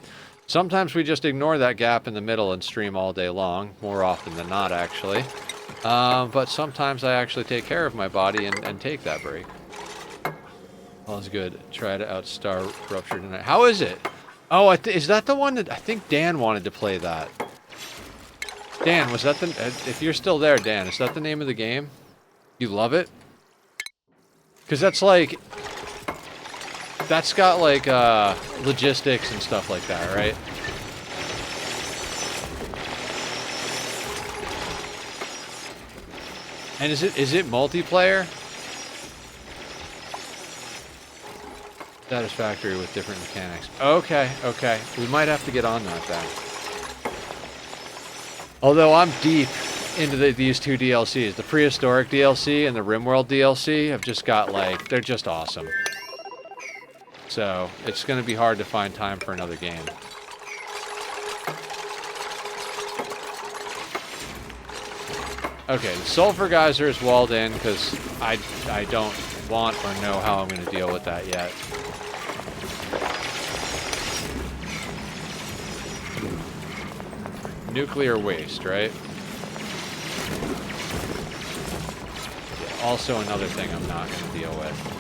Sometimes we just ignore that gap in the middle and stream all day long, more often than not, actually. But sometimes I actually take care of my body and take that break. Well, it's good. Try to outstar Rupture tonight. How is it? Oh, is that the one that... I think Dan wanted to play that. Dan, was that the... If you're still there, Dan, is that the name of the game? You love it? Because that's like... That's got like logistics and stuff like that, right? And is it multiplayer? Satisfactory with different mechanics. Okay, okay. We might have to get on that then. Although I'm deep into these two DLCs. The Prehistoric DLC and the RimWorld DLC have just got like... They're just awesome. So, it's going to be hard to find time for another game. Okay, the Sulfur Geyser is walled in because I don't want or know how I'm going to deal with that yet. Nuclear waste, right? Also another thing I'm not going to deal with.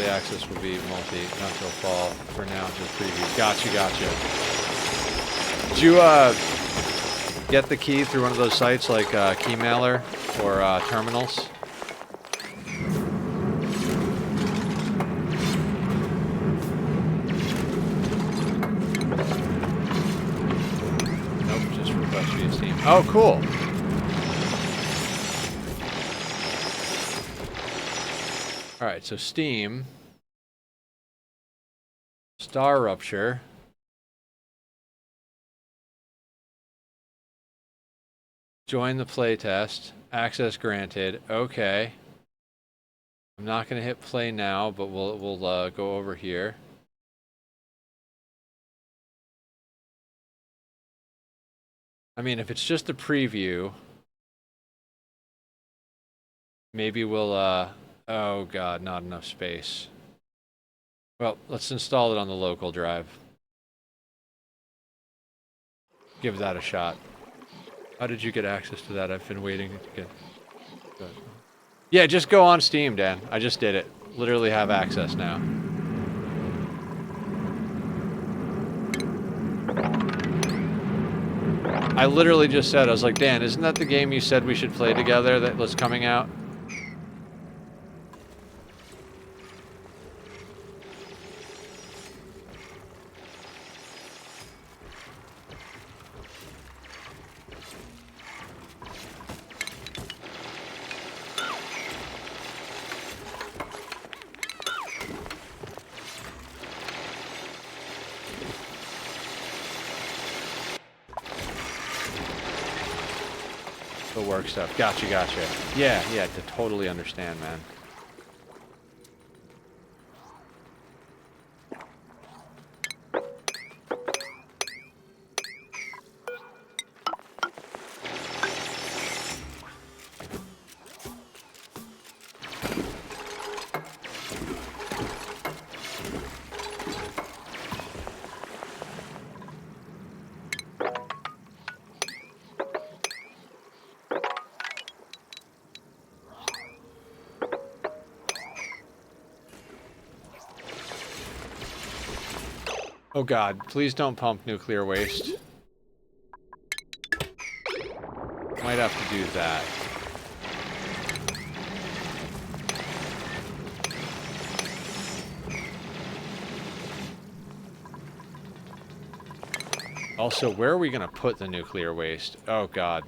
Access will be multi, not till fall. For now, just preview. Gotcha, gotcha. Did you get the key through one of those sites like Keymailer or Terminals? Nope, just request via Steam. Oh, cool. All right, so Steam. Star Rupture. Join the playtest. Access granted. Okay. I'm not going to hit play now, but we'll go over here. I mean, if it's just a preview, maybe we'll oh god, not enough space. Well, let's install it on the local drive. Give that a shot. How did you get access to that? I've been waiting to get... Yeah, just go on Steam, Dan. I just did it. Literally have access now. I literally just said, I was like, Dan, isn't that the game you said we should play together that was coming out? Work stuff. Gotcha, gotcha. Yeah, to totally understand, man. Oh god, please don't pump nuclear waste. Might have to do that. Also, where are we going to put the nuclear waste? Oh, God.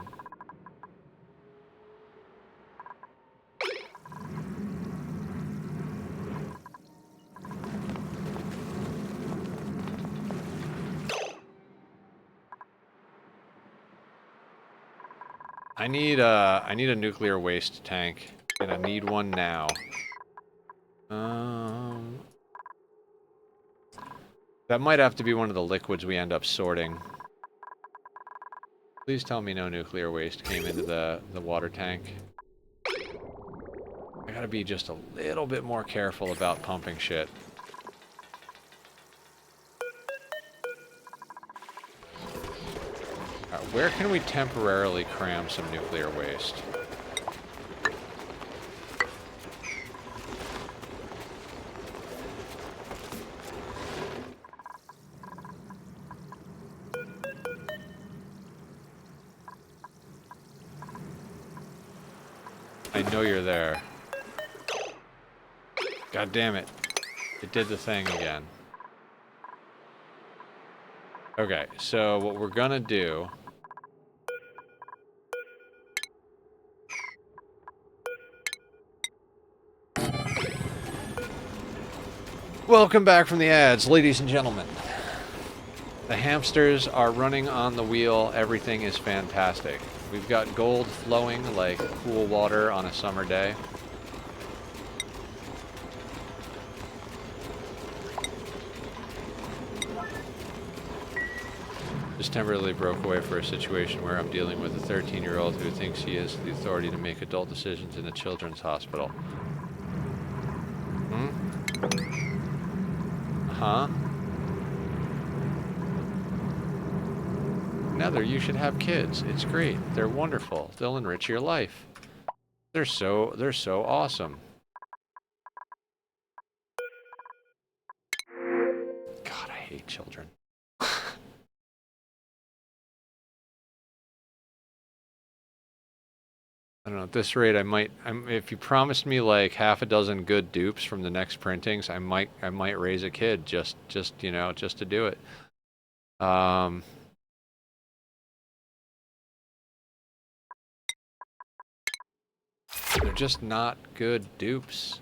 I need a nuclear waste tank, and I need one now. That might have to be one of the liquids we end up sorting. Please tell me no nuclear waste came into the water tank. I gotta be just a little bit more careful about pumping shit. Alright, where can we temporarily cram some nuclear waste? I know you're there. God damn it. It did the thing again. Okay, so what we're gonna do... Welcome back from the ads, ladies and gentlemen. The hamsters are running on the wheel. Everything is fantastic. We've got gold flowing like cool water on a summer day. Just temporarily broke away for a situation where I'm dealing with a 13-year-old who thinks he has the authority to make adult decisions in a children's hospital. Huh? Nether, you should have kids. It's great. They're wonderful. They'll enrich your life. They're so awesome. God, I hate children. I don't know, at this rate, if you promised me like half a dozen good dupes from the next printings, I might raise a kid just you know, just to do it. They're just not good dupes.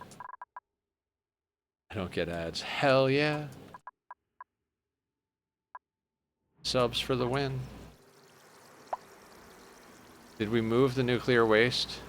I don't get ads. Hell yeah. Subs for the win. Did we move the nuclear waste?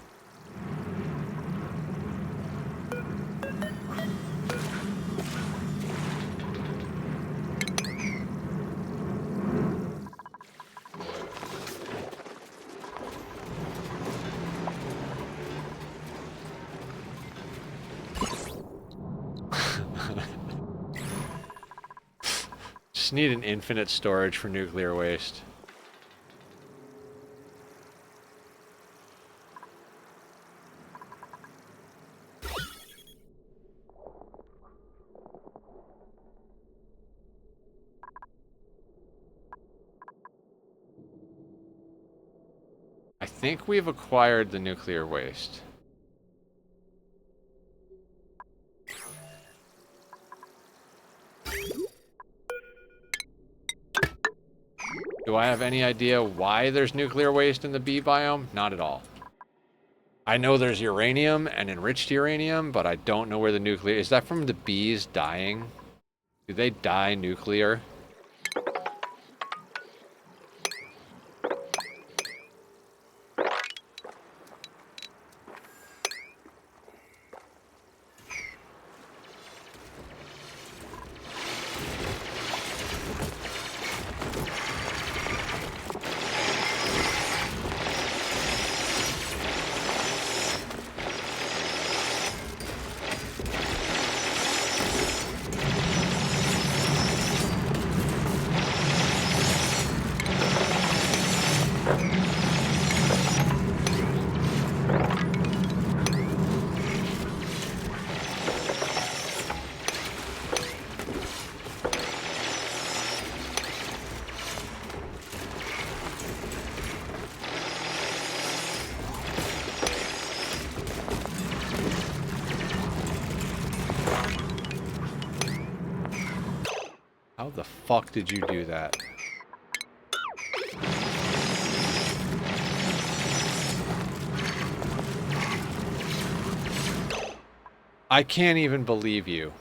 Just need an infinite storage for nuclear waste. I think we've acquired the nuclear waste. Do I have any idea why there's nuclear waste in the bee biome? Not at all. I know there's uranium and enriched uranium, but I don't know where the nuclear... Is that from the bees dying? Do they die nuclear? How the fuck did you do that? I can't even believe you.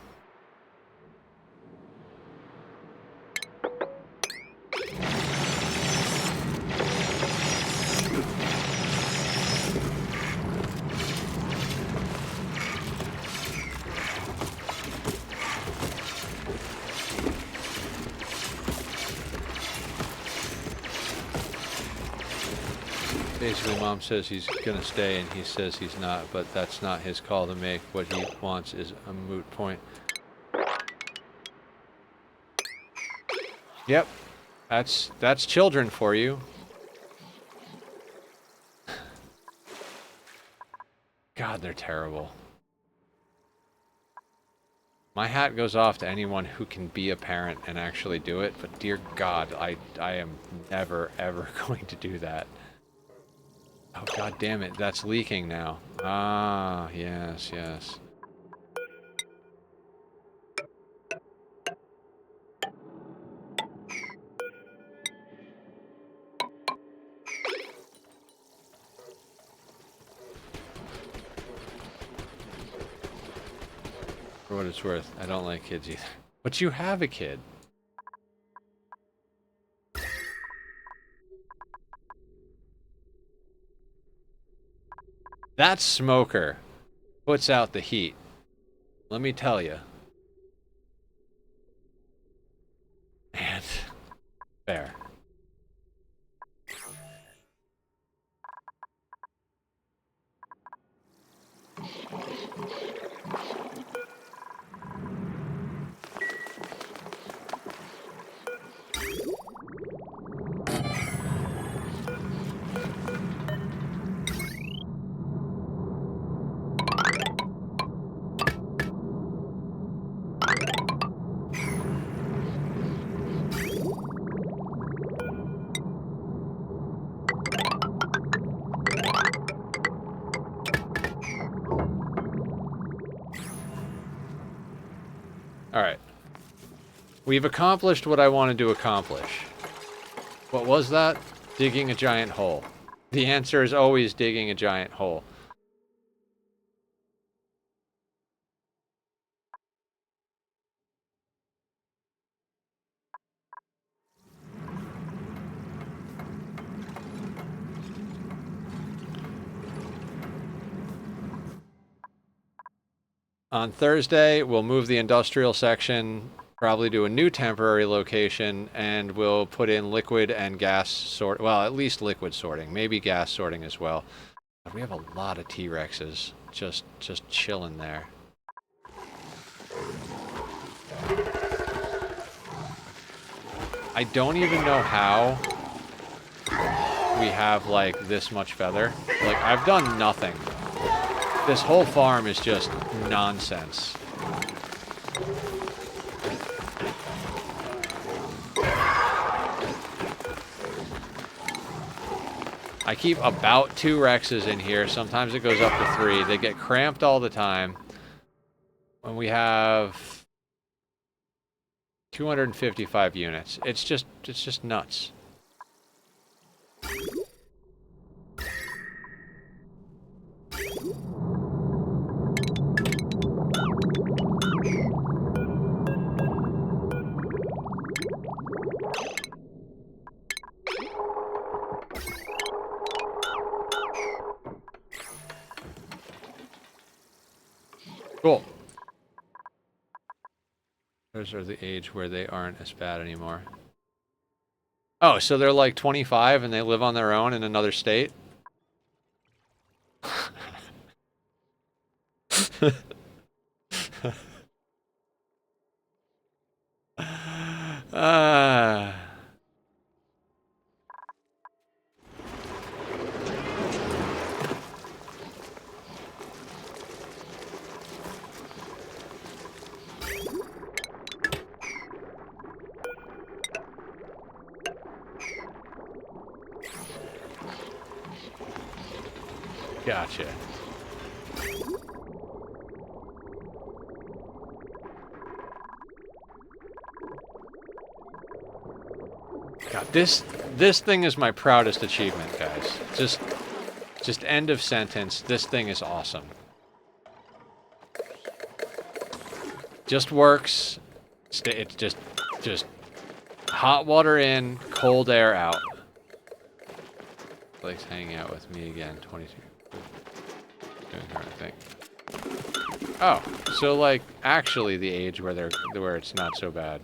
Basically, Mom says he's gonna stay, and he says he's not, but that's not his call to make. What he wants is a moot point. Yep, that's children for you. God, they're terrible. My hat goes off to anyone who can be a parent and actually do it, but dear God, I am never, ever going to do that. Oh, God damn it, that's leaking now. Ah, yes, yes. For what it's worth, I don't like kids either. But you have a kid. That smoker puts out the heat. Let me tell you. And fair. Alright. We've accomplished what I wanted to accomplish. What was that? Digging a giant hole. The answer is always digging a giant hole. On Thursday, we'll move the industrial section, probably to a new temporary location, and we'll put in liquid and gas sort. Well, at least liquid sorting, maybe gas sorting as well. But we have a lot of T-Rexes just chilling there. I don't even know how we have like this much feather. Like, I've done nothing. This whole farm is just nonsense. I keep about 2 Rexes in here. Sometimes it goes up to 3. They get cramped all the time. When we have 255 units. It's just nuts. Cool. Those are the age where they aren't as bad anymore. Oh, so they're like 25 and they live on their own in another state? Gotcha. God, this thing is my proudest achievement, guys. Just end of sentence. This thing is awesome. Just works. It's just hot water in, cold air out. Blake's hanging out with me again. 22. Doing her own thing. Oh, so like actually the age where it's not so bad.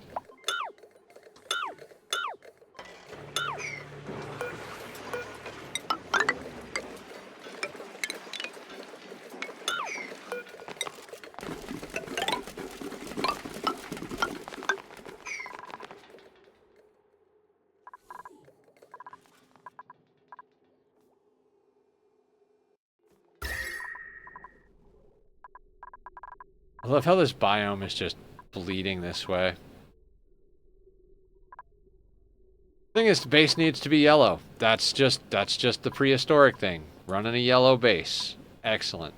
I love how this biome is just bleeding this way. Thing is, the base needs to be yellow. That's just the prehistoric thing. Running a yellow base. Excellent.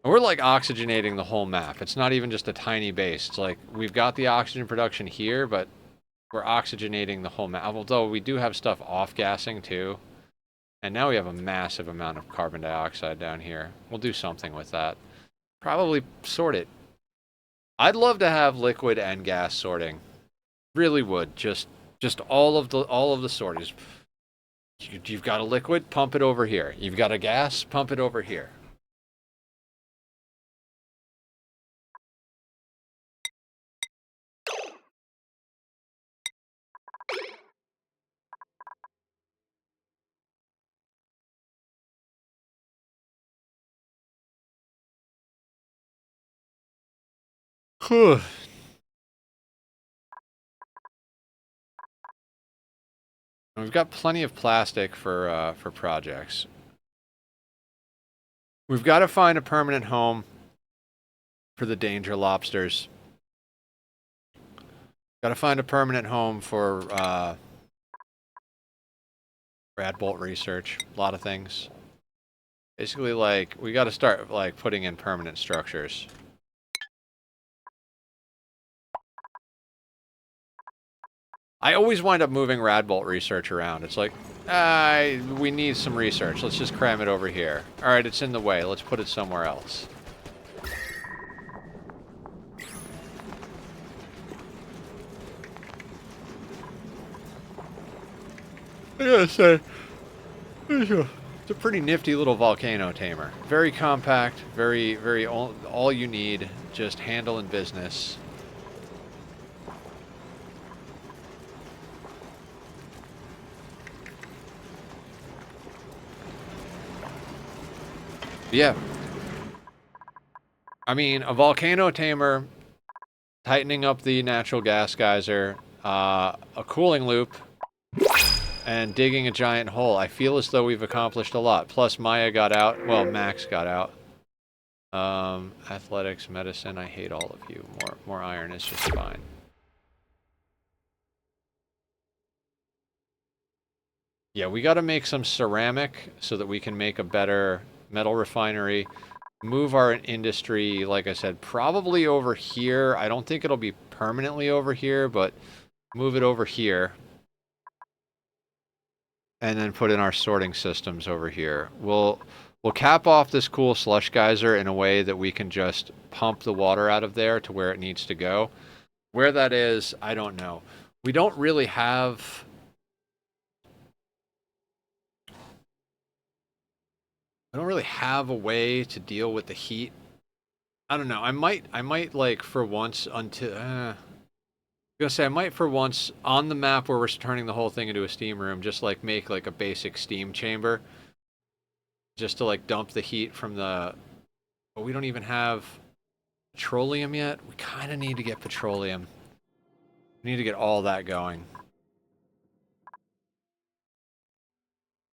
We're like oxygenating the whole map. It's not even just a tiny base. It's like we've got the oxygen production here, but we're oxygenating the whole map. Although we do have stuff off-gassing too. And now we have a massive amount of carbon dioxide down here. We'll do something with that. Probably sort it. I'd love to have liquid and gas sorting. Really would. Just all of the sorting. You've got a liquid, pump it over here. You've got a gas, pump it over here. Whew. We've got plenty of plastic for projects. We've got to find a permanent home for the danger lobsters. Got to find a permanent home for rad bolt research. A lot of things. Basically, like we got to start like putting in permanent structures. I always wind up moving rad bolt research around. It's like, we need some research. Let's just cram it over here. All right, it's in the way. Let's put it somewhere else. I gotta say, it's a pretty nifty little volcano tamer. Very compact, very all you need, just handling business. Yeah. I mean, a volcano tamer, tightening up the natural gas geyser, a cooling loop, and digging a giant hole. I feel as though we've accomplished a lot. Plus, Maya got out. Well, Max got out. Athletics, medicine, I hate all of you. More iron is just fine. Yeah, we got to make some ceramic so that we can make a better metal refinery. Move our industry, like I said, probably over here. I don't think it'll be permanently over here, but move it over here. And then put in our sorting systems over here. We'll cap off this cool slush geyser in a way that we can just pump the water out of there to where it needs to go. Where that is, I don't know. We don't really have... I don't really have a way to deal with the heat. I don't know. I might like for once until I'm gonna say I might for once on the map where we're turning the whole thing into a steam room, just like make like a basic steam chamber, just to like dump the heat from the. But we don't even have petroleum yet. We kind of need to get petroleum. We need to get all that going.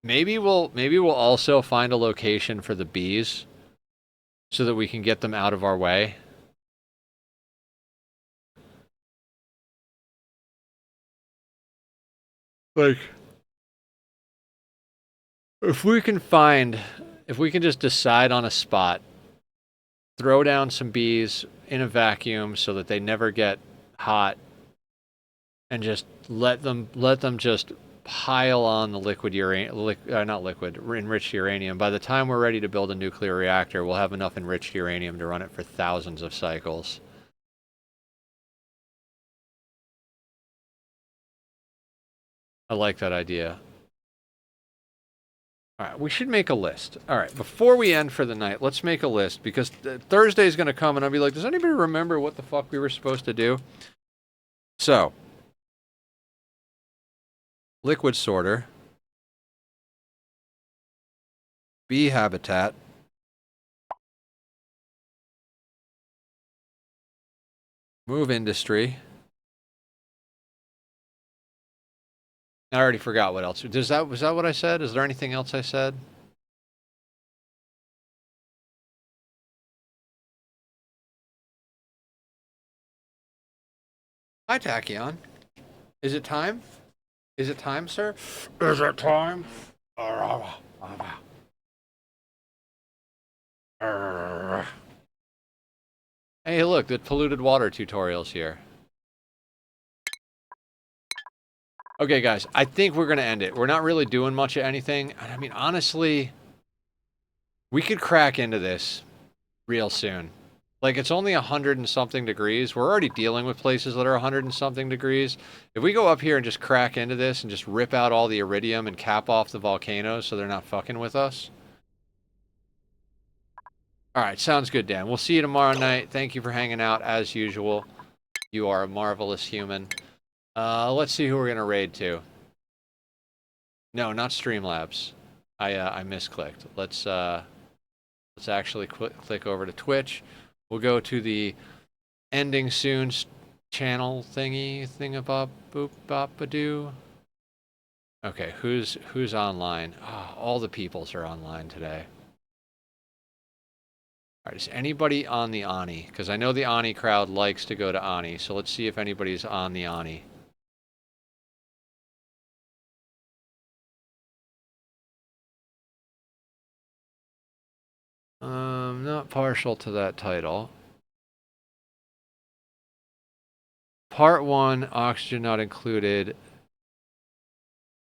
Maybe we'll also find a location for the bees so that we can get them out of our way. Like, if we can just decide on a spot, throw down some bees in a vacuum so that they never get hot, and just let them just pile on the liquid uranium, not liquid, enriched uranium. By the time we're ready to build a nuclear reactor, we'll have enough enriched uranium to run it for thousands of cycles. I like that idea. All right, we should make a list. All right, before we end for the night, let's make a list, because Thursday's going to come and I'll be like, does anybody remember what the fuck we were supposed to do? So, liquid sorter, bee habitat, move industry. I already forgot what else. Was that what I said? Is there anything else I said? Hi, Tachyon. Is it time? Is it time, sir? Is it time? Hey, look, the polluted water tutorial's here. Okay, guys, I think we're going to end it. We're not really doing much of anything. I mean, honestly, we could crack into this real soon. Like, it's only 100 and something degrees. We're already dealing with places that are 100 and something degrees. If we go up here and just crack into this and just rip out all the iridium and cap off the volcanoes so they're not fucking with us. All right, sounds good, Dan. We'll see you tomorrow night. Thank you for hanging out, as usual. You are a marvelous human. Let's see who we're going to raid to. No, not Streamlabs. I misclicked. Let's actually click over to Twitch. We'll go to the ending soon channel thingy thingabop boop bop a doo. Okay, who's online? Oh, all the peoples are online today. All right, is anybody on the Ani? Because I know the Ani crowd likes to go to Ani, so let's see if anybody's on the Ani. Not partial to that title. Part 1, oxygen not included.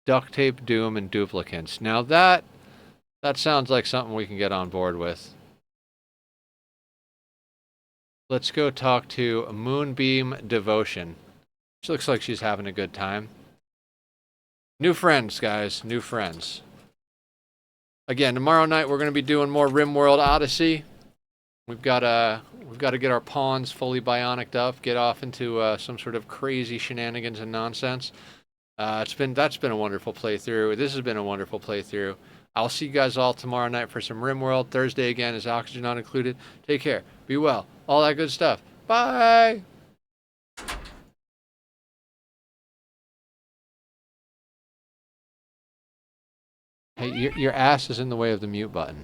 Duct tape, doom, and duplicants. Now that sounds like something we can get on board with. Let's go talk to Moonbeam Devotion. She looks like she's having a good time. New friends, guys. New friends. Again, tomorrow night we're going to be doing more RimWorld Odyssey. We've got to get our pawns fully bionic'd up, get off into some sort of crazy shenanigans and nonsense. That's been a wonderful playthrough. This has been a wonderful playthrough. I'll see you guys all tomorrow night for some RimWorld. Thursday again is oxygen not included. Take care. Be well. All that good stuff. Bye. Hey, your ass is in the way of the mute button.